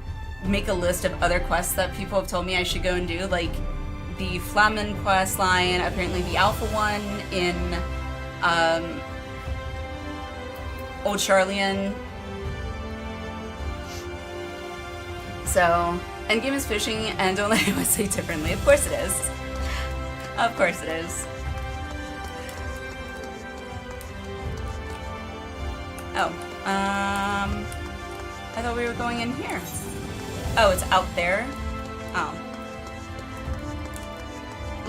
make a list of other quests that people have told me I should go and do, like the Flamen quest line, apparently the Alpha one in Old Charlian. So, endgame is fishing, and don't let anyone say differently. Of course it is. Of course it is. Oh, I thought we were going in here. Oh, it's out there? Oh.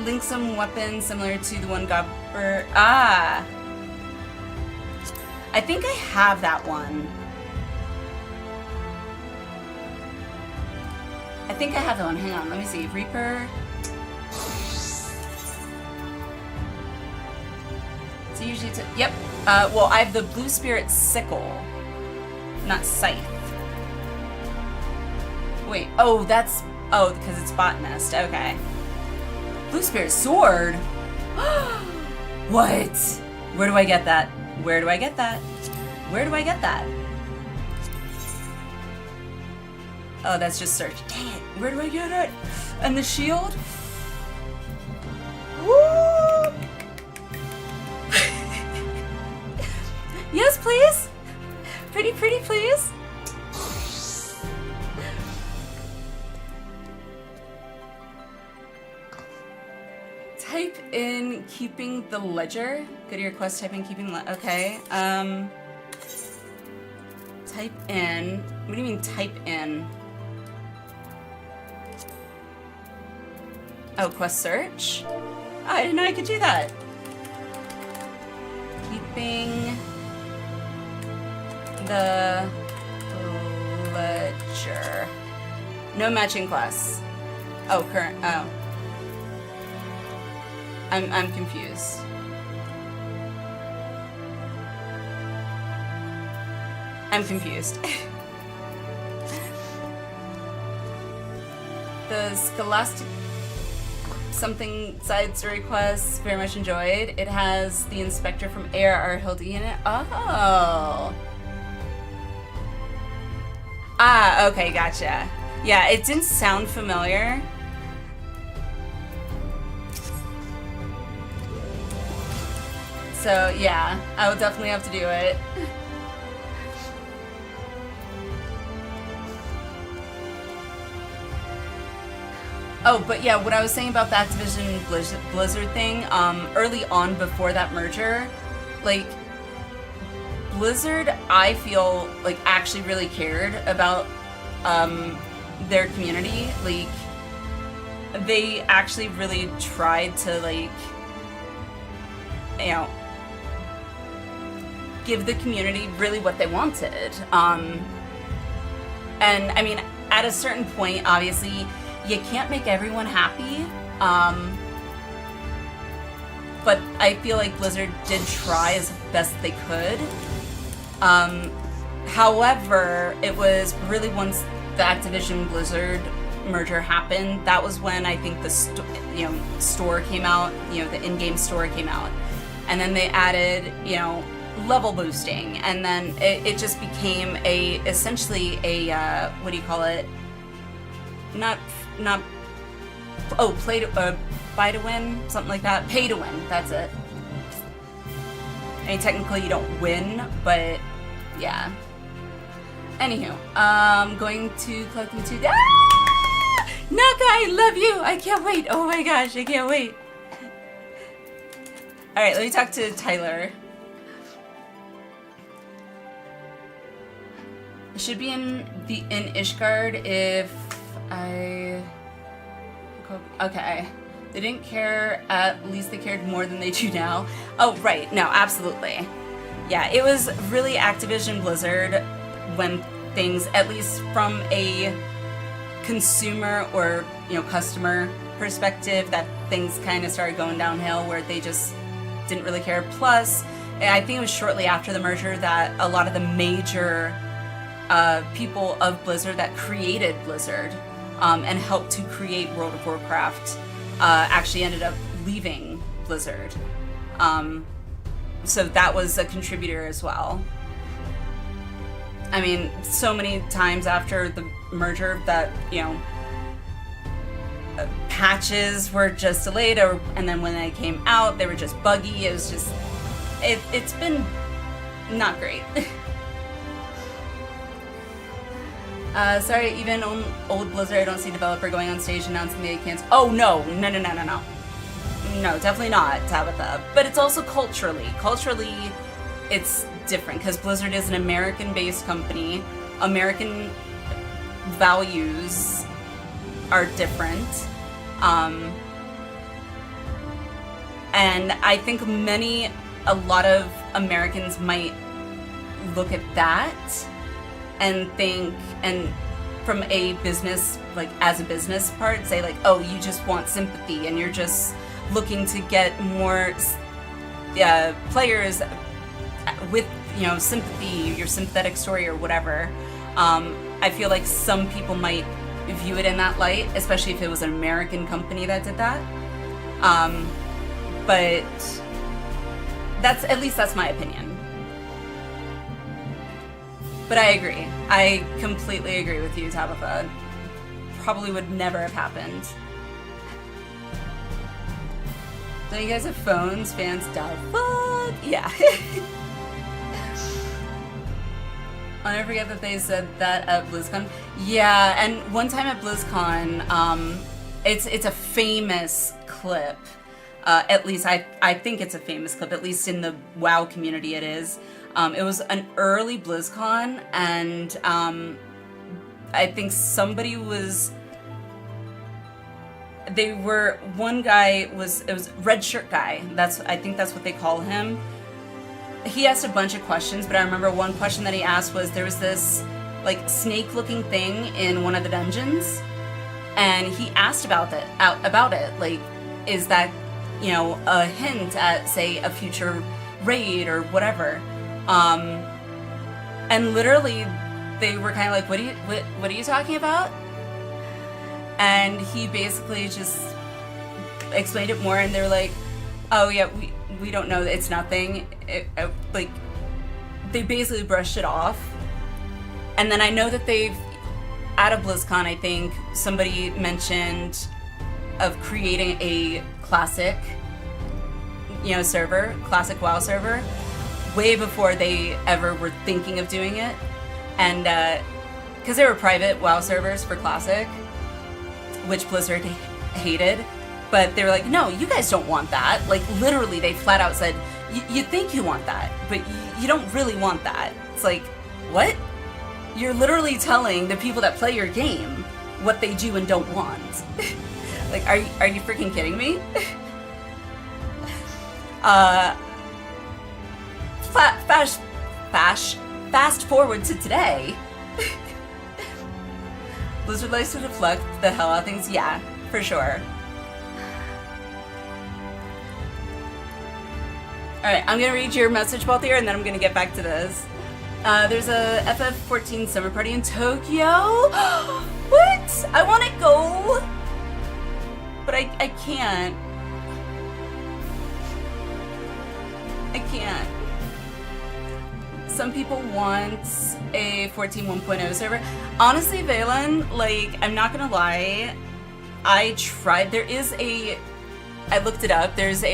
Link some weapon similar to the one Gobber. Ah! I think I have that one. I think I have that one. Hang on, let me see. Reaper. So usually it's yep. Well, I have the Blue Spirit Sickle, not Scythe. Wait, oh, that's, oh, because it's Botanist. Okay. Blue Spirit Sword? What? Where do I get that? Where do I get that? Where do I get that? Oh, that's just search. Dang it. Where do I get it? And the shield? Woo! Yes, please. Pretty, please. Type in keeping the ledger. Go to your quest, type in keeping the okay. Type in. What do you mean type in? Oh, quest search? Oh, I didn't know I could do that. Keeping the ledger. No matching class. Oh, current. Oh. I'm confused. I'm confused. The Scholastic something side story quest, very much enjoyed. It has the Inspector from ARR Hildy in it. Oh. Ah, okay, gotcha. Yeah, it didn't sound familiar. So yeah, I will definitely have to do it. Oh, but yeah, what I was saying about the Activision Blizzard thing, early on before that merger, like, Blizzard, I feel, like, actually really cared about their community. Like, they actually really tried to, like, you know, give the community really what they wanted. And, I mean, at a certain point, obviously, you can't make everyone happy, but I feel like Blizzard did try as best they could. However, it was really once the Activision Blizzard merger happened, that was when I think the store came out, the in-game store came out, and then they added, level boosting, and then it just became essentially a what do you call it? Buy to win, something like that. Pay to win, that's it. I mean, technically you don't win, but yeah. Anywho, going to collecting to Naka, I love you! I can't wait! Oh my gosh, I can't wait! Alright, let me talk to Tyler. It should be in Ishgard if I... Okay. They didn't care, at least they cared more than they do now. Oh, right. No, absolutely. Yeah, it was really Activision Blizzard when things, at least from a consumer or, customer perspective, that things kind of started going downhill where they just didn't really care. Plus, I think it was shortly after the merger that a lot of the major people of Blizzard that created Blizzard and helped to create World of Warcraft actually ended up leaving Blizzard. So that was a contributor as well. I mean, so many times after the merger that, you know, patches were just delayed, and then when they came out, they were just buggy. It was just, it's been not great. Sorry, even on old Blizzard, I don't see developer going on stage announcing they can't. Oh, no, definitely not, Tabitha. But it's also culturally, it's different because Blizzard is an American-based company. American values are different. And I think a lot of Americans might look at that and think, and from a business, like as a business part, say like, oh, you just want sympathy and you're just looking to get more players with, you know, sympathy, your sympathetic story or whatever. I feel like some people might view it in that light, especially if it was an American company that did that. But that's my opinion. But I agree. I completely agree with you, Tabitha. Probably would never have happened. Don't you guys have phones? Fans die. Fuck! Yeah. I'll never forget that they said that at BlizzCon. Yeah, and one time at BlizzCon, it's a famous clip. At least I think it's a famous clip, at least in the WoW community it is. It was an early BlizzCon, and I think somebody was... one guy was... It was Red Shirt Guy. I think that's what they call him. He asked a bunch of questions, but I remember one question that he asked was, there was this, like, snake-looking thing in one of the dungeons, and he asked about it. Like, is that, you know, a hint at, say, a future raid or whatever? And literally, they were kind of like, what are you talking about? And he basically just explained it more, and they were like, oh yeah, we don't know, it's nothing. Like, they basically brushed it off. And then I know that out of BlizzCon, I think, somebody mentioned of creating a classic, you know, server, classic WoW server, way before they ever were thinking of doing it. And, because they were private WoW servers for classic, which Blizzard hated. But they were like, no, you guys don't want that. Like, literally, they flat out said, you think you want that, but you don't really want that. It's like, what? You're literally telling the people that play your game what they do and don't want. Like, are you freaking kidding me? Fast forward to today. Blizzard likes to deflect the hell out of things. Yeah, for sure. Alright, I'm gonna read your message, Balthier, and then I'm gonna get back to this. There's a FF14 summer party in Tokyo? What? I wanna go! But I can't. I can't. Some people want a 14.1.0 server. Honestly, Valen, like, I'm not gonna lie. I tried. I looked it up. There's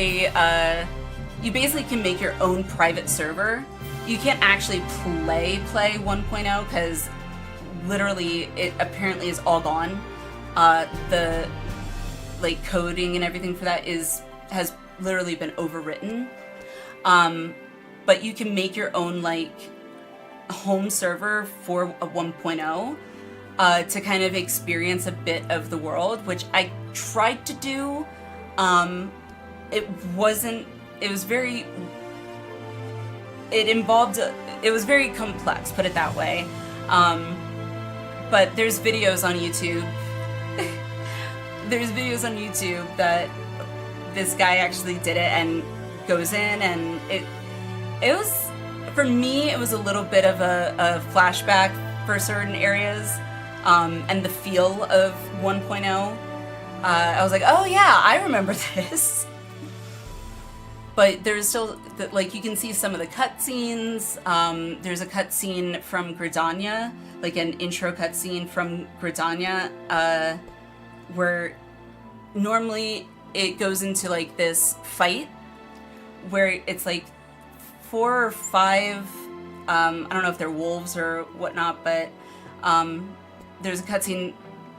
you basically can make your own private server. You can't actually play 1.0 because literally it apparently is all gone. The like coding and everything for that has literally been overwritten. But you can make your own like home server for a 1.0 to kind of experience a bit of the world, which I tried to do. It was very complex, put it that way. But there's videos on YouTube. There's videos on YouTube that this guy actually did it and goes in, and It was, for me, it was a little bit of a flashback for certain areas, and the feel of 1.0. I was like, oh yeah, I remember this. But there's still, like, you can see some of the cutscenes. There's a cutscene from Gridania, like an intro cutscene from Gridania, where normally it goes into like this fight where it's like 4 or 5, I don't know if they're wolves or whatnot, but there's a cutscene,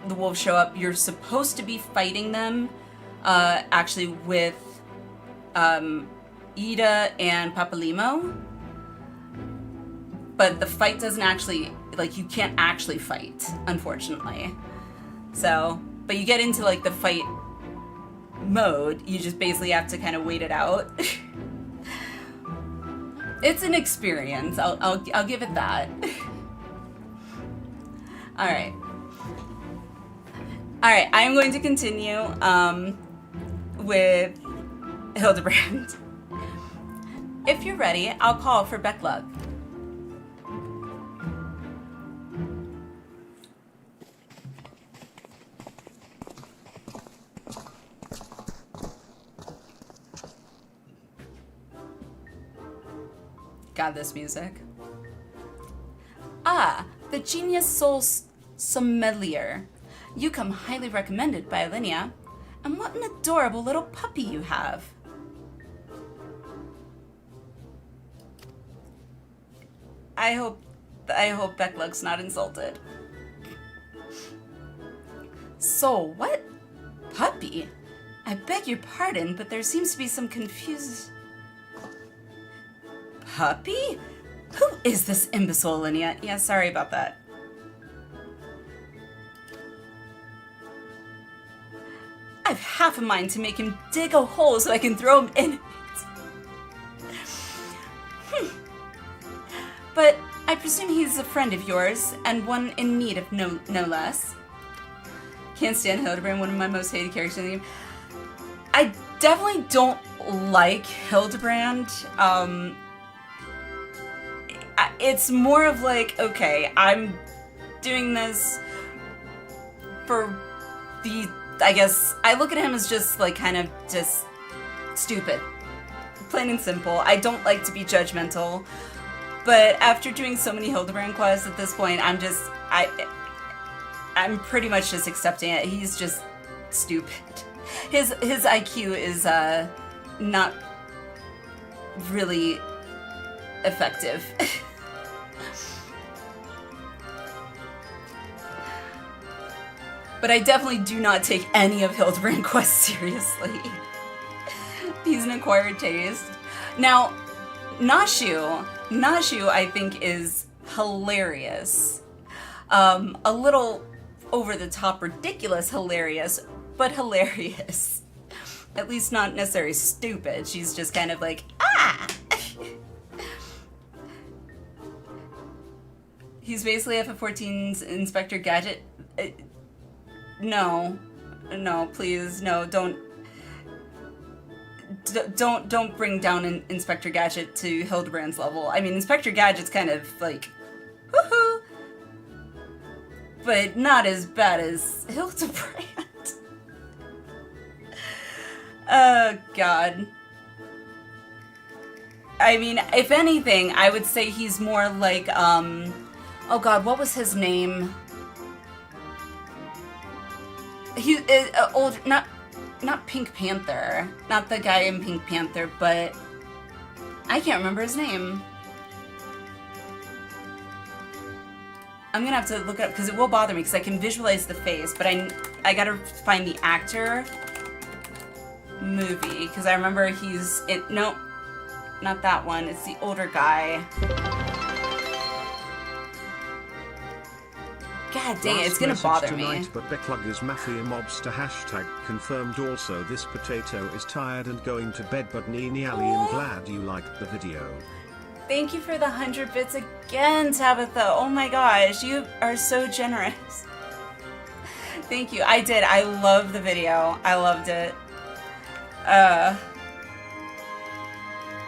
the wolves show up, you're supposed to be fighting them, actually with Ida and Papalimo, but the fight doesn't actually, like, you can't actually fight, unfortunately. So, but you get into like the fight mode, you just basically have to kind of wait it out. It's an experience, I'll give it that. Alright, I'm going to continue with Hildibrand. If you're ready, I'll call for Becklug. God, this music. Ah, the Genius Soul Sommelier. You come highly recommended by Alinea. And what an adorable little puppy you have. I hope Becklug's not insulted. So, what puppy? I beg your pardon, but there seems to be some confusion. Puppy? Who is this imbecile, Alinea? Yeah, sorry about that. I've half a mind to make him dig a hole so I can throw him in it. But I presume he's a friend of yours, and one in need of no less. Can't stand Hildibrand, one of my most hated characters in the game. I definitely don't like Hildibrand. It's more of like, okay, I'm doing this for the, I guess, I look at him as just like kind of just stupid. Plain and simple. I don't like to be judgmental, but after doing so many Hildibrand quests at this point, I'm pretty much just accepting it. He's just stupid. His IQ is not really effective. But I definitely do not take any of Hildibrand quests seriously. He's an acquired taste. Now, Nashu I think is hilarious. A little over the top ridiculous hilarious, but hilarious. At least not necessarily stupid. She's just kind of like, ah! He's basically FF14's Inspector Gadget. No, please, no, don't bring down Inspector Gadget to Hildibrand's level. I mean, Inspector Gadget's kind of like, woohoo, but not as bad as Hildibrand. Oh, God. I mean, if anything, I would say he's more like, oh God, what was his name? He old, not Pink Panther, not the guy in Pink Panther, but I can't remember his name. I'm gonna have to look it up because it will bother me because I can visualize the face, but I gotta find the actor movie because I remember he's it. No, not that one. It's the older guy. God dang it, it's gonna bother tonight, me. But Becklugger's Mafia Mobster hashtag confirmed also this potato is tired and going to bed, but Nini Ali and glad you liked the video. Thank you for the 100 bits again, Tabitha. Oh my gosh, you are so generous. Thank you. I did. I love the video. I loved it. Let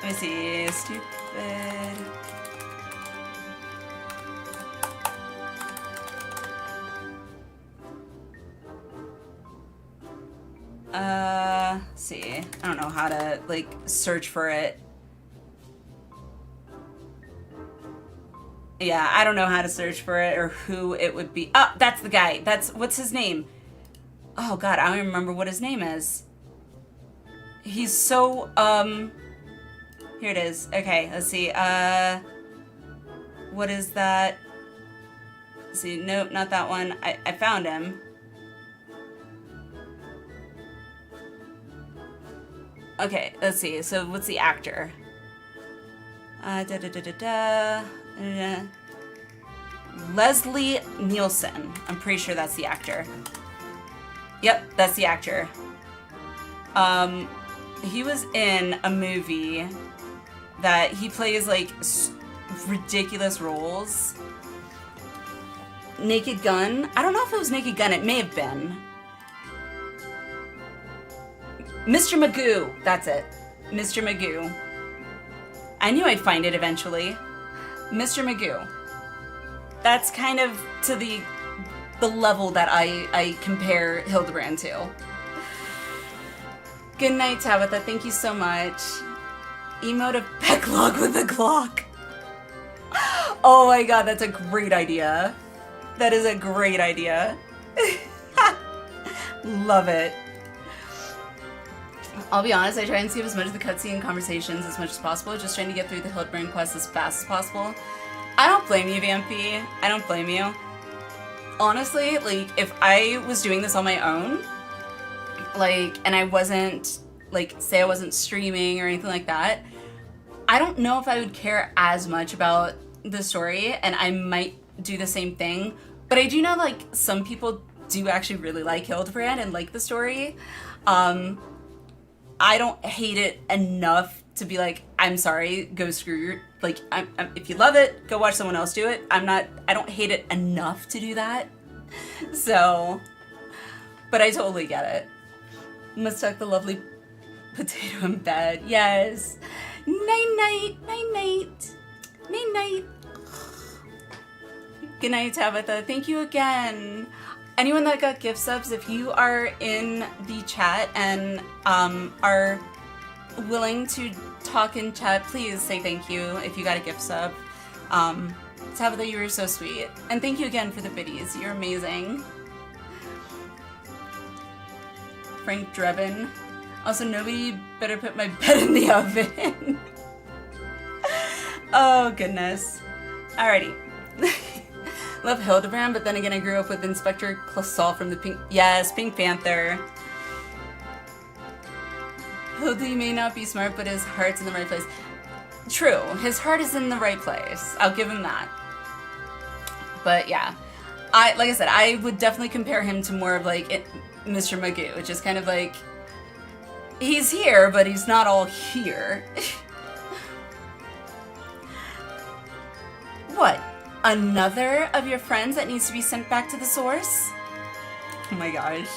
me see. stupid. See. I don't know how to, like, search for it. Yeah, I don't know how to search for it or who it would be. Oh, that's the guy. What's his name? Oh god, I don't even remember what his name is. He's so, here it is. Okay, let's see. What is that? Let's see, nope, not that one. I found him. Okay, let's see. So what's the actor? Leslie Nielsen. I'm pretty sure that's the actor. Yep, that's the actor. He was in a movie that he plays like ridiculous roles. Naked Gun. I don't know if it was Naked Gun. It may have been. Mr. Magoo. That's it. Mr. Magoo. I knew I'd find it eventually. Mr. Magoo. That's kind of to the level that I compare Hildibrand to. Good night, Tabitha. Thank you so much. Emote of Pecklog with a Glock. Oh my god, that's a great idea. That is a great idea. Love it. I'll be honest, I try and skip as much of the cutscene conversations as much as possible, just trying to get through the Hildibrand quest as fast as possible. I don't blame you, Vampy. I don't blame you. Honestly, like, if I was doing this on my own, like, and I wasn't, like, say I wasn't streaming or anything like that, I don't know if I would care as much about the story, and I might do the same thing, but I do know, like, some people do actually really like Hildibrand and like the story. I don't hate it enough to be like, I'm sorry, go screw your, like, if you love it, go watch someone else do it. I don't hate it enough to do that. So, but I totally get it. Must tuck the lovely potato in bed. Yes. Night night, night night, night night. Good night, Tabitha. Thank you again. Anyone that got gift subs, if you are in the chat and are willing to talk in chat, please say thank you if you got a gift sub. Tabitha, you were so sweet. And thank you again for the biddies. You're amazing. Frank Drebin. Also, nobody better put my bed in the oven. Oh, goodness. Alrighty. Love Hildibrand, but then again, I grew up with Inspector Clasall from the Pink... Yes, Pink Panther. Hildy may not be smart, but his heart's in the right place. True, his heart is in the right place. I'll give him that. But yeah, like I said, I would definitely compare him to more of like Mr. Magoo, which is kind of like, he's here, but he's not all here. What? Another of your friends that needs to be sent back to the source? Oh my gosh.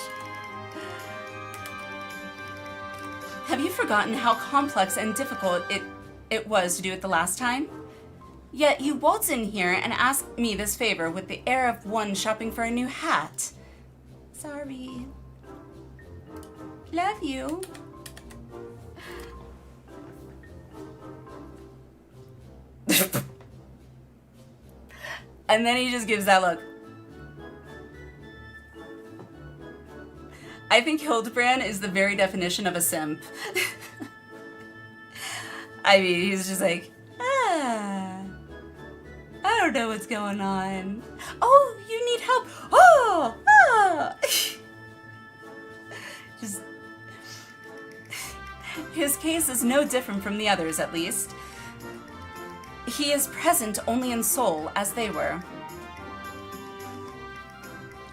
Have you forgotten how complex and difficult it was to do it the last time? Yet you waltz in here and ask me this favor with the air of one shopping for a new hat. Sorry. Love you. And then he just gives that look. I think Hildibrand is the very definition of a simp. I mean, he's just like, I don't know what's going on. Oh, you need help. Oh. Just, his case is no different from the others, at least. He is present only in soul, as they were.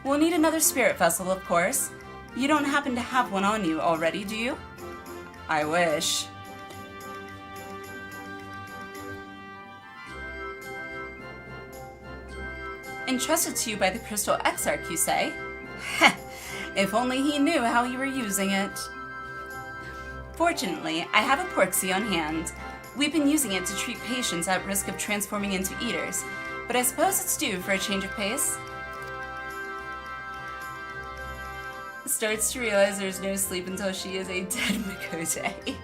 We'll need another spirit vessel, of course. You don't happen to have one on you already, do you? I wish. Entrusted to you by the Crystal Exarch, you say? Heh, if only he knew how you were using it. Fortunately, I have a Porxie on hand. We've been using it to treat patients at risk of transforming into eaters, but I suppose it's due for a change of pace. Starts to realize there's no sleep until she is a dead Makote.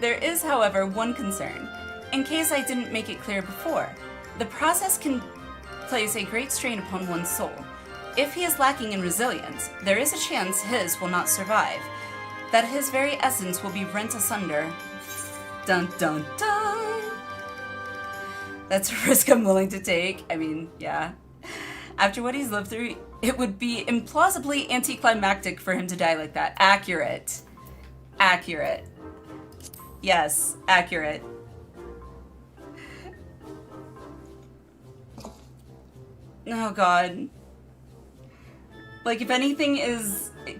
There is, however, one concern. In case I didn't make it clear before, the process can place a great strain upon one's soul. If he is lacking in resilience, there is a chance his will not survive, that his very essence will be rent asunder. Dun dun dun! That's a risk I'm willing to take. I mean, yeah. After what he's lived through, it would be implausibly anticlimactic for him to die like that. Accurate. Accurate. Yes, accurate. Oh god. Like, if anything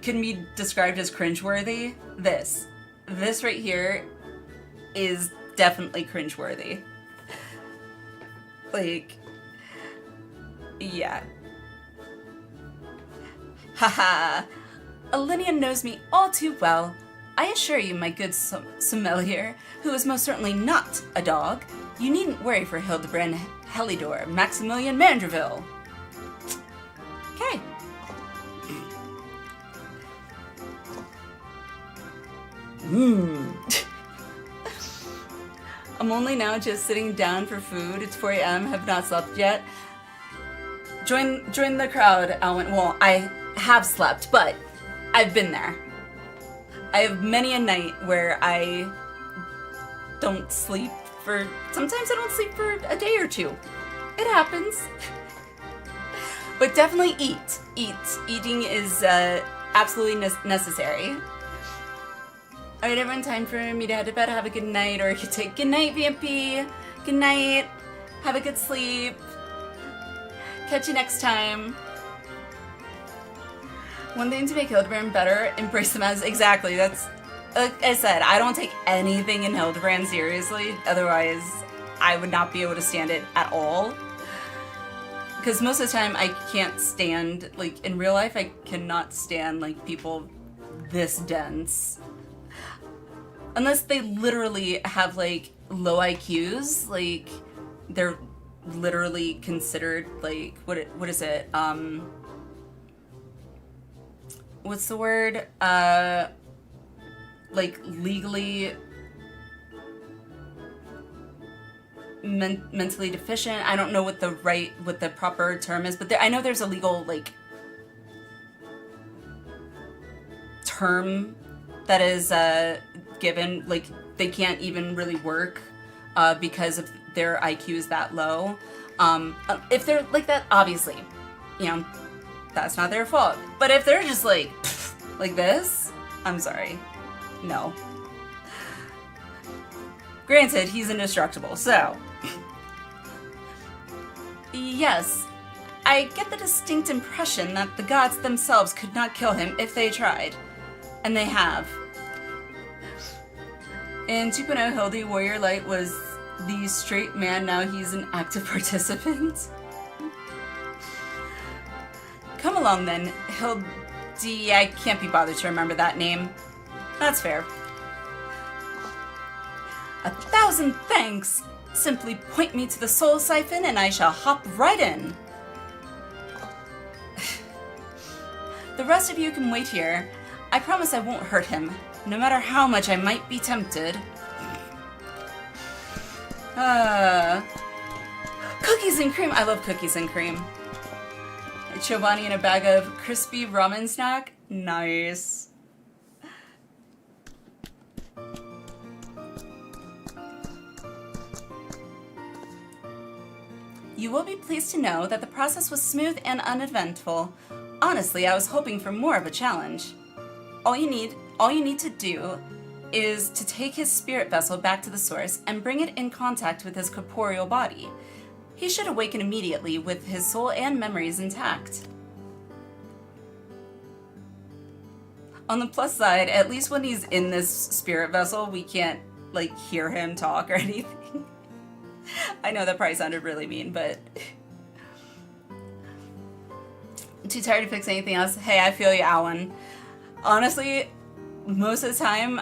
can be described as cringeworthy, this right here is definitely cringeworthy. Like, yeah. Haha. Alynian knows me all too well. I assure you, my good sommelier, who is most certainly not a dog, you needn't worry for Hildibrand, Helidor, Maximilian Mandreville. Okay. I'm only now just sitting down for food. It's 4 a.m. Have not slept yet. Join the crowd, Alwyn. Well, I have slept, but I've been there. I have many a night where I don't sleep for... Sometimes I don't sleep for a day or two. It happens. But definitely eat. Eating is absolutely necessary. Alright, everyone, time for me to head to bed. Have a good night, or you could take good night, VMP. Good night. Have a good sleep. Catch you next time. One thing to make Hildibrand better, embrace them as... Exactly, that's... Like I said, I don't take anything in Hildibrand seriously. Otherwise, I would not be able to stand it at all. Because most of the time, I can't stand... Like, in real life, I cannot stand, like, people this dense. Unless they literally have, like, low IQs. Like, they're literally considered, like... What is it? What's the word? Like, legally mentally deficient. I don't know what the proper term is, but I know there's a legal, like, term that is given. Like, they can't even really work because of their IQ is that low. If they're like that, obviously, you know, that's not their fault. But if they're just like this, I'm sorry. No. Granted, he's indestructible, so... Yes, I get the distinct impression that the gods themselves could not kill him if they tried. And they have. In 2.0, Hildy Warrior Light was the straight man, now he's an active participant. Come along then, Hildy... I can't be bothered to remember that name. That's fair. 1,000 thanks! Simply point me to the soul siphon and I shall hop right in. The rest of you can wait here. I promise I won't hurt him, no matter how much I might be tempted. Cookies and cream! I love cookies and cream. Chobani and a bag of crispy ramen snack? Nice. You will be pleased to know that the process was smooth and uneventful. Honestly, I was hoping for more of a challenge. All you need to do is to take his spirit vessel back to the source and bring it in contact with his corporeal body. He should awaken immediately with his soul and memories intact. On the plus side, at least when he's in this spirit vessel, we can't, like, hear him talk or anything. I know that probably sounded really mean, but... I'm too tired to fix anything else. Hey, I feel you, Alan. Honestly, most of the time,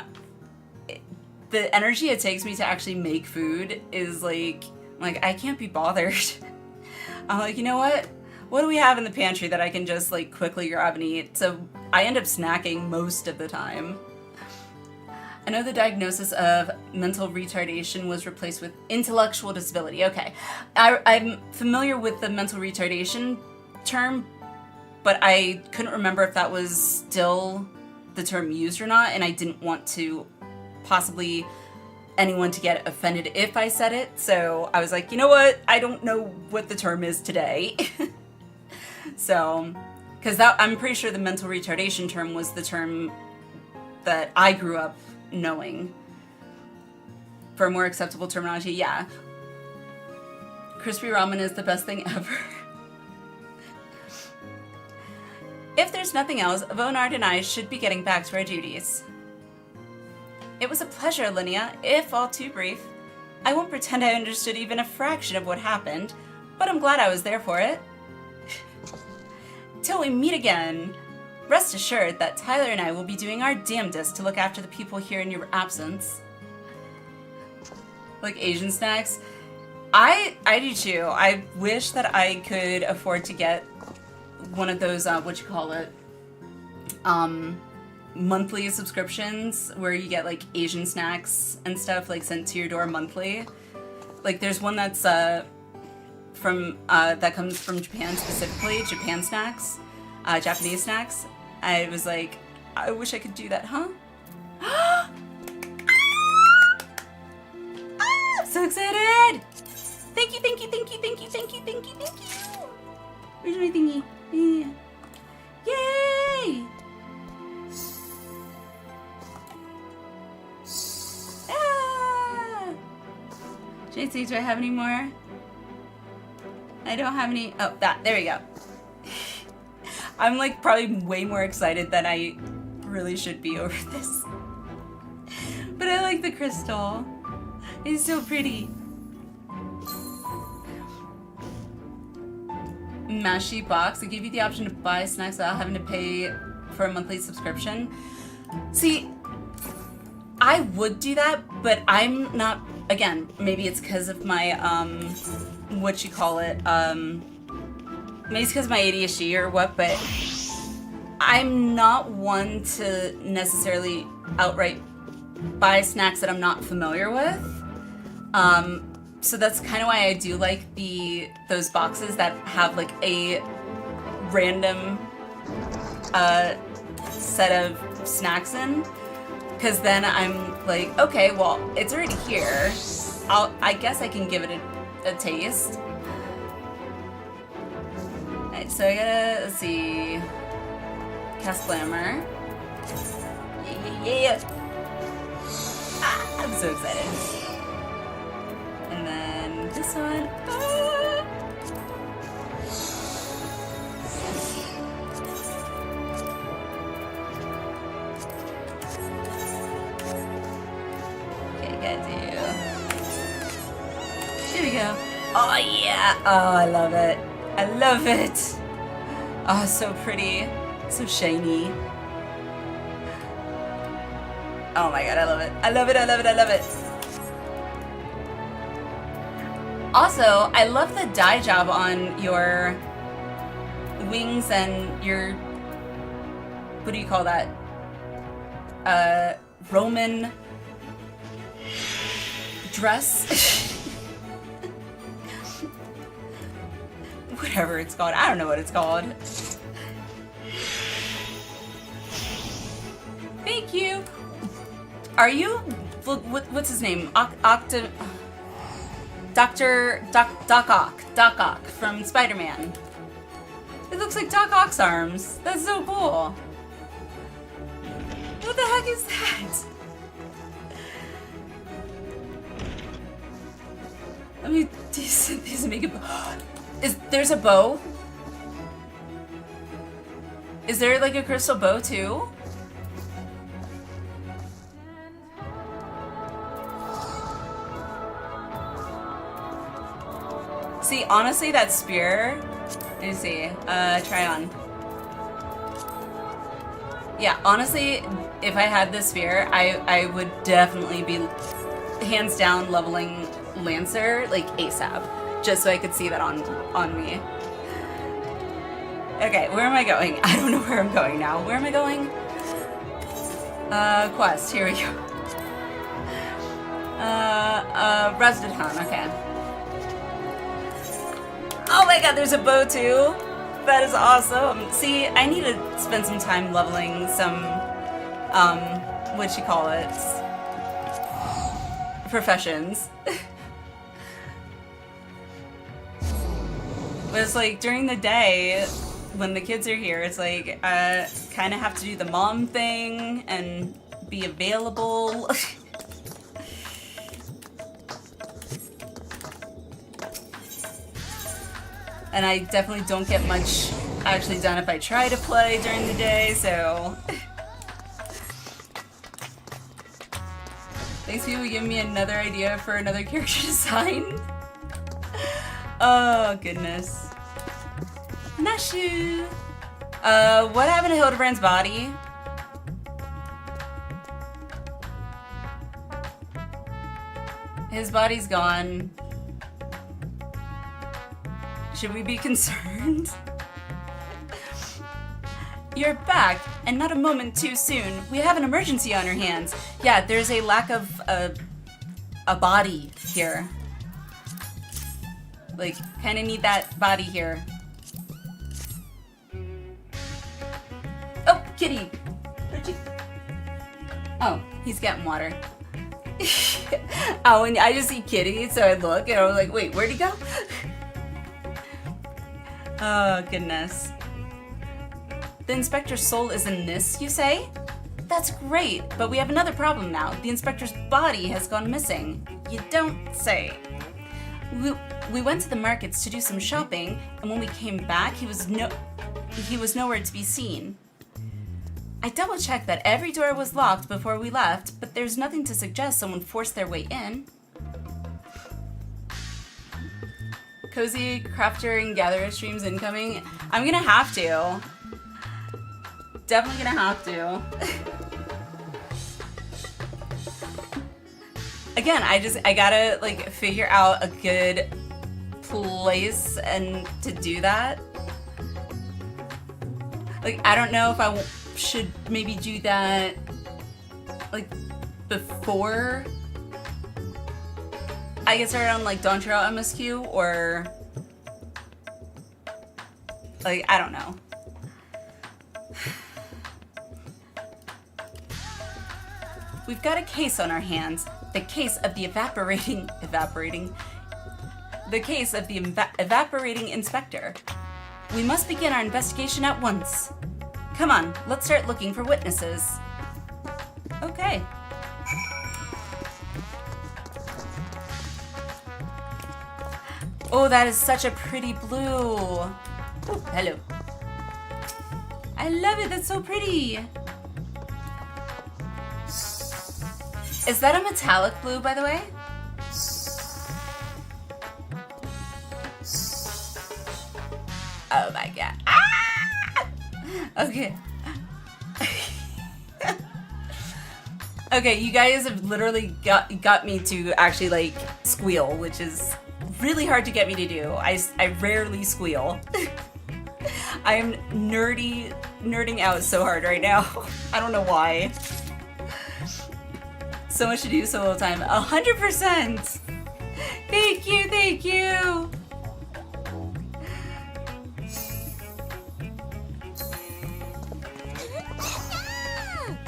the energy it takes me to actually make food is like I can't be bothered. I'm like, you know what? What do we have in the pantry that I can just like quickly grab and eat? So I end up snacking most of the time. I know the diagnosis of mental retardation was replaced with intellectual disability. Okay, I'm familiar with the mental retardation term, but I couldn't remember if that was still the term used or not, and I didn't want to possibly anyone to get offended if I said it, so I was like, you know what? I don't know what the term is today. So, because I'm pretty sure the mental retardation term was the term that I grew up knowing. For a more acceptable terminology, yeah. Crispy ramen is the best thing ever. If there's nothing else, Vonard and I should be getting back to our duties. It was a pleasure, Linnea, if all too brief. I won't pretend I understood even a fraction of what happened, but I'm glad I was there for it. Till we meet again, rest assured that Tyler and I will be doing our damnedest to look after the people here in your absence. Like Asian snacks? I do too. I wish that I could afford to get one of those, monthly subscriptions where you get like Asian snacks and stuff like sent to your door monthly. Like there's one that's from that comes from Japan specifically, Japan snacks, Japanese snacks. I was like, I wish I could do that, huh? I'm so excited! Thank you, thank you, thank you, thank you, thank you, thank you, thank you! Where's my thingy? Yeah. Yay! Ah! JC, do I have any more? I don't have any. Oh, there we go. I'm like probably way more excited than I really should be over this. But I like the crystal. It's so pretty. Mashi box. They give you the option to buy snacks without having to pay for a monthly subscription. See, I would do that, but I'm not. Again, maybe it's because of my maybe it's because of my ADHD or what, but I'm not one to necessarily outright buy snacks that I'm not familiar with. So that's kind of why I do like those boxes that have like a random set of snacks in, because then I'm like, okay, well, it's already here. I guess I can give it a taste. Alright, so I gotta, let's see, cast Glamour. Yeah. Ah, I'm so excited. And then this one. Ah. Okay, gotta do. Here we go. Oh yeah! Oh, I love it. I love it. Oh, so pretty. So shiny. Oh my god, I love it. I love it, I love it, I love it. Also, I love the dye job on your wings and your, what do you call that? Roman dress? Whatever it's called. I don't know what it's called. Thank you. Are you, what's his name? Doc Ock from Spider-Man. It looks like Doc Ock's arms. That's so cool. What the heck is that? Let me these make it. There's a bow? Is there like a crystal bow too? See, honestly, that spear. Let me see. Try on. Yeah, honestly, if I had this sphere, I would definitely be hands down leveling Lancer like ASAP, just so I could see that on me. Okay, where am I going? I don't know where I'm going now. Where am I going? Quest, here we go. Resident Hunt, okay. Oh my god, there's a bow too! That is awesome! See, I need to spend some time leveling some, what you call it? Professions. But it's like, during the day, when the kids are here, it's like, kind of have to do the mom thing and be available. And I definitely don't get much actually done if I try to play during the day, so... Thanks for giving me another idea for another character design. Oh, goodness. Nashu! What happened to Hildibrand's body? His body's gone. Should we be concerned? You're back, and not a moment too soon. We have an emergency on our hands. Yeah, there's a lack of a body here. Like, kind of need that body here. Oh, kitty! Where'd you... Oh, he's getting water. Oh, and I just see kitty, so I look, and I was like, wait, where'd he go? Oh, goodness. The Inspector's soul is in this, you say? That's great, but we have another problem now. The Inspector's body has gone missing. You don't say. We went to the markets to do some shopping, and when we came back, he was nowhere to be seen. I double-checked that every door was locked before we left, but there's nothing to suggest someone forced their way in. Cozy crafter and gatherer streams incoming. I'm gonna have to. Definitely gonna have to. Again, I gotta like figure out a good place and to do that. Like, I don't know if I should maybe do that like before I get started on like Dawn Trail MSQ, or like, I don't know. We've got a case on our hands. The case of the evaporating inspector. We must begin our investigation at once. Come on, let's start looking for witnesses. Okay. Oh, that is such a pretty blue. Ooh, hello. I love it, that's so pretty. Is that a metallic blue, by the way? Oh my god. Ah! Okay. Okay, you guys have literally got me to actually like squeal, which is really hard to get me to do. I rarely squeal. I am nerding out so hard right now. I don't know why. So much to do, so little time. 100%! Thank you, thank you!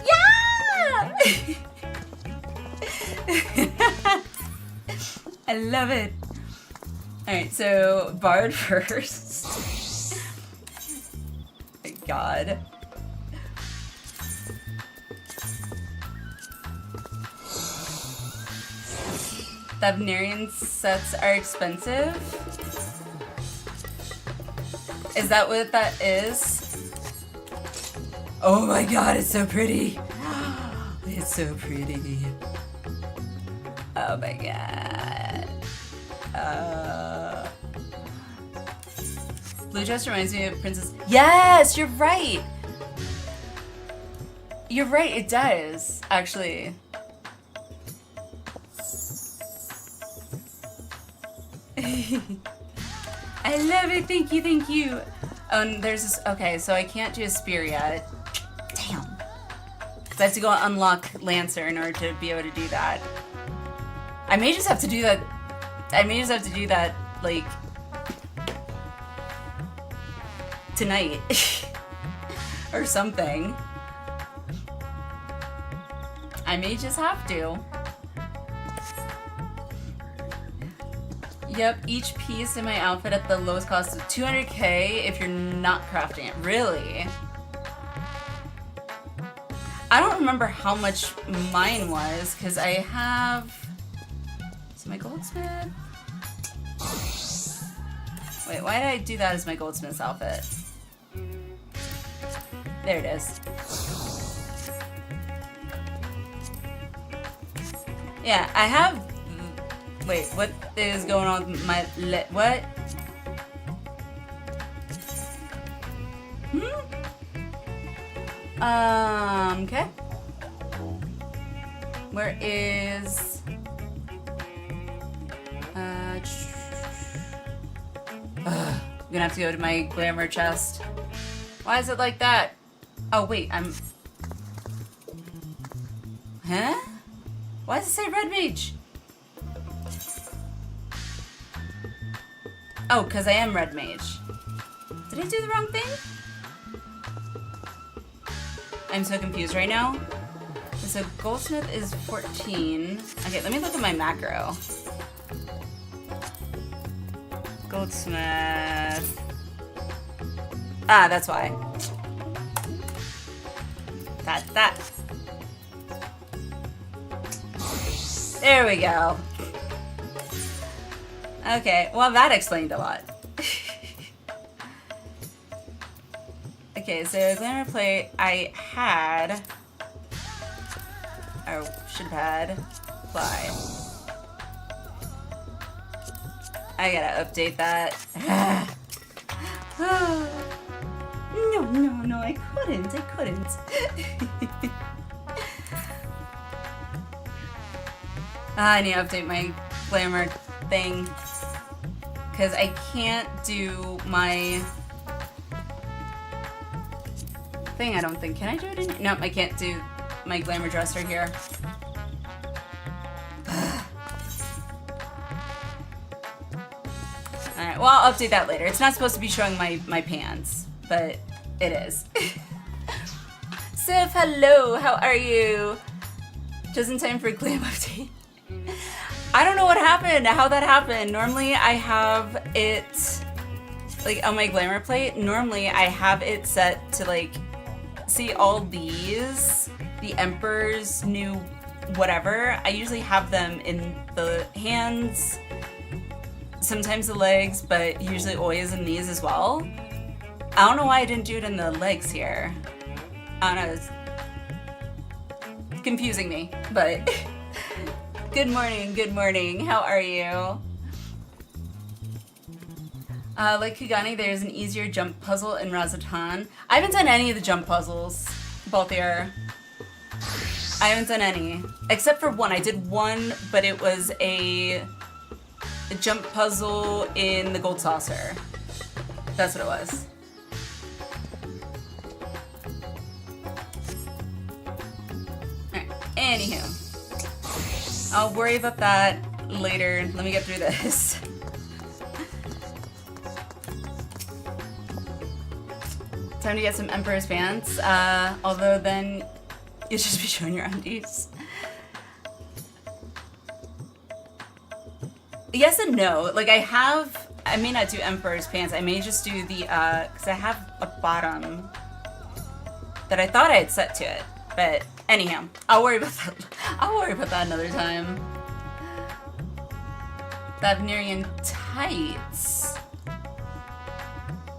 Yeah! I love it. Alright, so Bard first. My god. The Venerian sets are expensive? Is that what that is? Oh my god, it's so pretty! It's so pretty. Oh my god. Blue dress reminds me of Princess. Yes, you're right! You're right, it does, actually. I love it, thank you, thank you. Oh, and there's this, okay, so I can't do a spear yet. Damn. Because I have to go unlock Lancer in order to be able to do that. I may just have to do that, like, tonight. Or something. I may just have to. Yep, each piece in my outfit at the lowest cost of 200k if you're not crafting it. Really? I don't remember how much mine was, because I have... Is it my goldsmith? Wait, why did I do that as my goldsmith's outfit? There it is. Yeah, I have... Wait, what is going on with my... what? Okay. Where is... I'm gonna have to go to my glamour chest. Why is it like that? Oh, wait, I'm... Huh? Why does it say red mage? Oh, because I am red mage. Did I do the wrong thing? I'm so confused right now. So goldsmith is 14. Okay, let me look at my macro. Goldsmith. Ah, that's why. That. There we go. Okay, well that explained a lot. Okay, so glamour plate I had, or should have had, fly. I gotta update that. No, I couldn't. I need to update my glamour thing. Because I can't do my thing, I don't think. Can I do it in? Nope, I can't do my glamour dresser here. Alright, well, I'll update that later. It's not supposed to be showing my pants, but it is. Sif, hello, how are you? Just in time for a glam update. I don't know what happened, how that happened. Normally I have it, like on my glamour plate, normally I have it set to like, see all these, the Emperor's new whatever. I usually have them in the hands, sometimes the legs, but usually always in these as well. I don't know why I didn't do it in the legs here. I don't know, it's confusing me, but... Good morning, how are you? Like Kugani, there's an easier jump puzzle in Razatan. I haven't done any of the jump puzzles, Balthier. I haven't done any. Except for one. I did one, but it was a jump puzzle in the Gold Saucer. That's what it was. Alright, anywho. I'll worry about that later. Let me get through this. Time to get some Emperor's pants. Although then you'll just be showing your undies. Yes and no. Like I may not do Emperor's pants. I may just do the, because I have a bottom that I thought I had set to it. But anyhow, I'll worry about that. I'll worry about that another time. Thavnerian tights.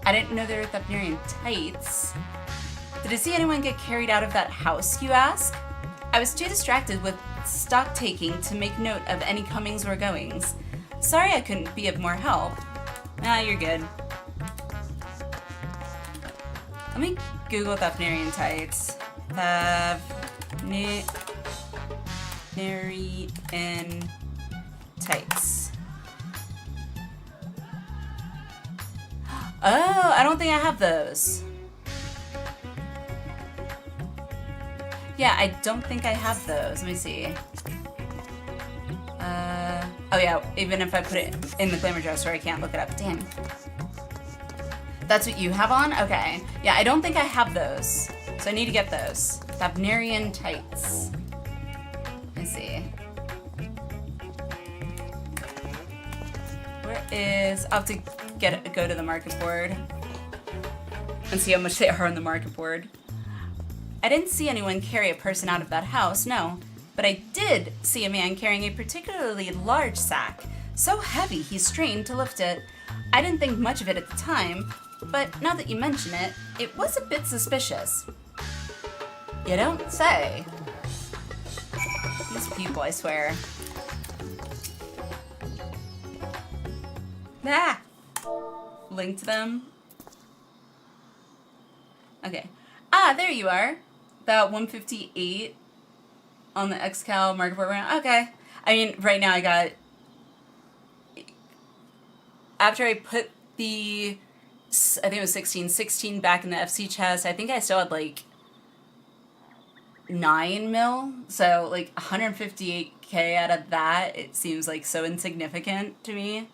I didn't know there were Thavnerian tights. Did I see anyone get carried out of that house, you ask? I was too distracted with stock taking to make note of any comings or goings. Sorry I couldn't be of more help. Nah, you're good. Let me Google Thavnerian tights. Thavnerian tights. Oh, I don't think I have those. Yeah, I don't think I have those. Let me see. Oh yeah, even if I put it in the glamour dresser, I can't look it up. Dang. That's what you have on? Okay. Yeah, I don't think I have those. So I need to get those. Thavnerian tights. Let me see. Where is... I'll have to go to the market board and see how much they are on the market board. I didn't see anyone carry a person out of that house, no. But I did see a man carrying a particularly large sack. So heavy he strained to lift it. I didn't think much of it at the time, but now that you mention it, it was a bit suspicious. You don't say. These people, I swear. Ah! Link to them. Okay. Ah, there you are. About 158 on the XCal market board round. Okay. I mean, right now I got... After I put the... I think it was 16 back in the FC chest, I think I still had like 9 mil. So like 158k out of that, it seems like so insignificant to me.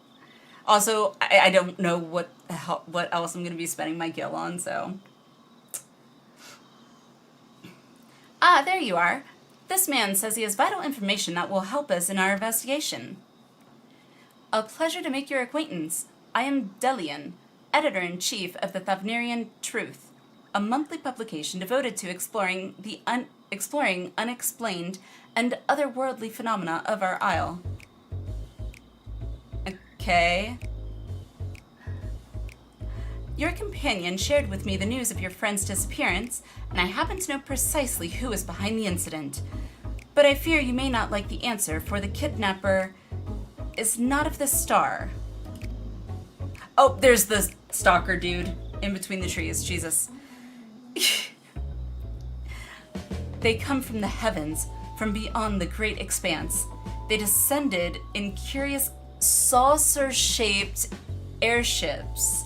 Also, I don't know what else I'm going to be spending my gil on, so... Ah, there you are. This man says he has vital information that will help us in our investigation. A pleasure to make your acquaintance. I am Delian, Editor-in-Chief of the Thavnerian Truth, a monthly publication devoted to exploring unexplained and otherworldly phenomena of our isle. Okay. Your companion shared with me the news of your friend's disappearance, and I happen to know precisely who is behind the incident. But I fear you may not like the answer, for the kidnapper is not of the star. Oh, there's the stalker dude in between the trees. Jesus. They come from the heavens, from beyond the great expanse. They descended in curious saucer-shaped airships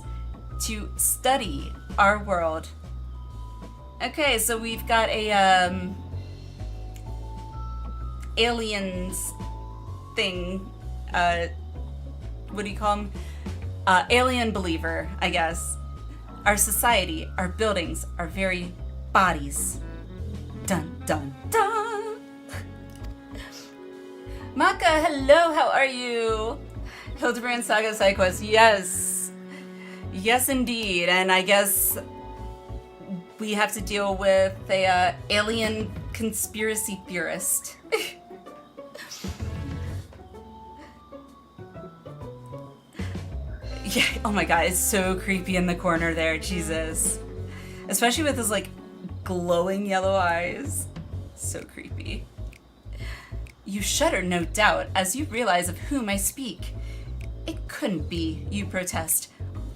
to study our world. Okay, so we've got a aliens thing. What do you call them? Alien believer, I guess. Our society, our buildings, our very bodies. Dun dun dun. Maka, hello, how are you? Hildibrand Saga Side Quest, yes. Yes, indeed, and I guess we have to deal with a alien conspiracy theorist. Yeah, oh my god, it's so creepy in the corner there, Jesus. Especially with his, like, glowing yellow eyes. So creepy. You shudder, no doubt, as you realize of whom I speak. It couldn't be, you protest.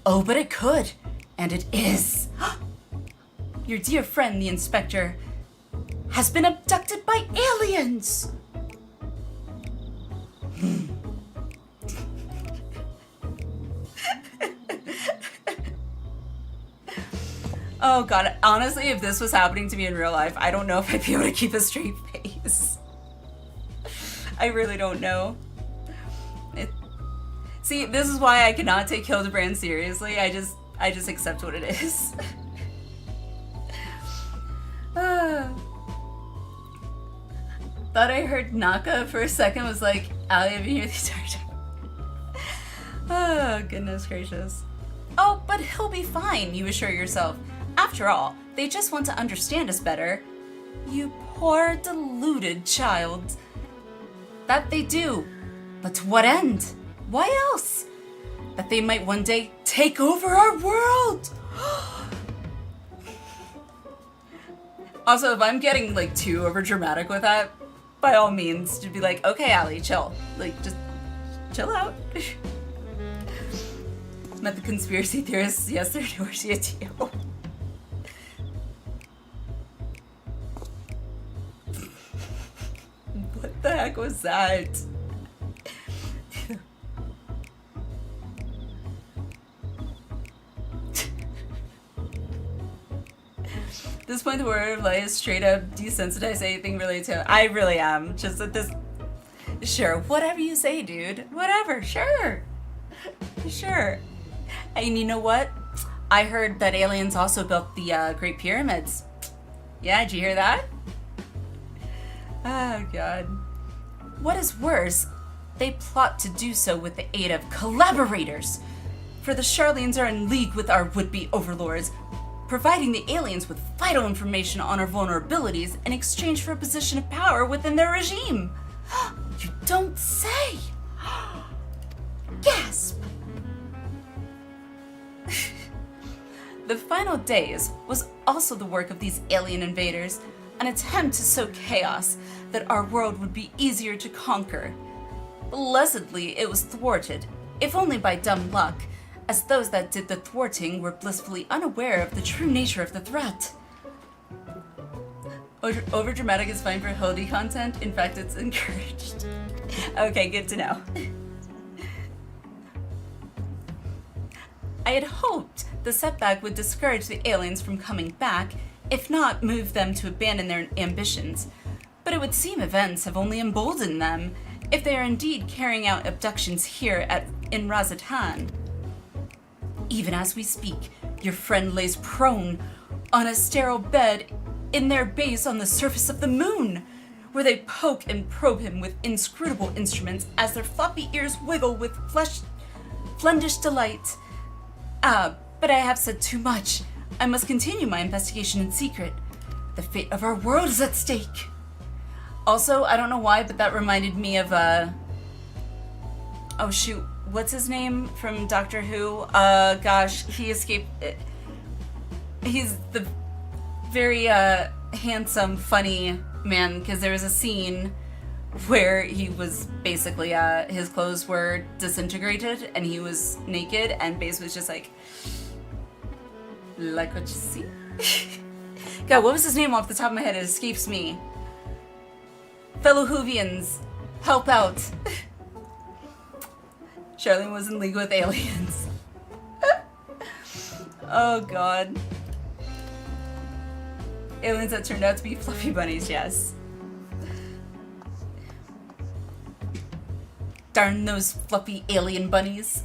Oh, but it could, and it is. Your dear friend, the inspector, has been abducted by aliens! Oh god, honestly, if this was happening to me in real life, I don't know if I'd be able to keep a straight face. I really don't know. See, this is why I cannot take Hildibrand seriously. I just accept what it is. Thought I heard Naka for a second, was like, Ali, I've been here the entire time. Oh, goodness gracious. Oh, but he'll be fine, you assure yourself. After all, they just want to understand us better. You poor, deluded child. That they do. But to what end? Why else? That they might one day take over our world! Also, if I'm getting, like, too overdramatic with that, by all means, to be like, okay, Ali, chill. Like, just chill out. Met the conspiracy theorists yesterday, or see a too. the heck was that? At this point, the word of light is straight up desensitized to anything related to it. I really am. Just at this. Sure, whatever you say, dude. Whatever, sure. Sure. And you know what? I heard that aliens also built the Great Pyramids. Yeah, did you hear that? Oh, God. What is worse, they plot to do so with the aid of collaborators. For the Charlians are in league with our would-be overlords, providing the aliens with vital information on our vulnerabilities in exchange for a position of power within their regime. You don't say! Gasp! The Final Days was also the work of these alien invaders, an attempt to sow chaos that our world would be easier to conquer. Blessedly, it was thwarted, if only by dumb luck, as those that did the thwarting were blissfully unaware of the true nature of the threat. Overdramatic is fine for Hildy content. In fact, it's encouraged. Okay, good to know. I had hoped the setback would discourage the aliens from coming back, if not move them to abandon their ambitions. But it would seem events have only emboldened them, if they are indeed carrying out abductions here in Razatan. Even as we speak, your friend lays prone on a sterile bed in their base on the surface of the moon, where they poke and probe him with inscrutable instruments as their floppy ears wiggle with fiendish delight. But I have said too much. I must continue my investigation in secret. The fate of our world is at stake. Also, I don't know why, but that reminded me of, oh shoot, what's his name from Doctor Who? Gosh, he escaped. He's the very, handsome, funny man, because there was a scene where he was basically, his clothes were disintegrated and he was naked, and Base was just like what you see? God, what was his name off the top of my head? It escapes me. Fellow Whovians, help out. Charlene was in league with aliens. Oh god. Aliens that turned out to be fluffy bunnies, yes. Darn those fluffy alien bunnies.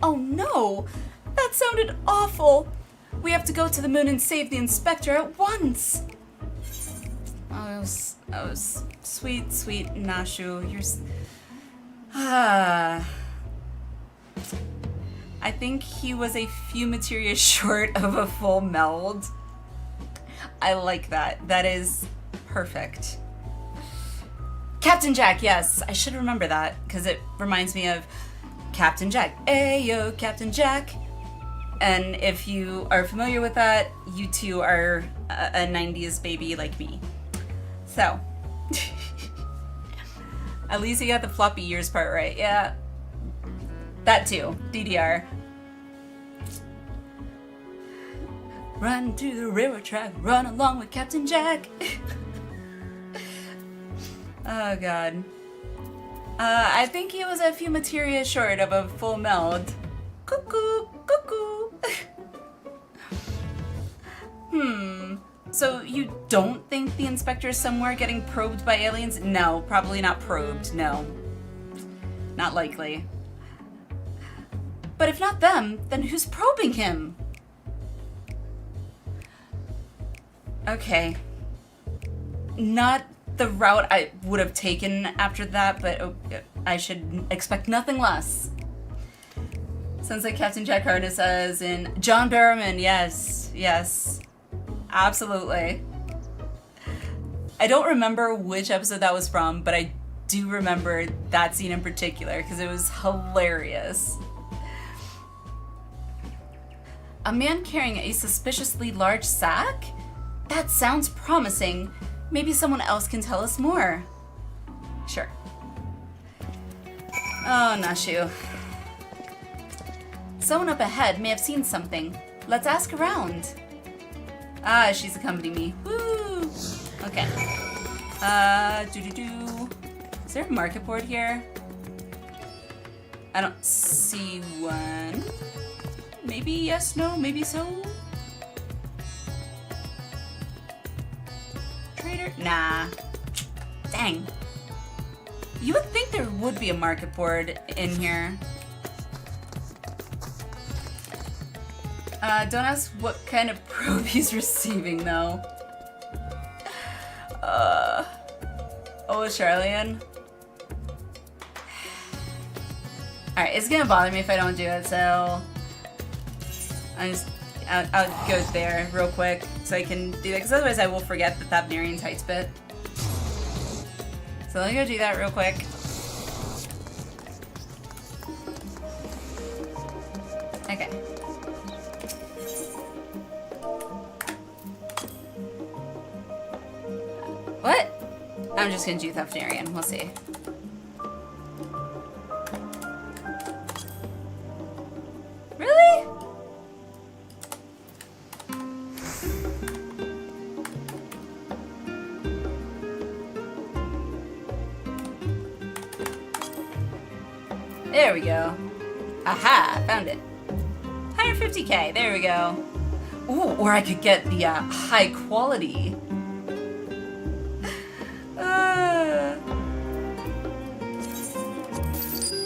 Oh no! That sounded awful! We have to go to the moon and save the inspector at once! Oh, that was sweet, sweet Nashu. You're... I think he was a few materia short of a full meld. I like that. That is perfect. Captain Jack, yes. I should remember that, because it reminds me of Captain Jack. Ayo, Captain Jack. And if you are familiar with that, you too are a 90s baby like me. So, at least you got the floppy ears part right. Yeah, that too. DDR. Run to the railroad track, run along with Captain Jack. Oh god. I think he was a few materia short of a full meld. Cuckoo, cuckoo. So you don't think the inspector is somewhere getting probed by aliens? No, probably not probed, no. Not likely. But if not them, then who's probing him? Okay. Not the route I would have taken after that, but I should expect nothing less. Sounds like Captain Jack Harness as in John Barrowman. Yes, yes. Absolutely. I don't remember which episode that was from, but I do remember that scene in particular because it was hilarious. A man carrying a suspiciously large sack? That sounds promising. Maybe someone else can tell us more. Sure. Oh, Nashu. Someone up ahead may have seen something. Let's ask around. Ah, she's accompanying me. Woo! Okay. Is there a market board here? I don't see one. Maybe yes, no, maybe so. Trader? Nah. Dang. You would think there would be a market board in here. Don't ask what kind of probe he's receiving, though. Oh, Charlian. Alright, it's gonna bother me if I don't do it, so... I'll go there real quick so I can do that, because otherwise I will forget the Thavnarian tights bit. So let me go do that real quick. Okay. What? I'm just gonna do Thavnarian. We'll see. Really? There we go. Aha! Found it. 150k. There we go. Ooh, or I could get the high quality.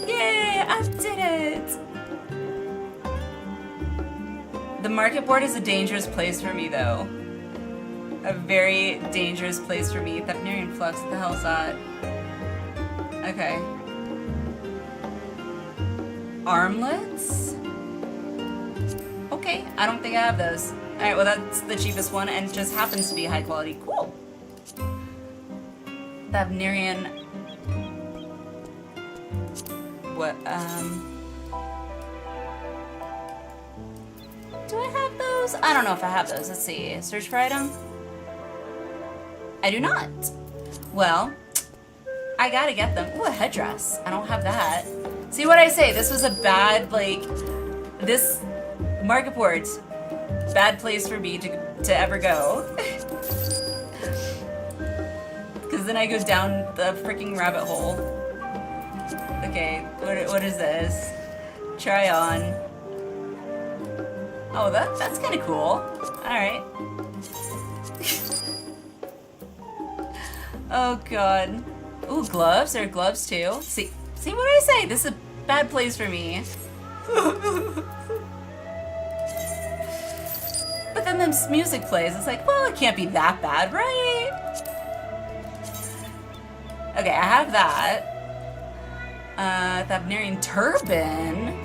Yay! I did it! The market board is a dangerous place for me, though. A very dangerous place for me. Thavnarian flux, what the hell's that? Okay. Armlets? Okay, I don't think I have those. Alright, well that's the cheapest one and just happens to be high quality. Cool! Thavnarian... What, do I have those? I don't know if I have those. Let's see. Search for item? I do not. Well, I gotta get them. Ooh, a headdress. I don't have that. See what I say? This was a bad, like... This market board's bad place for me to ever go. Because then I go down the freaking rabbit hole. Okay, what is this? Try on. Oh, that's kind of cool. Alright. Oh god. Ooh, gloves. There are gloves too. See what I say? This is a bad place for me. But then this music plays. It's like, well, it can't be that bad, right? Okay, I have that. Thavnarian turban.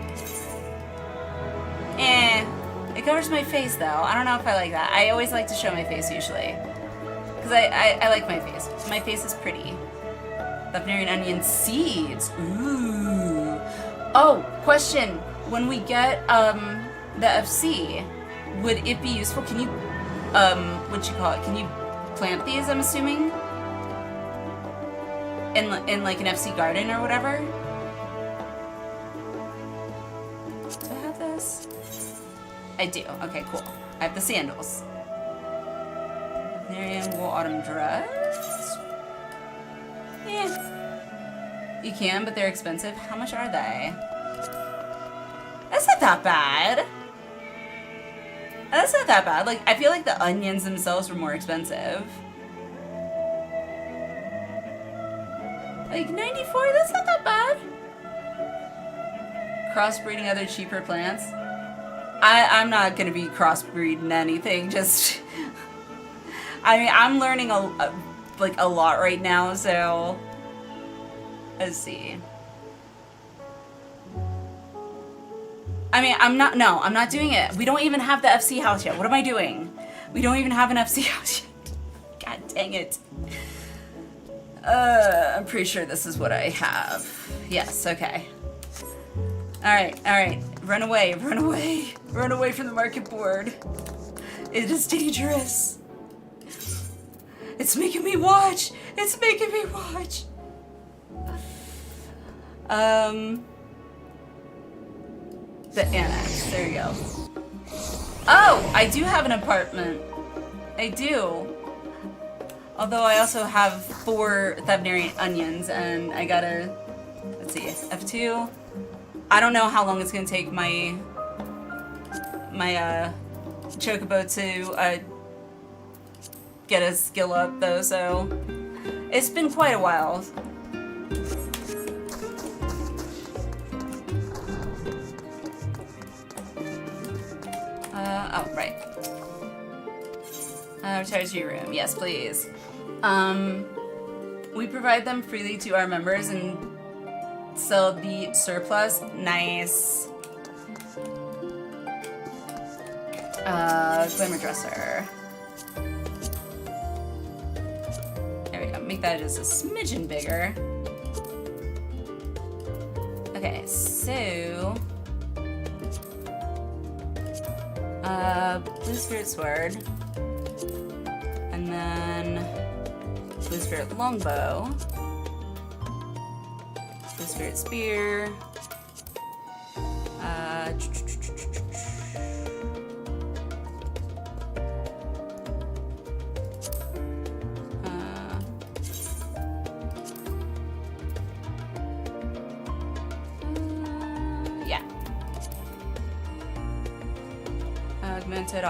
It covers my face though. I don't know if I like that. I always like to show my face usually. Because I like my face. My face is pretty. Thavnarian onion seeds. Ooh. Oh, question. When we get the FC, would it be useful? Can you what you call it? Can you plant these, I'm assuming? In like an FC garden or whatever? Do I have this? I do. Okay, cool. I have the sandals. Thavnarian wool autumn dress. Yeah. You can, but they're expensive. How much are they? That's not that bad. That's not that bad. Like, I feel like the onions themselves were more expensive. Like 94, that's not that bad. Crossbreeding other cheaper plants. I'm not gonna be crossbreeding anything, just... I mean, I'm learning a lot right now, so... Let's see. I mean, I'm not doing it. We don't even have the FC house yet. What am I doing? We don't even have an FC house yet. God dang it. I'm pretty sure this is what I have. Yes, okay. Alright. Run away. Run away from the market board. It is dangerous. It's making me watch. It's making me watch. The annex. There you go. Oh, I do have an apartment. I do. Although I also have 4 Thavnarian onions, and I gotta, let's see, F2. I don't know how long it's gonna take my chocobo to get a skill up though, so it's been quite a while. Oh, right. Retire to your room. Yes, please. We provide them freely to our members and sell the surplus. Nice. Glamour dresser. There we go. Make that just a smidgen bigger. Okay, so Blue Spirit Sword. And then Blue Spirit Longbow. Blue Spirit Spear. Yeah. Augmented,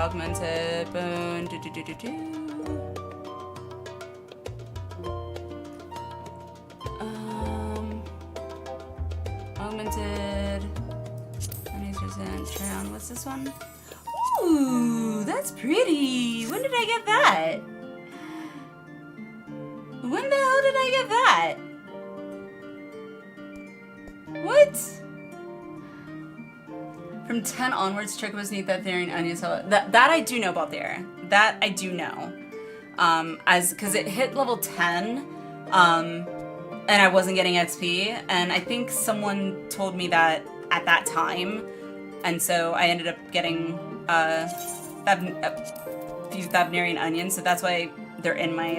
boon, Augmented, 90% Tron. What's this one? Ooh, that's pretty. When did I get that? When the hell did I get that? What? From 10 onwards, chocobos need that Therian onion. So that I do know about there. That I do know. Because it hit level 10, and I wasn't getting XP, and I think someone told me that at that time, and so I ended up getting a few Thavnarian onions, so that's why they're in my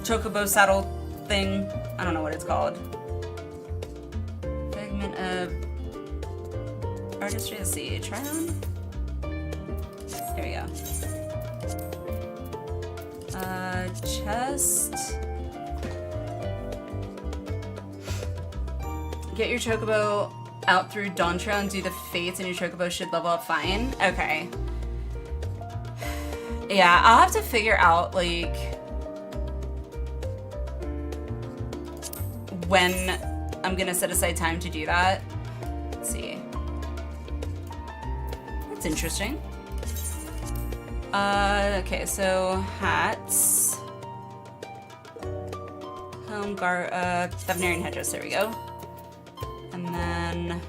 chocobo saddle thing. I don't know what it's called. Fragment of artistry. Let's see. Try on. There we go. Chest. Get your chocobo out through Dawn Trail and do the fates, and your chocobo should level up fine. Okay. Yeah, I'll have to figure out, like, when I'm gonna set aside time to do that. Let's see. That's interesting. Okay, so hats. Helm, Thavnarian headdress, there we go. And then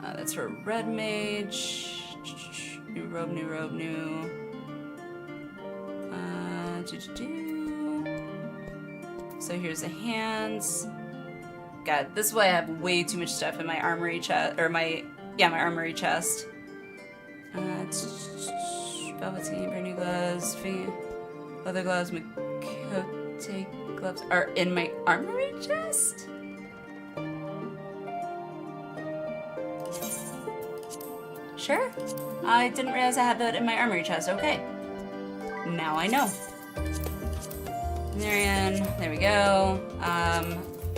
that's for Red Mage. New robe, new robe, new. So here's the hands. God, this is why I have way too much stuff in my armory chest, or my armory chest. Velveteen, brand new gloves, leather gloves, Makote gloves are in my armory chest? Sure. I didn't realize I had that in my armory chest. Okay. Now I know. Marion, there we go.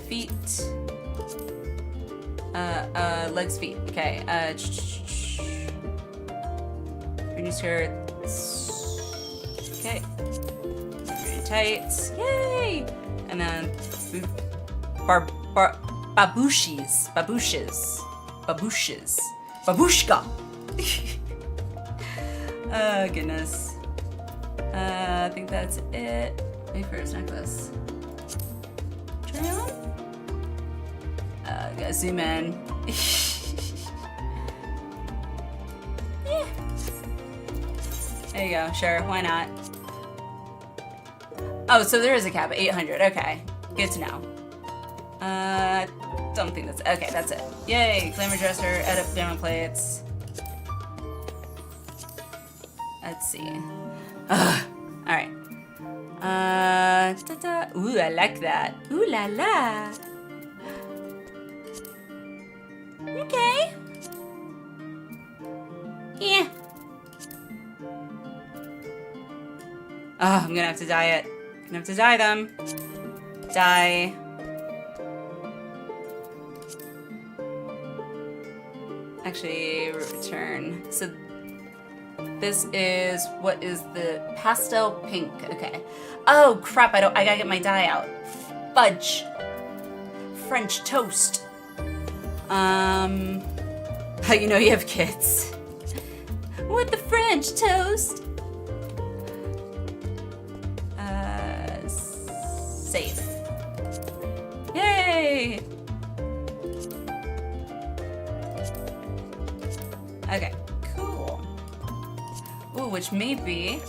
Feet. Legs, feet. Okay. New skirts. Okay. Really tights. Yay! And then babushis. Babushka. Oh, goodness. I think that's it. Wait for his necklace. Try on? Gotta zoom in. Yeah. There you go. Sure, why not? Oh, so there is a cap at 800. Okay, good to know. Don't think that's okay. That's it. Yay! Glamour dresser. Edit diamond plates. Let's see. All right. Ooh, I like that. Ooh la la. Okay. Yeah. Oh, I'm gonna have to dye it. Gonna have to dye them. Dye. Actually, return. So this is, what is the pastel pink? Okay. Oh crap! I gotta get my dye out. Fudge. French toast. You know you have kids. With the French toast. Save. Yay! Okay, cool. Ooh, which may be...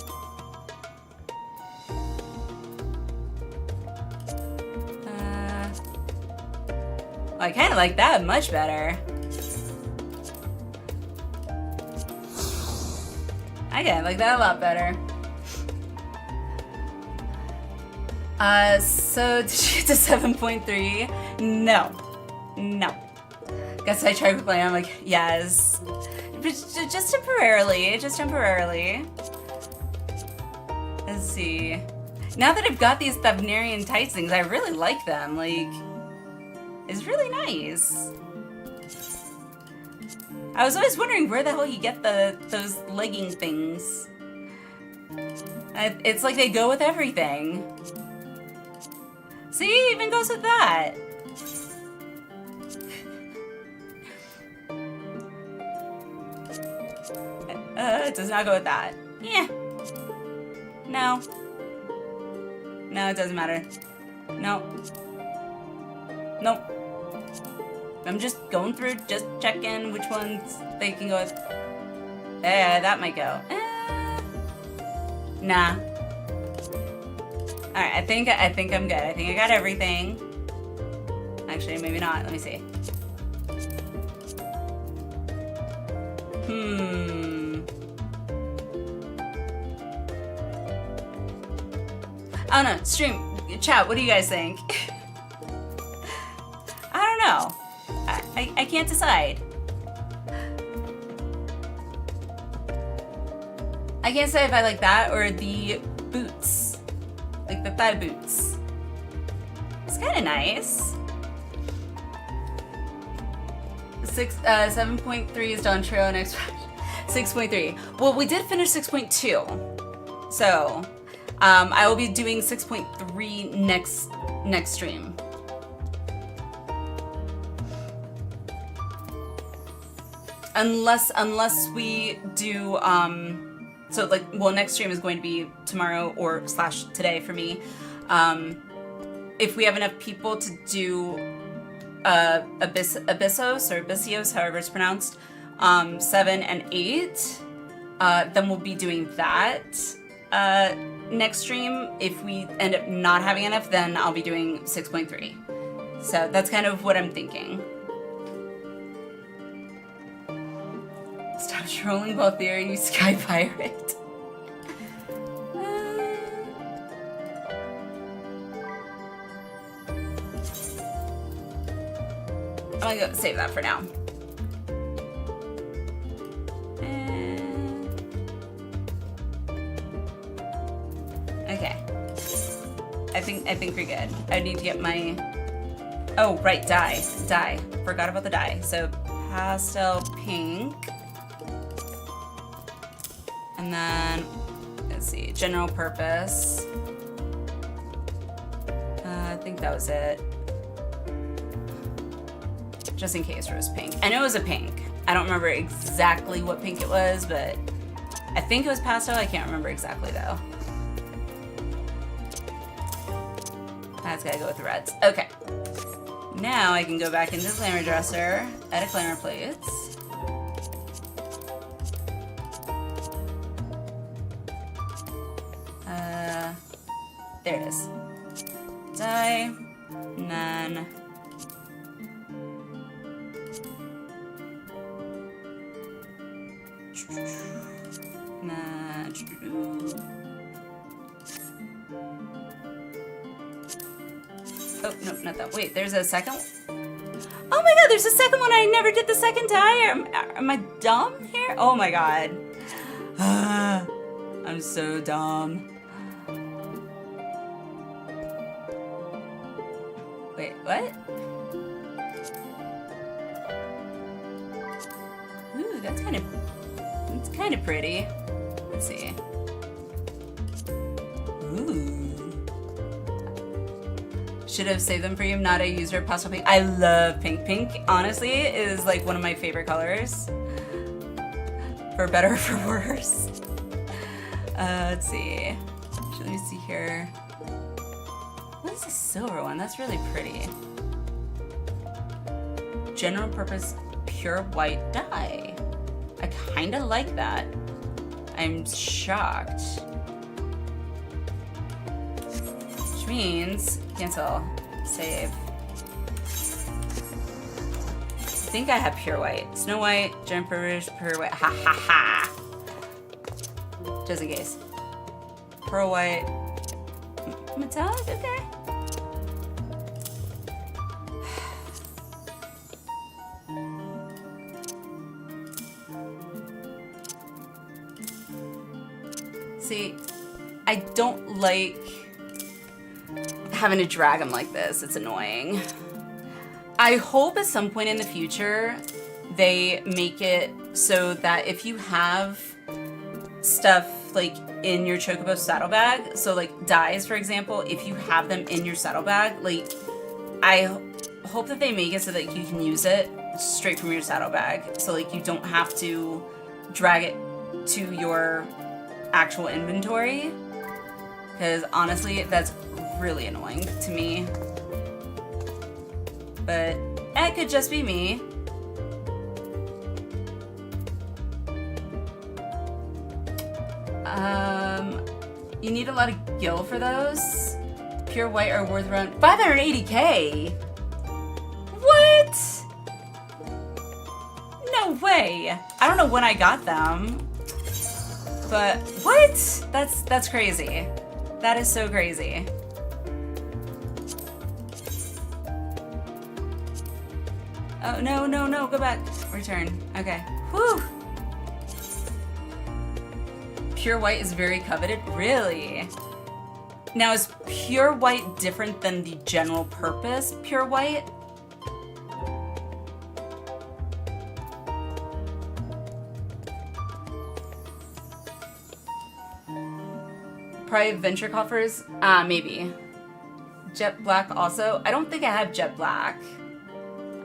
I kind of like that much better. I kind of like that a lot better. So did you get to 7.3? No. No. Guess I tried quickly. I'm like, yes. But just temporarily. Just temporarily. Let's see. Now that I've got these Thavnarian tights things, I really like them. Like, it's really nice. I was always wondering where the hell you get those legging things. It's like they go with everything. See, it even goes with that. It does not go with that. Yeah. No. No, it doesn't matter. No. Nope. I'm just going through, just checking which ones they can go with. Yeah, that might go. Nah. Alright, I think I'm good. I think I got everything. Actually, maybe not. Let me see. I don't know. Stream, chat, what do you guys think? I don't know. I can't decide. I can't say if I like that or the boots. Like the thigh boots. It's kind of nice. 7.3 is Dawn Trail next. 6.3. Well, we did finish 6.2. So, I will be doing 6.3 next stream. Unless we do, so like, well, next stream is going to be tomorrow or / today for me. If we have enough people to do Abyssos or Abyssios, however it's pronounced, 7 and 8, then we'll be doing that next stream. If we end up not having enough, then I'll be doing 6.3. So that's kind of what I'm thinking. Stop trolling both theory, you Sky Pirate. I'm gonna go save that for now. Okay. I think we're good. I need to get my... Oh, right, dye. Dye. Forgot about the dye. So, pastel pink. And then, let's see, general purpose. I think that was it. Just in case it was pink. I know it was a pink. I don't remember exactly what pink it was, but I think it was pastel. I can't remember exactly though. That's gotta go with the reds. Okay. Now I can go back into the glamour dresser, edit glamour plates. There it is. Dye, and then Oh, no, not that. Wait, there's a second one? Oh my god, there's a second one. I never did the second dye. Am I dumb here? Oh my god. I'm so dumb. Wait, what? Ooh, that's kind of pretty. Let's see. Ooh. Should have saved them for you. I'm not a user of pastel pink. I love pink. Pink, honestly, is like one of my favorite colors. For better or for worse. Let's see. Let me see here. What is this silver one? That's really pretty. General purpose pure white dye. I kind of like that. I'm shocked. Which means cancel, save. I think I have pure white. Snow White, General purpose pure white. Ha ha ha. Just in case. Pearl white. Metallic? Okay. See, I don't like having to drag them like this. It's annoying. I hope at some point in the future they make it so that if you have stuff like in your Chocobo saddlebag, so like dyes for example, if you have them in your saddlebag, like I hope that they make it so that you can use it straight from your saddlebag, so like you don't have to drag it to your actual inventory, because honestly that's really annoying to me, but it could just be me. You need a lot of gil for those. Pure white are worth around 580k. What? No way. I don't know when I got them, but what? That's crazy. That is so crazy. Oh, no, go back. Return. Okay. Whew. Pure white is very coveted? Really? Now, is pure white different than the general purpose pure white? Probably venture coffers? Maybe. Jet black also? I don't think I have jet black.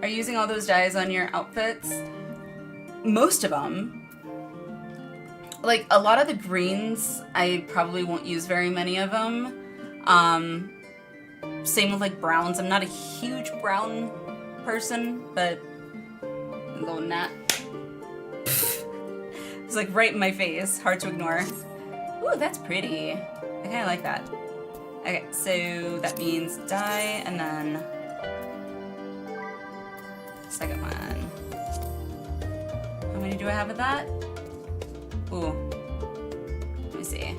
Are you using all those dyes on your outfits? Most of them. Like, a lot of the greens, I probably won't use very many of them. Same with, like, browns. I'm not a huge brown person, but a little nat. It's, like, right in my face. Hard to ignore. Ooh, that's pretty. I kind of like that. Okay, so that means dye, and then second one. How many do I have of that? Ooh, let me see.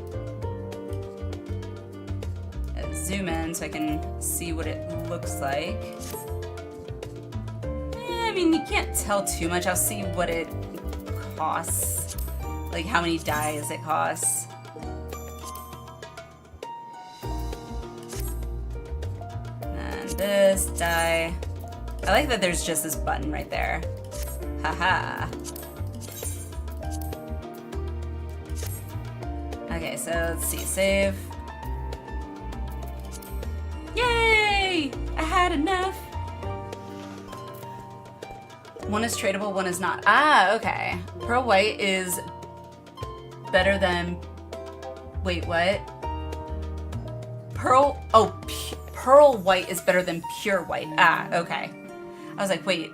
Zoom in so I can see what it looks like. I mean, you can't tell too much. I'll see what it costs. Like how many dyes it costs. And this dye. I like that there's just this button right there. Haha. Okay, so let's see, save. Yay! I had enough. One is tradable, one is not. Ah, okay. Pearl white is better than, wait, what? Pearl, oh, pearl white is better than pure white. Ah, okay. I was like, wait.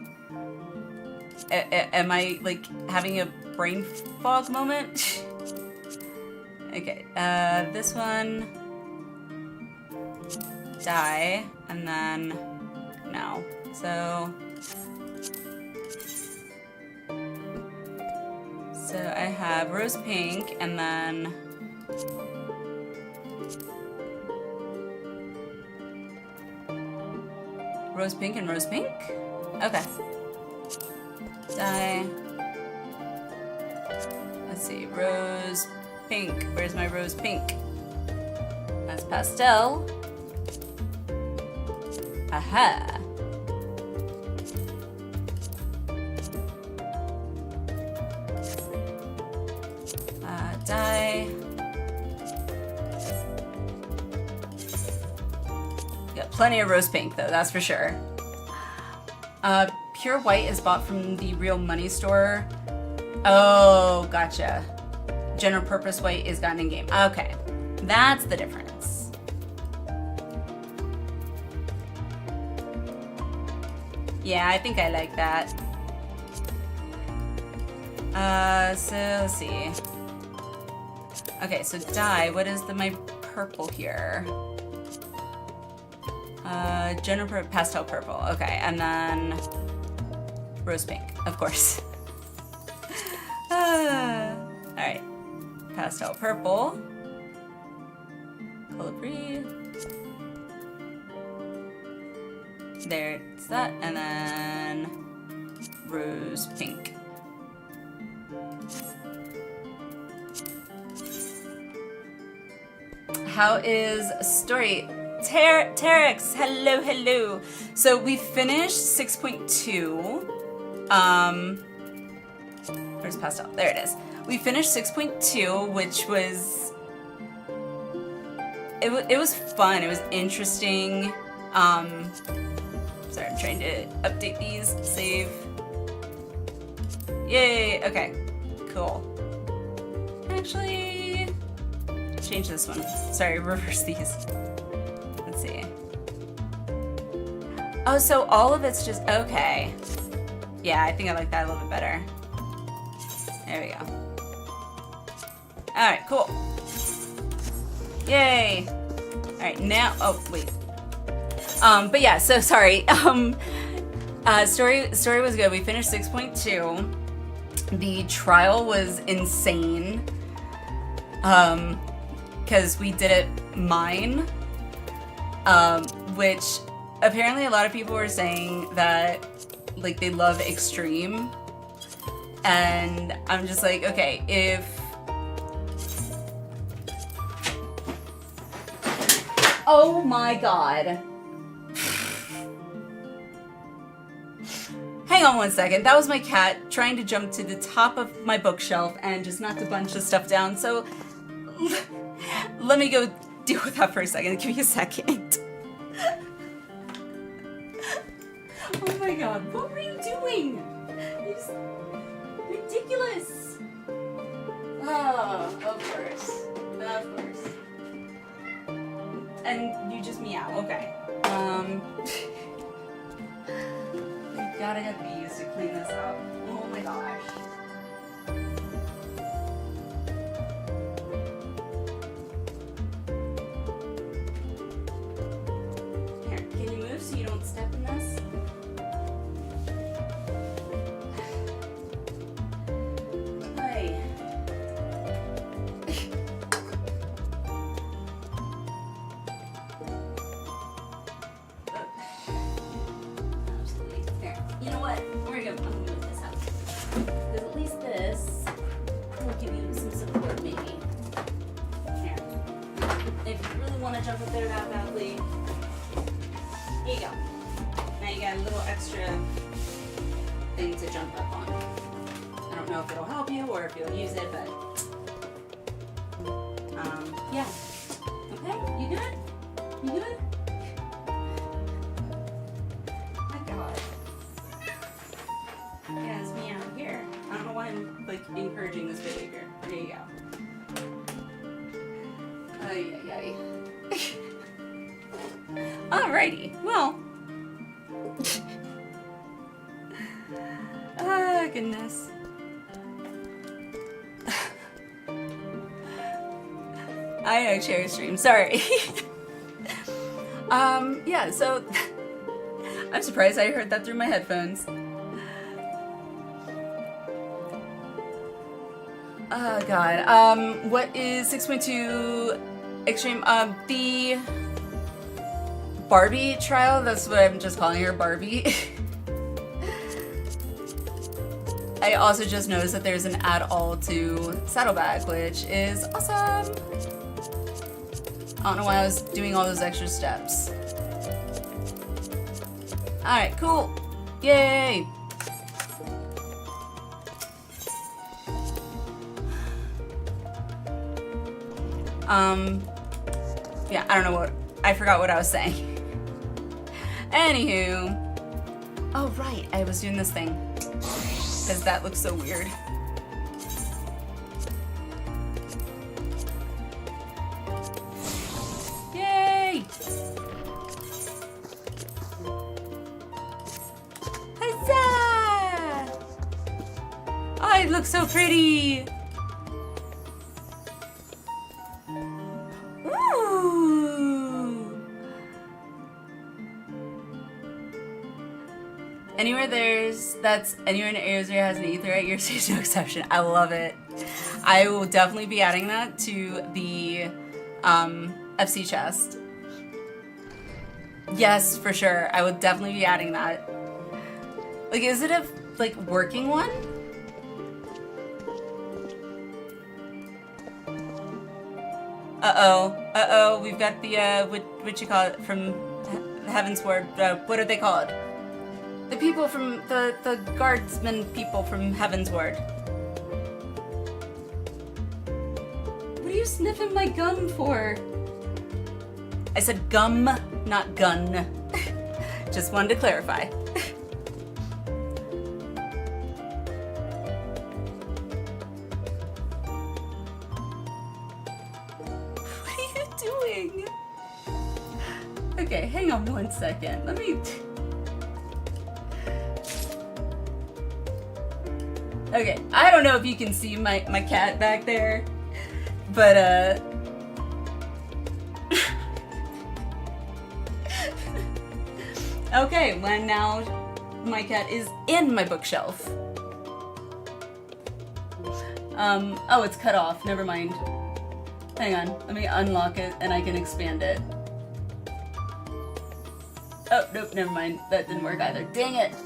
Am I, like, having a brain fog moment? Okay, this one, dye, and then, no. So I have rose pink, and then rose pink and rose pink? Okay. Dye. Let's see, rose pink. Where's my rose pink? That's pastel. Aha. Dye. Got plenty of rose pink though, that's for sure. Pure white is bought from the real money store. Oh, gotcha. General purpose white is gotten in game. Okay, that's the difference. Yeah, I think I like that. So let's see. Okay, so dye, what is my purple here? General pastel purple, okay, and then rose pink, of course. Alright, pastel purple. Colibri. There's that, and then rose pink. How is story? Terex, hello, hello. So we finished 6.2. Where's pastel? There it is. We finished 6.2, which was it was fun. It was interesting. Sorry, I'm trying to update these. Save. Yay. Okay. Cool. Actually, change this one. Sorry, reverse these. Let's see. Oh, so all of it's just okay. Yeah, I think I like that a little bit better. There we go. Alright, cool. Yay! Alright, now, oh, wait. But yeah, so sorry. Story was good. We finished 6.2. The trial was insane. Because we did it mine. Which apparently a lot of people were saying that, like, they love extreme. And I'm just like, okay, if... Oh my god. Hang on one second. That was my cat trying to jump to the top of my bookshelf and just knocked a bunch of stuff down. So let me go deal with that for a second. Give me a second. Oh my god. What were you doing? It's ridiculous. Oh, of course. Of course. And you just meow. Okay. I gotta get bees to clean this up. Oh my gosh. Here, can you move so you don't step in this? Hi. You know what? We're gonna move this up. Because at least this will give you some support, maybe. Here. If you really want to jump up there that badly, here you go. Now you got a little extra thing to jump up on. I don't know if it'll help you or if you'll use it, but yeah. Okay, you good? You good? My God. Yeah, it's me out here. I don't know why I'm like encouraging this behavior. There you go. Ay, ay, ay. Alrighty, well. Oh, goodness. I know, cherry stream, sorry. Yeah, so I'm surprised I heard that through my headphones. Oh god. What is 6.2 extreme? Barbie trial, that's what I'm just calling her, Barbie. I also just noticed that there's an add-all to Saddlebag, which is awesome. I don't know why I was doing all those extra steps. Alright, cool. Yay! Yeah, I don't know what, I forgot what I was saying. Anywho. Oh, right, I was doing this thing. Because that looks so weird. Yay! Huzzah! Oh, it looks so pretty! Anywhere in areas where it has an etherite, your state's no exception. I love it. I will definitely be adding that to the FC chest. Yes, for sure. I would definitely be adding that. Like, is it a like working one? Uh-oh. We've got the what you call it from Heaven's Word. What are they called? The people from the guardsmen people from Heaven's Ward. What are you sniffing my gum for? I said gum, not gun. Just wanted to clarify. What are you doing? Okay, hang on 1 second. Let me... Okay, I don't know if you can see my cat back there, but okay, well now my cat is in my bookshelf. Oh, it's cut off, never mind. Hang on, let me unlock it and I can expand it. Oh, nope, never mind, that didn't work either, dang it!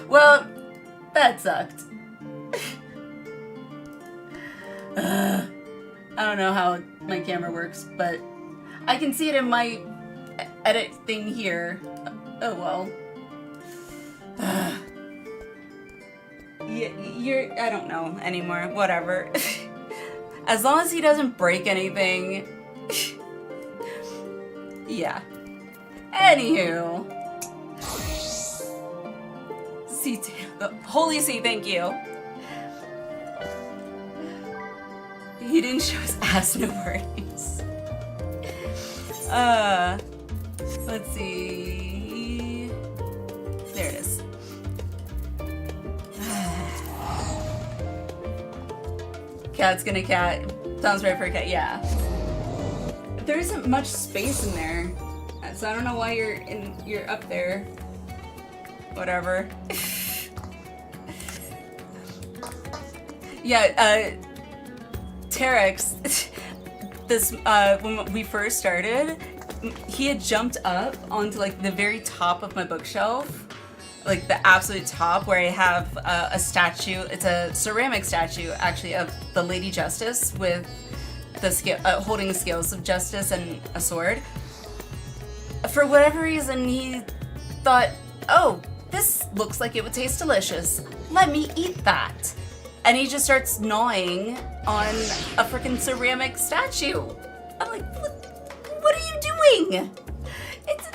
Well, that sucked. I don't know how my camera works, but I can see it in my edit thing here. Oh well. I don't know anymore. Whatever. As long as he doesn't break anything. Yeah. Anywho. Holy C, thank you. He didn't show his ass, no worries. Let's see. There it is. Cat's gonna cat. Sounds right for a cat, yeah. There isn't much space in there, so I don't know why you're up there. Whatever. Yeah, Terex, this, when we first started, he had jumped up onto like the very top of my bookshelf, like the absolute top where I have a statue. It's a ceramic statue actually of the Lady Justice with the scale, holding the scales of justice and a sword. For whatever reason, he thought, oh, this looks like it would taste delicious. Let me eat that. And he just starts gnawing on a freaking ceramic statue. I'm like, what are you doing? It's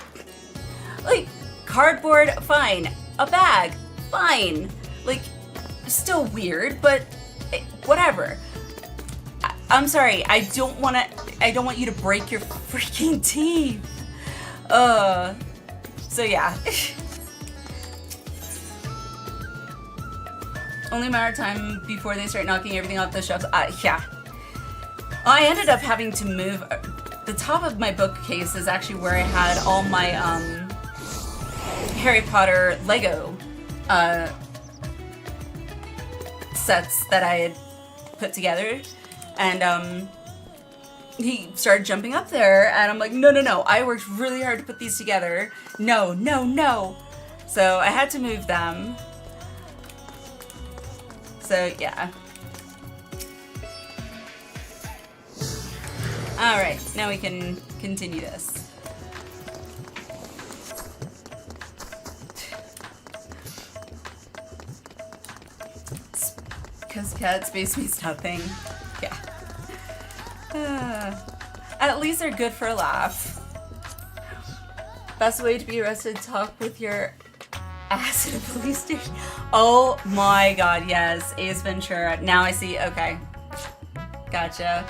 like cardboard, fine. A bag, fine. Like, still weird, but whatever. I'm sorry. I don't want you to break your freaking teeth. So yeah. Only a matter of time before they start knocking everything off the shelves. Yeah. I ended up having to move. The top of my bookcase is actually where I had all my Harry Potter Lego sets that I had put together. And he started jumping up there, and I'm like, no, no, no. I worked really hard to put these together. No, no, no. So I had to move them. So, yeah. Alright, now we can continue this. Because cat space means nothing. Yeah. At least they're good for a laugh. Best way to be arrested, talk with your ass at a police station. Oh my god, yes. Ace Ventura. Now I see. Okay. Gotcha.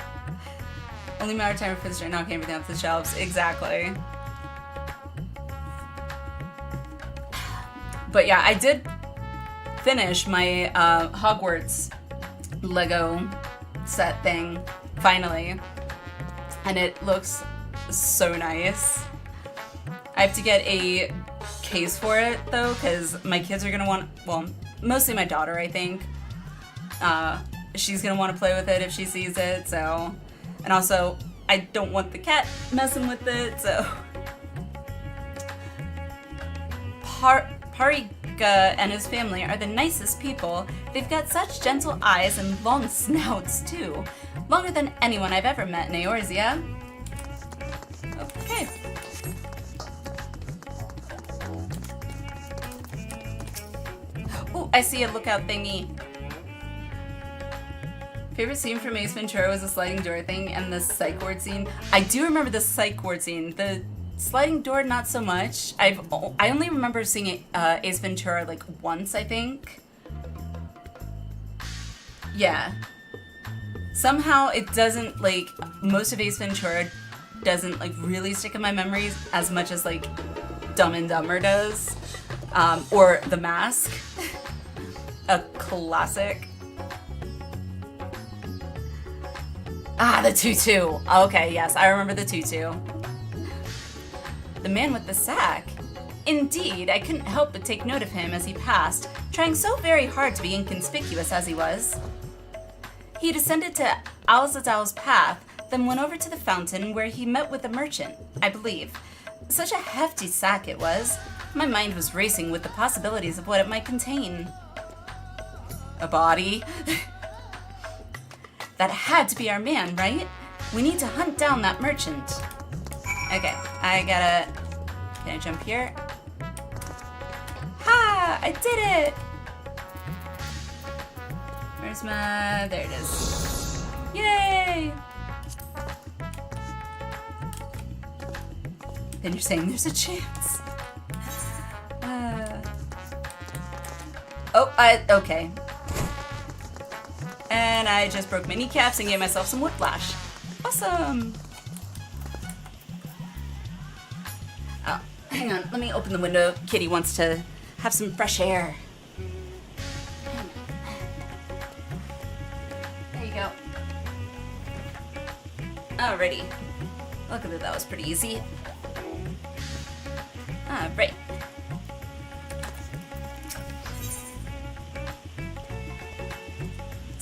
Only matter of time for visitor knocking everything off the shelves. Exactly. But yeah, I did finish my Hogwarts Lego set thing, finally. And it looks so nice. I have to get a case for it, though, because my kids are going to want, well, mostly my daughter, I think. She's going to want to play with it if she sees it, so... And also, I don't want the cat messing with it, so... Pariga and his family are the nicest people. They've got such gentle eyes and long snouts, too. Longer than anyone I've ever met in Eorzea. Okay. Ooh, I see a lookout thingy. Favorite scene from Ace Ventura was the sliding door thing and the psych ward scene. I do remember the psych ward scene. The sliding door, not so much. I only remember seeing Ace Ventura like once, I think. Yeah. Somehow it doesn't, like, most of Ace Ventura doesn't like really stick in my memories as much as like Dumb and Dumber does. Or The Mask. A classic. Ah, the tutu. Okay, yes, I remember the tutu. The man with the sack. Indeed, I couldn't help but take note of him as he passed, trying so very hard to be inconspicuous as he was. He descended to Alzadal's path, then went over to the fountain where he met with a merchant, I believe. Such a hefty sack it was. My mind was racing with the possibilities of what it might contain. A body? That had to be our man, right? We need to hunt down that merchant. Okay, I gotta... Can I jump here? Ha! I did it! Where's my... There it is. Yay! Then you're saying there's a chance. Okay. And I just broke my kneecaps and gave myself some whiplash. Awesome! Oh, hang on. Let me open the window. Kitty wants to have some fresh air. There you go. Alrighty. Look at it. That was pretty easy. Right.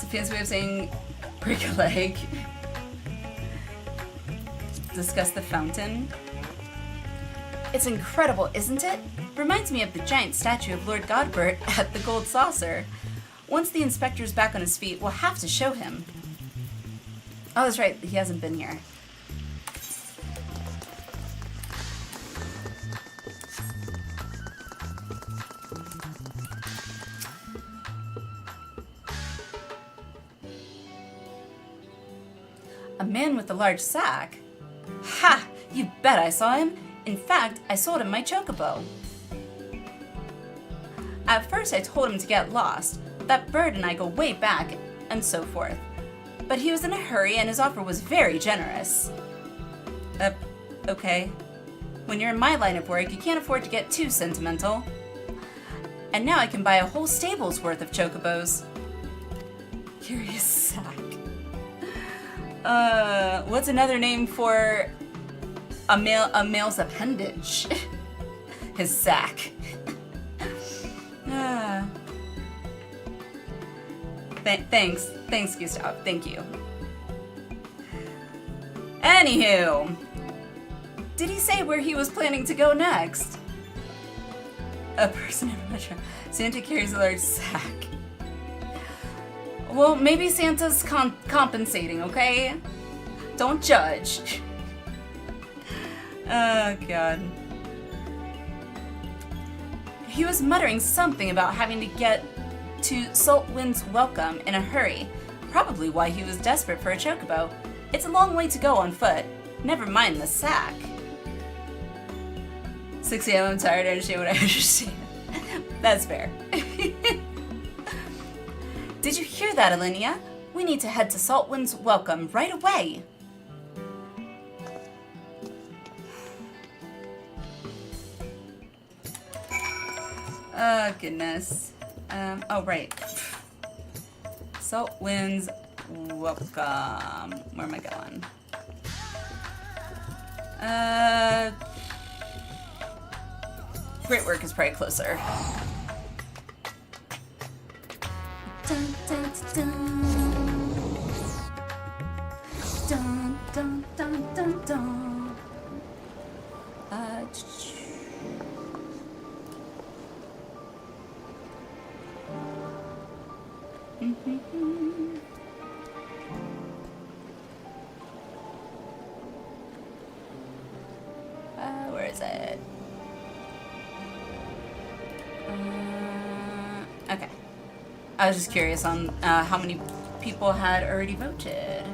Fancy way of saying break a leg. Discuss the fountain. It's incredible, isn't it? Reminds me of the giant statue of Lord Godbert at the Gold Saucer. Once the inspector's back on his feet, we'll have to show him. Oh, that's right. He hasn't been here. A man with a large sack? Ha! You bet I saw him. In fact, I sold him my chocobo. At first I told him to get lost. That bird and I go way back, and so forth. But he was in a hurry and his offer was very generous. Okay. When you're in my line of work, you can't afford to get too sentimental. And now I can buy a whole stable's worth of chocobos. Curious sack. What's another name for a male's appendage? His sack. Thanks, Gustav. Thank you. Anywho, did he say where he was planning to go next? A person in a metro. Santa carries a large sack. Well, maybe Santa's compensating, okay? Don't judge. Oh, God. He was muttering something about having to get to Saltwind's welcome in a hurry. Probably why he was desperate for a chocobo. It's a long way to go on foot. Never mind the sack. 6 a.m. I'm tired. I understand what I understand. That's fair. Did you hear that, Alinea? We need to head to Saltwind's welcome right away. Oh, goodness. Oh, right. Saltwind's welcome. Where am I going? Great Work is probably closer. Dun, dun, dun. Dun, dun, dun, dun, dun. Where is it? Okay. I was just curious on how many people had already voted.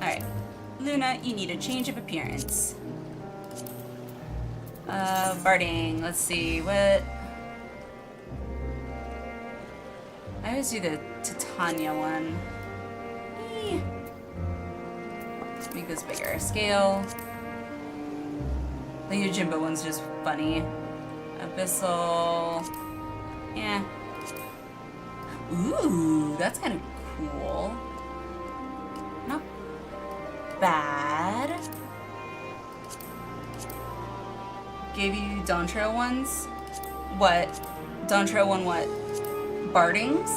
Alright. Luna, you need a change of appearance. Barding, let's see, what... I always do the Titania one. Make this bigger. Scale. The Yojimbo one's just funny. Abyssal. Yeah. Ooh, that's kind of cool. Not bad. Gave you Dawntrail ones? What? Dawntrail one what? Bardings?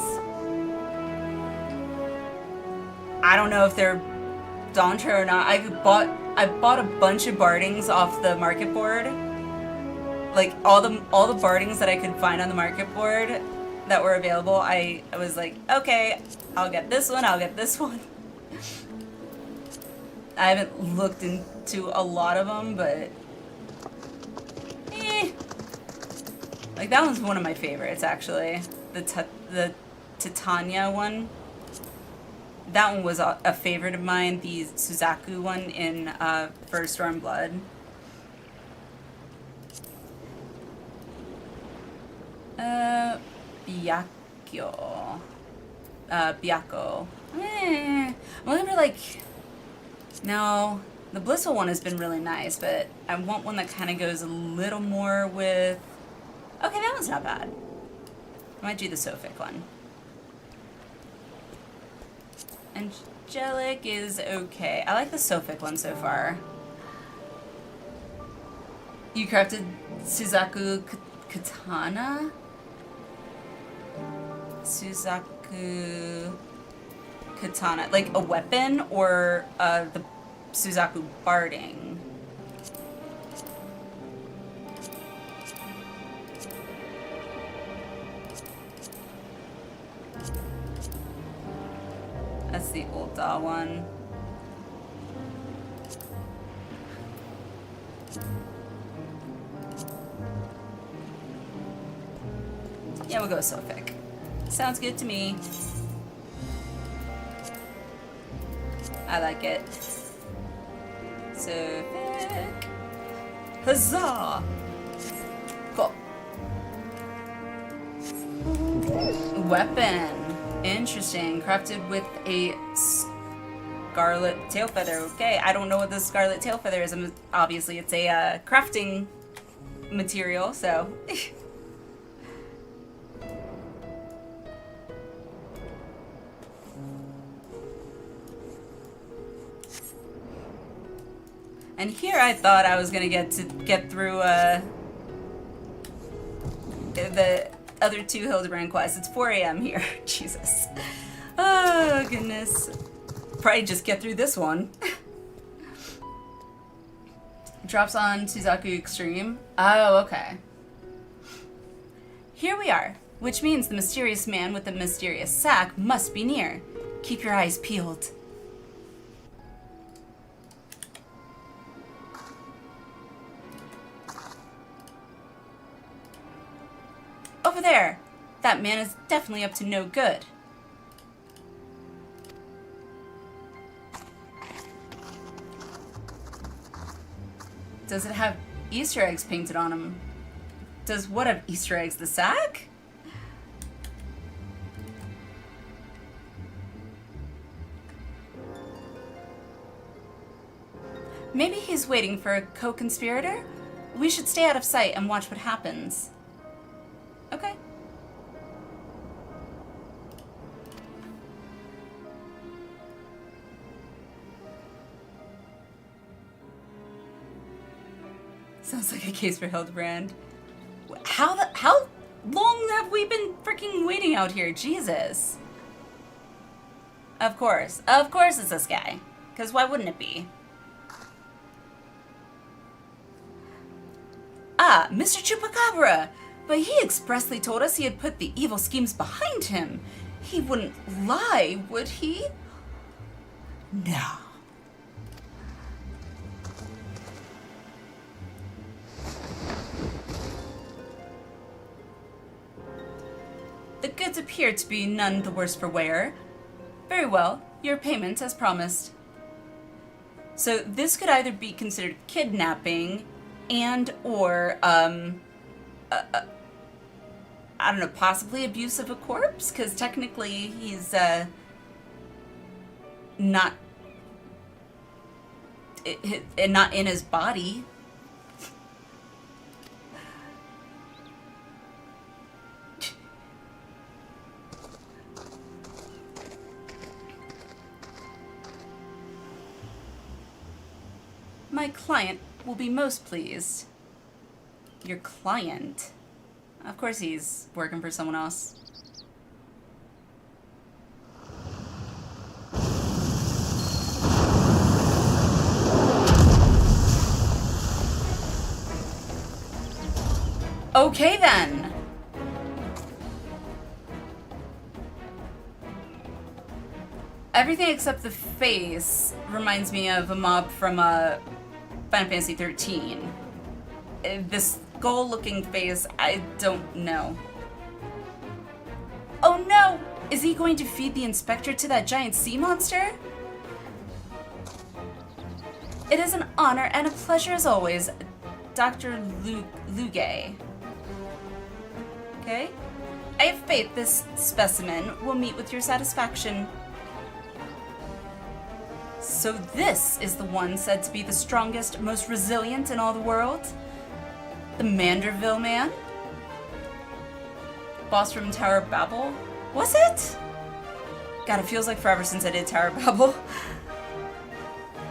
I don't know if they're Dawntrail or not. I bought a bunch of Bardings off the market board. Like all the Bardings that I could find on the market board that were available, I was like, okay, I'll get this one, I'll get this one. I haven't looked into a lot of them, but like that one's one of my favorites actually. The Titania one. That one was a favorite of mine. The Suzaku one in First Storm Blood. Byakko. Byakko. I'm looking for like... No, the Blissful one has been really nice, but I want one that kind of goes a little more with... Okay, that one's not bad. I might do the Sophic one. Angelic is okay. I like the Sophic one so far. You crafted Suzaku Katana? Suzaku Katana. Like a weapon or the Suzaku Barding? That's the old Da one. Yeah, we'll go Sophic. Sounds good to me. I like it. Sophic. Huzzah! Cool. Weapon. Interesting. Crafted with a scarlet tail feather. Okay, I don't know what the scarlet tail feather is. Obviously, it's a crafting material, so... And here I thought I was gonna get through the other 2 Hildibrand quests. It's 4 a.m. here. Jesus. Oh, goodness. Probably just get through this one. Drops on Suzaku Extreme. Oh, okay. Here we are, which means the mysterious man with the mysterious sack must be near. Keep your eyes peeled. Over there! That man is definitely up to no good. Does it have Easter eggs painted on him? Does what have Easter eggs? The sack? Maybe he's waiting for a co-conspirator? We should stay out of sight and watch what happens. Okay. Sounds like a case for Hildibrand. How long have we been freaking waiting out here? Jesus. Of course it's this guy. Because why wouldn't it be? Ah, Mr. Chupacabra! But he expressly told us he had put the evil schemes behind him. He wouldn't lie, would he? No. The goods appear to be none the worse for wear. Very well, your payment as promised. So this could either be considered kidnapping and or, I don't know, possibly abuse of a corpse? Because technically he's, not in his body. My client will be most pleased. Your client? Of course he's working for someone else. Okay then. Everything except the face reminds me of a mob from Final Fantasy XIII. This skull-looking face, I don't know. Oh no! Is he going to feed the inspector to that giant sea monster? It is an honor and a pleasure as always, Dr. Luge. Okay? I have faith this specimen will meet with your satisfaction. So this is the one said to be the strongest, most resilient in all the world? The Manderville man? Boss from Tower of Babel? Was it? God, it feels like forever since I did Tower of Babel.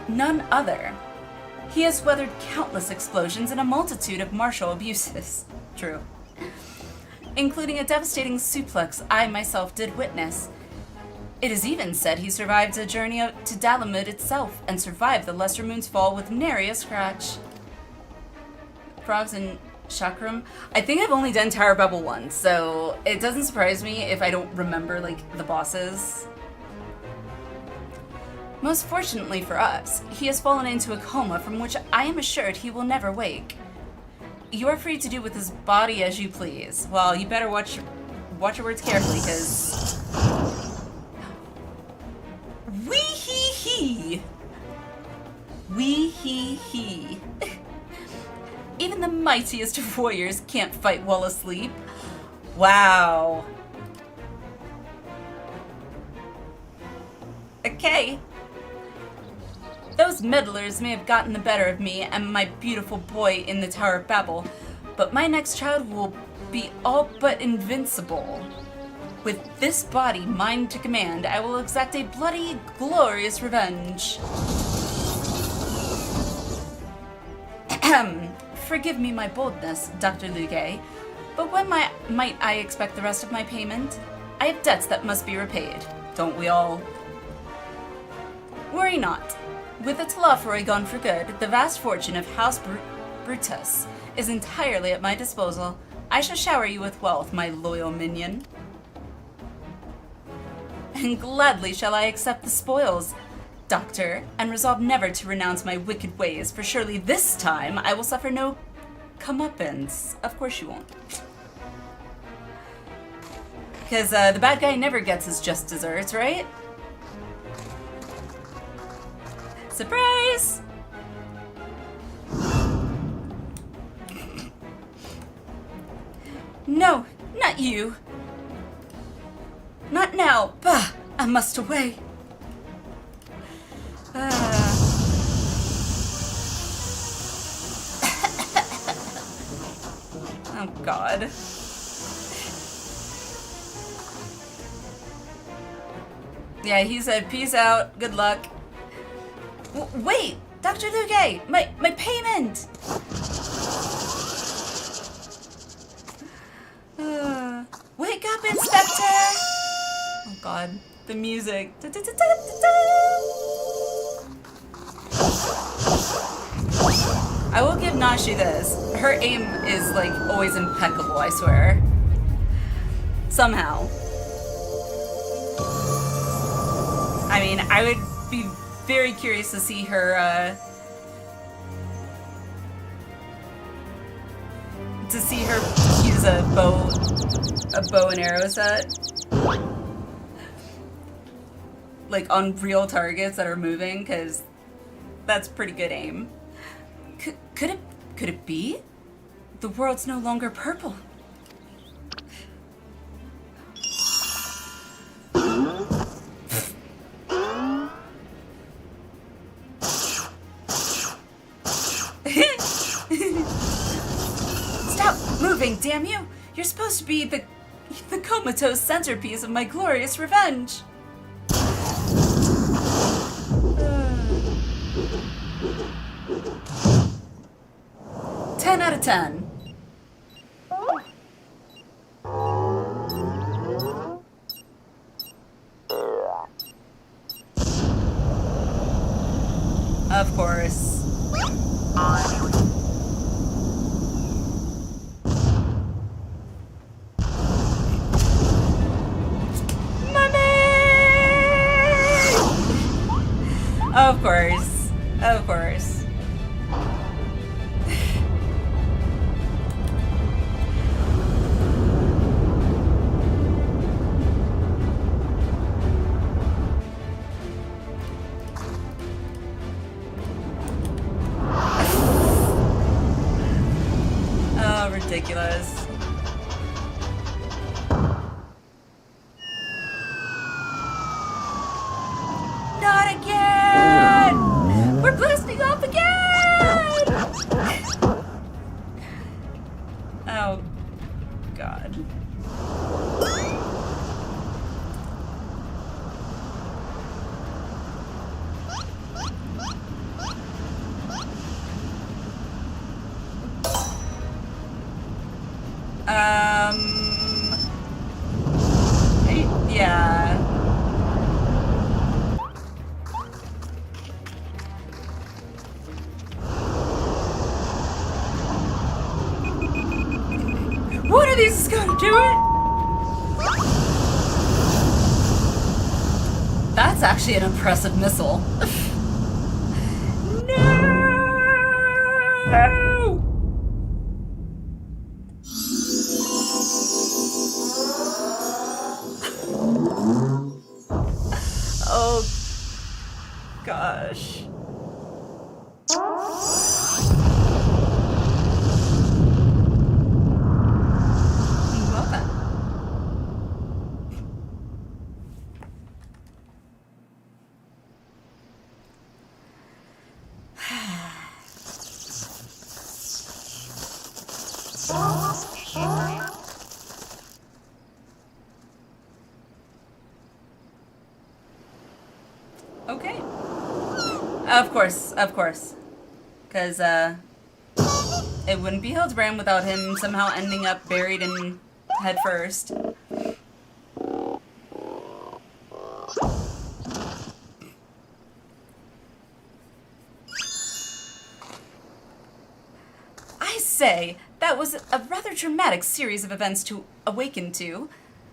None other. He has weathered countless explosions and a multitude of martial abuses. True. Including a devastating suplex I myself did witness. It is even said he survived a journey to Dalamud itself and survived the Lesser Moon's fall with nary a scratch. Frogs and Chakram. I think I've only done Tower of Babel once, so it doesn't surprise me if I don't remember, like, the bosses. Most fortunately for us, he has fallen into a coma from which I am assured he will never wake. You are free to do with his body as you please. Well, you better watch your words carefully, because... Wee-hee-hee! Wee-hee-hee. Even the mightiest of warriors can't fight while asleep. Wow. Okay. Those meddlers may have gotten the better of me and my beautiful boy in the Tower of Babel, but my next child will be all but invincible. With this body mine to command, I will exact a bloody, glorious revenge. Ahem. Forgive me my boldness, Dr. Luge, But when might I expect the rest of my payment? I have debts that must be repaid. Don't we all? Worry not. With the Telafroi gone for good, the vast fortune of House Brutus is entirely at my disposal. I shall shower you with wealth, my loyal minion. And gladly shall I accept the spoils, Doctor, and resolve never to renounce my wicked ways, for surely this time I will suffer no comeuppance. Of course you won't. Because the bad guy never gets his just desserts, right? Surprise! No, not you. Not now. Bah! I must away. Oh, God. Yeah, he said, peace out, good luck. Wait! Dr. Luque! My payment! Wake up, Inspector! Oh, God. The music. I will give Nashi this. Her aim is, like, always impeccable, I swear. Somehow. I mean, I would be very curious to see her, use a bow and arrow set. Like, on real targets that are moving, because that's pretty good aim. Could it be? The world's no longer purple. Stop moving, damn you! You're supposed to be the comatose centerpiece of my glorious revenge. 10 out of 10. Of course. Of course. Of course. Oh, ridiculous. Not again! We're blasting off again! Oh, God. Yeah. One of these is gonna do it! That's actually an impressive missile. No! Oh, gosh. Well then. Okay. Of course. Because, It wouldn't be Hildibrand without him somehow ending up buried in head first. I say, that was a rather dramatic series of events to awaken to.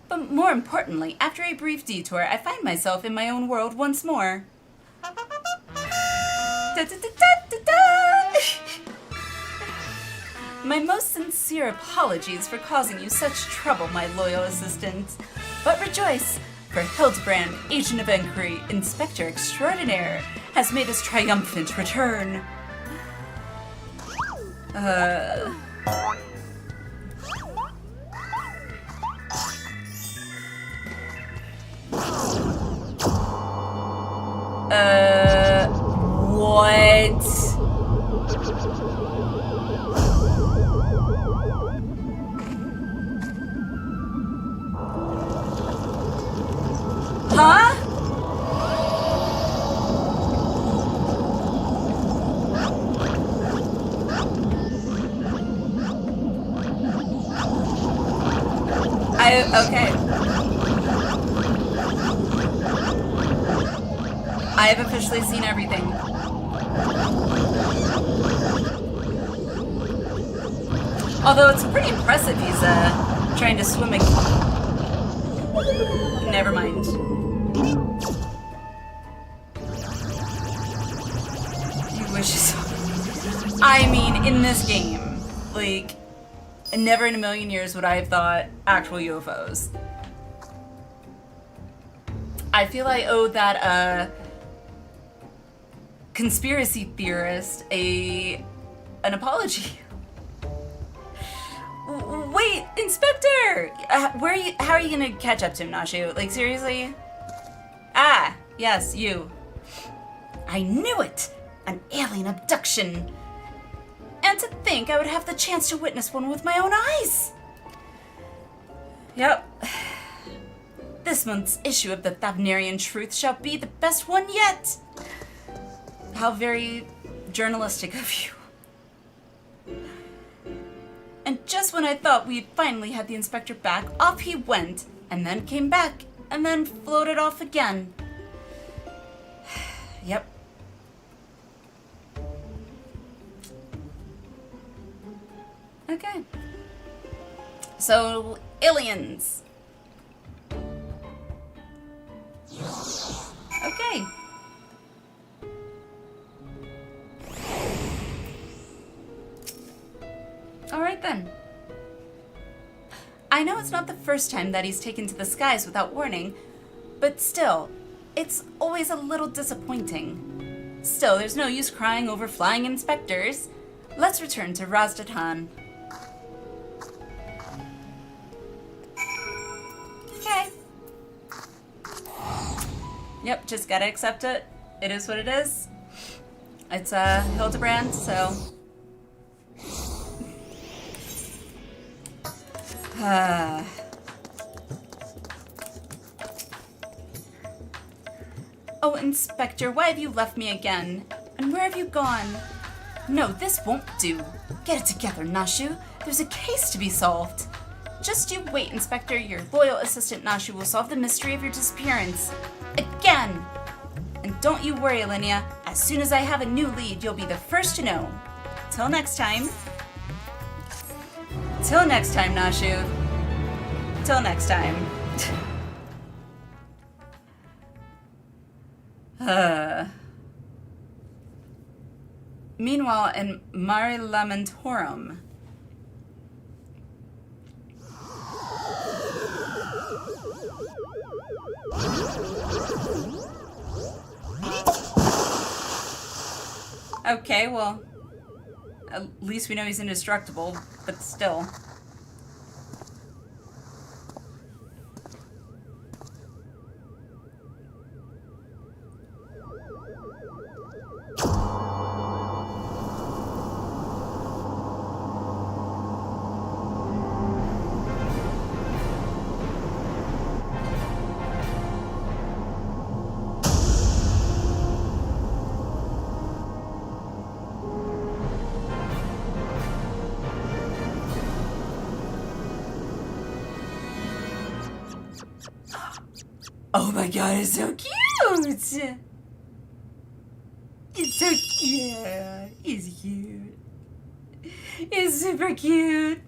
But more importantly, after a brief detour, I find myself in my own world once more. My most sincere apologies for causing you such trouble, my loyal assistant. But rejoice, for Hildibrand, Agent of Inquiry, Inspector Extraordinaire, has made his triumphant return. What? Huh? Okay. I have officially seen everything. Although it's pretty impressive he's trying to swim Never mind. You wish so. I mean, in this game, like, never in a million years would I have thought actual UFOs. I feel I owe that conspiracy theorist an apology. Wait, Inspector! Where are you? How are you gonna catch up to him, Nashu? Like, seriously? Ah, yes, you. I knew it! An alien abduction! And to think I would have the chance to witness one with my own eyes! Yep. This month's issue of the Thavnarian Truth shall be the best one yet! How very journalistic of you. And just when I thought we had finally had the inspector back, off he went, and then came back, and then floated off again. Yep. Okay. So, aliens. Okay. Alright then. I know it's not the first time that he's taken to the skies without warning, but still, it's always a little disappointing. Still, there's no use crying over flying inspectors. Let's return to Razdatan. Okay. Yep, just gotta accept it. It is what it is. It's Hildibrand, so... Oh, Inspector, why have you left me again? And where have you gone? No, this won't do. Get it together, Nashu. There's a case to be solved. Just you wait, Inspector. Your loyal assistant Nashu will solve the mystery of your disappearance. Again! And don't you worry, Alinea. As soon as I have a new lead, you'll be the first to know. Till next time. Till next time, Nashu. Till next time. Meanwhile, in Mare Lamentorum. Okay, well, at least we know he's indestructible, but still. Oh my god, it's so cute! It's so cute. It's cute. It's super cute.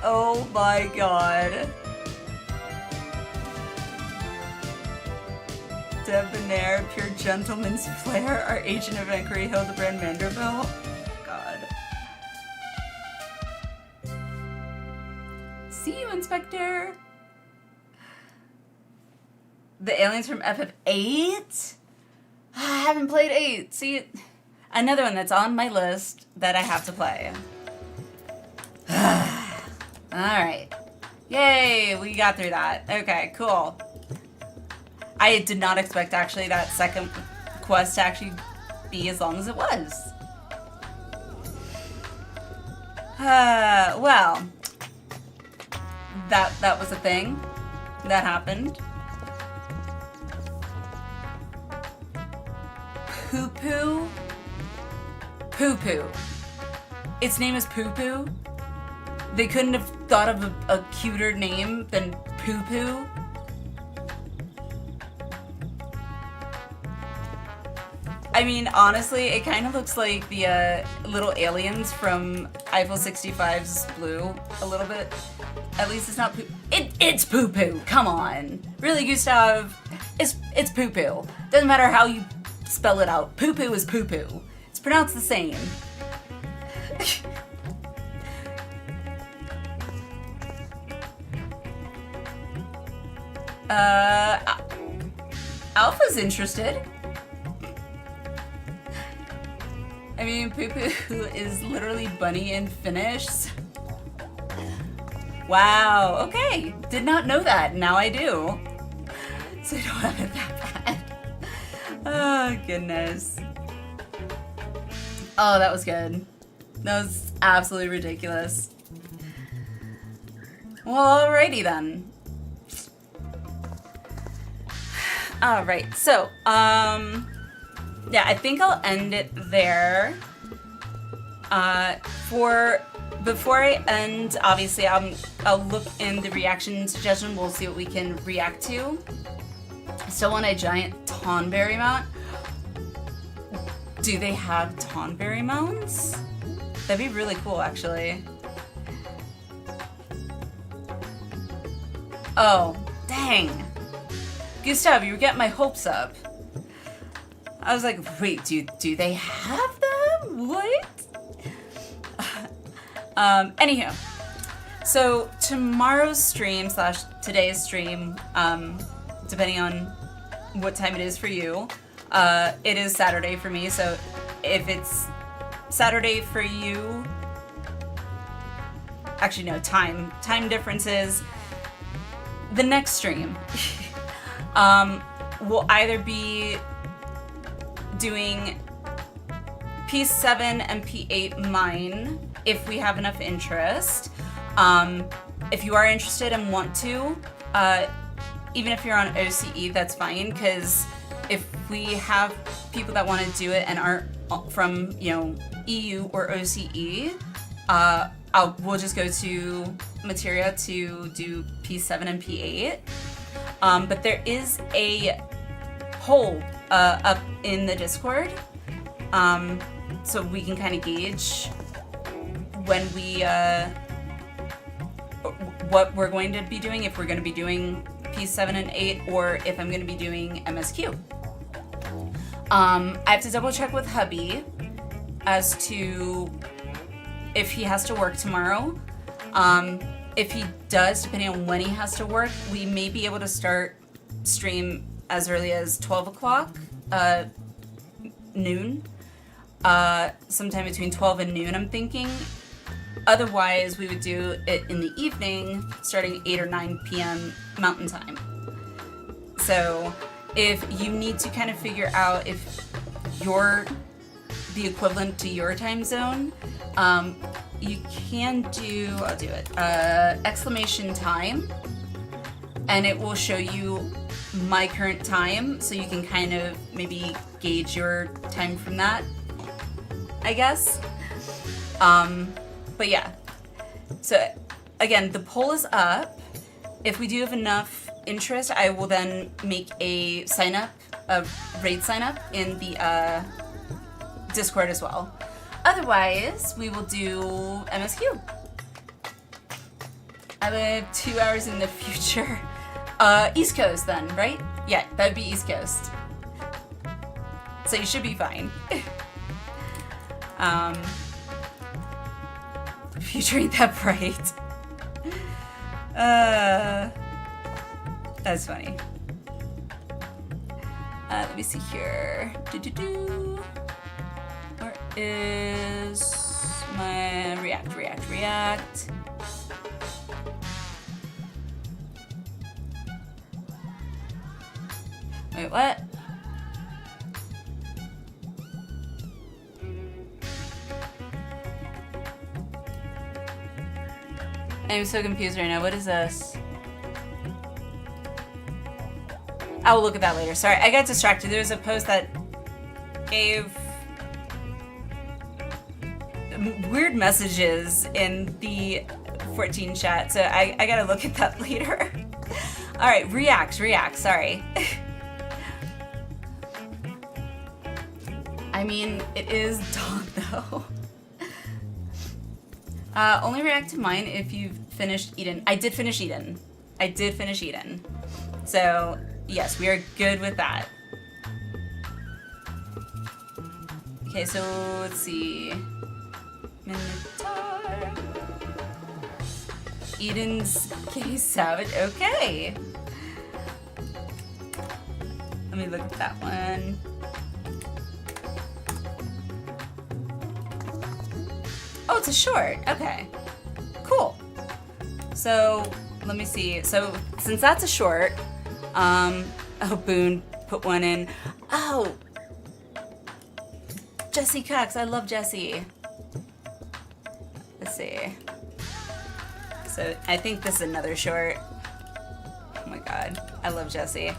Oh my god. Debonair, pure gentleman's flair, our agent of inquiry, Hildibrand Vanderbilt. God. See you, Inspector. The aliens from FF8? I haven't played 8. See, another one that's on my list that I have to play. Alright. Yay, we got through that. Okay, cool. I did not expect actually that second quest to actually be as long as it was. Well, that was a thing that happened. Poo Poo? Poo Poo. Its name is Poo Poo? They couldn't have thought of a cuter name than Poo Poo? I mean, honestly, it kind of looks like the little aliens from FFXIV's Blue a little bit. At least it's not Poo. It's Poo Poo. Come on, really, Gustav? It's Poo Poo. Doesn't matter how you spell it out. Poo Poo is Poo Poo. It's pronounced the same. Alpha's interested. I mean, Poo Poo is literally bunny in Finnish. Wow, okay. Did not know that. Now I do. So I don't have it that bad. Oh, goodness. Oh, that was good. That was absolutely ridiculous. Well, alrighty then. Alright, so, yeah, I think I'll end it there. Before I end, obviously, I'll look in the reaction suggestion. We'll see what we can react to. Still want a giant Tonberry mount. Do they have Tonberry mounts? That'd be really cool, actually. Oh, dang. Gustav, you were getting my hopes up. I was like, wait, do they have them? What? Anywho, so tomorrow's stream / today's stream, depending on what time it is for you, it is Saturday for me. So if it's Saturday for you, actually no, time differences. The next stream will either be doing P7 and P8 mine if we have enough interest. If you are interested and want to, even if you're on OCE, that's fine, because if we have people that want to do it and aren't from, EU or OCE, we'll just go to Materia to do P7 and P8. But there is a poll up in the Discord, so we can kind of gauge when we what we're going to be doing, if we're going to be doing P7 and 8, or if I'm going to be doing MSQ. I have to double check with hubby as to if he has to work tomorrow. If he does, depending on when he has to work, we may be able to start stream as early as 12 o'clock, noon. Sometime between 12 and noon, I'm thinking. Otherwise, we would do it in the evening, starting 8 or 9 p.m. Mountain Time. So if you need to kind of figure out if you're the equivalent to your time zone, you can do, I'll do it, exclamation time, and it will show you my current time, so you can kind of maybe gauge your time from that, I guess. But yeah, so again, the poll is up. If we do have enough interest, I will then make a raid sign up in the Discord as well. Otherwise, we will do MSQ. I live 2 hours in the future. East Coast then, right? Yeah, that would be East Coast. So you should be fine. Future ain't that bright. That's funny. Let me see here. Where is my React? Wait, what? I'm so confused right now. What is this? I will look at that later. Sorry, I got distracted. There was a post that gave weird messages in the 14 chat, so I gotta look at that later. All right, react, sorry. I mean, it is dawn though. Only react to mine if you've finished Eden. I did finish Eden. So, yes, we are good with that. Okay, so let's see. Minotaur. Eden's Gay Savage. Okay. Let me look at that one. Oh, it's a short. Okay. Cool. So, let me see. So, since that's a short, oh, Boone put one in. Oh! Jesse Cox. I love Jesse. Let's see. So, I think this is another short. Oh my god. I love Jesse.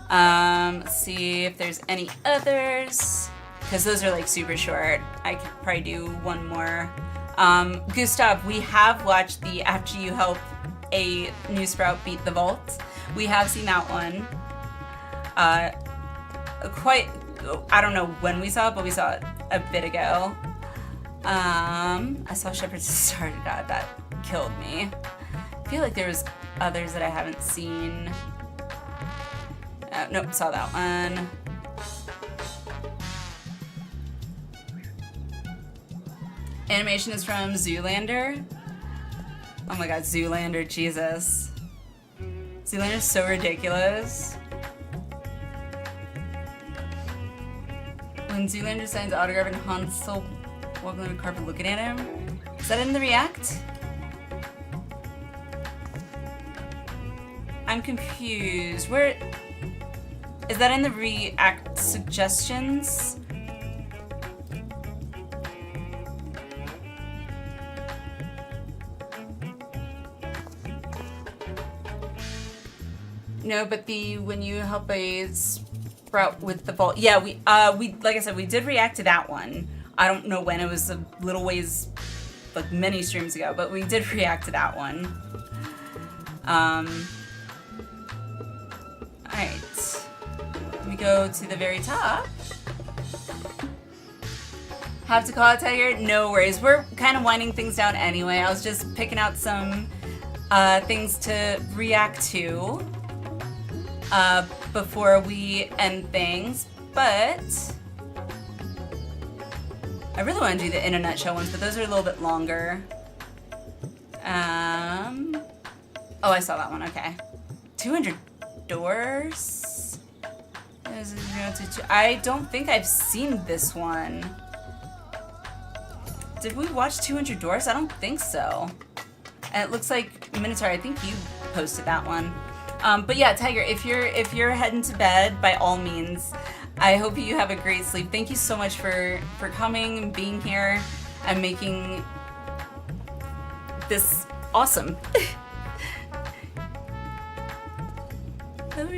Let's see if there's any others. Because those are like super short. I could probably do one more. Gustav, we have watched the After You Help a New Sprout Beat the Vault. We have seen that one. I don't know when we saw it, but we saw it a bit ago. I saw Shepherd's Started God, that killed me. I feel like there was others that I haven't seen. Nope, saw that one. Animation is from Zoolander. Oh my god, Zoolander, Jesus. Zoolander's so ridiculous. When Zoolander signs autograph and Hansel walking on the carpet looking at him. Is that in the React? I'm confused. Where is that in the React suggestions? No, but when you help a sprout with the vault. Yeah, we like I said, we did react to that one. I don't know when, it was a little ways, like many streams ago, but we did react to that one. Alright. Let me go to the very top. Have to call out Tiger? No worries. We're kind of winding things down anyway. I was just picking out some things to react to before we end things, but I really want to do the in a nutshell ones, but those are a little bit longer. Oh, I saw that one. Okay, 200 doors. I don't think I've seen this one. Did we watch 200 doors? I don't think so. And it looks like Minotaur, I think you posted that one. But yeah, Tiger, if you're heading to bed, by all means, I hope you have a great sleep. Thank you so much for coming and being here and making this awesome.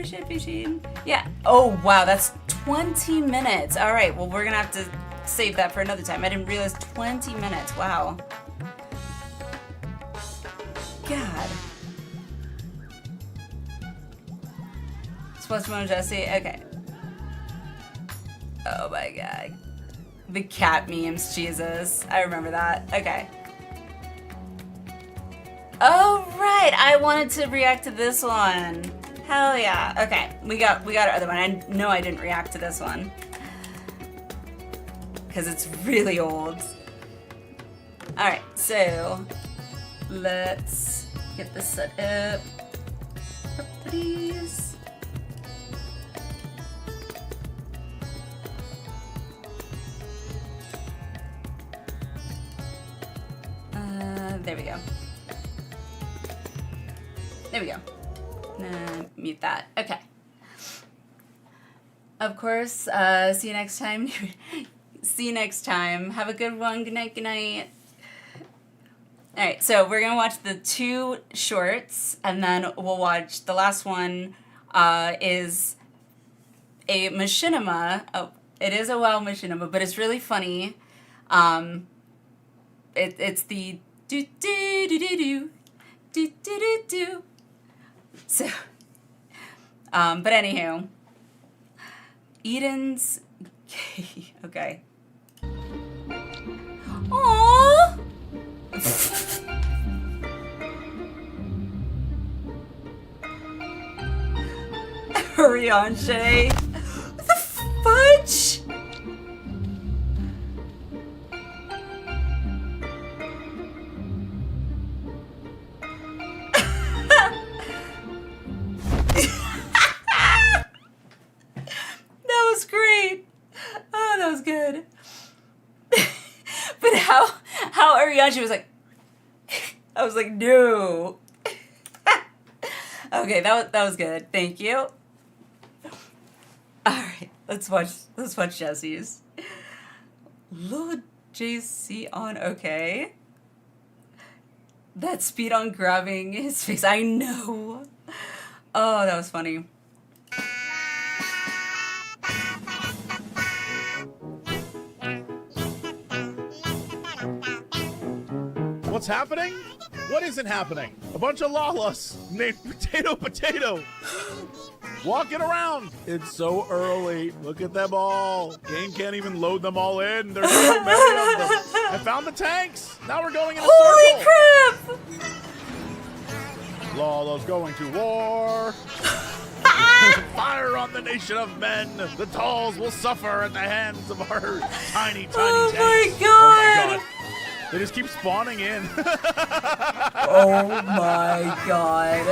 ship machine. Yeah. Oh, wow. That's 20 minutes. All right. Well, we're going to have to save that for another time. I didn't realize 20 minutes. Wow. God. Supposed to Jesse. Okay. Oh my god. The cat memes, Jesus. I remember that. Okay. Oh right, I wanted to react to this one. Hell yeah. Okay, we got our other one. I know I didn't react to this one. Because it's really old. Alright, so let's get this set up. Please. There we go. There we go. Mute that. Okay. Of course, see you next time. See you next time. Have a good one. Good night, good night. Alright, so we're going to watch the 2 shorts, and then we'll watch the last one is a machinima. Oh, it is a WoW machinima, but it's really funny. It's the do do do do do do do do do. So, but anywho, Eden's gay. Okay. Aww. Rianche. What the fudge? Great. Oh, that was good. But how Arianchi was like, I was like, no. Okay, that was good. Thank you. All right, let's watch Jesse's. Lord JC on okay. That speed on grabbing his face. I know. Oh, that was funny. What's happening? What isn't happening? A bunch of Lalas named Potato walking around. It's so early. Look at them all. Game can't even load them all in. There's so many of them. I found the tanks. Now we're going in a circle. Holy crap! Lala's going to war. Fire on the nation of men. The Talls will suffer at the hands of our tiny tanks. Oh my god! Oh my god. They just keep spawning in. Oh my god.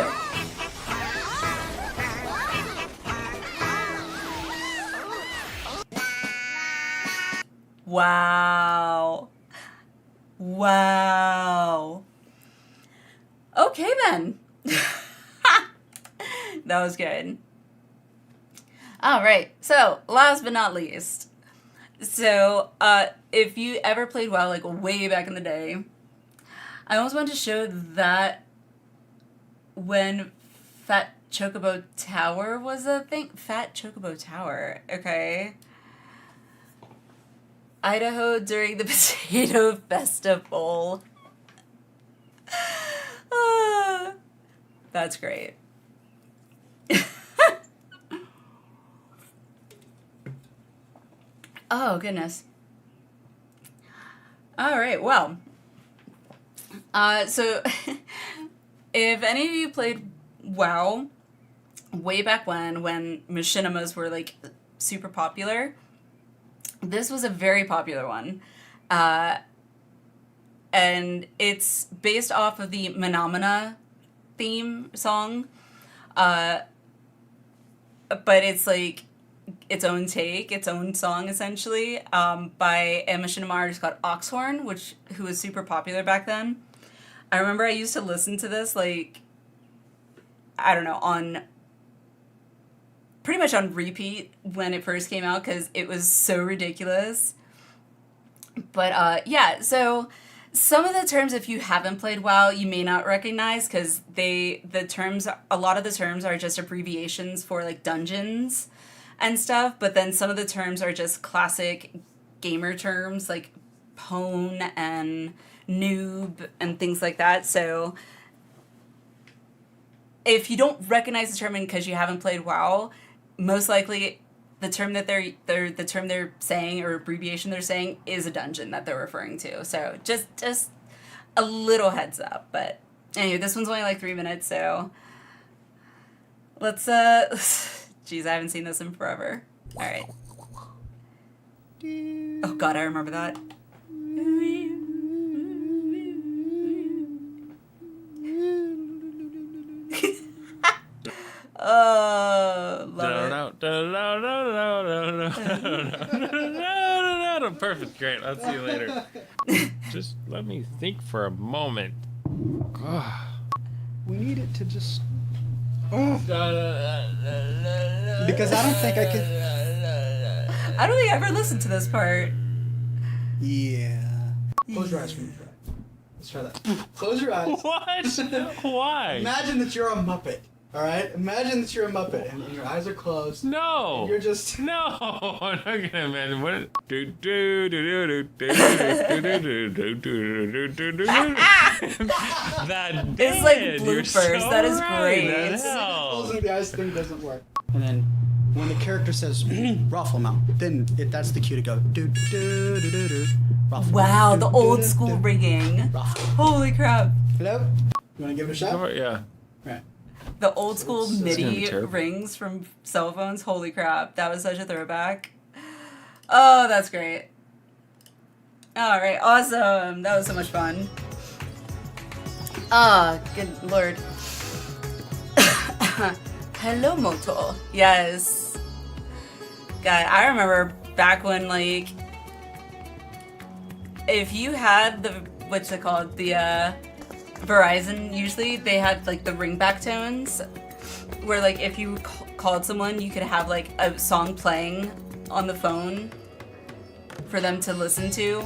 Wow. Wow. Okay then. That was good. All right. So, last but not least. So, if you ever played WoW, like, way back in the day, I almost wanted to show that when Fat Chocobo Tower was a thing. Fat Chocobo Tower, okay. Idaho during the Potato Festival. That's great. Oh, goodness. All right, well. So, if any of you played WoW way back when machinimas were, like, super popular, this was a very popular one. And it's based off of the Menomina theme song. But it's, like, its own take, its own song, essentially, by a machinima artist called Oxhorn, who was super popular back then. I remember I used to listen to this, like, I don't know, pretty much on repeat when it first came out, because it was so ridiculous. But, yeah, so Some of the terms, if you haven't played WoW, you may not recognize because a lot of the terms are just abbreviations for like dungeons and stuff. But then some of the terms are just classic gamer terms like pwn and noob and things like that. So if you don't recognize the term because you haven't played WoW, most likely the term that they're saying or abbreviation they're saying is a dungeon that they're referring to. So just a little heads up. But anyway, this one's only like 3 minutes, so let's geez, I haven't seen this in forever. All right. Oh God, I remember that. Oh, love it. Perfect, great. I'll see you later. Just let me think for a moment. We need it to just. Oh. Because I don't think I could. I don't think I ever listened to this part. Yeah. Close your eyes for me. Let's try that. Close your eyes. What? Why? Imagine that you're a Muppet. All right. Imagine that you're a Muppet and your eyes are closed. No. And you're just. No. I'm not gonna imagine what. That it's like bloopers. So that is right. great. Closing the eyes thing doesn't work. And then when the character says ruffle mount, then that's the cue to go do do do do do. Ruffle. Wow, the old school rigging. Holy crap. Hello. You want to give it a shot? Yeah. Right. The old school MIDI rings from cell phones. Holy crap. That was such a throwback. Oh, that's great. All right. Awesome. That was so much fun. Ah, good lord. Hello, Moto. Yes. God, I remember back when, like, if you had the, what's it called? The, Verizon, usually they had like the ringback tones where like if you called someone you could have like a song playing on the phone for them to listen to.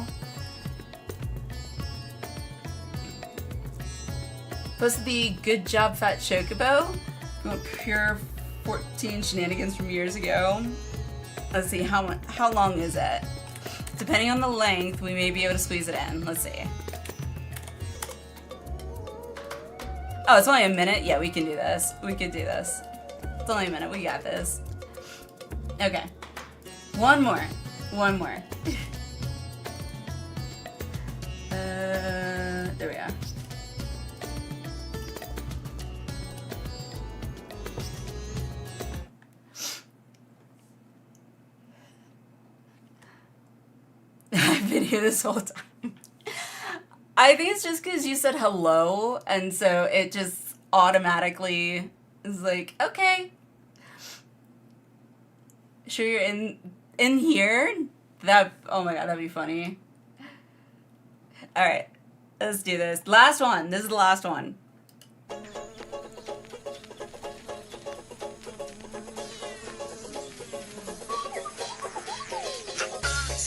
Supposed to be good job Fat Chocobo. Pure 14 shenanigans from years ago. Let's see, how long is it? Depending on the length we may be able to squeeze it in. Let's see. Oh, it's only a minute? Yeah, we can do this. We could do this. It's only a minute. We got this. Okay. One more. There we go. I've been here this whole time. I think it's just because you said hello, and so it just automatically is like, okay. Sure you're in here? Oh my god, that'd be funny. Alright, let's do this. Last one. This is the last one.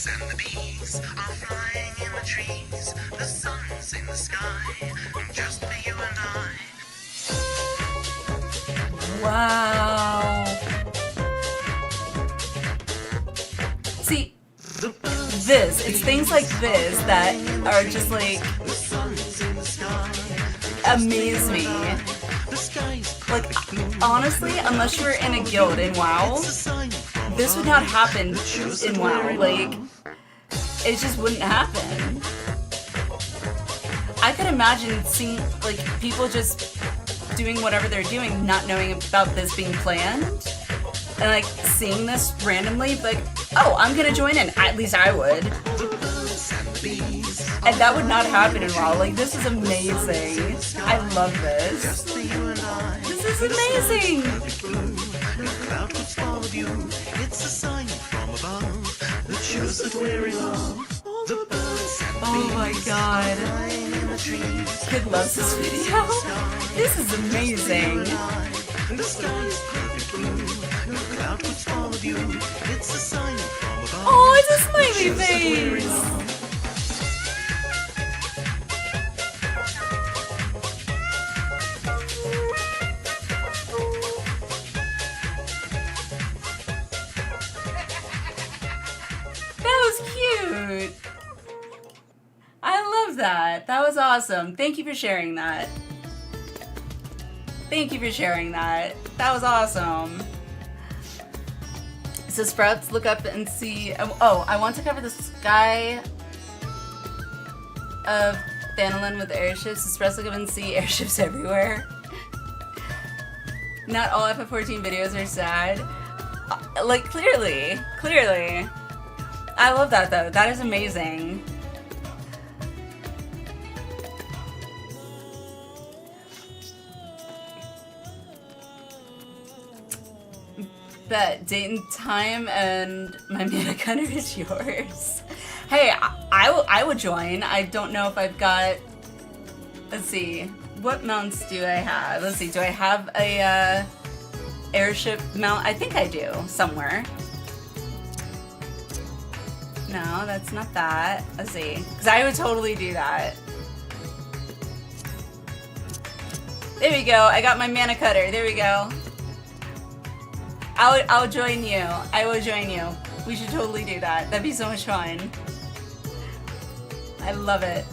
And the bees are flying in the trees. The sun's in the sky, just for you and I. Wow. See, it's things like this that are just like amaze me. Like, honestly, unless you were in a guild in WoW, this would not happen in WoW. Like, it just wouldn't happen. I could imagine seeing, like, people just doing whatever they're doing, not knowing about this being planned, and, like, seeing this randomly, like, oh, I'm gonna join in. At least I would. And that would not happen in WoW. Like, this is amazing. I love this. This is amazing. It's a sign from above that shows that we're in love. Oh my god. Kid loves this video. This is amazing. The sky is perfect blue. No cloud could fall of you. It's a sign from above. Oh, it's a smiley face. cute. I love that. That was awesome. Thank you for sharing that. Thank you for sharing that. That was awesome. So Sprouts, look up and see. Oh, I want to cover the sky of Thanalin with airships. So Sprouts, look up and see airships everywhere. Not all FF14 videos are sad. Like, clearly. I love that, though. That is amazing. Bet. Date and time and my mana gunner is yours. Hey, I would join. I don't know if I've got... Let's see. What mounts do I have? Let's see. Do I have a airship mount? I think I do. Somewhere. No, that's not that. Let's see. Because I would totally do that. There we go. I got my mana cutter. There we go. I'll join you. I will join you. We should totally do that. That'd be so much fun. I love it.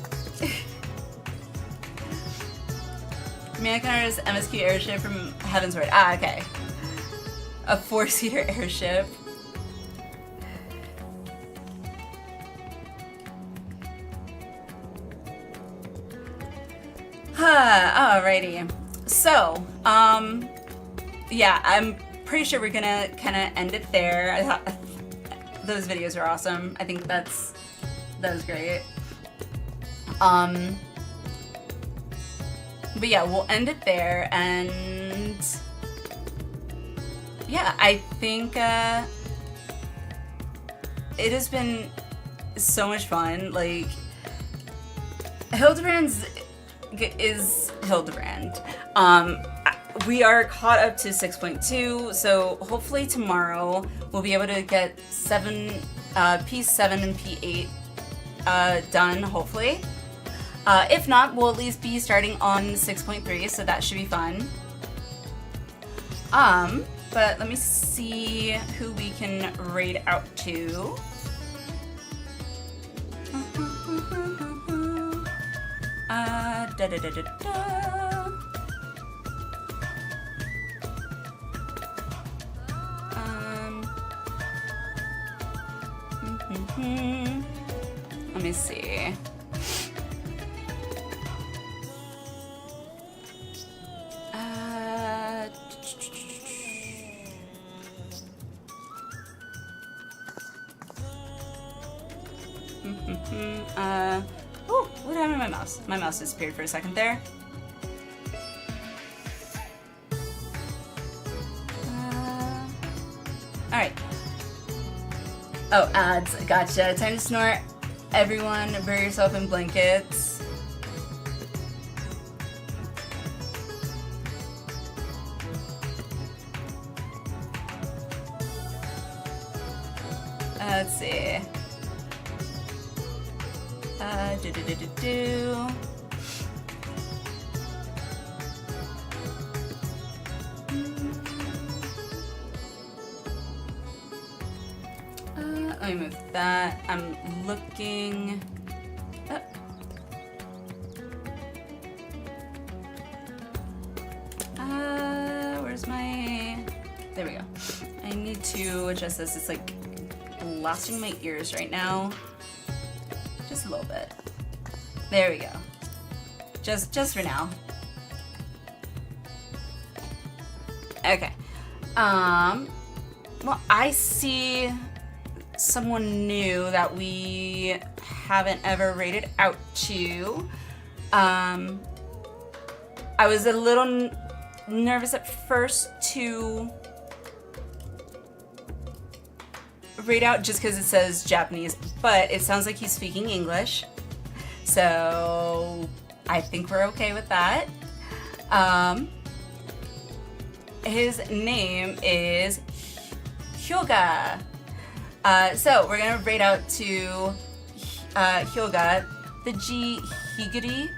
Mana cutter is MSQ airship from Heavensward. Ah, okay. A 4-seater airship. Alrighty. So, yeah, I'm pretty sure we're gonna kind of end it there. Those videos are awesome. I think that was great. But yeah, we'll end it there, and yeah, I think it has been so much fun. Like, Hildibrand is Hildibrand. We are caught up to 6.2, so hopefully tomorrow we'll be able to get P7 and P8 done, hopefully. If not, we'll at least be starting on 6.3, so that should be fun. But let me see who we can raid out to. Let me see. Oh, what happened to my mouse? My mouse disappeared for a second there. Alright. Oh, ads. Gotcha. Time to snort. Everyone, bury yourself in blankets. Let's see. Let me move that. I'm looking. Oh. Where's my? There we go. I need to adjust this. It's like blasting my ears right now. Just a little bit. There we go. Just for now. Okay. Well, I see someone new that we haven't ever rated out to. I was a little nervous at first to rate out just because it says Japanese, but it sounds like he's speaking English, so I think we're okay with that. His name is Hyoga. So we're gonna rate out to Hyoga. The G Higiri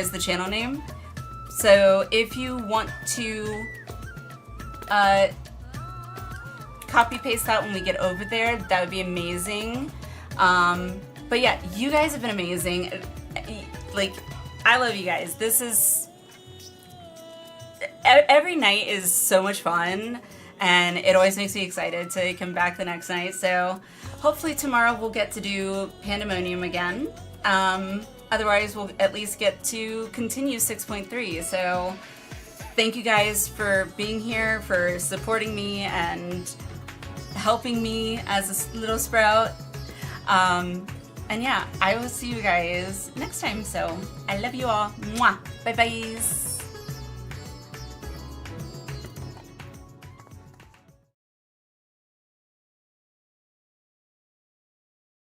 is the channel name. So if you want to copy paste that when we get over there, that would be amazing. But yeah, you guys have been amazing. Like, I love you guys. This is... Every night is so much fun, and it always makes me excited to come back the next night. So hopefully tomorrow we'll get to do Pandemonium again. Otherwise, we'll at least get to continue 6.3. So thank you guys for being here, for supporting me, and helping me as a little sprout. And yeah, I will see you guys next time. So I love you all. Mwah. Bye-bye.